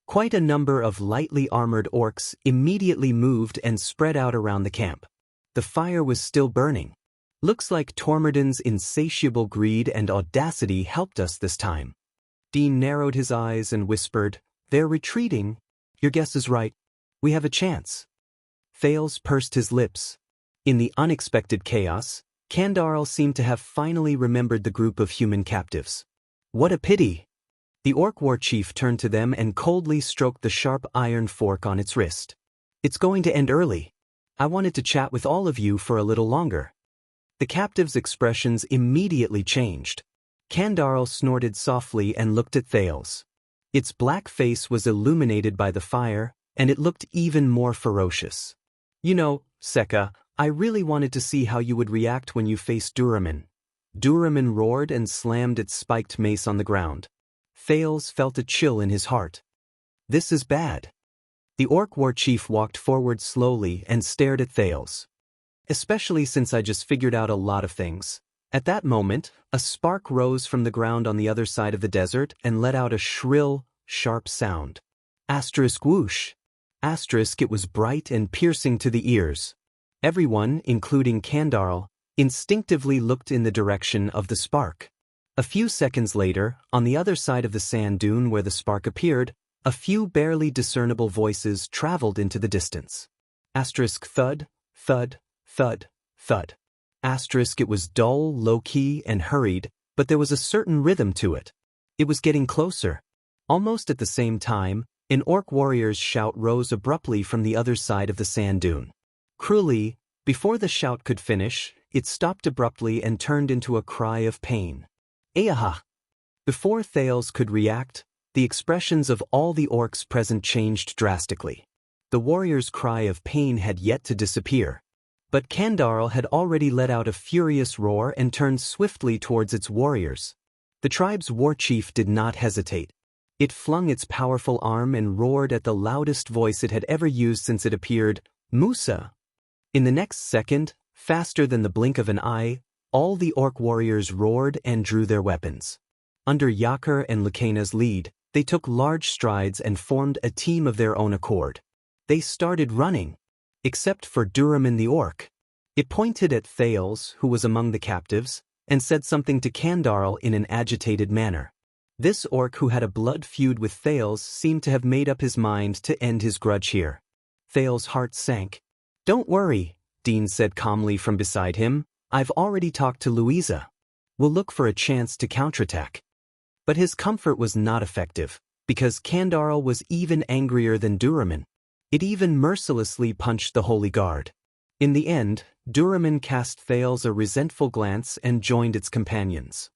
Quite a number of lightly armored orcs immediately moved and spread out around the camp. The fire was still burning. Looks like Tormodin's insatiable greed and audacity helped us this time. Dean narrowed his eyes and whispered, "They're retreating. Your guess is right. We have a chance." Thales pursed his lips. In the unexpected chaos, Kandarl seemed to have finally remembered the group of human captives. What a pity! The orc war chief turned to them and coldly stroked the sharp iron fork on its wrist. "It's going to end early. I wanted to chat with all of you for a little longer." The captives' expressions immediately changed. Kandarl snorted softly and looked at Thales. Its black face was illuminated by the fire, and it looked even more ferocious. "You know, Sekka, I really wanted to see how you would react when you faced Duramin." Duramin roared and slammed its spiked mace on the ground. Thales felt a chill in his heart. This is bad. The orc war chief walked forward slowly and stared at Thales. "Especially since I just figured out a lot of things." At that moment, a spark rose from the ground on the other side of the desert and let out a shrill, sharp sound. Asterisk whoosh. Asterisk it was bright and piercing to the ears. Everyone, including Kandarl, instinctively looked in the direction of the spark. A few seconds later, on the other side of the sand dune where the spark appeared, a few barely discernible voices traveled into the distance. Asterisk thud, thud, thud, thud. Asterisk it was dull, low-key, and hurried, but there was a certain rhythm to it. It was getting closer. Almost at the same time, an orc warrior's shout rose abruptly from the other side of the sand dune. Cruelly, before the shout could finish, it stopped abruptly and turned into a cry of pain. Ayaha! Before Thales could react, the expressions of all the orcs present changed drastically. The warrior's cry of pain had yet to disappear. But Kandarl had already let out a furious roar and turned swiftly towards its warriors. The tribe's war chief did not hesitate. It flung its powerful arm and roared at the loudest voice it had ever used since it appeared, "Musa!" In the next second, faster than the blink of an eye, all the orc warriors roared and drew their weapons. Under Yakir and Lucaina's lead, they took large strides and formed a team of their own accord. They started running. Except for Duramin the orc. It pointed at Thales, who was among the captives, and said something to Kandarl in an agitated manner. This orc who had a blood feud with Thales seemed to have made up his mind to end his grudge here. Thales' heart sank. "Don't worry," Dean said calmly from beside him. "I've already talked to Louisa. We'll look for a chance to counterattack." But his comfort was not effective, because Kandarl was even angrier than Duraman. It even mercilessly punched the Holy Guard. In the end, Duraman cast Thales a resentful glance and joined its companions.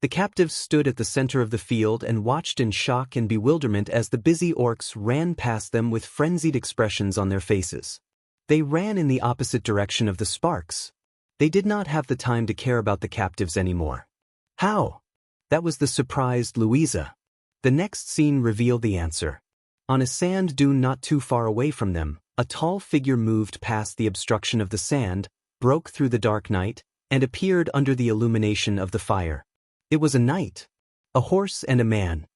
The captives stood at the center of the field and watched in shock and bewilderment as the busy orcs ran past them with frenzied expressions on their faces. They ran in the opposite direction of the sparks. They did not have the time to care about the captives anymore. How? That was the surprised Louisa. The next scene revealed the answer. On a sand dune not too far away from them, a tall figure moved past the obstruction of the sand, broke through the dark night, and appeared under the illumination of the fire. It was a knight, a horse and a man.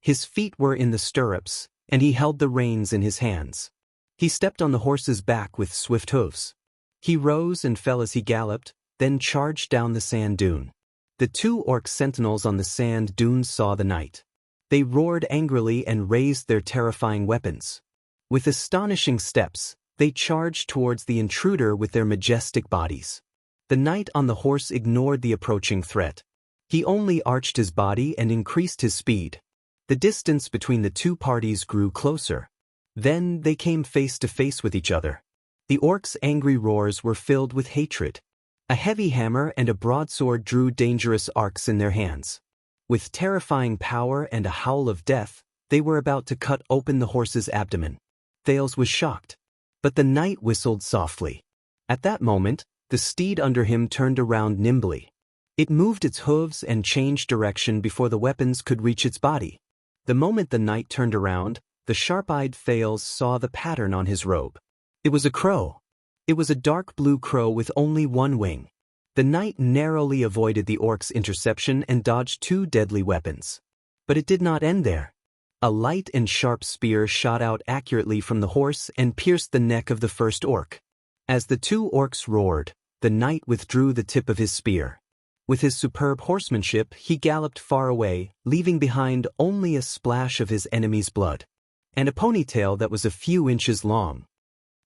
His feet were in the stirrups, and he held the reins in his hands. He stepped on the horse's back with swift hooves. He rose and fell as he galloped, then charged down the sand dune. The two orc sentinels on the sand dunes saw the knight. They roared angrily and raised their terrifying weapons. With astonishing steps, they charged towards the intruder with their majestic bodies. The knight on the horse ignored the approaching threat. He only arched his body and increased his speed. The distance between the two parties grew closer. Then they came face to face with each other. The orcs' angry roars were filled with hatred. A heavy hammer and a broadsword drew dangerous arcs in their hands. With terrifying power and a howl of death, they were about to cut open the horse's abdomen. Thales was shocked. But the knight whistled softly. At that moment, the steed under him turned around nimbly. It moved its hooves and changed direction before the weapons could reach its body. The moment the knight turned around, the sharp-eyed Thales saw the pattern on his robe. It was a crow. It was a dark blue crow with only one wing. The knight narrowly avoided the orc's interception and dodged two deadly weapons. But it did not end there. A light and sharp spear shot out accurately from the horse and pierced the neck of the first orc. As the two orcs roared, the knight withdrew the tip of his spear. With his superb horsemanship, he galloped far away, leaving behind only a splash of his enemy's blood, and a ponytail that was a few inches long.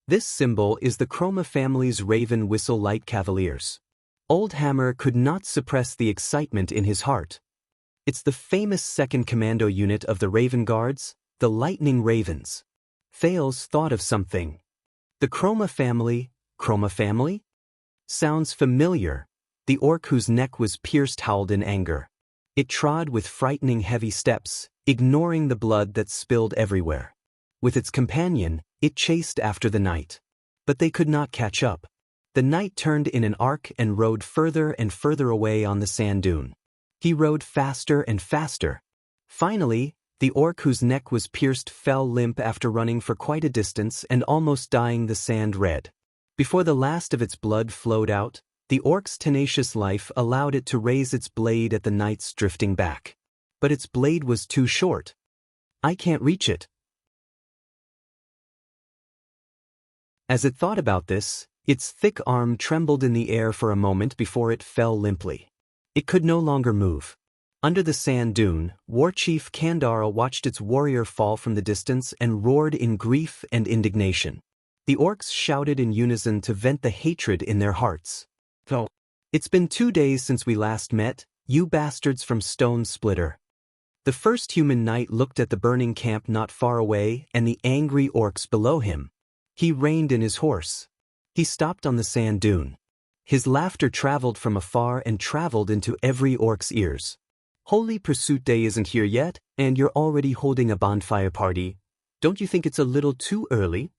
This symbol is the Chroma family's Raven Whistle Light Cavaliers. Old Hammer could not suppress the excitement in his heart. It's the famous 2nd Commando unit of the Raven Guards, the Lightning Ravens. Thales thought of something. The Chroma family? Sounds familiar. The orc whose neck was pierced howled in anger. It trod with frightening heavy steps, ignoring the blood that spilled everywhere. With its companion, it chased after the knight. But they could not catch up. The knight turned in an arc and rode further and further away on the sand dune. He rode faster and faster. Finally, the orc whose neck was pierced fell limp after running for quite a distance and almost dyeing the sand red. Before the last of its blood flowed out, the orc's tenacious life allowed it to raise its blade at the knight's drifting back. But its blade was too short. "I can't reach it." As it thought about this, its thick arm trembled in the air for a moment before it fell limply. It could no longer move. Under the sand dune, War Chief Kandarl watched its warrior fall from the distance and roared in grief and indignation. The orcs shouted in unison to vent the hatred in their hearts. "It's been 2 days since we last met, you bastards from Stone Splitter." The first human knight looked at the burning camp not far away and the angry orcs below him. He reined in his horse. He stopped on the sand dune. His laughter traveled from afar and traveled into every orc's ears. "Holy Pursuit Day isn't here yet, and you're already holding a bonfire party. Don't you think it's a little too early?"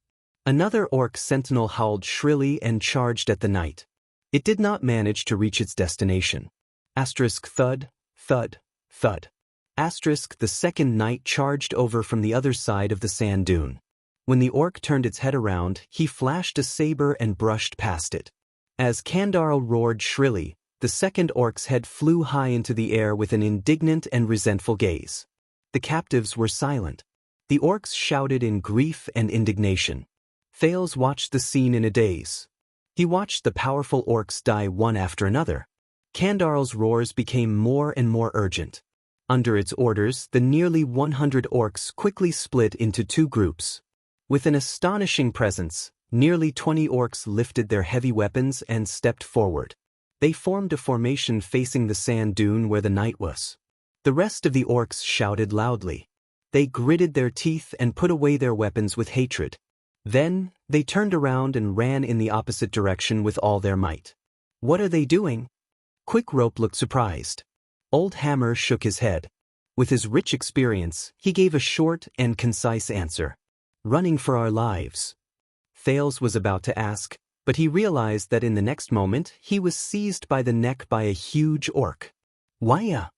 Another orc sentinel howled shrilly and charged at the knight. It did not manage to reach its destination. Thud, thud, thud. The second knight charged over from the other side of the sand dune. When the orc turned its head around, he flashed a saber and brushed past it. As Kandarl roared shrilly, the second orc's head flew high into the air with an indignant and resentful gaze. The captives were silent. The orcs shouted in grief and indignation. Thales watched the scene in a daze. He watched the powerful orcs die one after another. Kandarl's roars became more and more urgent. Under its orders, the nearly 100 orcs quickly split into two groups. With an astonishing presence, nearly 20 orcs lifted their heavy weapons and stepped forward. They formed a formation facing the sand dune where the knight was. The rest of the orcs shouted loudly. They gritted their teeth and put away their weapons with hatred. Then, they turned around and ran in the opposite direction with all their might. "What are they doing?" Quick Rope looked surprised. Old Hammer shook his head. With his rich experience, he gave a short and concise answer. "Running for our lives." Thales was about to ask, but he realized that in the next moment he was seized by the neck by a huge orc. "Wuxia!"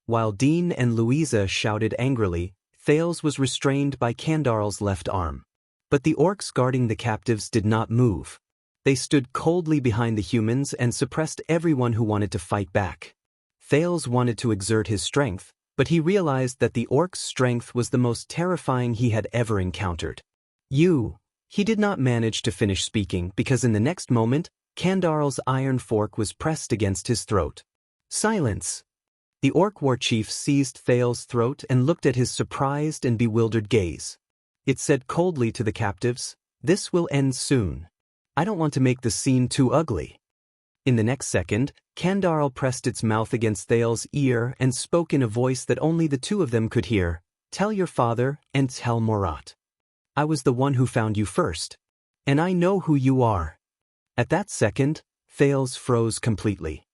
While Dean and Louisa shouted angrily, Thales was restrained by Kandarl's left arm. But the orcs guarding the captives did not move. They stood coldly behind the humans and suppressed everyone who wanted to fight back. Thales wanted to exert his strength, but he realized that the orc's strength was the most terrifying he had ever encountered. He did not manage to finish speaking because in the next moment, Kandarl's iron fork was pressed against his throat. "Silence!" The orc war chief seized Thales' throat and looked at his surprised and bewildered gaze. It said coldly to the captives, "This will end soon. I don't want to make the scene too ugly." In the next second, Kandarl pressed its mouth against Thales' ear and spoke in a voice that only the two of them could hear. "Tell your father and tell Morat. I was the one who found you first. And I know who you are." At that second, Thales froze completely.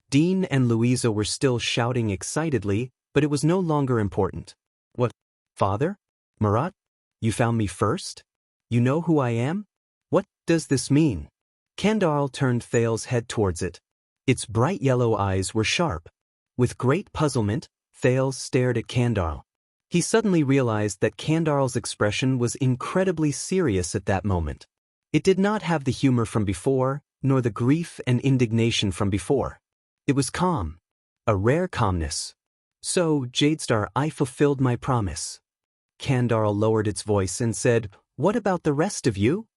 Dean and Louisa were still shouting excitedly, but it was no longer important. "What? Father? Morat? You found me first? You know who I am? What does this mean?" Kandarl turned Thales' head towards it. Its bright yellow eyes were sharp. With great puzzlement, Thales stared at Kandarl. He suddenly realized that Kandarl's expression was incredibly serious at that moment. It did not have the humor from before, nor the grief and indignation from before. It was calm. A rare calmness. "So, Jadestar, I fulfilled my promise." Kandarl lowered its voice and said, "What about the rest of you?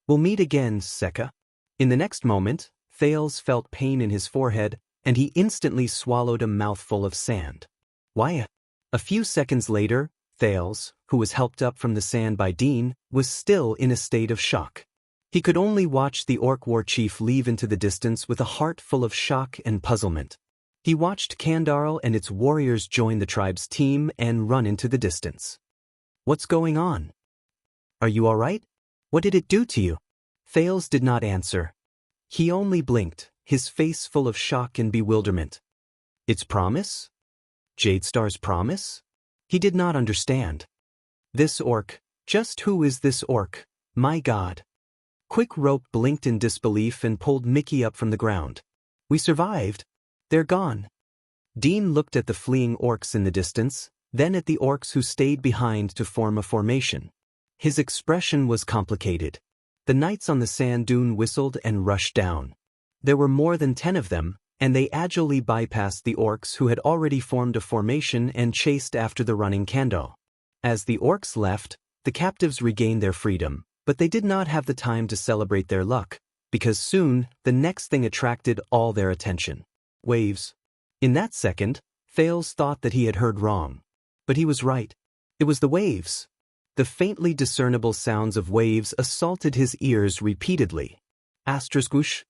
We'll meet again, Sekka." In the next moment, Thales felt pain in his forehead, and he instantly swallowed a mouthful of sand. "Why?" A few seconds later, Thales, who was helped up from the sand by Dean, was still in a state of shock. He could only watch the orc war chief leave into the distance with a heart full of shock and puzzlement. He watched Kandarl and its warriors join the tribe's team and run into the distance. "What's going on? Are you all right? What did it do to you?" Thales did not answer. He only blinked, his face full of shock and bewilderment. "Its promise? Jadestar's promise?" He did not understand. "This orc, just who is this orc? My God." Quick Rope blinked in disbelief and pulled Mickey up from the ground. "We survived. They're gone." Dean looked at the fleeing orcs in the distance, then at the orcs who stayed behind to form a formation. His expression was complicated. The knights on the sand dune whistled and rushed down. There were more than 10 of them, and they agilely bypassed the orcs who had already formed a formation and chased after the running Kandarl. As the orcs left, the captives regained their freedom, but they did not have the time to celebrate their luck, because soon the next thing attracted all their attention. Waves. In that second, Thales thought that he had heard wrong. But he was right. It was the waves. The faintly discernible sounds of waves assaulted his ears repeatedly. Asterisk,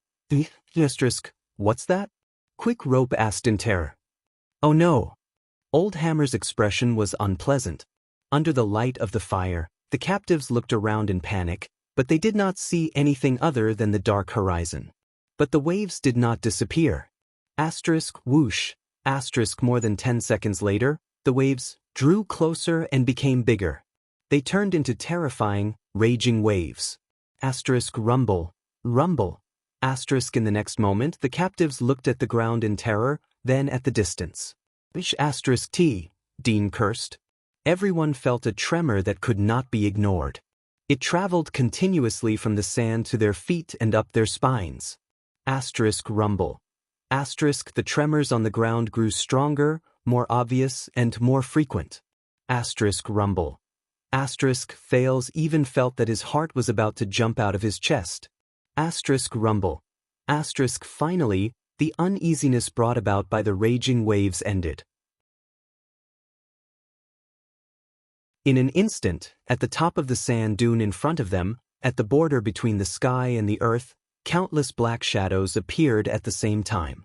what's that? Quick Rope asked in terror. "Oh no." Old Hammer's expression was unpleasant. Under the light of the fire, the captives looked around in panic, but they did not see anything other than the dark horizon. But the waves did not disappear. Asterisk whoosh, asterisk more than 10 seconds later, the waves drew closer and became bigger. They turned into terrifying, raging waves. Asterisk rumble, rumble. Asterisk in the next moment, the captives looked at the ground in terror, then at the distance. "Bish asterisk T," Dean cursed. Everyone felt a tremor that could not be ignored. It traveled continuously from the sand to their feet and up their spines. Asterisk rumble. Asterisk the tremors on the ground grew stronger, more obvious, and more frequent. Asterisk rumble. Thales even felt that his heart was about to jump out of his chest. Rumble. Finally, the uneasiness brought about by the raging waves ended. In an instant, at the top of the sand dune in front of them, at the border between the sky and the earth, countless black shadows appeared at the same time.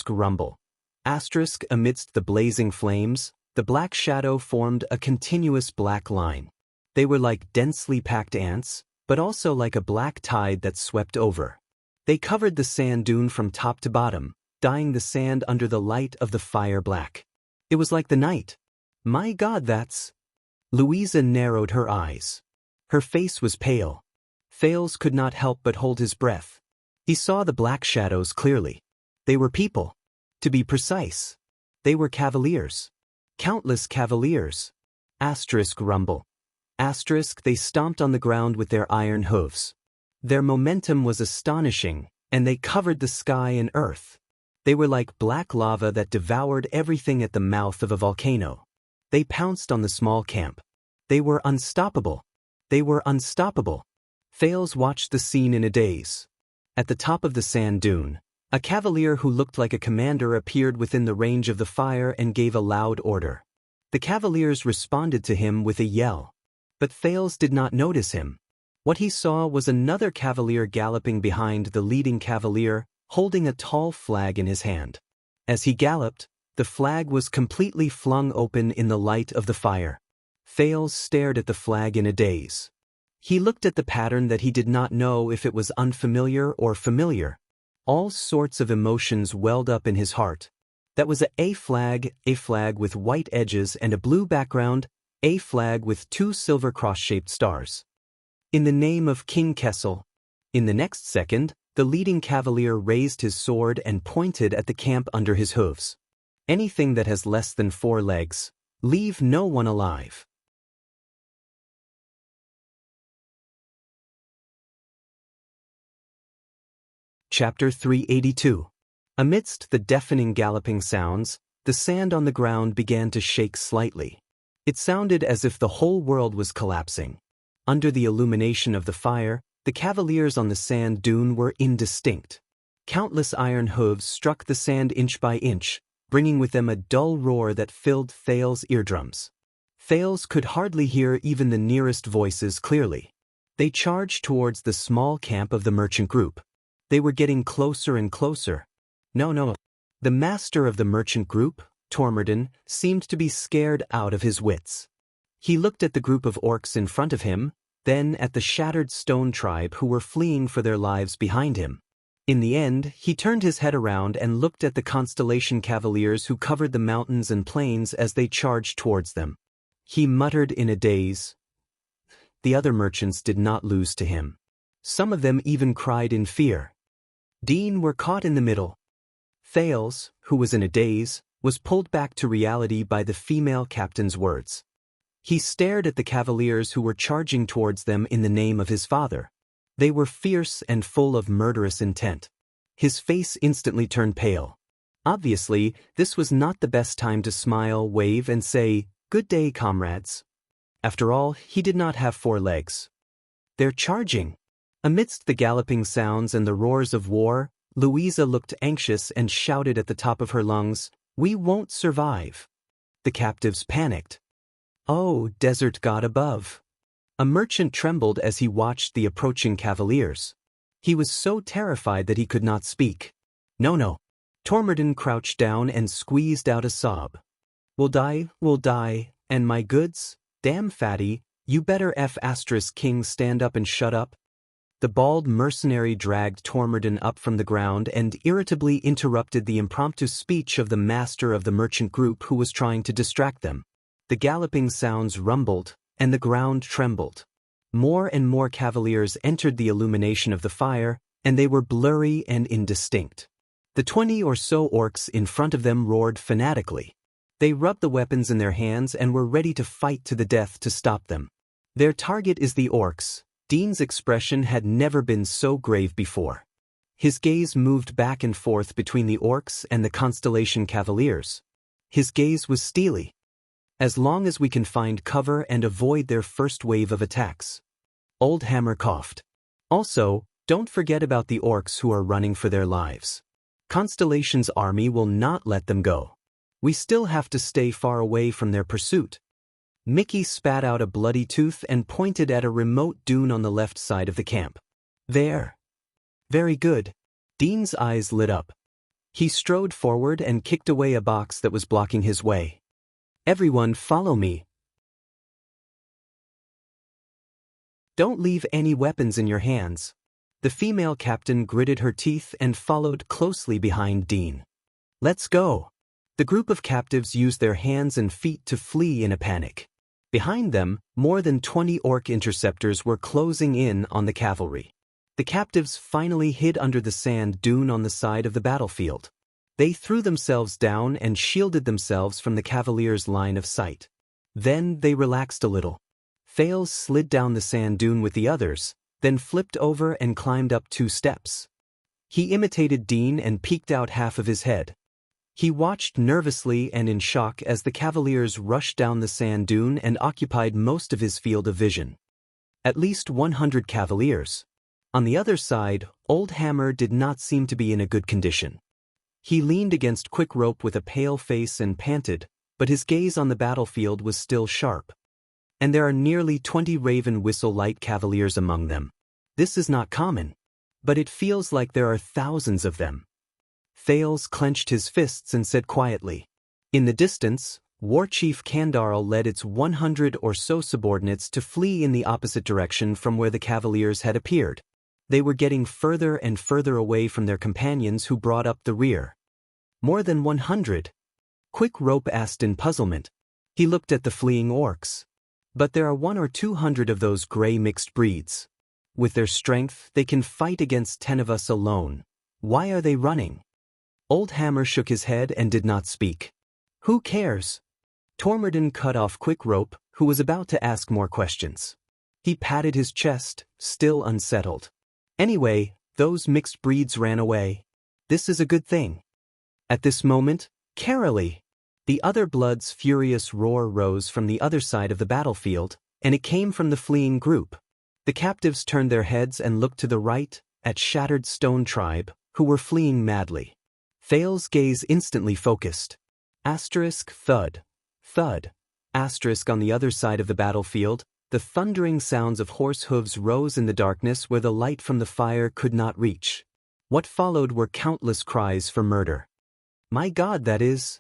Rumble. Amidst the blazing flames, the black shadow formed a continuous black line. They were like densely packed ants, but also like a black tide that swept over. They covered the sand dune from top to bottom, dyeing the sand under the light of the fire black. It was like the night. My God, that's... Louisa narrowed her eyes. Her face was pale. Thales could not help but hold his breath. He saw the black shadows clearly. They were people. To be precise, they were cavaliers. Countless cavaliers. Rumble. They stomped on the ground with their iron hooves. Their momentum was astonishing, and they covered the sky and earth. They were like black lava that devoured everything at the mouth of a volcano. They pounced on the small camp. They were unstoppable. Thales watched the scene in a daze. At the top of the sand dune, a cavalier who looked like a commander appeared within the range of the fire and gave a loud order. The cavaliers responded to him with a yell. But Thales did not notice him. What he saw was another cavalier galloping behind the leading cavalier, holding a tall flag in his hand. As he galloped, the flag was completely flung open in the light of the fire. Thales stared at the flag in a daze. He looked at the pattern that he did not know if it was unfamiliar or familiar. All sorts of emotions welled up in his heart. That was a flag with white edges and a blue background, a flag with 2 silver cross-shaped stars. In the name of King Kessel. In the next second, the leading cavalier raised his sword and pointed at the camp under his hooves. Anything that has less than 4 legs, leave no one alive. Chapter 382. Amidst the deafening galloping sounds, the sand on the ground began to shake slightly. It sounded as if the whole world was collapsing. Under the illumination of the fire, the cavaliers on the sand dune were indistinct. Countless iron hooves struck the sand inch by inch, bringing with them a dull roar that filled Thales' eardrums. Thales could hardly hear even the nearest voices clearly. They charged towards the small camp of the merchant group. They were getting closer and closer. No. The master of the merchant group, Tormodin, seemed to be scared out of his wits. He looked at the group of orcs in front of him, then at the shattered stone tribe who were fleeing for their lives behind him. In the end, he turned his head around and looked at the Constellation Cavaliers who covered the mountains and plains as they charged towards them. He muttered in a daze. The other merchants did not lose to him. Some of them even cried in fear. Dean were caught in the middle. Thales, who was in a daze, was pulled back to reality by the female captain's words. He stared at the cavaliers who were charging towards them in the name of his father. They were fierce and full of murderous intent. His face instantly turned pale. Obviously, this was not the best time to smile, wave, and say, "Good day, comrades." After all, he did not have 4 legs. They're charging. Amidst the galloping sounds and the roars of war, Louisa looked anxious and shouted at the top of her lungs, "We won't survive." The captives panicked. Oh, desert god above. A merchant trembled as he watched the approaching cavaliers. He was so terrified that he could not speak. No. Tormodin crouched down and squeezed out a sob. We'll die, and my goods? Damn fatty, you better King stand up and shut up. The bald mercenary dragged Tormodin up from the ground and irritably interrupted the impromptu speech of the master of the merchant group who was trying to distract them. The galloping sounds rumbled, and the ground trembled. More and more cavaliers entered the illumination of the fire, and they were blurry and indistinct. The 20 or so orcs in front of them roared fanatically. They rubbed the weapons in their hands and were ready to fight to the death to stop them. Their target is the orcs. Dean's expression had never been so grave before. His gaze moved back and forth between the orcs and the Constellation Cavaliers. His gaze was steely. as long as we can find cover and avoid their first wave of attacks. Old Hammer coughed. Also, don't forget about the orcs who are running for their lives. Constellation's army will not let them go. We still have to stay far away from their pursuit. Mickey spat out a bloody tooth and pointed at a remote dune on the left side of the camp. There. Very good. Dean's eyes lit up. He strode forward and kicked away a box that was blocking his way. Everyone follow me. Don't leave any weapons in your hands. The female captain gritted her teeth and followed closely behind Dean. Let's go. The group of captives used their hands and feet to flee in a panic. Behind them, more than 20 orc interceptors were closing in on the cavalry. The captives finally hid under the sand dune on the side of the battlefield. They threw themselves down and shielded themselves from the cavaliers' line of sight. Then they relaxed a little. Thales slid down the sand dune with the others, then flipped over and climbed up 2 steps. He imitated Dean and peeked out half of his head. He watched nervously and in shock as the cavaliers rushed down the sand dune and occupied most of his field of vision. At least 100 cavaliers. On the other side, Old Hammer did not seem to be in a good condition. He leaned against Quick Rope with a pale face and panted, but his gaze on the battlefield was still sharp. And there are nearly 20 Raven Whistle Light Cavaliers among them. This is not common. But it feels like there are thousands of them. Thales clenched his fists and said quietly. In the distance, War Chief Kandarl led its 100 or so subordinates to flee in the opposite direction from where the Cavaliers had appeared. They were getting further and further away from their companions who brought up the rear. More than 100? Quick Rope asked in puzzlement. He looked at the fleeing orcs. But there are 100 or 200 of those gray mixed breeds. With their strength, they can fight against 10 of us alone. Why are they running? Old Hammer shook his head and did not speak. Who cares? Tormorden cut off Quick Rope, who was about to ask more questions. He patted his chest, still unsettled. Anyway, those mixed breeds ran away. This is a good thing. At this moment, Carolee! The other blood's furious roar rose from the other side of the battlefield, and it came from the fleeing group. The captives turned their heads and looked to the right, at Shattered Stone Tribe, who were fleeing madly. Thales' gaze instantly focused. Asterisk thud. Thud. Asterisk on the other side of the battlefield, the thundering sounds of horse hooves rose in the darkness where the light from the fire could not reach. What followed were countless cries for murder. My God, that is.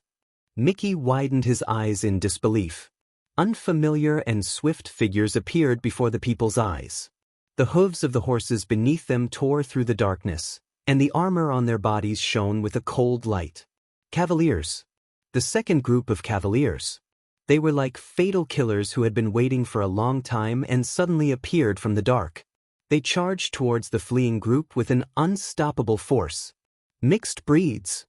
Mickey widened his eyes in disbelief. Unfamiliar and swift figures appeared before the people's eyes. The hooves of the horses beneath them tore through the darkness, and the armor on their bodies shone with a cold light. Cavaliers. The second group of cavaliers. They were like fatal killers who had been waiting for a long time and suddenly appeared from the dark. They charged towards the fleeing group with an unstoppable force. Mixed breeds.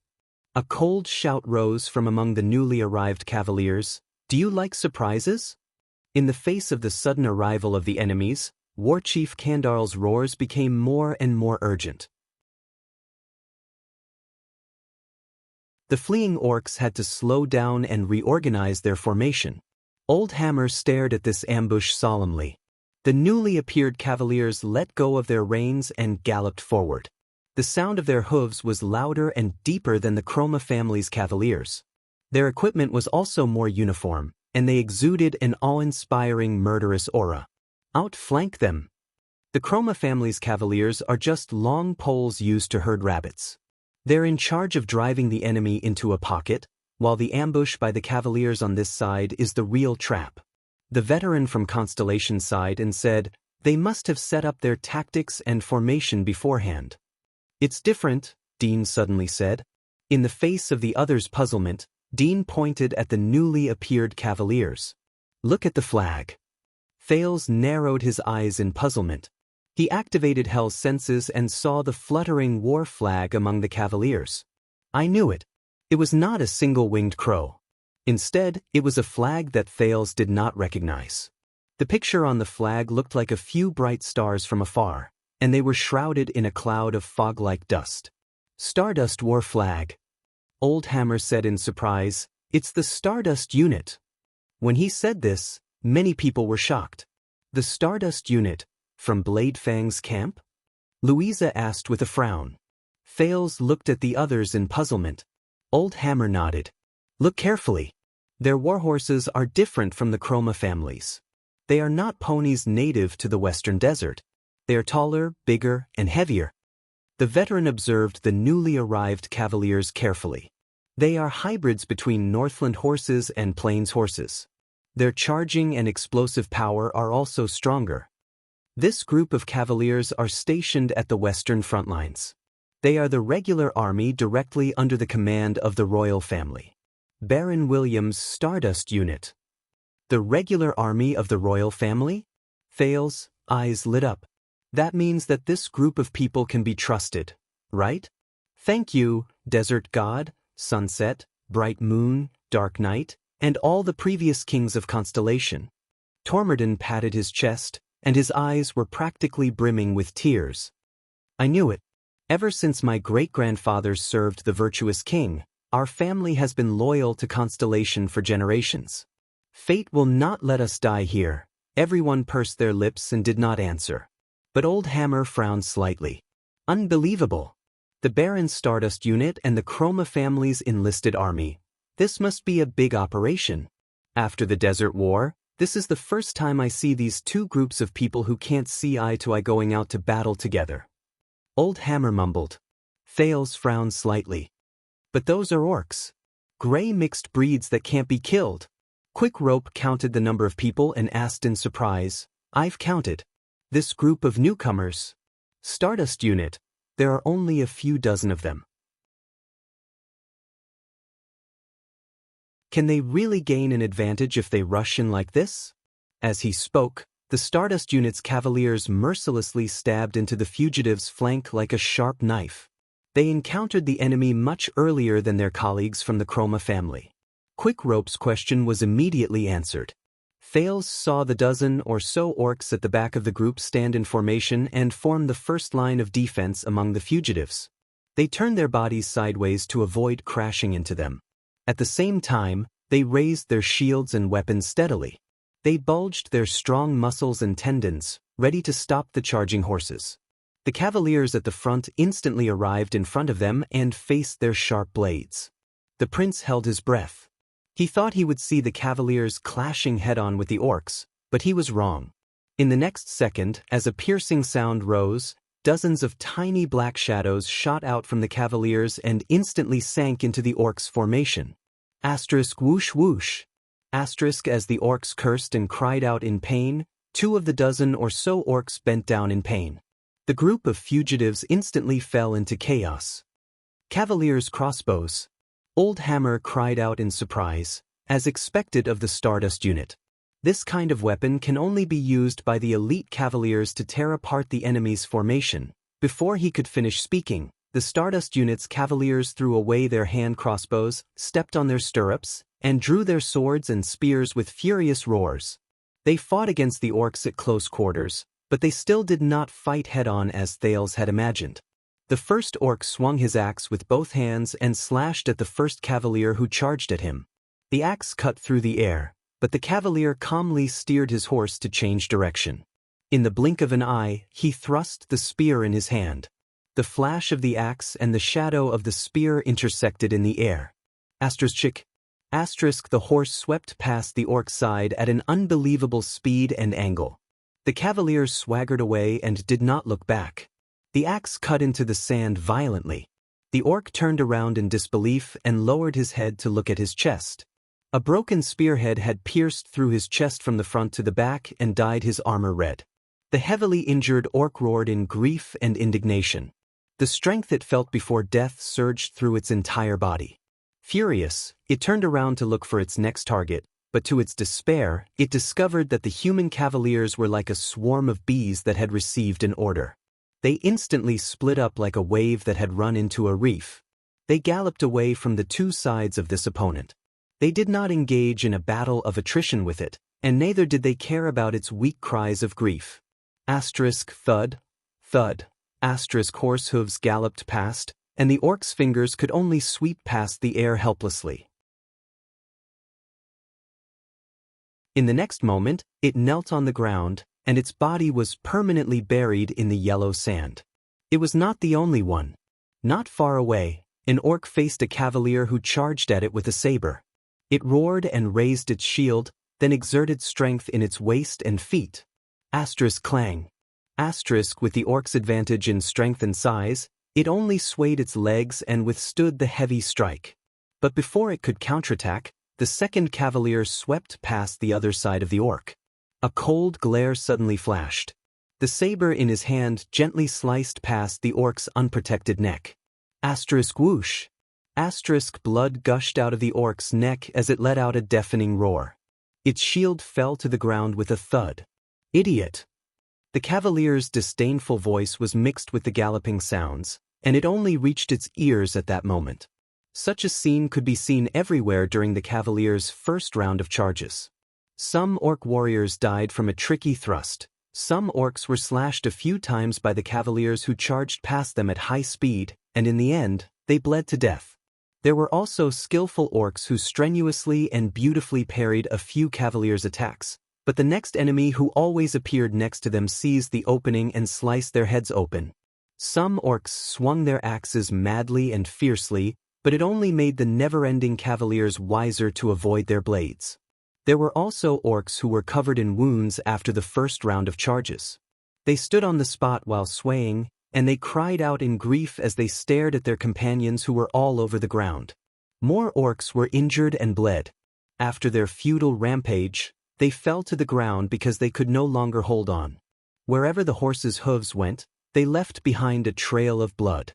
A cold shout rose from among the newly arrived cavaliers. Do you like surprises? In the face of the sudden arrival of the enemies, War Chief Kandarl's roars became more and more urgent. The fleeing orcs had to slow down and reorganize their formation. Old Hammer stared at this ambush solemnly. The newly appeared cavaliers let go of their reins and galloped forward. The sound of their hooves was louder and deeper than the Chroma family's cavaliers. Their equipment was also more uniform, and they exuded an awe-inspiring murderous aura. Outflank them. The Chroma family's cavaliers are just long poles used to herd rabbits. They're in charge of driving the enemy into a pocket, while the ambush by the cavaliers on this side is the real trap. The veteran from Constellation sighed and said, they must have set up their tactics and formation beforehand. It's different, Dean suddenly said. In the face of the other's puzzlement, Dean pointed at the newly appeared cavaliers. Look at the flag. Thales narrowed his eyes in puzzlement. He activated Hell's senses and saw the fluttering war flag among the cavaliers. I knew it. It was not a single-winged crow. Instead, it was a flag that Thales did not recognize. The picture on the flag looked like a few bright stars from afar, and they were shrouded in a cloud of fog-like dust. Stardust War Flag. Old Hammer said in surprise, it's the Stardust Unit. When he said this, many people were shocked. The Stardust unit, from Blade Fang's camp? Louisa asked with a frown. Thales looked at the others in puzzlement. Old Hammer nodded. Look carefully. Their warhorses are different from the Chroma families. They are not ponies native to the Western Desert. They are taller, bigger, and heavier. The veteran observed the newly arrived cavaliers carefully. They are hybrids between Northland horses and Plains horses. Their charging and explosive power are also stronger. This group of cavaliers are stationed at the Western front lines. They are the regular army directly under the command of the royal family. Baron William's Stardust unit. The regular army of the royal family? Thales' eyes lit up. That means that this group of people can be trusted, right? Thank you, Desert God, Sunset, Bright Moon, Dark Night, and all the previous kings of Constellation. Tormodon patted his chest, and his eyes were practically brimming with tears. I knew it. Ever since my great-grandfathers served the virtuous king, our family has been loyal to Constellation for generations. Fate will not let us die here. Everyone pursed their lips and did not answer. But Old Hammer frowned slightly. Unbelievable. The Baron's Stardust unit and the Chroma family's enlisted army. This must be a big operation. After the Desert War, this is the first time I see these two groups of people who can't see eye to eye going out to battle together. Old Hammer mumbled. Thales frowned slightly. But those are orcs. Gray mixed breeds that can't be killed. Quick Rope counted the number of people and asked in surprise, I've counted. This group of newcomers. Stardust unit, there are only a few dozen of them. Can they really gain an advantage if they rush in like this? As he spoke, the Stardust unit's cavaliers mercilessly stabbed into the fugitives' flank like a sharp knife. They encountered the enemy much earlier than their colleagues from the Chroma family. Quick Rope's question was immediately answered. Thales saw the dozen or so orcs at the back of the group stand in formation and form the first line of defense among the fugitives. They turned their bodies sideways to avoid crashing into them. At the same time, they raised their shields and weapons steadily. They bulged their strong muscles and tendons, ready to stop the charging horses. The cavaliers at the front instantly arrived in front of them and faced their sharp blades. The prince held his breath. He thought he would see the cavaliers clashing head-on with the orcs, but he was wrong. In the next second, as a piercing sound rose, dozens of tiny black shadows shot out from the cavaliers and instantly sank into the orcs' formation. Asterisk whoosh whoosh. Asterisk as the orcs cursed and cried out in pain, 2 of the dozen or so orcs bent down in pain. The group of fugitives instantly fell into chaos. Cavaliers' crossbows. Old Hammer cried out in surprise, as expected of the Stardust unit. This kind of weapon can only be used by the elite cavaliers to tear apart the enemy's formation. Before he could finish speaking, the Stardust unit's cavaliers threw away their hand crossbows, stepped on their stirrups, and drew their swords and spears with furious roars. They fought against the orcs at close quarters, but they still did not fight head-on as Thales had imagined. The first orc swung his axe with both hands and slashed at the first cavalier who charged at him. The axe cut through the air, but the cavalier calmly steered his horse to change direction. In the blink of an eye, he thrust the spear in his hand. The flash of the axe and the shadow of the spear intersected in the air. Asterisk, the horse swept past the orc's side at an unbelievable speed and angle. The cavalier swaggered away and did not look back. The axe cut into the sand violently. The orc turned around in disbelief and lowered his head to look at his chest. A broken spearhead had pierced through his chest from the front to the back and dyed his armor red. The heavily injured orc roared in grief and indignation. The strength it felt before death surged through its entire body. Furious, it turned around to look for its next target, but to its despair, it discovered that the human cavaliers were like a swarm of bees that had received an order. They instantly split up like a wave that had run into a reef. They galloped away from the two sides of this opponent. They did not engage in a battle of attrition with it, and neither did they care about its weak cries of grief. Asterisk thud, thud. Asterisk horse hooves galloped past, and the orc's fingers could only sweep past the air helplessly. In the next moment, it knelt on the ground, and its body was permanently buried in the yellow sand. It was not the only one. Not far away, an orc faced a cavalier who charged at it with a saber. It roared and raised its shield, then exerted strength in its waist and feet. Asterisk clang. Asterisk with the orc's advantage in strength and size, it only swayed its legs and withstood the heavy strike. But before it could counterattack, the second cavalier swept past the other side of the orc. A cold glare suddenly flashed. The saber in his hand gently sliced past the orc's unprotected neck. Asterisk whoosh. Asterisk blood gushed out of the orc's neck as it let out a deafening roar. Its shield fell to the ground with a thud. Idiot! The cavalier's disdainful voice was mixed with the galloping sounds, and it only reached its ears at that moment. Such a scene could be seen everywhere during the cavalier's first round of charges. Some orc warriors died from a tricky thrust. Some orcs were slashed a few times by the cavaliers who charged past them at high speed, and in the end, they bled to death. There were also skillful orcs who strenuously and beautifully parried a few cavaliers' attacks, but the next enemy who always appeared next to them seized the opening and sliced their heads open. Some orcs swung their axes madly and fiercely, but it only made the never-ending cavaliers wiser to avoid their blades. There were also orcs who were covered in wounds after the first round of charges. They stood on the spot while swaying, and they cried out in grief as they stared at their companions who were all over the ground. More orcs were injured and bled. After their futile rampage, they fell to the ground because they could no longer hold on. Wherever the horses' hooves went, they left behind a trail of blood.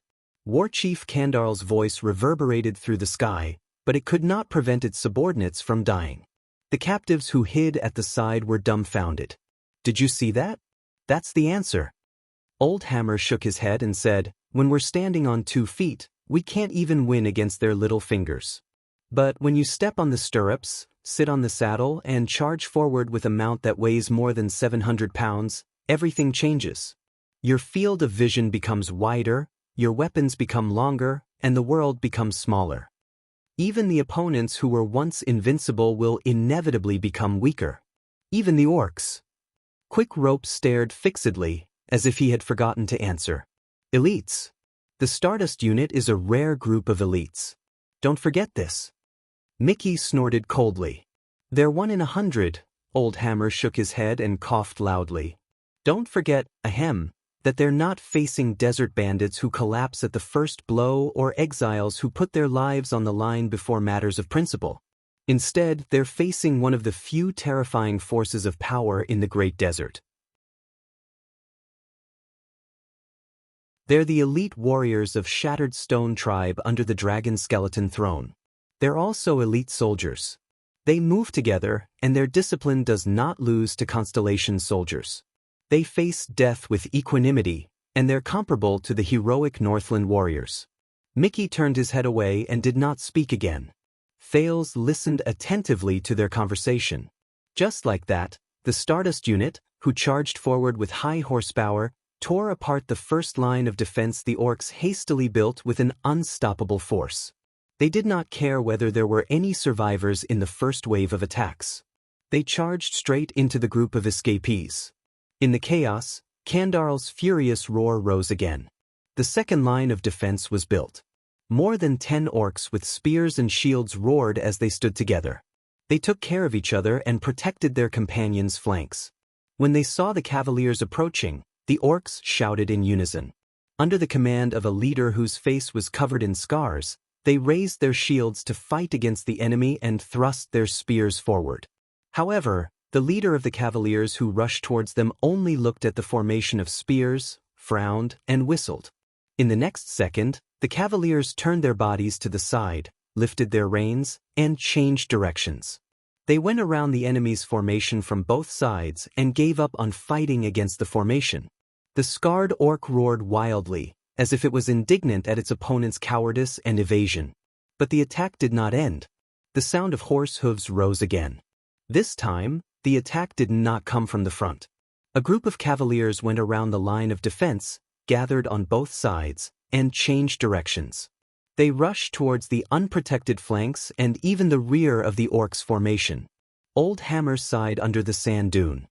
War Chief Kandarl's voice reverberated through the sky, but it could not prevent its subordinates from dying. The captives who hid at the side were dumbfounded. Did you see that? That's the answer. Old Hammer shook his head and said, when we're standing on 2 feet, we can't even win against their little fingers. But when you step on the stirrups, sit on the saddle, and charge forward with a mount that weighs more than 700 pounds, everything changes. Your field of vision becomes wider, your weapons become longer, and the world becomes smaller. Even the opponents who were once invincible will inevitably become weaker. Even the orcs. Quick Rope stared fixedly, as if he had forgotten to answer. Elites. The Stardust unit is a rare group of elites. Don't forget this. Mickey snorted coldly. They're 1 in 100, Old Hammer shook his head and coughed loudly. Don't forget, ahem, that they're not facing desert bandits who collapse at the first blow or exiles who put their lives on the line before matters of principle. Instead, they're facing one of the few terrifying forces of power in the Great Desert. They're the elite warriors of Shattered Stone Tribe under the Dragon Skeleton Throne. They're also elite soldiers. They move together, and their discipline does not lose to Constellation soldiers. They face death with equanimity, and they're comparable to the heroic Northland warriors. Mickey turned his head away and did not speak again. Thales listened attentively to their conversation. Just like that, the Stardust unit, who charged forward with high horsepower, tore apart the first line of defense the orcs hastily built with an unstoppable force. They did not care whether there were any survivors in the first wave of attacks. They charged straight into the group of escapees. In the chaos, Kandarl's furious roar rose again. The second line of defense was built. More than 10 orcs with spears and shields roared as they stood together. They took care of each other and protected their companions' flanks. When they saw the cavaliers approaching, the orcs shouted in unison. Under the command of a leader whose face was covered in scars, they raised their shields to fight against the enemy and thrust their spears forward. However, the leader of the cavaliers who rushed towards them only looked at the formation of spears, frowned, and whistled. In the next second, the cavaliers turned their bodies to the side, lifted their reins, and changed directions. They went around the enemy's formation from both sides and gave up on fighting against the formation. The scarred orc roared wildly, as if it was indignant at its opponent's cowardice and evasion. But the attack did not end. The sound of horse hooves rose again. This time, the attack did not come from the front. A group of cavaliers went around the line of defense, gathered on both sides, and changed directions. They rushed towards the unprotected flanks and even the rear of the orcs' formation. Old Hammer sighed under the sand dune.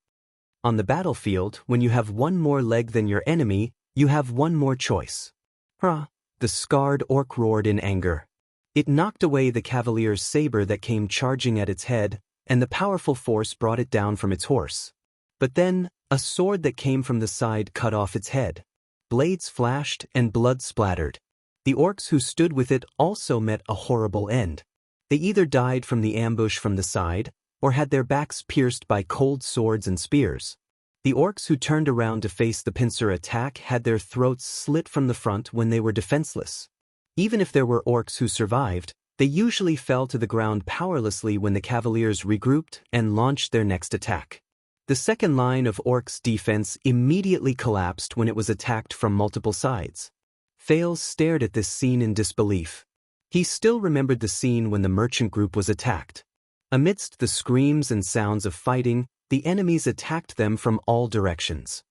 On the battlefield, when you have one more leg than your enemy, you have one more choice. Hurrah! The scarred orc roared in anger. It knocked away the cavalier's saber that came charging at its head, and the powerful force brought it down from its horse. But then, a sword that came from the side cut off its head. Blades flashed and blood splattered. The orcs who stood with it also met a horrible end. They either died from the ambush from the side, or had their backs pierced by cold swords and spears. The orcs who turned around to face the pincer attack had their throats slit from the front when they were defenseless. Even if there were orcs who survived, they usually fell to the ground powerlessly when the cavaliers regrouped and launched their next attack. The second line of orcs' defense immediately collapsed when it was attacked from multiple sides. Thales stared at this scene in disbelief. He still remembered the scene when the merchant group was attacked. Amidst the screams and sounds of fighting, the enemies attacked them from all directions.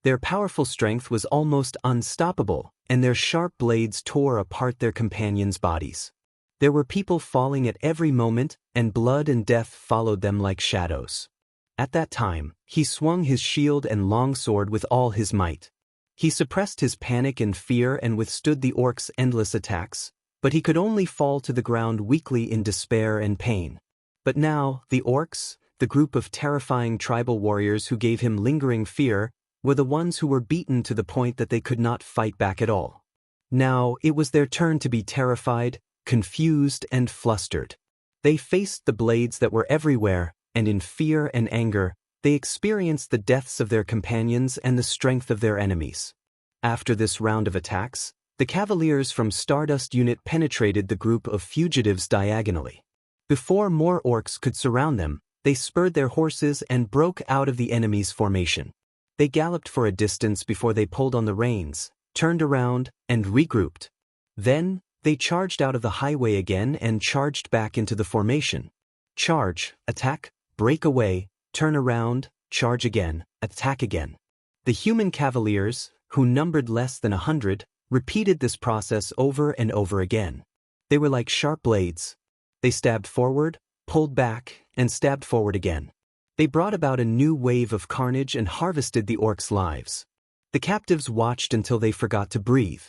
Their powerful strength was almost unstoppable, and their sharp blades tore apart their companions' bodies. There were people falling at every moment, and blood and death followed them like shadows. At that time, he swung his shield and longsword with all his might. He suppressed his panic and fear and withstood the orcs' endless attacks, but he could only fall to the ground weakly in despair and pain. But now, the orcs, the group of terrifying tribal warriors who gave him lingering fear, were the ones who were beaten to the point that they could not fight back at all. Now, it was their turn to be terrified, confused, and flustered. They faced the blades that were everywhere, and in fear and anger, they experienced the deaths of their companions and the strength of their enemies. After this round of attacks, the cavaliers from Stardust Unit penetrated the group of fugitives diagonally. Before more orcs could surround them, they spurred their horses and broke out of the enemy's formation. They galloped for a distance before they pulled on the reins, turned around, and regrouped. Then, they charged out of the highway again and charged back into the formation. Charge, attack, break away, turn around, charge again, attack again. The human cavaliers, who numbered less than 100, repeated this process over and over again. They were like sharp blades. They stabbed forward, pulled back, and stabbed forward again. They brought about a new wave of carnage and harvested the orcs' lives. The captives watched until they forgot to breathe.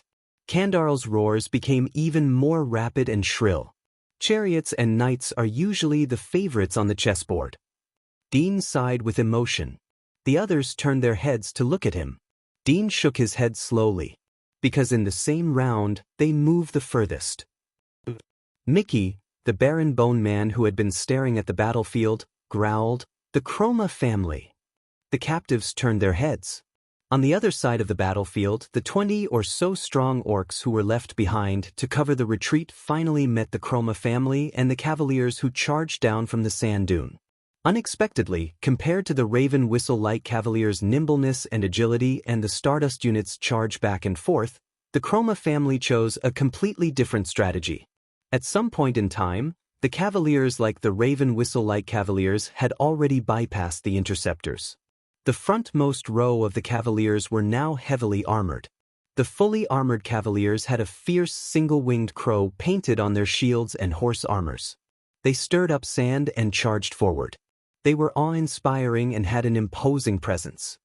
Kandarl's roars became even more rapid and shrill. Chariots and knights are usually the favorites on the chessboard. Dean sighed with emotion. The others turned their heads to look at him. Dean shook his head slowly, because in the same round, they moved the furthest. Mickey, the barren bone man who had been staring at the battlefield, growled, "The Chroma family." The captives turned their heads. On the other side of the battlefield, the 20 or so strong orcs who were left behind to cover the retreat finally met the Chroma family and the cavaliers who charged down from the sand dune. Unexpectedly, compared to the Raven Whistle-like cavaliers' nimbleness and agility and the Stardust Unit's charge back and forth, the Chroma family chose a completely different strategy. At some point in time, the cavaliers like the Raven Whistle-like cavaliers had already bypassed the interceptors. The frontmost row of the cavaliers were now heavily armored. The fully armored cavaliers had a fierce single-winged crow painted on their shields and horse armors. They stirred up sand and charged forward. They were awe-inspiring and had an imposing presence.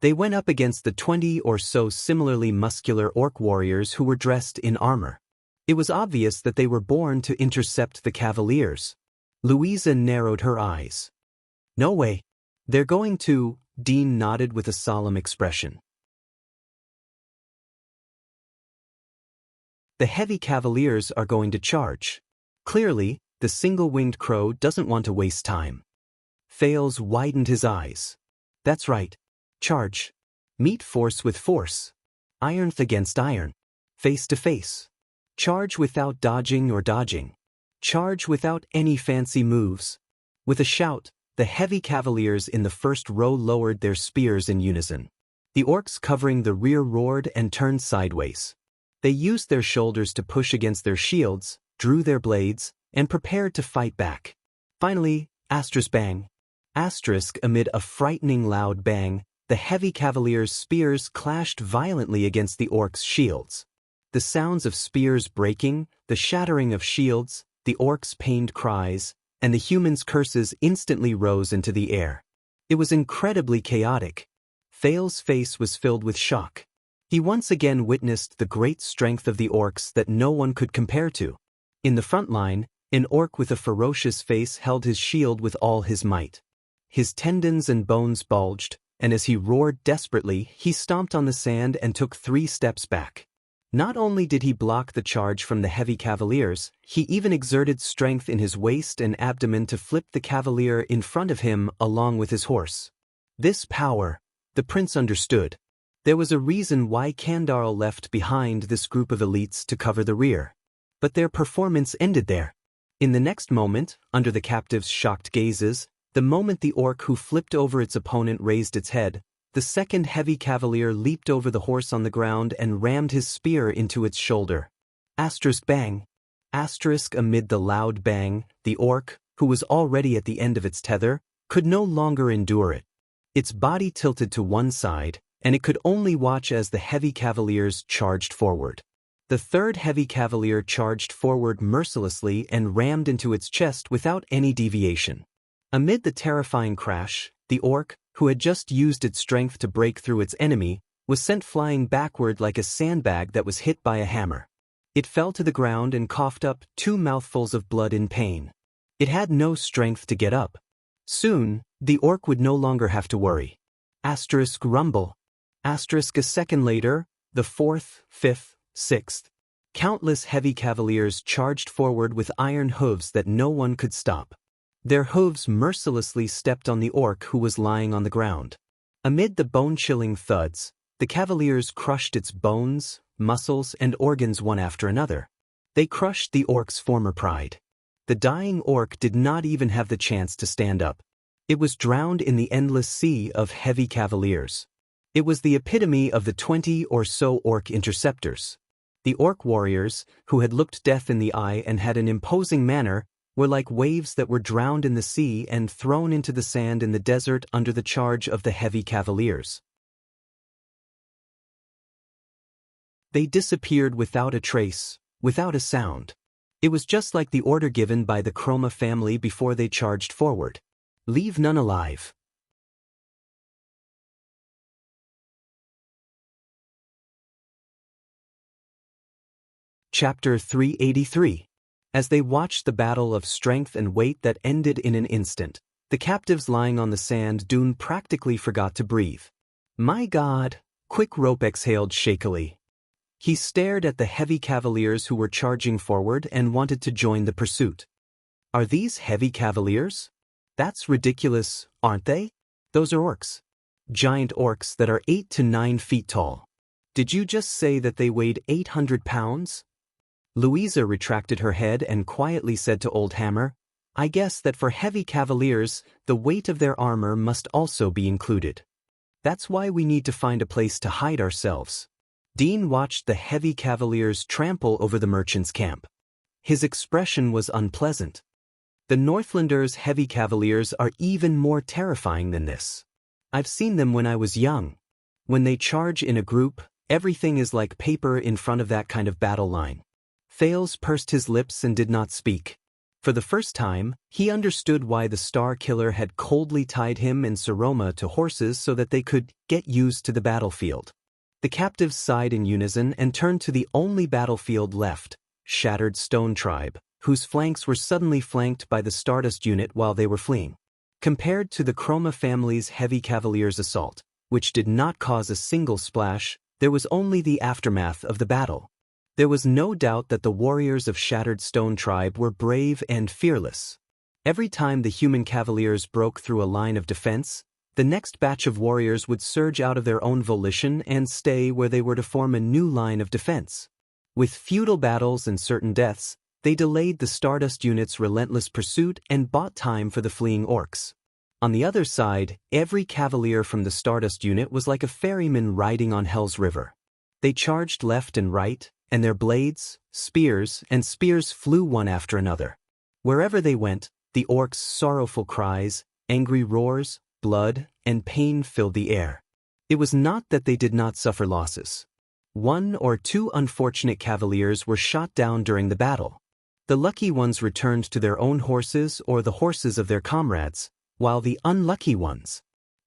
They went up against the 20 or so similarly muscular orc warriors who were dressed in armor. It was obvious that they were born to intercept the cavaliers. Louisa narrowed her eyes. "No way. They're going to," Dean nodded with a solemn expression. "The heavy cavaliers are going to charge. Clearly, the single-winged crow doesn't want to waste time." Thales widened his eyes. "That's right. Charge. Meet force with force. Iron against iron. Face to face. Charge without dodging or dodging. Charge without any fancy moves." With a shout, the heavy cavaliers in the first row lowered their spears in unison. The orcs covering the rear roared and turned sideways. They used their shoulders to push against their shields, drew their blades, and prepared to fight back. Finally, asterisk bang. Asterisk amid a frightening loud bang, the heavy cavaliers' spears clashed violently against the orcs' shields. The sounds of spears breaking, the shattering of shields, the orcs' pained cries, and the humans' curses instantly rose into the air. It was incredibly chaotic. Thale's face was filled with shock. He once again witnessed the great strength of the orcs that no one could compare to. In the front line, an orc with a ferocious face held his shield with all his might. His tendons and bones bulged, and as he roared desperately, he stomped on the sand and took 3 steps back. Not only did he block the charge from the heavy cavaliers, he even exerted strength in his waist and abdomen to flip the cavalier in front of him along with his horse. This power, the prince understood. There was a reason why Kandharl left behind this group of elites to cover the rear. But their performance ended there. In the next moment, under the captives' shocked gazes, the moment the orc who flipped over its opponent raised its head, the second heavy cavalier leaped over the horse on the ground and rammed his spear into its shoulder. Asterisk bang. Asterisk amid the loud bang, the orc, who was already at the end of its tether, could no longer endure it. Its body tilted to one side, and it could only watch as the heavy cavaliers charged forward. The third heavy cavalier charged forward mercilessly and rammed into its chest without any deviation. Amid the terrifying crash, the orc, who had just used its strength to break through its enemy, was sent flying backward like a sandbag that was hit by a hammer. It fell to the ground and coughed up 2 mouthfuls of blood in pain. It had no strength to get up. Soon, the orc would no longer have to worry. Asterisk rumble. Asterisk a second later, the 4th, 5th, 6th. Countless heavy cavaliers charged forward with iron hooves that no one could stop. Their hooves mercilessly stepped on the orc who was lying on the ground. Amid the bone-chilling thuds, the cavaliers crushed its bones, muscles, and organs one after another. They crushed the orc's former pride. The dying orc did not even have the chance to stand up. It was drowned in the endless sea of heavy cavaliers. It was the epitome of the 20 or so orc interceptors. The orc warriors, who had looked death in the eye and had an imposing manner, were like waves that were drowned in the sea and thrown into the sand in the desert under the charge of the heavy cavaliers. They disappeared without a trace, without a sound. It was just like the order given by the Chroma family before they charged forward. Leave none alive. Chapter 383. As they watched the battle of strength and weight that ended in an instant, the captives lying on the sand dune practically forgot to breathe. My God, Quick Rope exhaled shakily. He stared at the heavy cavaliers who were charging forward and wanted to join the pursuit. Are these heavy cavaliers? That's ridiculous, aren't they? Those are orcs. Giant orcs that are 8 to 9 feet tall. Did you just say that they weighed 800 pounds? Louisa retracted her head and quietly said to Old Hammer, I guess that for heavy cavaliers, the weight of their armor must also be included. That's why we need to find a place to hide ourselves. Dean watched the heavy cavaliers trample over the merchant's camp. His expression was unpleasant. The Northlanders' heavy cavaliers are even more terrifying than this. I've seen them when I was young. When they charge in a group, everything is like paper in front of that kind of battle line. Thales pursed his lips and did not speak. For the first time, he understood why the Star Killer had coldly tied him and Saroma to horses so that they could get used to the battlefield. The captives sighed in unison and turned to the only battlefield left, Shattered Stone Tribe, whose flanks were suddenly flanked by the Stardust unit while they were fleeing. Compared to the Chroma family's heavy cavaliers' assault, which did not cause a single splash, there was only the aftermath of the battle. There was no doubt that the warriors of Shattered Stone Tribe were brave and fearless. Every time the human cavaliers broke through a line of defense, the next batch of warriors would surge out of their own volition and stay where they were to form a new line of defense. With futile battles and certain deaths, they delayed the Stardust unit's relentless pursuit and bought time for the fleeing orcs. On the other side, every cavalier from the Stardust unit was like a ferryman riding on Hell's River. They charged left and right, and their blades, spears, and spears flew one after another. Wherever they went, the orcs' sorrowful cries, angry roars, blood, and pain filled the air. It was not that they did not suffer losses. 1 or 2 unfortunate cavaliers were shot down during the battle. The lucky ones returned to their own horses or the horses of their comrades, while the unlucky ones.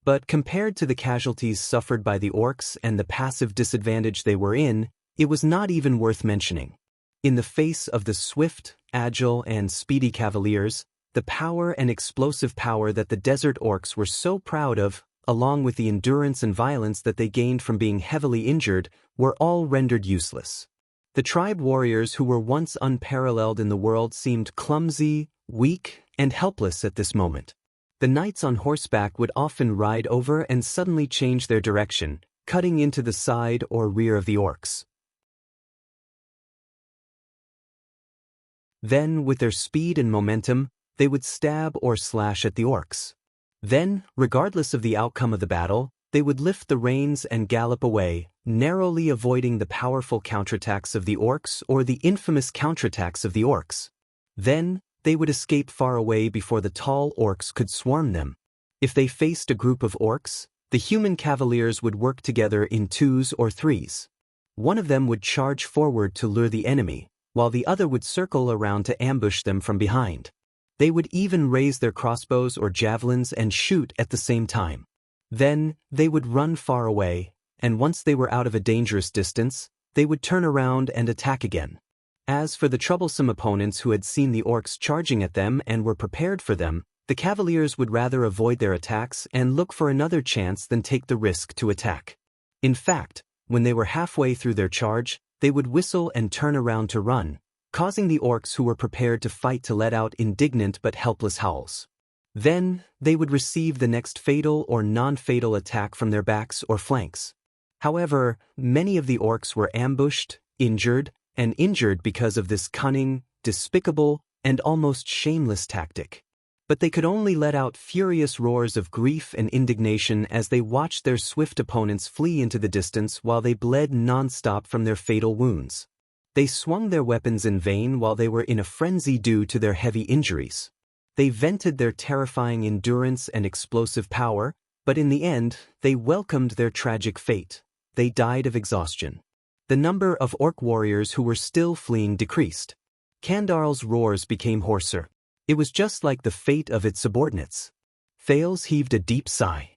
But compared to the casualties suffered by the orcs and the passive disadvantage they were in, it was not even worth mentioning. In the face of the swift, agile, and speedy cavaliers, the power and explosive power that the desert orcs were so proud of, along with the endurance and violence that they gained from being heavily injured, were all rendered useless. The tribe warriors who were once unparalleled in the world seemed clumsy, weak, and helpless at this moment. The knights on horseback would often ride over and suddenly change their direction, cutting into the side or rear of the orcs. Then, with their speed and momentum, they would stab or slash at the orcs. Then, regardless of the outcome of the battle, they would lift the reins and gallop away, narrowly avoiding the powerful counterattacks of the orcs or the infamous counterattacks of the orcs. Then, they would escape far away before the tall orcs could swarm them. If they faced a group of orcs, the human cavaliers would work together in twos or threes. One of them would charge forward to lure the enemy, while the other would circle around to ambush them from behind. They would even raise their crossbows or javelins and shoot at the same time. Then, they would run far away, and once they were out of a dangerous distance, they would turn around and attack again. As for the troublesome opponents who had seen the orcs charging at them and were prepared for them, the cavaliers would rather avoid their attacks and look for another chance than take the risk to attack. In fact, when they were halfway through their charge, they would whistle and turn around to run, causing the orcs who were prepared to fight to let out indignant but helpless howls. Then, they would receive the next fatal or non-fatal attack from their backs or flanks. However, many of the orcs were ambushed, injured because of this cunning, despicable, and almost shameless tactic. But they could only let out furious roars of grief and indignation as they watched their swift opponents flee into the distance while they bled non-stop from their fatal wounds. They swung their weapons in vain while they were in a frenzy due to their heavy injuries. They vented their terrifying endurance and explosive power, but in the end, they welcomed their tragic fate. They died of exhaustion. The number of orc warriors who were still fleeing decreased. Kandarl's roars became hoarser. It was just like the fate of its subordinates. Thales heaved a deep sigh.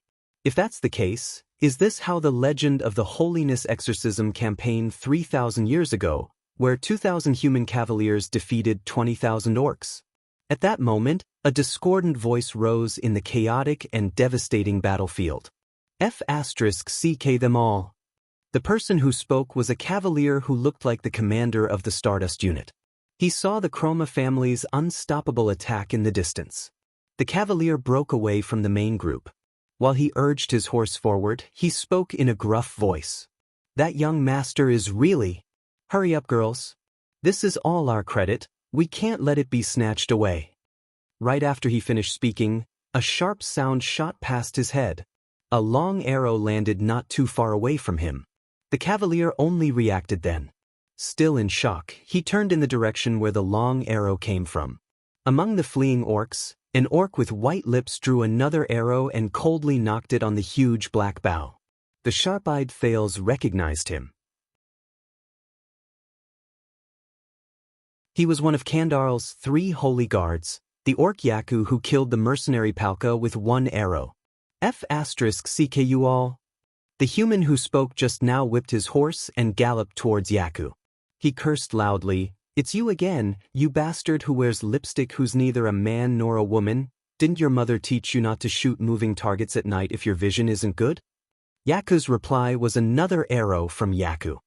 If that's the case, is this how the legend of the Holiness Exorcism campaign 3,000 years ago, where 2,000 human cavaliers defeated 20,000 orcs? At that moment, a discordant voice rose in the chaotic and devastating battlefield. F***ck them all. The person who spoke was a cavalier who looked like the commander of the Stardust unit. He saw the Chroma family's unstoppable attack in the distance. The cavalier broke away from the main group. While he urged his horse forward, he spoke in a gruff voice. "That young master is really... Hurry up, girls. This is all our credit. We can't let it be snatched away." Right after he finished speaking, a sharp sound shot past his head. A long arrow landed not too far away from him. The cavalier only reacted then. Still in shock, he turned in the direction where the long arrow came from. Among the fleeing orcs, an orc with white lips drew another arrow and coldly knocked it on the huge black bow. The sharp-eyed Thales recognized him. He was one of Kandarl's 3 holy guards, the orc Yaku who killed the mercenary Palka with 1 arrow. F***ck you all. The human who spoke just now whipped his horse and galloped towards Yaku. He cursed loudly, "It's you again, you bastard who wears lipstick who's neither a man nor a woman. Didn't your mother teach you not to shoot moving targets at night if your vision isn't good?" Yaku's reply was another arrow from Yaku.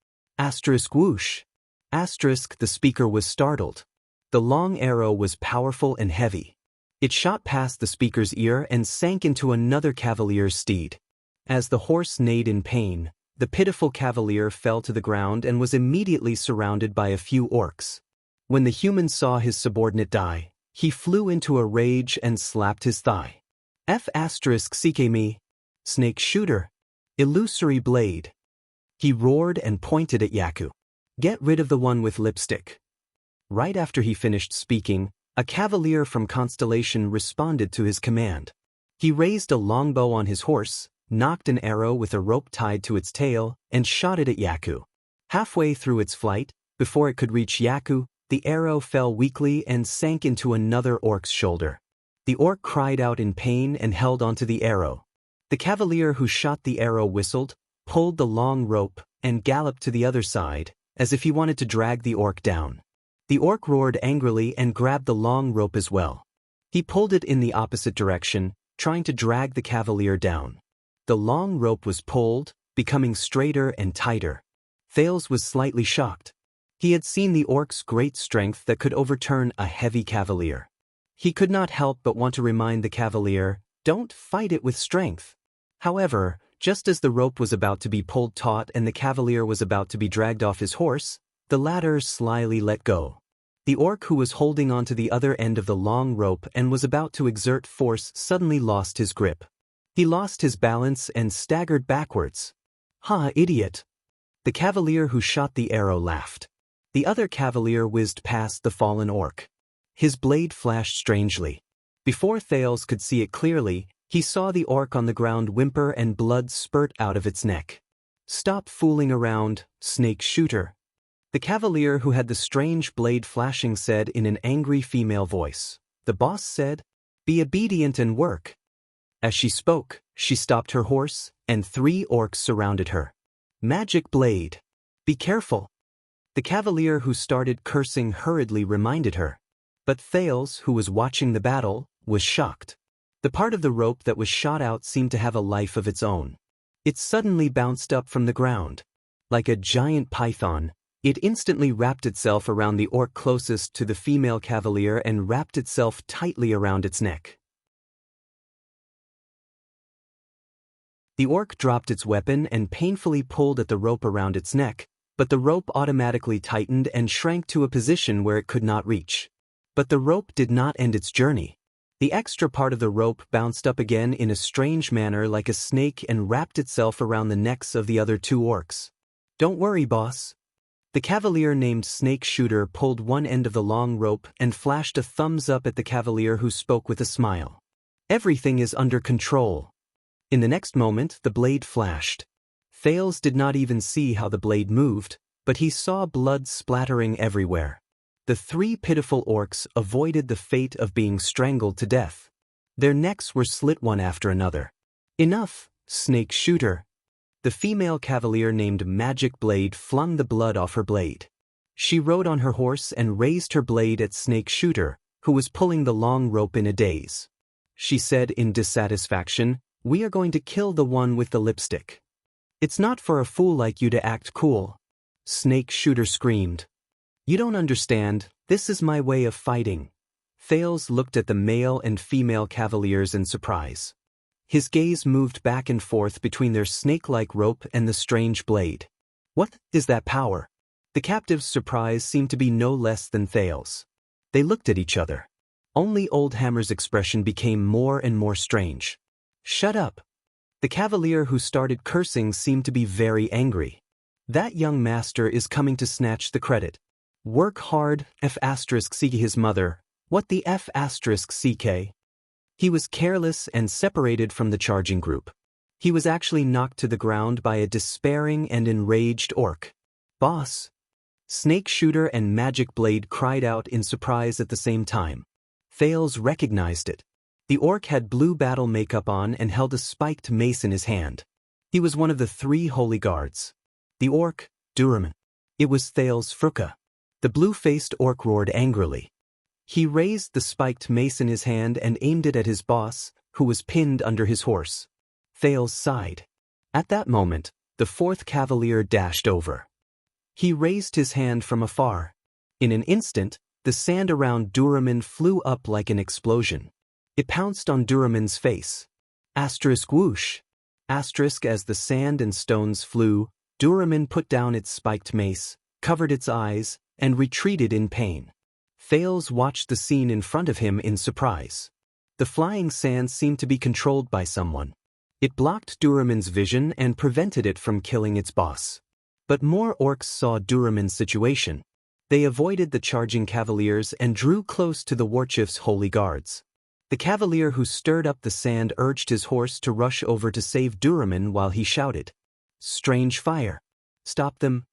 Whoosh. The speaker was startled. The long arrow was powerful and heavy. It shot past the speaker's ear and sank into another cavalier's steed. As the horse neighed in pain, the pitiful cavalier fell to the ground and was immediately surrounded by a few orcs. When the human saw his subordinate die, he flew into a rage and slapped his thigh. F***ck me. Snake shooter. Illusory blade. He roared and pointed at Yaku. "Get rid of the one with lipstick." Right after he finished speaking, a cavalier from Constellation responded to his command. He raised a longbow on his horse, knocked an arrow with a rope tied to its tail, and shot it at Yaku. Halfway through its flight, before it could reach Yaku, the arrow fell weakly and sank into another orc's shoulder. The orc cried out in pain and held onto the arrow. The cavalier who shot the arrow whistled, pulled the long rope, and galloped to the other side, as if he wanted to drag the orc down. The orc roared angrily and grabbed the long rope as well. He pulled it in the opposite direction, trying to drag the cavalier down. The long rope was pulled, becoming straighter and tighter. Thales was slightly shocked. He had seen the orc's great strength that could overturn a heavy cavalier. He could not help but want to remind the cavalier, "Don't fight it with strength." However, just as the rope was about to be pulled taut and the cavalier was about to be dragged off his horse, the latter slyly let go. The orc who was holding onto the other end of the long rope and was about to exert force suddenly lost his grip. He lost his balance and staggered backwards. "Ha, idiot!" The cavalier who shot the arrow laughed. The other cavalier whizzed past the fallen orc. His blade flashed strangely. Before Thales could see it clearly, he saw the orc on the ground whimper and blood spurt out of its neck. "Stop fooling around, snake shooter," the cavalier who had the strange blade flashing said in an angry female voice. The boss said, "Be obedient and work." As she spoke, she stopped her horse, and 3 orcs surrounded her. "Magic blade. Be careful," the cavalier who started cursing hurriedly reminded her. But Thales, who was watching the battle, was shocked. The part of the rope that was shot out seemed to have a life of its own. It suddenly bounced up from the ground. Like a giant python, it instantly wrapped itself around the orc closest to the female cavalier and wrapped itself tightly around its neck. The orc dropped its weapon and painfully pulled at the rope around its neck, but the rope automatically tightened and shrank to a position where it could not reach. But the rope did not end its journey. The extra part of the rope bounced up again in a strange manner like a snake and wrapped itself around the necks of the other 2 orcs. "Don't worry, boss." The cavalier named Snake Shooter pulled one end of the long rope and flashed a thumbs up at the cavalier who spoke with a smile. "Everything is under control." In the next moment, the blade flashed. Thales did not even see how the blade moved, but he saw blood splattering everywhere. The 3 pitiful orcs avoided the fate of being strangled to death. Their necks were slit one after another. "Enough, Snake Shooter." The female cavalier named Magic Blade flung the blood off her blade. She rode on her horse and raised her blade at Snake Shooter, who was pulling the long rope in a daze. She said in dissatisfaction, "We are going to kill the one with the lipstick." "It's not for a fool like you to act cool," Snake Shooter screamed. "You don't understand, this is my way of fighting." Thales looked at the male and female cavaliers in surprise. His gaze moved back and forth between their snake-like rope and the strange blade. "What is that power?" The captive's surprise seemed to be no less than Thales. They looked at each other. Only Old Hammer's expression became more and more strange. "Shut up." The cavalier who started cursing seemed to be very angry. "That young master is coming to snatch the credit. Work hard, F*ck his mother, what the F*ck? He was careless and separated from the charging group. He was actually knocked to the ground by a despairing and enraged orc. "Boss!" Snake Shooter and Magic Blade cried out in surprise at the same time. Thales recognized it. The orc had blue battle makeup on and held a spiked mace in his hand. He was one of the 3 holy guards. The orc, Duraman. It was Thales Fruka. The blue-faced orc roared angrily. He raised the spiked mace in his hand and aimed it at his boss, who was pinned under his horse. Thales sighed. At that moment, the 4th cavalier dashed over. He raised his hand from afar. In an instant, the sand around Duraman flew up like an explosion. It pounced on Duraman's face. Asterisk whoosh. Asterisk as the sand and stones flew, Duraman put down its spiked mace, covered its eyes, and retreated in pain. Thales watched the scene in front of him in surprise. The flying sand seemed to be controlled by someone. It blocked Duraman's vision and prevented it from killing its boss. But more orcs saw Duraman's situation. They avoided the charging cavaliers and drew close to the warchief's holy guards. The cavalier who stirred up the sand urged his horse to rush over to save Duraman while he shouted, "Strange fire! Stop them!"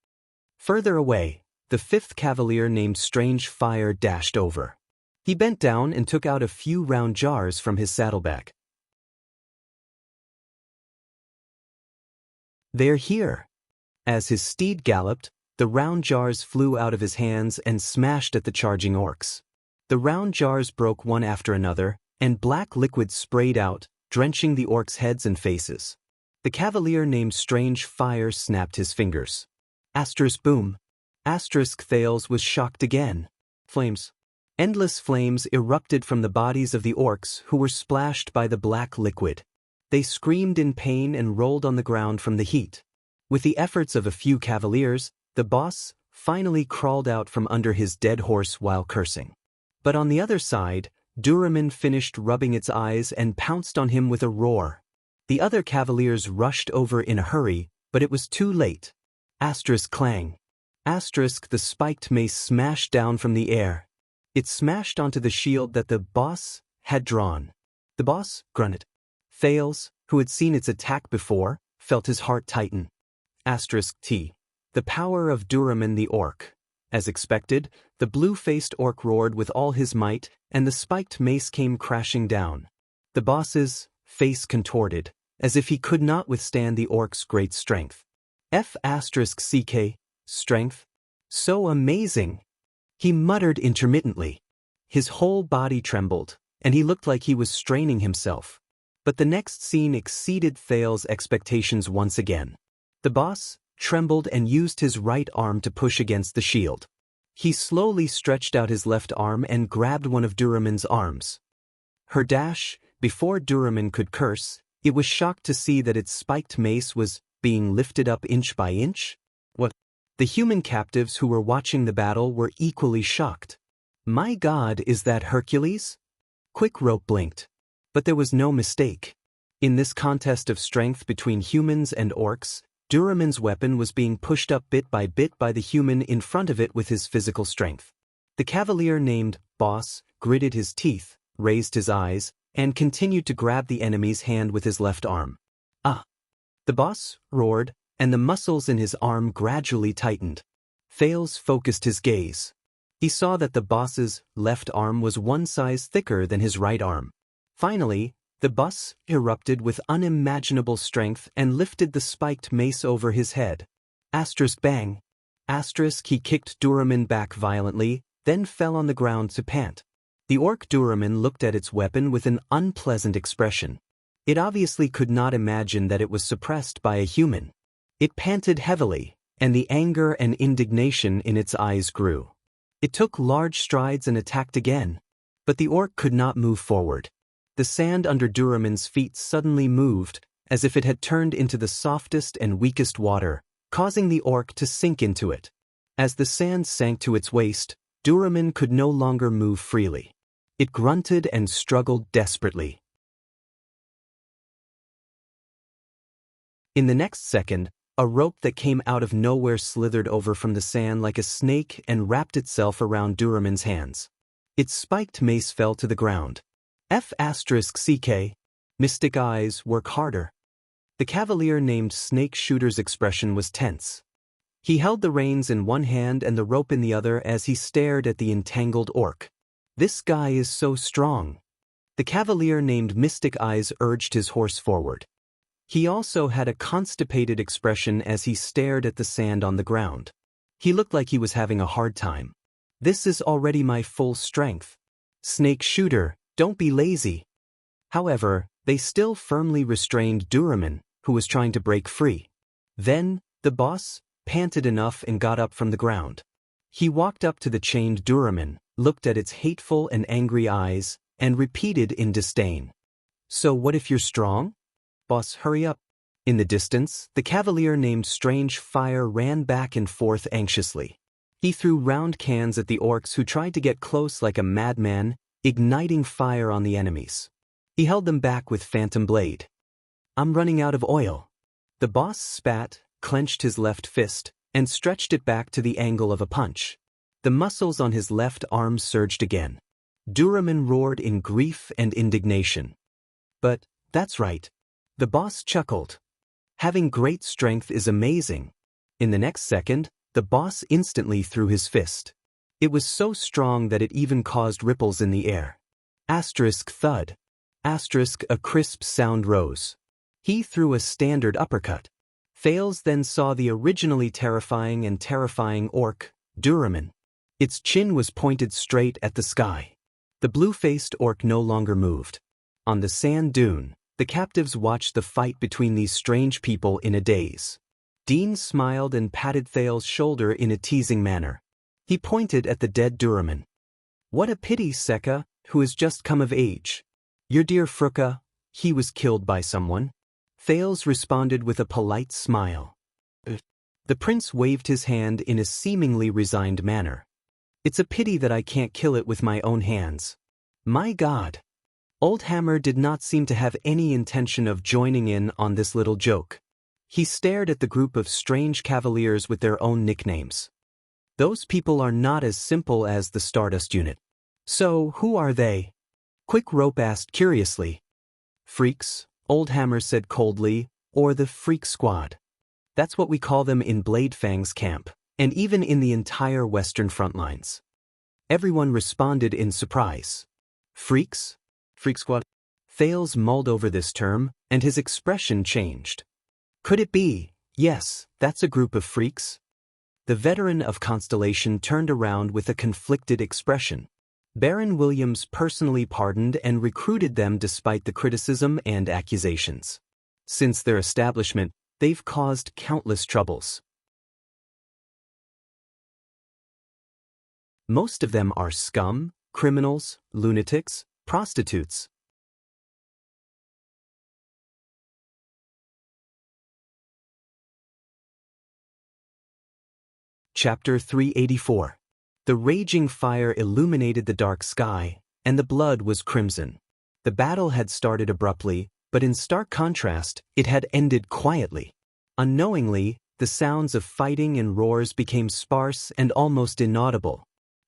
Further away, the fifth cavalier named Strange Fire dashed over. He bent down and took out a few round jars from his saddlebag. "They're here." As his steed galloped, the round jars flew out of his hands and smashed at the charging orcs. The round jars broke one after another, and black liquid sprayed out, drenching the orcs' heads and faces. The cavalier named Strange Fire snapped his fingers. Asterisk boom. Asterisk Thales was shocked again. Flames. Endless flames erupted from the bodies of the orcs who were splashed by the black liquid. They screamed in pain and rolled on the ground from the heat. With the efforts of a few cavaliers, the boss finally crawled out from under his dead horse while cursing. But on the other side, Duraman finished rubbing its eyes and pounced on him with a roar. The other cavaliers rushed over in a hurry, but it was too late. Asterisk clang. Asterisk the spiked mace smashed down from the air. It smashed onto the shield that the boss had drawn. The boss grunted. Thales, who had seen its attack before, felt his heart tighten. Asterisk T. The power of Duraman the orc. As expected, the blue-faced orc roared with all his might, and the spiked mace came crashing down. The boss's face contorted, as if he could not withstand the orc's great strength. F***CK, strength? So amazing! He muttered intermittently. His whole body trembled, and he looked like he was straining himself. But the next scene exceeded Thales' expectations once again. The boss trembled and used his right arm to push against the shield. He slowly stretched out his left arm and grabbed one of Duraman's arms. Her dash, before Duraman could curse, it was shocked to see that its spiked mace was being lifted up inch by inch. What? The human captives who were watching the battle were equally shocked. My God, is that Hercules? Quick Rope blinked. But there was no mistake. In this contest of strength between humans and orcs, Duraman's weapon was being pushed up bit by the human in front of it with his physical strength. The cavalier named Boss gritted his teeth, raised his eyes, and continued to grab the enemy's hand with his left arm. Ah! The boss roared, and the muscles in his arm gradually tightened. Thales focused his gaze. He saw that the boss's left arm was one size thicker than his right arm. Finally, the boss erupted with unimaginable strength and lifted the spiked mace over his head. Asterisk bang. Asterisk he kicked Duraman back violently, then fell on the ground to pant. The orc Duraman looked at its weapon with an unpleasant expression. It obviously could not imagine that it was suppressed by a human. It panted heavily, and the anger and indignation in its eyes grew. It took large strides and attacked again. But the orc could not move forward. The sand under Duraman's feet suddenly moved, as if it had turned into the softest and weakest water, causing the orc to sink into it. As the sand sank to its waist, Duraman could no longer move freely. It grunted and struggled desperately. In the next second, a rope that came out of nowhere slithered over from the sand like a snake and wrapped itself around Duraman's hands. Its spiked mace fell to the ground. F***CK. Mystic eyes, work harder. The cavalier named Snake Shooter's expression was tense. He held the reins in one hand and the rope in the other as he stared at the entangled orc. This guy is so strong. The cavalier named Mystic Eyes urged his horse forward. He also had a constipated expression as he stared at the sand on the ground. He looked like he was having a hard time. This is already my full strength. Snake Shooter, don't be lazy. However, they still firmly restrained Duraman, who was trying to break free. Then, the boss panted enough and got up from the ground. He walked up to the chained Duraman, looked at its hateful and angry eyes, and repeated in disdain. So what if you're strong? Boss, hurry up. In the distance, the cavalier named Strange Fire ran back and forth anxiously. He threw round cans at the orcs who tried to get close like a madman, igniting fire on the enemies. He held them back with Phantom Blade. I'm running out of oil. The boss spat, clenched his left fist, and stretched it back to the angle of a punch. The muscles on his left arm surged again. Duraman roared in grief and indignation. But, that's right. The boss chuckled. Having great strength is amazing. In the next second, The boss instantly threw his fist. It was so strong that it even caused ripples in the air. Asterisk thud. Asterisk a crisp sound rose. He threw a standard uppercut. Thales then saw the originally terrifying orc, Duraman. Its chin was pointed straight at the sky. The blue-faced orc no longer moved. On the sand dune, the captives watched the fight between these strange people in a daze. Dean smiled and patted Thales' shoulder in a teasing manner. He pointed at the dead Duraman. "What a pity, Sekka, who has just come of age. Your dear Fruka, he was killed by someone." Thales responded with a polite smile. The prince waved his hand in a seemingly resigned manner. "It's a pity that I can't kill it with my own hands." My God! Old Hammer did not seem to have any intention of joining in on this little joke. He stared at the group of strange cavaliers with their own nicknames. Those people are not as simple as the Stardust unit. So, who are they? Quick Rope asked curiously. Freaks, Old Hammer said coldly, or the Freak Squad. That's what we call them in Bladefang's camp, and even in the entire Western front lines. Everyone responded in surprise. Freaks? Freak Squad? Thales mulled over this term, and his expression changed. Could it be, yes, that's a group of freaks? The veteran of Constellation turned around with a conflicted expression. Baron Williams personally pardoned and recruited them despite the criticism and accusations. Since their establishment, they've caused countless troubles. Most of them are scum, criminals, lunatics, prostitutes. Chapter 384. The raging fire illuminated the dark sky, and the blood was crimson. The battle had started abruptly, but in stark contrast, it had ended quietly. Unknowingly, the sounds of fighting and roars became sparse and almost inaudible.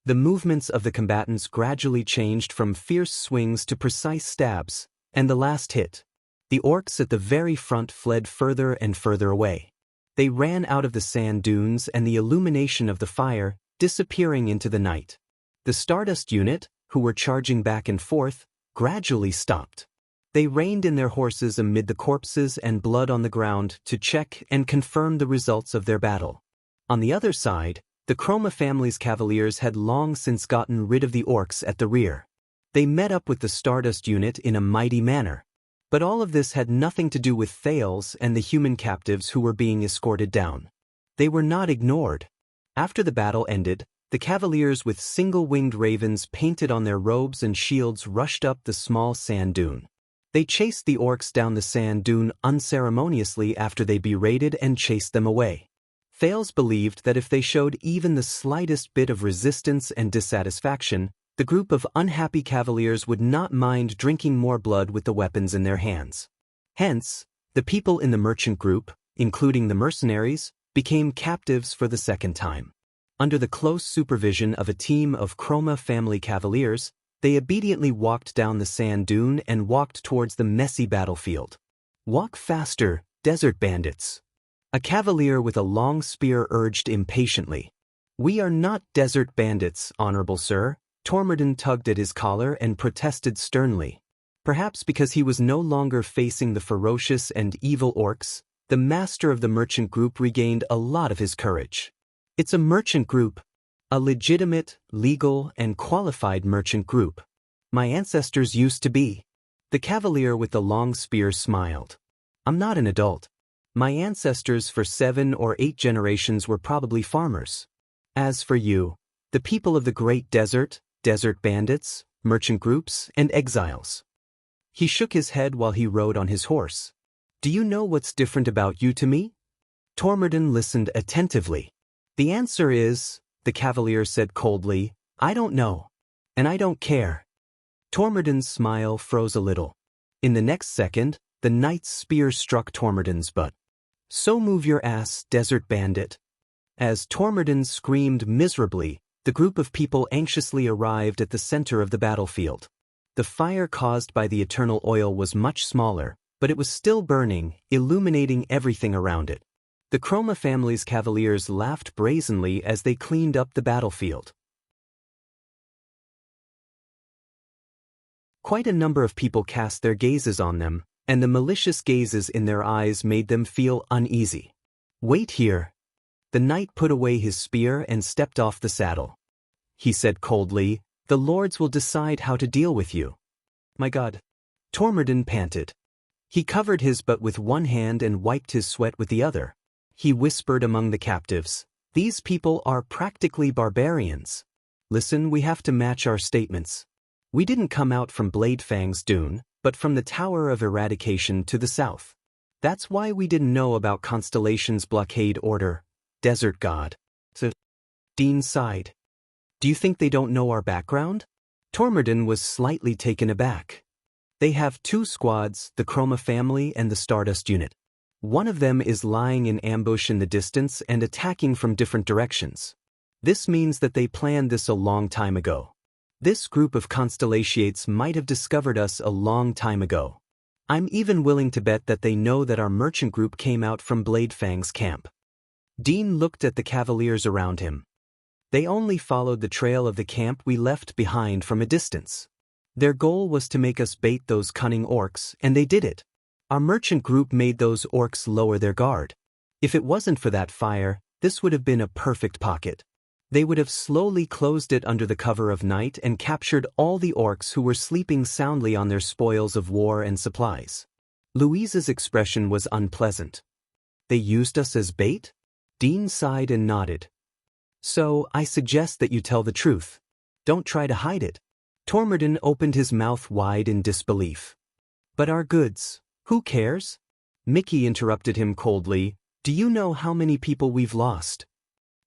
The movements of the combatants gradually changed from fierce swings to precise stabs, and the last hit. The orcs at the very front fled further and further away. They ran out of the sand dunes and the illumination of the fire, disappearing into the night. The Stardust unit, who were charging back and forth, gradually stopped. They reined in their horses amid the corpses and blood on the ground to check and confirm the results of their battle. On the other side, the Chroma family's cavaliers had long since gotten rid of the orcs at the rear. They met up with the Stardust unit in a mighty manner. But all of this had nothing to do with Thales and the human captives who were being escorted down. They were not ignored. After the battle ended, the cavaliers with single-winged ravens painted on their robes and shields rushed up the small sand dune. They chased the orcs down the sand dune unceremoniously after they berated and chased them away. Thales believed that if they showed even the slightest bit of resistance and dissatisfaction, the group of unhappy cavaliers would not mind drinking more blood with the weapons in their hands. Hence, the people in the merchant group, including the mercenaries, became captives for the second time. Under the close supervision of a team of Chroma family cavaliers, they obediently walked down the sand dune and walked towards the messy battlefield. "Walk faster, desert bandits," a cavalier with a long spear urged impatiently. "We are not desert bandits, honorable sir." Tormodin tugged at his collar and protested sternly. Perhaps because he was no longer facing the ferocious and evil orcs, the master of the merchant group regained a lot of his courage. It's a merchant group. A legitimate, legal, and qualified merchant group. My ancestors used to be. The cavalier with the long spear smiled. I'm not an adult. My ancestors for 7 or 8 generations were probably farmers. As for you, the people of the Great Desert, desert bandits, merchant groups, and exiles. He shook his head while he rode on his horse. Do you know what's different about you to me? Tormodin listened attentively. The answer is, the cavalier said coldly, I don't know. And I don't care. Tormodin's smile froze a little. In the next second, the knight's spear struck Tormodin's butt. So move your ass, desert bandit. As Tormodin screamed miserably, the group of people anxiously arrived at the center of the battlefield. The fire caused by the eternal oil was much smaller, but it was still burning, illuminating everything around it. The Chroma family's cavaliers laughed brazenly as they cleaned up the battlefield. Quite a number of people cast their gazes on them, and the malicious gazes in their eyes made them feel uneasy. "Wait here." The knight put away his spear and stepped off the saddle. He said coldly, "The lords will decide how to deal with you." "My God." Tormodin panted. He covered his butt with one hand and wiped his sweat with the other. He whispered among the captives, "These people are practically barbarians. Listen, we have to match our statements. We didn't come out from Bladefang's dune, but from the Tower of Eradication to the south. That's why we didn't know about Constellation's blockade order, Desert God." So, Dean sighed. "Do you think they don't know our background?" Tormodin was slightly taken aback. "They have two squads, the Chroma family and the Stardust unit. One of them is lying in ambush in the distance and attacking from different directions. This means that they planned this a long time ago. This group of Constellations might have discovered us a long time ago. I'm even willing to bet that they know that our merchant group came out from Bladefang's camp." Dean looked at the cavaliers around him. "They only followed the trail of the camp we left behind from a distance. Their goal was to make us bait those cunning orcs, and they did it. Our merchant group made those orcs lower their guard. If it wasn't for that fire, this would have been a perfect pocket. They would have slowly closed it under the cover of night and captured all the orcs who were sleeping soundly on their spoils of war and supplies." Louise's expression was unpleasant. "They used us as bait?" Dean sighed and nodded. "So, I suggest that you tell the truth. Don't try to hide it." Tormodin opened his mouth wide in disbelief. "But our goods, who cares?" Mickey interrupted him coldly. "Do you know how many people we've lost?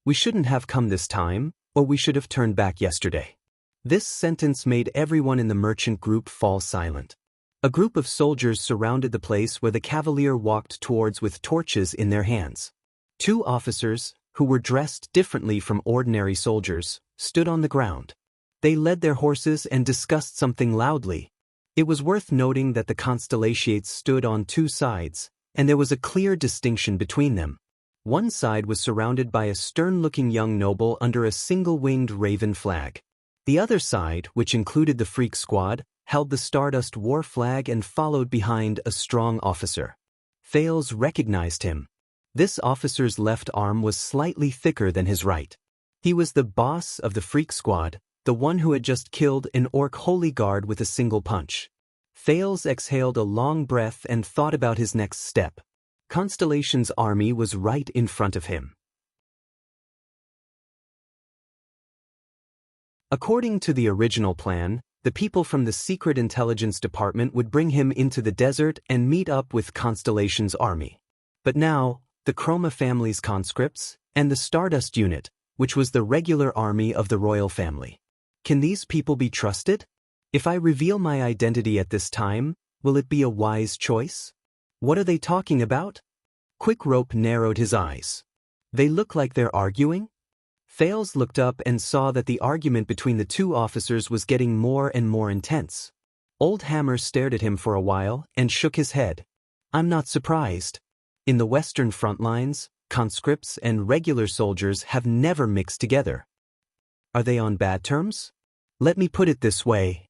We shouldn't have come this time, or we should have turned back yesterday." This sentence made everyone in the merchant group fall silent. A group of soldiers surrounded the place where the cavalier walked towards with torches in their hands. Two officers, who were dressed differently from ordinary soldiers, stood on the ground. They led their horses and discussed something loudly. It was worth noting that the Constellations stood on two sides, and there was a clear distinction between them. One side was surrounded by a stern-looking young noble under a single-winged raven flag. The other side, which included the Freak Squad, held the Stardust war flag and followed behind a strong officer. Thales recognized him. This officer's left arm was slightly thicker than his right. He was the boss of the Freak Squad, the one who had just killed an orc holy guard with a single punch. Thales exhaled a long breath and thought about his next step. Constellation's army was right in front of him. According to the original plan, the people from the Secret Intelligence Department would bring him into the desert and meet up with Constellation's army. But now, the Chroma family's conscripts, and the Stardust unit, which was the regular army of the royal family. Can these people be trusted? If I reveal my identity at this time, will it be a wise choice? What are they talking about? Quickrope narrowed his eyes. They look like they're arguing? Thales looked up and saw that the argument between the two officers was getting more and more intense. Old Hammer stared at him for a while and shook his head. "I'm not surprised. In the Western front lines, conscripts and regular soldiers have never mixed together. Are they on bad terms? Let me put it this way."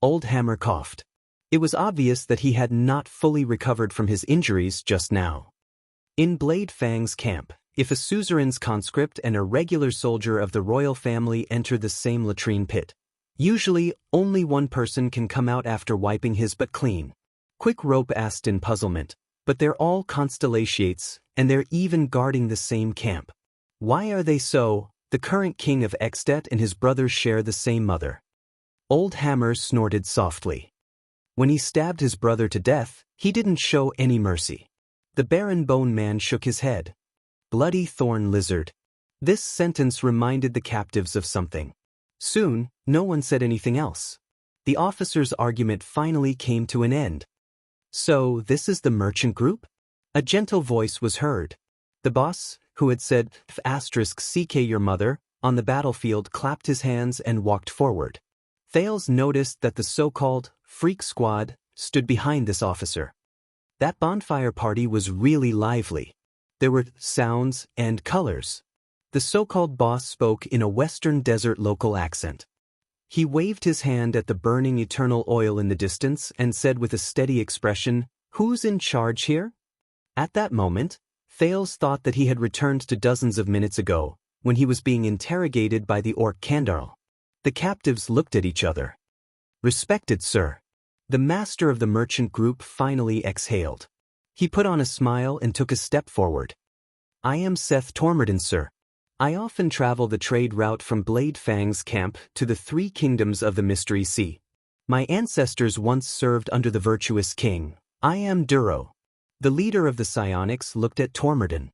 Old Hammer coughed. It was obvious that he had not fully recovered from his injuries just now. In Bladefang's camp, if a suzerain's conscript and a regular soldier of the royal family enter the same latrine pit, usually only one person can come out after wiping his butt clean. Quickrope asked in puzzlement, "But they're all Constellations, and they're even guarding the same camp. Why are they so? The current king of Extet and his brothers share the same mother." Old Hammer snorted softly. When he stabbed his brother to death, he didn't show any mercy. The Baron Bone Man shook his head. Bloody thorn lizard. This sentence reminded the captives of something. Soon, no one said anything else. The officer's argument finally came to an end. "So, this is the merchant group?" A gentle voice was heard. The boss, who had said, "*CK your mother," on the battlefield clapped his hands and walked forward. Thales noticed that the so-called Freak Squad stood behind this officer. That bonfire party was really lively. There were sounds and colors. The so-called boss spoke in a Western desert local accent. He waved his hand at the burning eternal oil in the distance and said with a steady expression, "Who's in charge here?" At that moment, Thales thought that he had returned to dozens of minutes ago, when he was being interrogated by the orc Kandarl. The captives looked at each other. "Respected sir." The master of the merchant group finally exhaled. He put on a smile and took a step forward. "I am Seth Tormorden, sir. I often travel the trade route from Bladefang's camp to the three kingdoms of the Mystery Sea. My ancestors once served under the virtuous king. I am Duro." The leader of the psionics looked at Tormorden.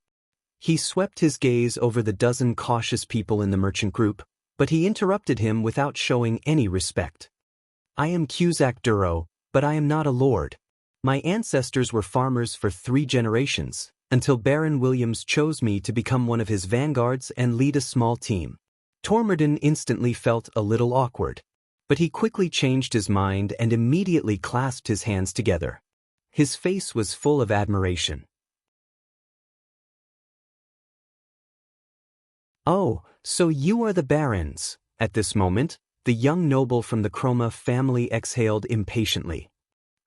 He swept his gaze over the dozen cautious people in the merchant group, but he interrupted him without showing any respect. "I am Cusack Duro, but I am not a lord. My ancestors were farmers for 3 generations, until Baron Williams chose me to become one of his vanguards and lead a small team." Tormorden instantly felt a little awkward, but he quickly changed his mind and immediately clasped his hands together. His face was full of admiration. "Oh, so you are the barons." At this moment, the young noble from the Chroma family exhaled impatiently.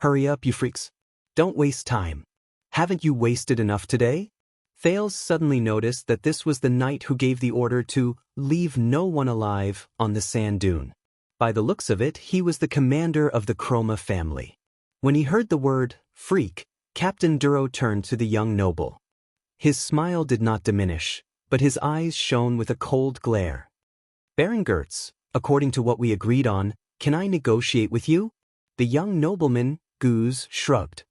"Hurry up, you freaks. Don't waste time. Haven't you wasted enough today?" Thales suddenly noticed that this was the knight who gave the order to leave no one alive on the sand dune. By the looks of it, he was the commander of the Chroma family. When he heard the word freak, Captain Duro turned to the young noble. His smile did not diminish, but his eyes shone with a cold glare. "Baron Gertz, according to what we agreed on, can I negotiate with you?" The young nobleman, Goose, shrugged.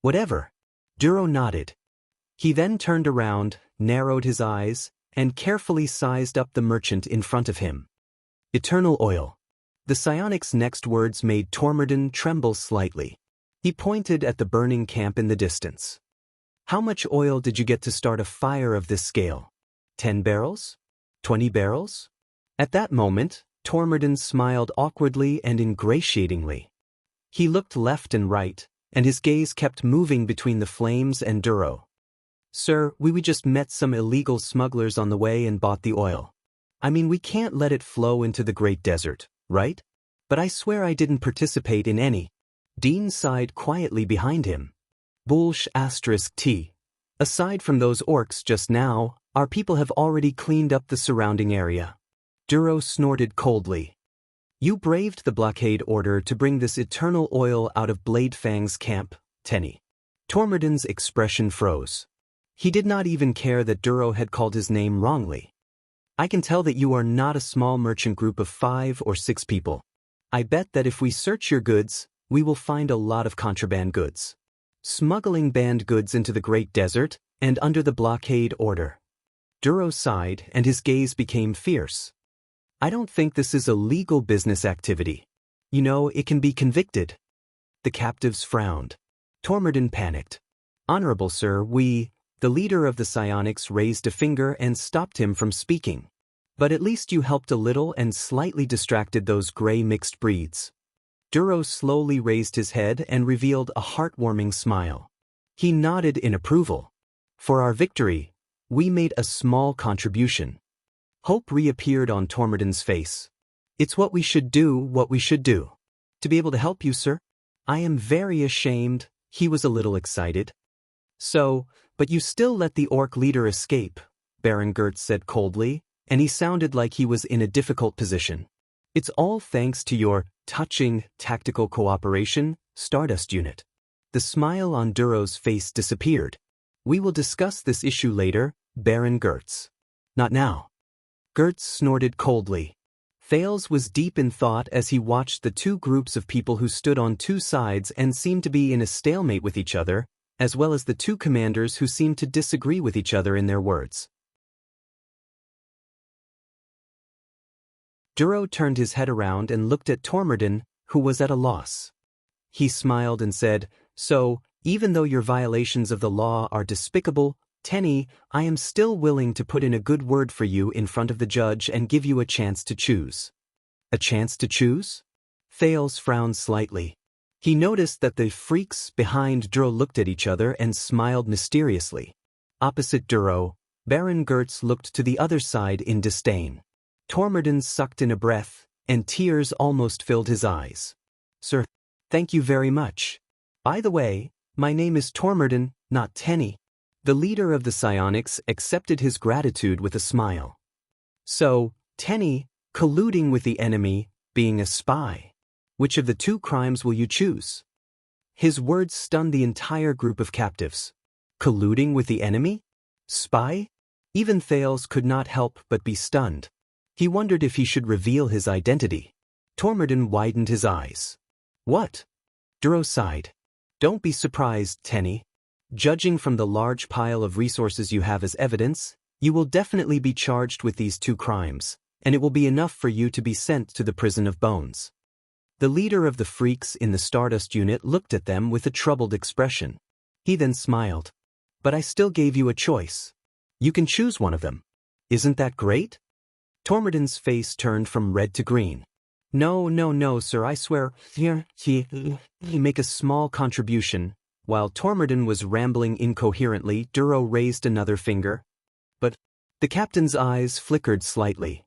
"Whatever." Duro nodded. He then turned around, narrowed his eyes, and carefully sized up the merchant in front of him. "Eternal oil." The psionic's next words made Tormorden tremble slightly. He pointed at the burning camp in the distance. "How much oil did you get to start a fire of this scale? 10 barrels? 20 barrels? At that moment, Tormorden smiled awkwardly and ingratiatingly. He looked left and right, and his gaze kept moving between the flames and Duro. "Sir, we just met some illegal smugglers on the way and bought the oil. I mean, we can't let it flow into the Great Desert, right? But I swear I didn't participate in any." Dean sighed quietly behind him. T. Aside from those orcs just now, our people have already cleaned up the surrounding area. Duro snorted coldly. "You braved the blockade order to bring this eternal oil out of Bladefang's camp, Tenny." Tormorden's expression froze. He did not even care that Duro had called his name wrongly. "I can tell that you are not a small merchant group of 5 or 6 people. I bet that if we search your goods, we will find a lot of contraband goods. Smuggling banned goods into the Great Desert and under the blockade order." Duro sighed and his gaze became fierce. "I don't think this is a legal business activity. You know, it can be convicted." The captives frowned. Tormorden panicked. "Honorable sir, The leader of the psionics raised a finger and stopped him from speaking. "But at least you helped a little and slightly distracted those gray mixed breeds." Duro slowly raised his head and revealed a heartwarming smile. He nodded in approval. "For our victory, we made a small contribution." Hope reappeared on Tormorden's face. "It's what we should do. To be able to help you, sir. I am very ashamed." He was a little excited. But you still let the orc leader escape," Baron Gertz said coldly, and he sounded like he was in a difficult position. "It's all thanks to your touching tactical cooperation, Stardust Unit." The smile on Duro's face disappeared. "We will discuss this issue later, Baron Gertz." "Not now." Gertz snorted coldly. Thales was deep in thought as he watched the 2 groups of people who stood on 2 sides and seemed to be in a stalemate with each other, as well as the 2 commanders who seemed to disagree with each other in their words. Duro turned his head around and looked at Tormorden, who was at a loss. He smiled and said, "So, even though your violations of the law are despicable, Tenny, I am still willing to put in a good word for you in front of the judge and give you a chance to choose." "A chance to choose?" Thales frowned slightly. He noticed that the freaks behind Duro looked at each other and smiled mysteriously. Opposite Duro, Baron Gertz looked to the other side in disdain. Tormodin sucked in a breath, and tears almost filled his eyes. Sir, thank you very much. By the way, my name is Tormodin, not Tenny. The leader of the psionics accepted his gratitude with a smile. So, Tenny, colluding with the enemy, being a spy. Which of the two crimes will you choose? His words stunned the entire group of captives. Colluding with the enemy? Spy? Even Thales could not help but be stunned. He wondered if he should reveal his identity. Tormodin widened his eyes. What? Duro sighed. Don't be surprised, Tenny. Judging from the large pile of resources you have as evidence, you will definitely be charged with these two crimes, and it will be enough for you to be sent to the prison of bones. The leader of the freaks in the Stardust unit looked at them with a troubled expression. He then smiled. But I still gave you a choice. You can choose one of them. Isn't that great? Tormodin's face turned from red to green. No, sir, I swear. Here, make a small contribution. While Tormodin was rambling incoherently, Duro raised another finger. But the captain's eyes flickered slightly.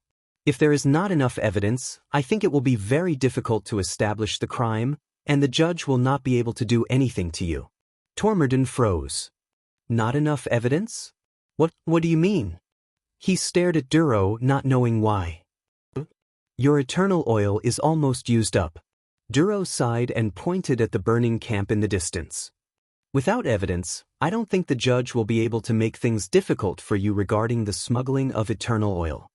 If there is not enough evidence, I think it will be very difficult to establish the crime, and the judge will not be able to do anything to you. Tormodin froze. Not enough evidence? What do you mean? He stared at Duro, not knowing why. Your eternal oil is almost used up. Duro sighed and pointed at the burning camp in the distance. Without evidence, I don't think the judge will be able to make things difficult for you regarding the smuggling of eternal oil.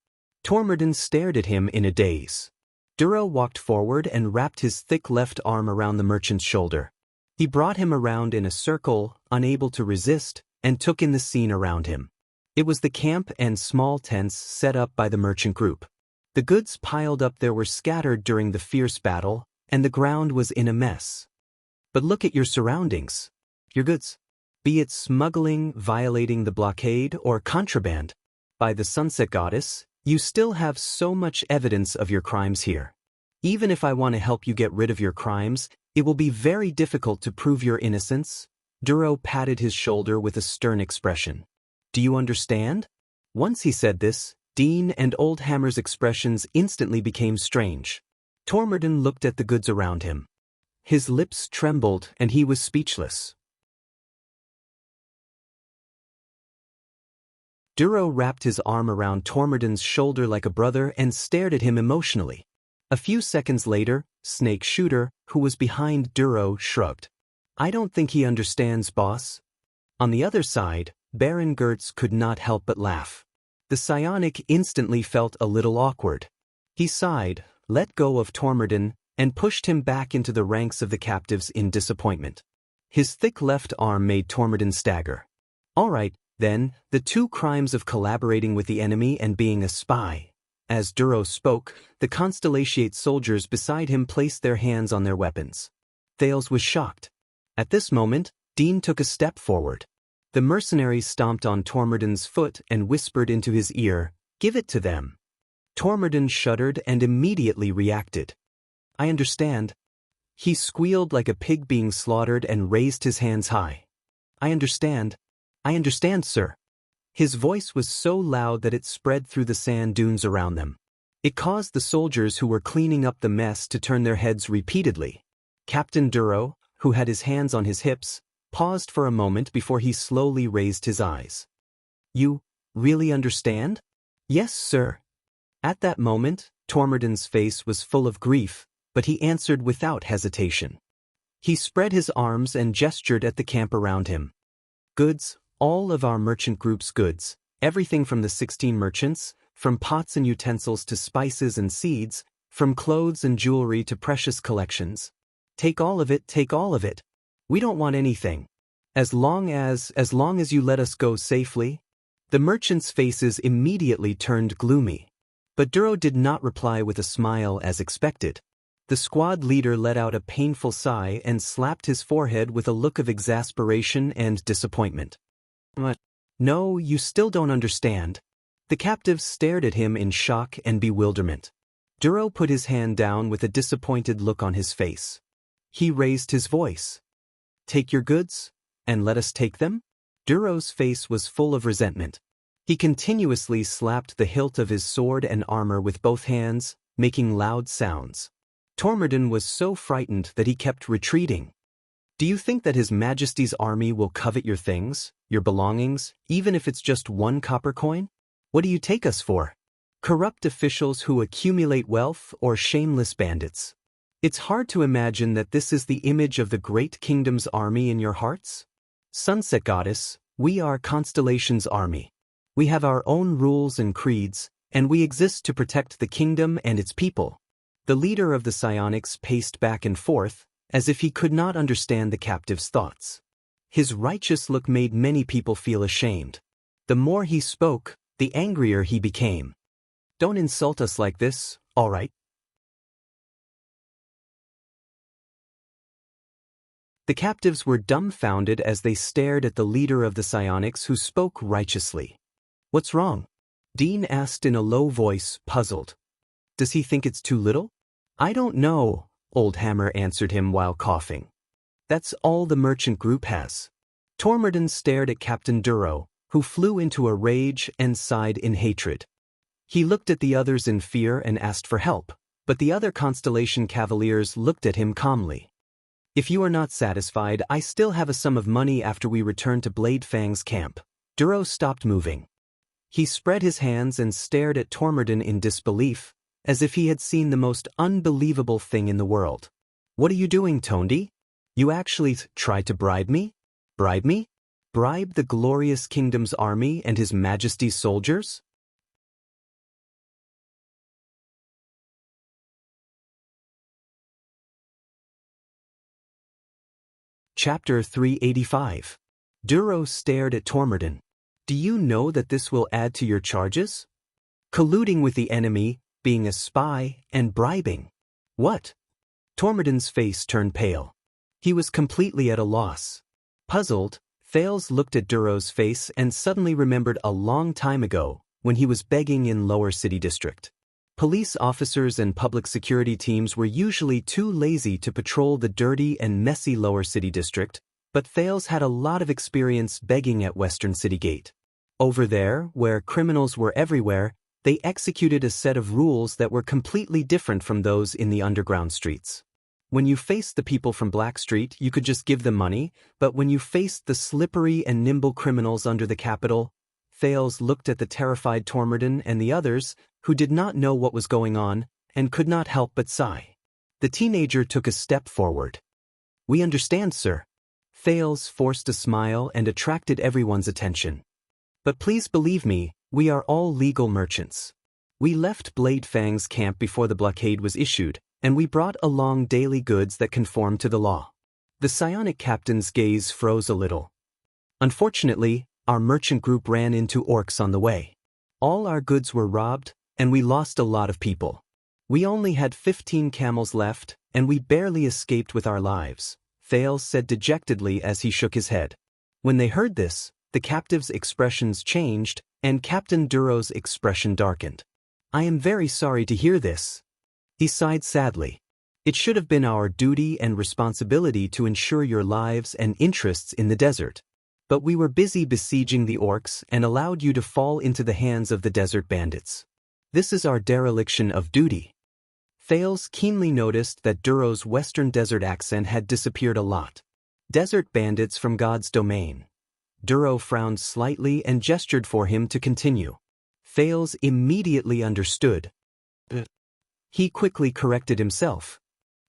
Tormodin stared at him in a daze. Duro walked forward and wrapped his thick left arm around the merchant's shoulder. He brought him around in a circle, unable to resist, and took in the scene around him. It was the camp and small tents set up by the merchant group. The goods piled up there were scattered during the fierce battle, and the ground was in a mess. But look at your surroundings. Your goods. Be it smuggling, violating the blockade, or contraband. By the Sunset Goddess, you still have so much evidence of your crimes here. Even if I want to help you get rid of your crimes, it will be very difficult to prove your innocence. Duro patted his shoulder with a stern expression. Do you understand? Once he said this, Dean and Old Hammer's expressions instantly became strange. Tormodin looked at the goods around him. His lips trembled and he was speechless. Duro wrapped his arm around Tormodin's shoulder like a brother and stared at him emotionally. A few seconds later, Snake Shooter, who was behind Duro, shrugged. I don't think he understands, boss. On the other side, Baron Gertz could not help but laugh. The psionic instantly felt a little awkward. He sighed, let go of Tormodin, and pushed him back into the ranks of the captives in disappointment. His thick left arm made Tormodin stagger. All right, then, the two crimes of collaborating with the enemy and being a spy. As Duro spoke, the Constellatiate soldiers beside him placed their hands on their weapons. Thales was shocked. At this moment, Dean took a step forward. The mercenaries stomped on Tormodin's foot and whispered into his ear, "Give it to them." Tormodin shuddered and immediately reacted. I understand. He squealed like a pig being slaughtered and raised his hands high. I understand, sir. His voice was so loud that it spread through the sand dunes around them. It caused the soldiers who were cleaning up the mess to turn their heads repeatedly. Captain Duro, who had his hands on his hips, paused for a moment before he slowly raised his eyes. You really understand? Yes, sir. At that moment, Tormodin's face was full of grief, but he answered without hesitation. He spread his arms and gestured at the camp around him. Goods, all of our merchant group's goods, everything from the 16 merchants, from pots and utensils to spices and seeds, from clothes and jewelry to precious collections. Take all of it. We don't want anything. As long as you let us go safely. The merchants' faces immediately turned gloomy. But Duro did not reply with a smile as expected. The squad leader let out a painful sigh and slapped his forehead with a look of exasperation and disappointment. No, you still don't understand. The captives stared at him in shock and bewilderment. Duro put his hand down with a disappointed look on his face. He raised his voice. Take your goods, and let us take them? Duro's face was full of resentment. He continuously slapped the hilt of his sword and armor with both hands, making loud sounds. Tormodin was so frightened that he kept retreating. Do you think that His Majesty's army will covet your things, your belongings, even if it's just 1 copper coin? What do you take us for? Corrupt officials who accumulate wealth or shameless bandits? It's hard to imagine that this is the image of the great kingdom's army in your hearts. Sunset Goddess, we are Constellation's army. We have our own rules and creeds, and we exist to protect the kingdom and its people. The leader of the psionics paced back and forth, as if he could not understand the captive's thoughts. His righteous look made many people feel ashamed. The more he spoke, the angrier he became. Don't insult us like this, all right? The captives were dumbfounded as they stared at the leader of the psionics who spoke righteously. What's wrong? Dean asked in a low voice, puzzled. Does he think it's too little? I don't know, Old Hammer answered him while coughing. That's all the merchant group has. Tormodin stared at Captain Duro, who flew into a rage and sighed in hatred. He looked at the others in fear and asked for help, but the other Constellation Cavaliers looked at him calmly. If you are not satisfied, I still have a sum of money after we return to Blade Fang's camp. Duro stopped moving. He spread his hands and stared at Tormodin in disbelief, as if he had seen the most unbelievable thing in the world. What are you doing, Tondi? You actually tried to bribe me? Bribe me? Bribe the glorious kingdom's army and His Majesty's soldiers? Chapter 385. Duro stared at Tormodin. Do you know that this will add to your charges? Colluding with the enemy, being a spy, and bribing. What? Tormodin's face turned pale. He was completely at a loss. Puzzled, Thales looked at Duro's face and suddenly remembered a long time ago, when he was begging in Lower City District. Police officers and public security teams were usually too lazy to patrol the dirty and messy Lower City District, but Thales had a lot of experience begging at Western City Gate. Over there, where criminals were everywhere, they executed a set of rules that were completely different from those in the underground streets. When you faced the people from Black Street, you could just give them money, but when you faced the slippery and nimble criminals under the Capitol, Thales looked at the terrified Tormodin and the others, who did not know what was going on, and could not help but sigh. The teenager took a step forward. We understand, sir. Thales forced a smile and attracted everyone's attention. But please believe me, we are all legal merchants. We left Blade Fang's camp before the blockade was issued, and we brought along daily goods that conform to the law. The psionic captain's gaze froze a little. Unfortunately, our merchant group ran into orcs on the way. All our goods were robbed, and we lost a lot of people. We only had 15 camels left, and we barely escaped with our lives, Thales said dejectedly as he shook his head. When they heard this, the captives' expressions changed, and Captain Duro's expression darkened. I am very sorry to hear this. He sighed sadly. It should have been our duty and responsibility to ensure your lives and interests in the desert. But we were busy besieging the orcs and allowed you to fall into the hands of the desert bandits. This is our dereliction of duty. Thales keenly noticed that Duro's Western desert accent had disappeared a lot. Desert bandits from God's domain. Duro frowned slightly and gestured for him to continue. Thales immediately understood. He quickly corrected himself.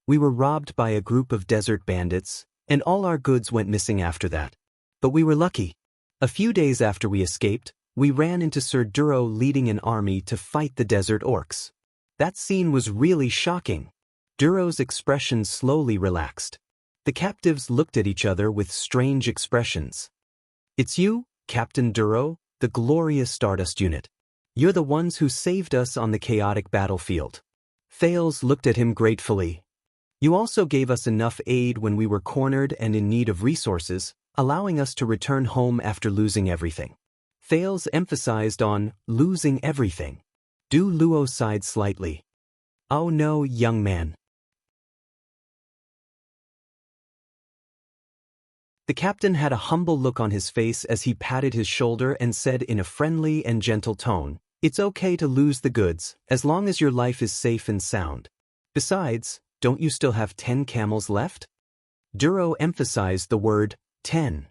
We were robbed by a group of desert bandits, and all our goods went missing after that. But we were lucky. A few days after we escaped, we ran into Sir Duro leading an army to fight the desert orcs. That scene was really shocking. Duro's expression slowly relaxed. The captives looked at each other with strange expressions. It's you, Captain Duro, the glorious Stardust unit. You're the ones who saved us on the chaotic battlefield. Thales looked at him gratefully. You also gave us enough aid when we were cornered and in need of resources, allowing us to return home after losing everything. Thales emphasized on losing everything. Du Luo sighed slightly. Oh no, young man. The captain had a humble look on his face as he patted his shoulder and said in a friendly and gentle tone, "It's okay to lose the goods, as long as your life is safe and sound. Besides, don't you still have 10 camels left?" Duro emphasized the word 10.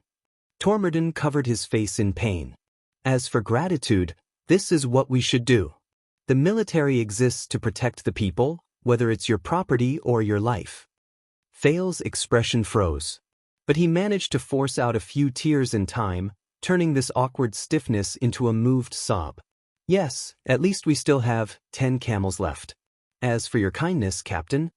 Tormodin covered his face in pain. As for gratitude, this is what we should do. The military exists to protect the people, whether it's your property or your life. Thal's expression froze. But he managed to force out a few tears in time, turning this awkward stiffness into a moved sob. "Yes, at least we still have 10 camels left. As for your kindness, Captain,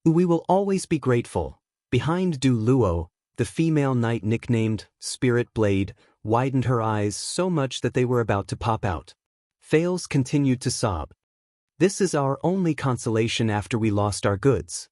we will always be grateful." Behind Du Luo, the female knight nicknamed Spirit Blade widened her eyes so much that they were about to pop out. Thales continued to sob. "This is our only consolation after we lost our goods.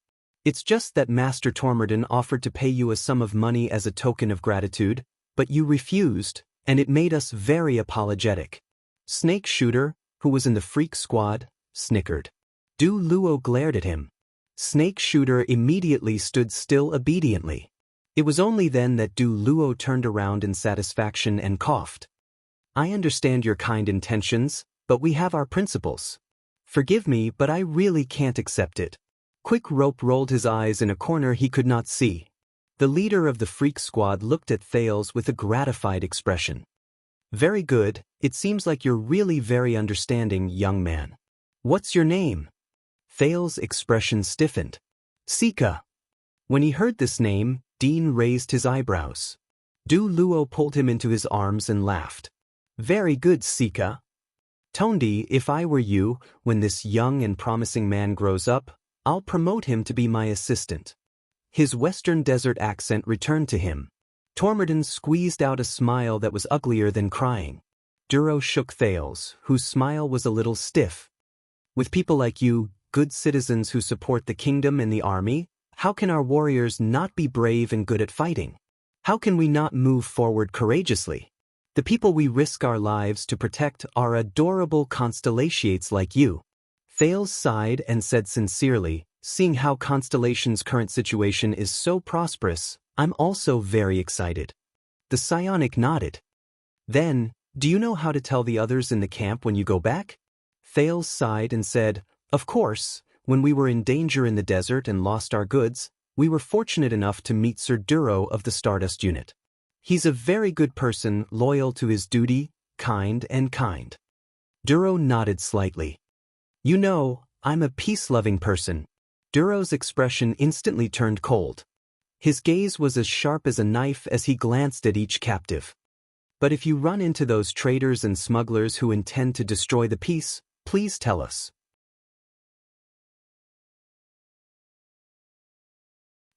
It's just that Master Tormodin offered to pay you a sum of money as a token of gratitude, but you refused, and it made us very apologetic." Snake Shooter, who was in the freak squad, snickered. Du Luo glared at him. Snake Shooter immediately stood still obediently. It was only then that Du Luo turned around in satisfaction and coughed. "I understand your kind intentions, but we have our principles. Forgive me, but I really can't accept it." Quick Rope rolled his eyes in a corner he could not see. The leader of the freak squad looked at Thales with a gratified expression. "Very good, it seems like you're really very understanding, young man. What's your name?" Thales' expression stiffened. "Sika." When he heard this name, Dean raised his eyebrows. Du Luo pulled him into his arms and laughed. "Very good, Sika. Tondi, if I were you, when this young and promising man grows up, I'll promote him to be my assistant." His Western Desert accent returned to him. Tormodin squeezed out a smile that was uglier than crying. Duro shook Thales, whose smile was a little stiff. "With people like you, good citizens who support the kingdom and the army, how can our warriors not be brave and good at fighting? How can we not move forward courageously? The people we risk our lives to protect are adorable constellations like you." Thales sighed and said sincerely, "Seeing how Constellation's current situation is so prosperous, I'm also very excited." The psionic nodded. "Then, do you know how to tell the others in the camp when you go back?" Thales sighed and said, "Of course, when we were in danger in the desert and lost our goods, we were fortunate enough to meet Sir Duro of the Stardust Unit. He's a very good person, loyal to his duty, kind. Duro nodded slightly. "You know, I'm a peace-loving person." Duro's expression instantly turned cold. His gaze was as sharp as a knife as he glanced at each captive. "But if you run into those traitors and smugglers who intend to destroy the peace, please tell us."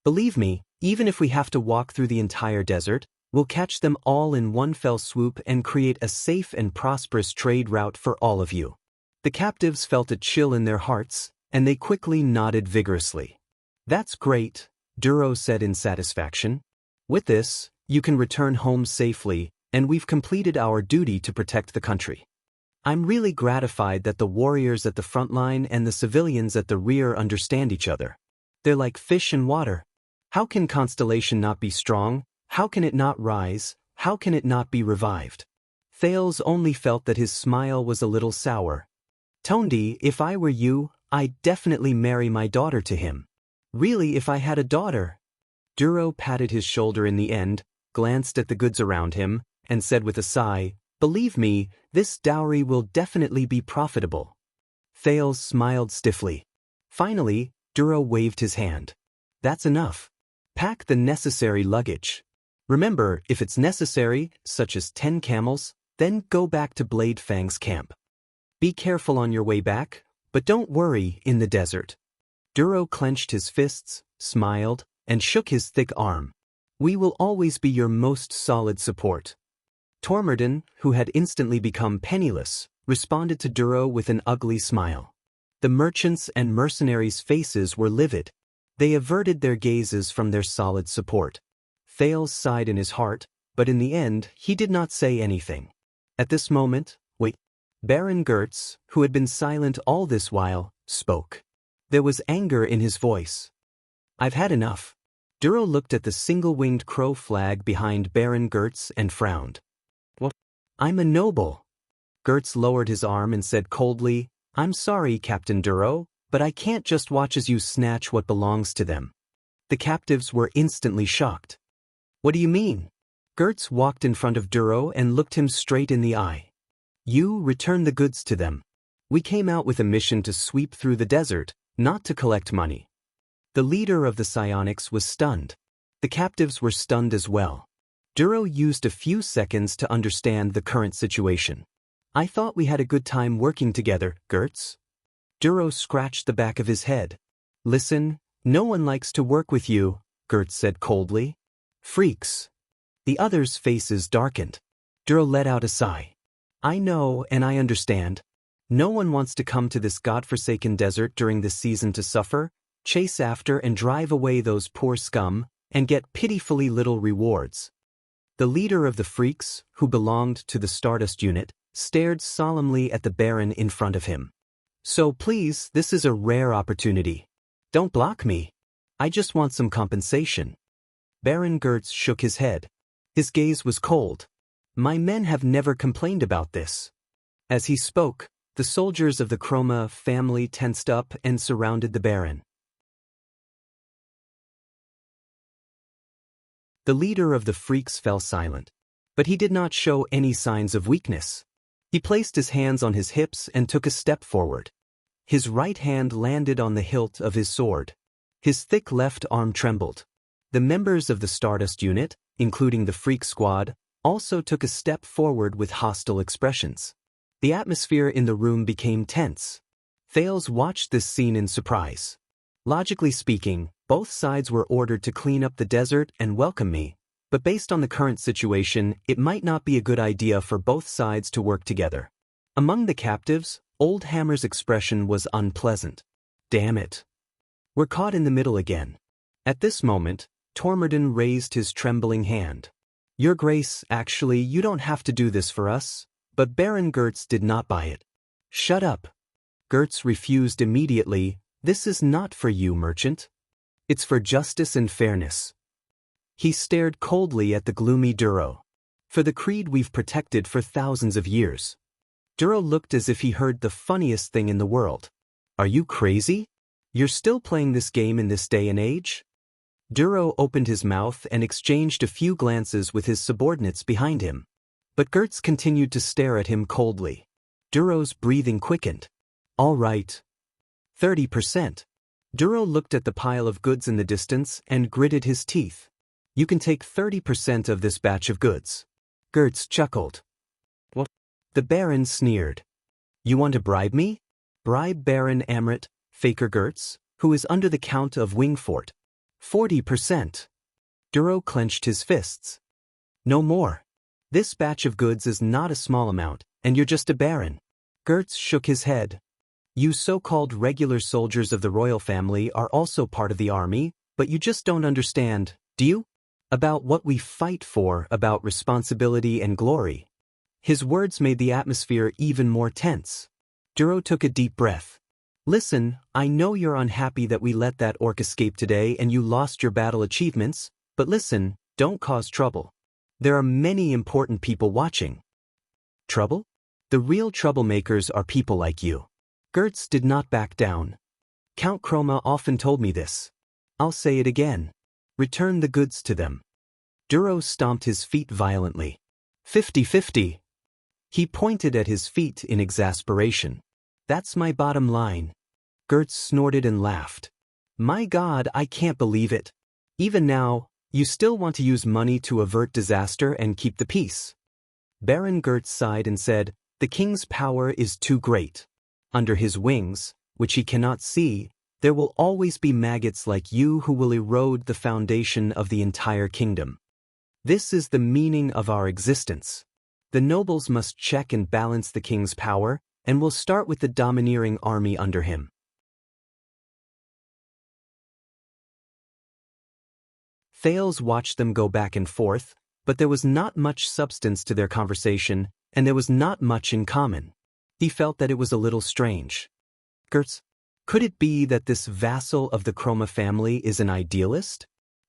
"Believe me, even if we have to walk through the entire desert, we'll catch them all in one fell swoop and create a safe and prosperous trade route for all of you." The captives felt a chill in their hearts, and they quickly nodded vigorously. "That's great," Duro said in satisfaction. "With this, you can return home safely, and we've completed our duty to protect the country. I'm really gratified that the warriors at the front line and the civilians at the rear understand each other. They're like fish in water. How can Constellation not be strong? How can it not rise? How can it not be revived?" Thales only felt that his smile was a little sour. "Tondi, if I were you, I'd definitely marry my daughter to him. Really, if I had a daughter." Duro patted his shoulder in the end, glanced at the goods around him, and said with a sigh, "Believe me, this dowry will definitely be profitable." Thales smiled stiffly. Finally, Duro waved his hand. "That's enough. Pack the necessary luggage. Remember, if it's necessary, such as 10 camels, then go back to Blade Fang's camp. Be careful on your way back, but don't worry in the desert." Duro clenched his fists, smiled, and shook his thick arm. "We will always be your most solid support." Tormodin, who had instantly become penniless, responded to Duro with an ugly smile. The merchants and mercenaries' faces were livid. They averted their gazes from their solid support. Thales sighed in his heart, but in the end he did not say anything. At this moment, Baron Gertz, who had been silent all this while, spoke. There was anger in his voice. "I've had enough. Duro looked at the single-winged crow flag behind Baron Gertz and frowned. What? I'm a noble. Gertz lowered his arm and said coldly, I'm sorry, Captain Duro, but I can't just watch as you snatch what belongs to them. The captives were instantly shocked. What do you mean? Gertz walked in front of Duro and looked him straight in the eye. You return the goods to them. We came out with a mission to sweep through the desert, not to collect money. The leader of the psionics was stunned. The captives were stunned as well. Duro used a few seconds to understand the current situation. I thought we had a good time working together, Gertz. Duro scratched the back of his head. Listen, no one likes to work with you, Gertz said coldly. Freaks. The others' faces darkened. Duro let out a sigh. I know and I understand. No one wants to come to this godforsaken desert during this season to suffer, chase after and drive away those poor scum, and get pitifully little rewards. The leader of the freaks, who belonged to the Stardust unit, stared solemnly at the Baron in front of him. So please, this is a rare opportunity. Don't block me. I just want some compensation. Baron Gertz shook his head. His gaze was cold. My men have never complained about this. As he spoke, the soldiers of the Chroma family tensed up and surrounded the Baron. The leader of the freaks fell silent, but he did not show any signs of weakness. He placed his hands on his hips and took a step forward. His right hand landed on the hilt of his sword. His thick left arm trembled. The members of the Stardust unit, including the Freak Squad, also took a step forward with hostile expressions. The atmosphere in the room became tense. Thales watched this scene in surprise. Logically speaking, both sides were ordered to clean up the desert and welcome me, but based on the current situation, it might not be a good idea for both sides to work together. Among the captives, Old Hammer's expression was unpleasant. Damn it. We're caught in the middle again. At this moment, Tormodin raised his trembling hand. Your Grace, actually, you don't have to do this for us, but Baron Gertz did not buy it. Shut up. Gertz refused immediately. This is not for you, merchant. It's for justice and fairness. He stared coldly at the gloomy Duro. For the creed we've protected for thousands of years. Duro looked as if he heard the funniest thing in the world. Are you crazy? You're still playing this game in this day and age? Duro opened his mouth and exchanged a few glances with his subordinates behind him. But Gertz continued to stare at him coldly. Duro's breathing quickened. All right. 30%. Duro looked at the pile of goods in the distance and gritted his teeth. You can take 30% of this batch of goods. Gertz chuckled. What? The Baron sneered. You want to bribe me? Bribe Baron Amrit, Faker Gertz, who is under the Count of Wingfort. 40%. Duro clenched his fists. No more. This batch of goods is not a small amount, and you're just a baron. Gertz shook his head. You so-called regular soldiers of the royal family are also part of the army, but you just don't understand, do you? About what we fight for, about responsibility and glory. His words made the atmosphere even more tense. Duro took a deep breath. Listen, I know you're unhappy that we let that orc escape today and you lost your battle achievements, but listen, don't cause trouble. There are many important people watching. Trouble? The real troublemakers are people like you. Gertz did not back down. Count Chroma often told me this. I'll say it again. Return the goods to them. Duro stomped his feet violently. 50-50. He pointed at his feet in exasperation. That's my bottom line. Gertz snorted and laughed. My God, I can't believe it. Even now, you still want to use money to avert disaster and keep the peace. Baron Gertz sighed and said, the king's power is too great. Under his wings, which he cannot see, there will always be maggots like you who will erode the foundation of the entire kingdom. This is the meaning of our existence. The nobles must check and balance the king's power, and will start with the domineering army under him. Thales watched them go back and forth, but there was not much substance to their conversation, and there was not much in common. He felt that it was a little strange. Gertz, could it be that this vassal of the Chroma family is an idealist?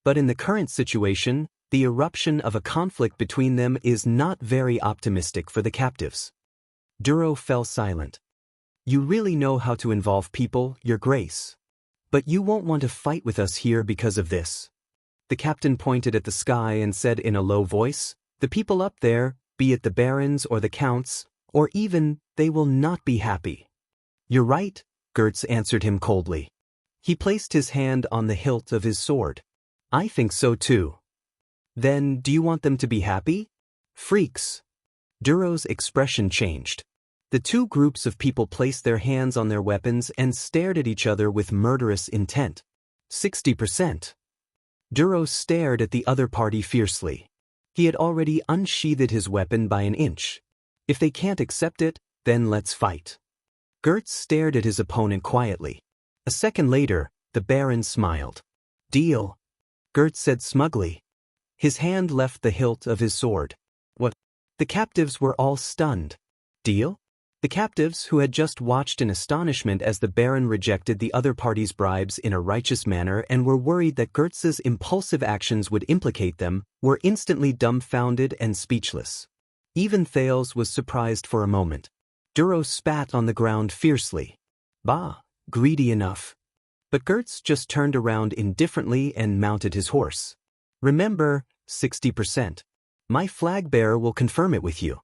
But in the current situation, the eruption of a conflict between them is not very optimistic for the captives. Duro fell silent. You really know how to involve people, Your Grace. But you won't want to fight with us here because of this. The captain pointed at the sky and said in a low voice, the people up there, be it the barons or the counts, or even, they will not be happy. You're right, Gertz answered him coldly. He placed his hand on the hilt of his sword. I think so too. Then, do you want them to be happy? Freaks. Duro's expression changed. The two groups of people placed their hands on their weapons and stared at each other with murderous intent. 60%. Duro stared at the other party fiercely. He had already unsheathed his weapon by an inch. If they can't accept it, then let's fight. Gertz stared at his opponent quietly. A second later, the Baron smiled. Deal. Gertz said smugly. His hand left the hilt of his sword. What? The captives were all stunned. Deal? The captives, who had just watched in astonishment as the Baron rejected the other party's bribes in a righteous manner and were worried that Gertz's impulsive actions would implicate them, were instantly dumbfounded and speechless. Even Thales was surprised for a moment. Duro spat on the ground fiercely. Bah, greedy enough. But Gertz just turned around indifferently and mounted his horse. Remember, 60%. My flag bearer will confirm it with you.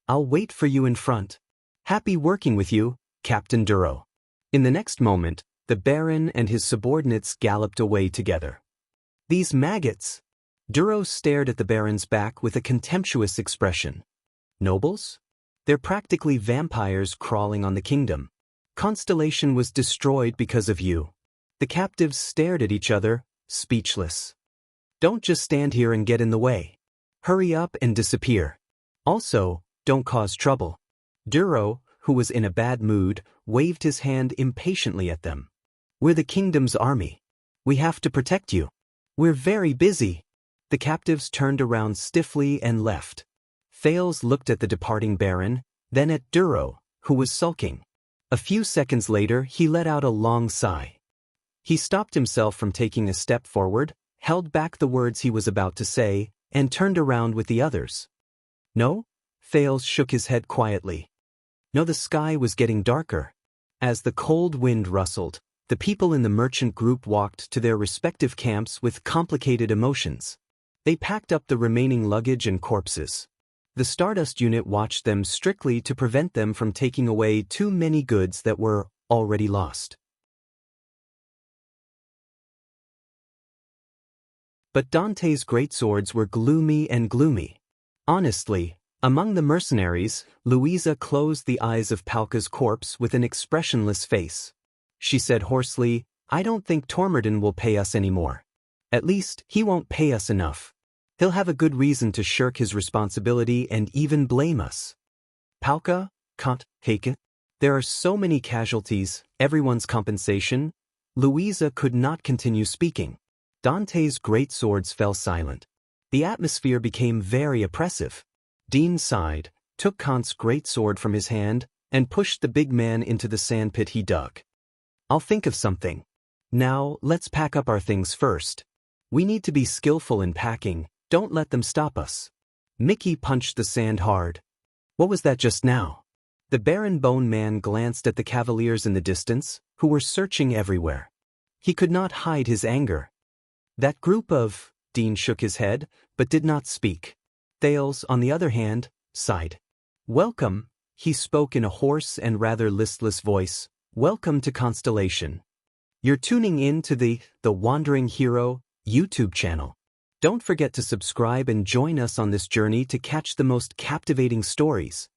I'll wait for you in front. Happy working with you, Captain Duro. In the next moment, the Baron and his subordinates galloped away together. These maggots! Duro stared at the Baron's back with a contemptuous expression. Nobles? They're practically vampires crawling on the kingdom. Constellation was destroyed because of you. The captives stared at each other, speechless. Don't just stand here and get in the way. Hurry up and disappear. Also, don't cause trouble. Duro, who was in a bad mood, waved his hand impatiently at them. We're the kingdom's army. We have to protect you. We're very busy. The captives turned around stiffly and left. Thales looked at the departing Baron, then at Duro, who was sulking. A few seconds later, he let out a long sigh. He stopped himself from taking a step forward, held back the words he was about to say, and turned around with the others. No? Thales shook his head quietly. No, the sky was getting darker. As the cold wind rustled, the people in the merchant group walked to their respective camps with complicated emotions. They packed up the remaining luggage and corpses. The Stardust unit watched them strictly to prevent them from taking away too many goods that were already lost. But Dante's greatswords were gloomy and gloomy. Honestly, among the mercenaries, Louisa closed the eyes of Palka's corpse with an expressionless face. She said hoarsely, I don't think Tormodin will pay us anymore. At least, he won't pay us enough. He'll have a good reason to shirk his responsibility and even blame us. Palka, Kant, Heike. There are so many casualties, everyone's compensation. Louisa could not continue speaking. Dante's great swords fell silent. The atmosphere became very oppressive. Dean sighed, took Kant's great sword from his hand, and pushed the big man into the sandpit he dug. I'll think of something. Now, let's pack up our things first. We need to be skillful in packing, don't let them stop us. Mickey punched the sand hard. What was that just now? The Baron Bone Man glanced at the cavaliers in the distance, who were searching everywhere. He could not hide his anger. That group of... Dean shook his head, but did not speak. Thales, on the other hand, sighed. Welcome, he spoke in a hoarse and rather listless voice. Welcome to Constellation. You're tuning in to the Wandering Hero YouTube channel. Don't forget to subscribe and join us on this journey to catch the most captivating stories.